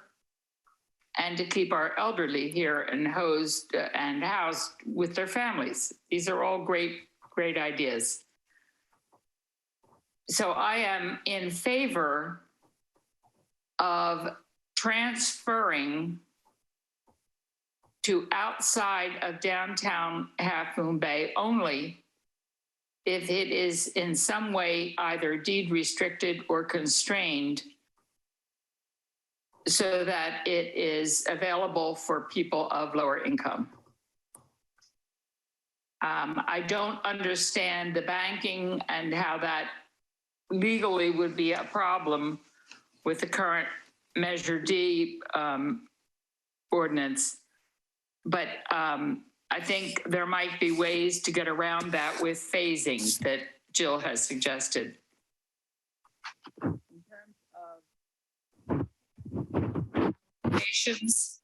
and to keep our elderly here and housed with their families. These are all great ideas. So I am in favor of transferring to outside of downtown Half Moon Bay only if it is in some way either deed restricted or constrained, so that it is available for people of lower income. I don't understand the banking and how that legally would be a problem with the current Measure D ordinance. But I think there might be ways to get around that with phasing that Jill has suggested. In terms of locations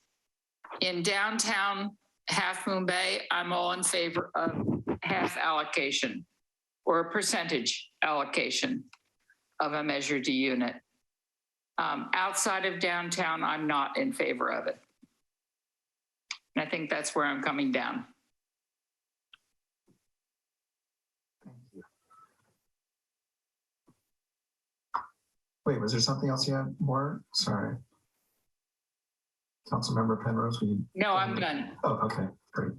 in downtown Half Moon Bay, I'm all in favor of half allocation or a percentage allocation of a Measure D unit. Outside of downtown, I'm not in favor of it. And I think that's where I'm coming down. Thank you. Wait, was there something else you had more? Sorry. Councilmember Penrose, were you? No, I'm done. Oh, okay, great.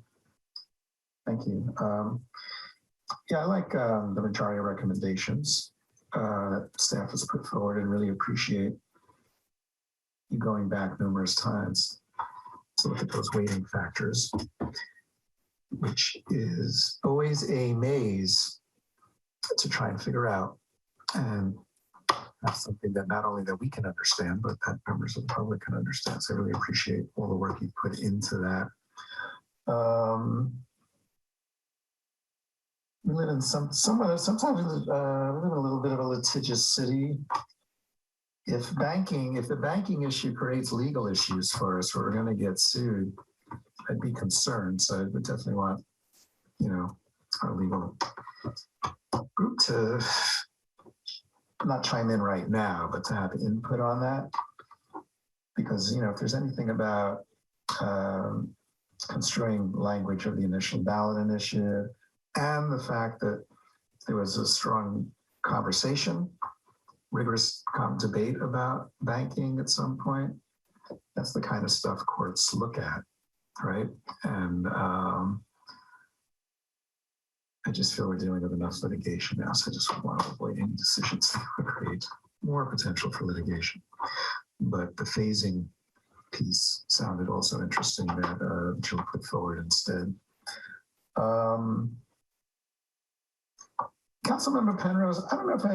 Thank you. Yeah, I like the majority of recommendations that staff has put forward, and really appreciate you going back numerous times to look at those weighting factors, which is always a maze to try and figure out. And that's something that not only that we can understand, but that members of the public can understand. So I really appreciate all the work you put into that. We live in sometimes we live in a little bit of a litigious city. If the banking issue creates legal issues for us, we're going to get sued, I'd be concerned. So I would definitely want, our legal group to not chime in right now, but to have input on that. Because, if there's anything about construing language of the initial ballot initiative, and the fact that there was a strong conversation, rigorous debate about banking at some point, that's the kind of stuff courts look at, right? And I just feel we're dealing with enough litigation now, so I just want to avoid any decisions that would create more potential for litigation. But the phasing piece sounded also interesting that Jill put forward instead. Councilmember Penrose, I don't know if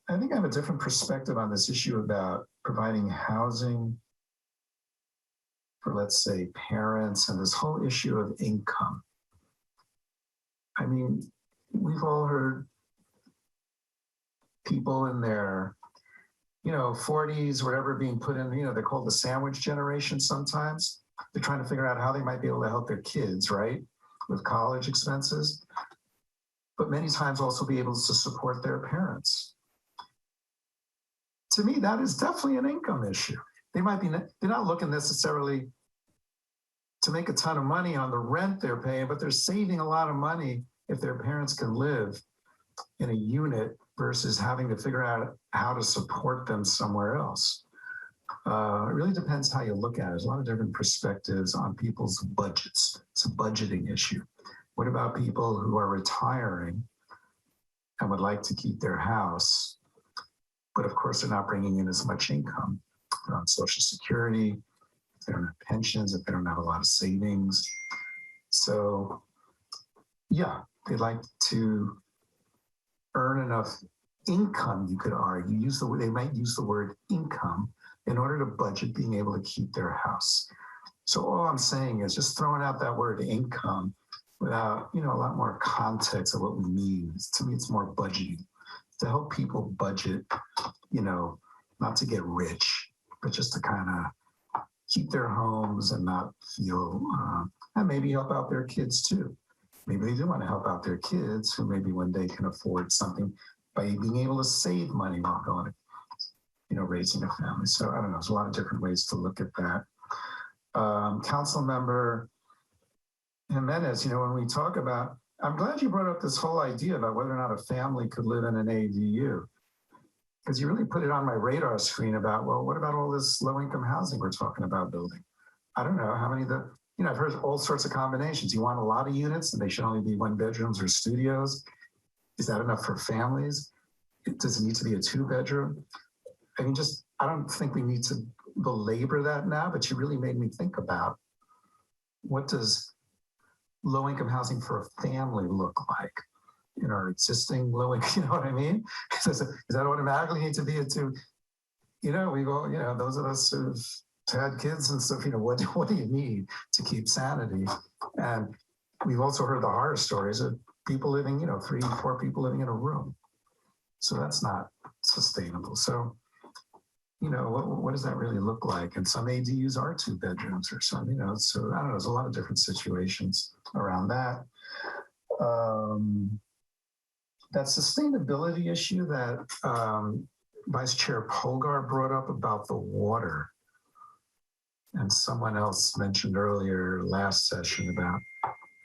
I think I have a different perspective on this issue about providing housing for, let's say, parents, and this whole issue of income. I mean, we've all heard people in their, 40s, whatever, being put in, they're called the sandwich generation sometimes. They're trying to figure out how they might be able to help their kids, right, with college expenses, but many times also be able to support their parents. To me, that is definitely an income issue. They're not looking necessarily to make a ton of money on the rent they're paying, but they're saving a lot of money if their parents can live in a unit versus having to figure out how to support them somewhere else. It really depends how you look at it. There's a lot of different perspectives on people's budgets. It's a budgeting issue. What about people who are retiring and would like to keep their house, but of course they're not bringing in as much income? They're on Social Security, if they don't have pensions, if they don't have a lot of savings. So yeah, they'd like to earn enough income, you could argue. They might use the word income in order to budget being able to keep their house. So all I'm saying is just throwing out that word income without, a lot more context of what we mean. To me, it's more budgeting, to help people budget, not to get rich, but just to kind of keep their homes and not feel, and maybe help out their kids too. Maybe they do want to help out their kids who maybe one day can afford something by being able to save money while going, raising a family. So I don't know, there's a lot of different ways to look at that. Councilmember Jimenez, when we talk about, I'm glad you brought up this whole idea about whether or not a family could live in an ADU, because you really put it on my radar screen about, well, what about all this low-income housing we're talking about building? I don't know how many I've heard all sorts of combinations. You want a lot of units and they should only be 1 bedrooms or studios. Is that enough for families? Does it need to be a 2-bedroom? I mean, I don't think we need to belabor that now, but you really made me think about what does low-income housing for a family look like in our existing low-income, you know what I mean? Does that automatically need to be a two? You know, we've all, you know, those of us who've had kids and stuff, you know, what do you need to keep sanity? And we've also heard the horror stories of people living, you know, 3, 4 people living in a room. So that's not sustainable. So, you know, what does that really look like? And some ADUs are 2 bedrooms or something, you know, so I don't know, there's a lot of different situations around that. That sustainability issue that Vice Chair Polgar brought up about the water, and someone else mentioned earlier last session about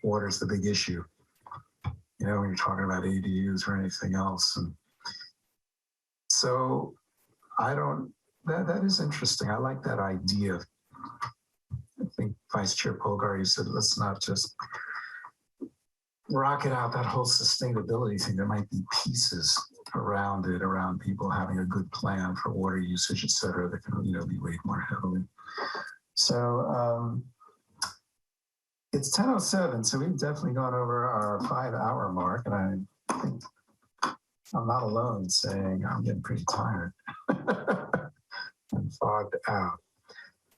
water's the big issue, you know, when you're talking about ADUs or anything else. And so that is interesting. I like that idea. I think Vice Chair Polgar, you said, let's not just rocket out that whole sustainability thing. There might be pieces around it, around people having a good plan for water usage, et cetera, that can, you know, be weighed more heavily. So it's 10:07, so we've definitely gone over our 5-hour mark, and I think I'm not alone saying I'm getting pretty tired and fogged out.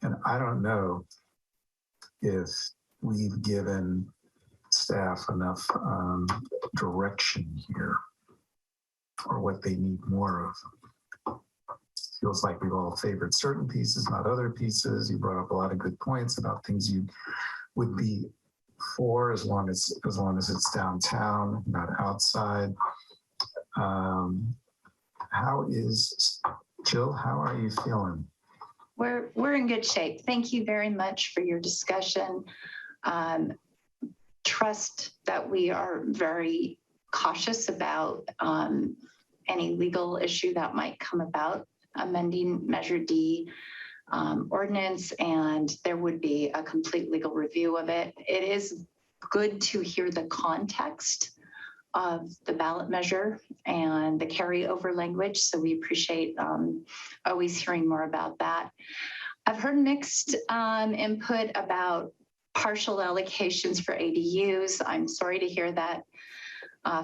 And I don't know if we've given staff enough direction here or what they need more of. Feels like we've all favored certain pieces, not other pieces. You brought up a lot of good points about things you would be for as long as it's downtown, not outside. How is Jill? How are you feeling? We're in good shape. Thank you very much for your discussion. Trust that we are very cautious about any legal issue that might come about amending Measure D ordinance, and there would be a complete legal review of it. It is good to hear the context of the ballot measure and the carryover language, so we appreciate always hearing more about that. I've heard mixed input about partial allocations for ADUs. I'm sorry to hear that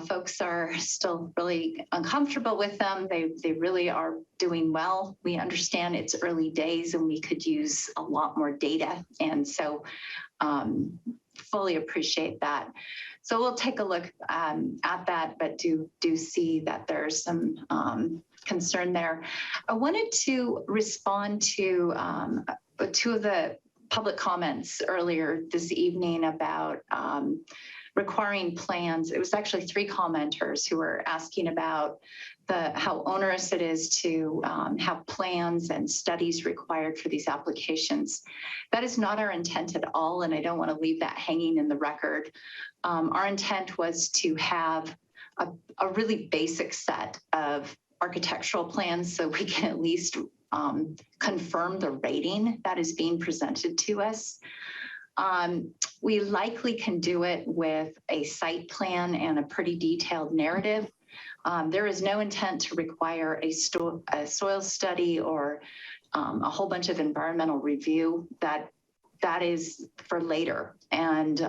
folks are still really uncomfortable with them. They really are doing well. We understand it's early days and we could use a lot more data. And so fully appreciate that. So we'll take a look at that, but do see that there's some concern there. I wanted to respond to 2 of the public comments earlier this evening about requiring plans. It was actually 3 commenters who were asking about how onerous it is to have plans and studies required for these applications. That is not our intent at all, and I don't want to leave that hanging in the record. Our intent was to have a really basic set of architectural plans so we can at least confirm the rating that is being presented to us. We likely can do it with a site plan and a pretty detailed narrative. There is no intent to require a soil study or a whole bunch of environmental review. That is for later. And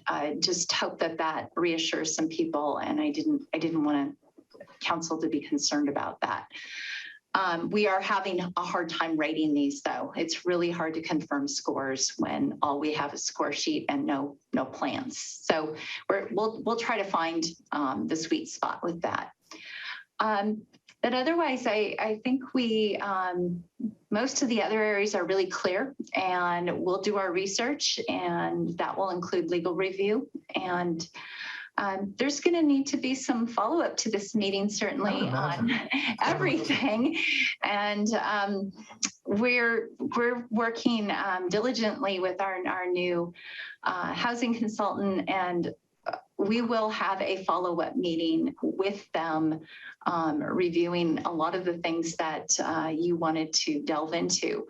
I just hope that reassures some people, and I didn't want council to be concerned about that. We are having a hard time rating these, though. It's really hard to confirm scores when all we have is score sheet and no plans. So we'll try to find the sweet spot with that. But otherwise, I think most of the other areas are really clear, and we'll do our research, and that will include legal review. And there's going to need to be some follow-up to this meeting, certainly, on everything. And we're working diligently with our new housing consultant, and we will have a follow-up meeting with them, reviewing a lot of the things that you wanted to delve into.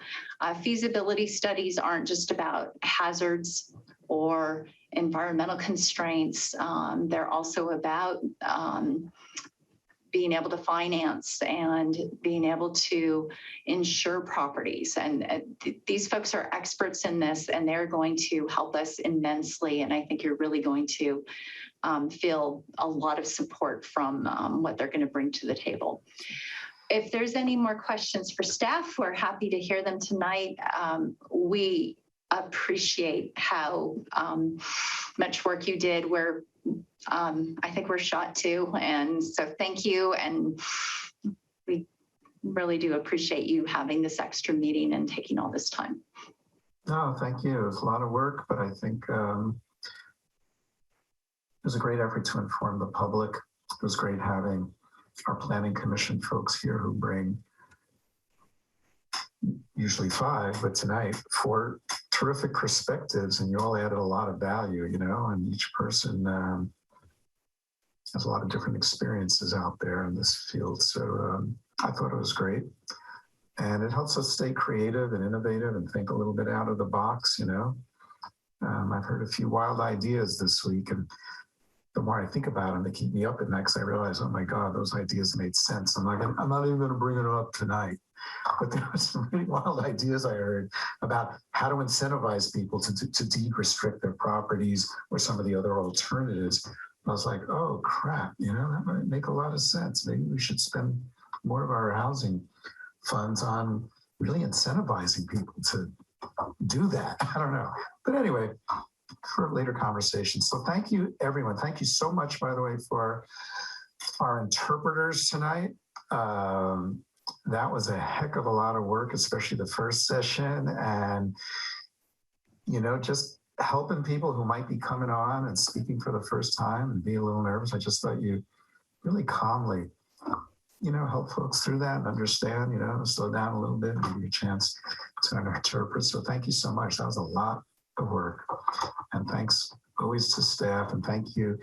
Feasibility studies aren't just about hazards or environmental constraints. They're also about being able to finance and being able to insure properties. And these folks are experts in this, and they're going to help us immensely. And I think you're really going to feel a lot of support from what they're going to bring to the table. If there's any more questions for staff, we're happy to hear them tonight. We appreciate how much work you did. I think we're shot too. And so thank you. And we really do appreciate you having this extra meeting and taking all this time. No, thank you. It was a lot of work, but I think it was a great effort to inform the public. It was great having our planning commission folks here who bring usually 5, but tonight 4 terrific perspectives, and you all added a lot of value, and each person has a lot of different experiences out there in this field. So I thought it was great. And it helps us stay creative and innovative and think a little bit out of the box, I've heard a few wild ideas this week, and the more I think about them, they keep me up at night because I realize, oh my God, those ideas made sense. I'm not even going to bring it up tonight. But there were some really wild ideas I heard about how to incentivize people to deed restrict their properties or some of the other alternatives. I was like, oh crap, that might make a lot of sense. Maybe we should spend more of our housing funds on really incentivizing people to do that. I don't know. But anyway, for later conversation. So thank you, everyone. Thank you so much, by the way, for our interpreters tonight. That was a heck of a lot of work, especially the first session. And, just helping people who might be coming on and speaking for the first time and be a little nervous. I just thought you really calmly, help folks through that and understand, slow down a little bit and give you a chance to interpret. So thank you so much. That was a lot of work. And thanks always to staff, and thank you.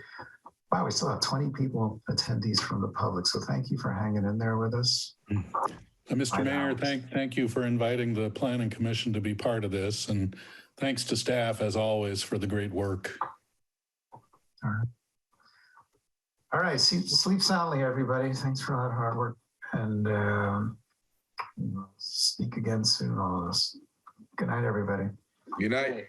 Wow, we still have 20 people, attendees from the public. So thank you for hanging in there with us. Mr. Mayor, thank you for inviting the Planning Commission to be part of this. And thanks to staff, as always, for the great work. All right. Sleep soundly, everybody. Thanks for all that hard work. And we'll speak again soon, all of us. Good night, everybody. Good night.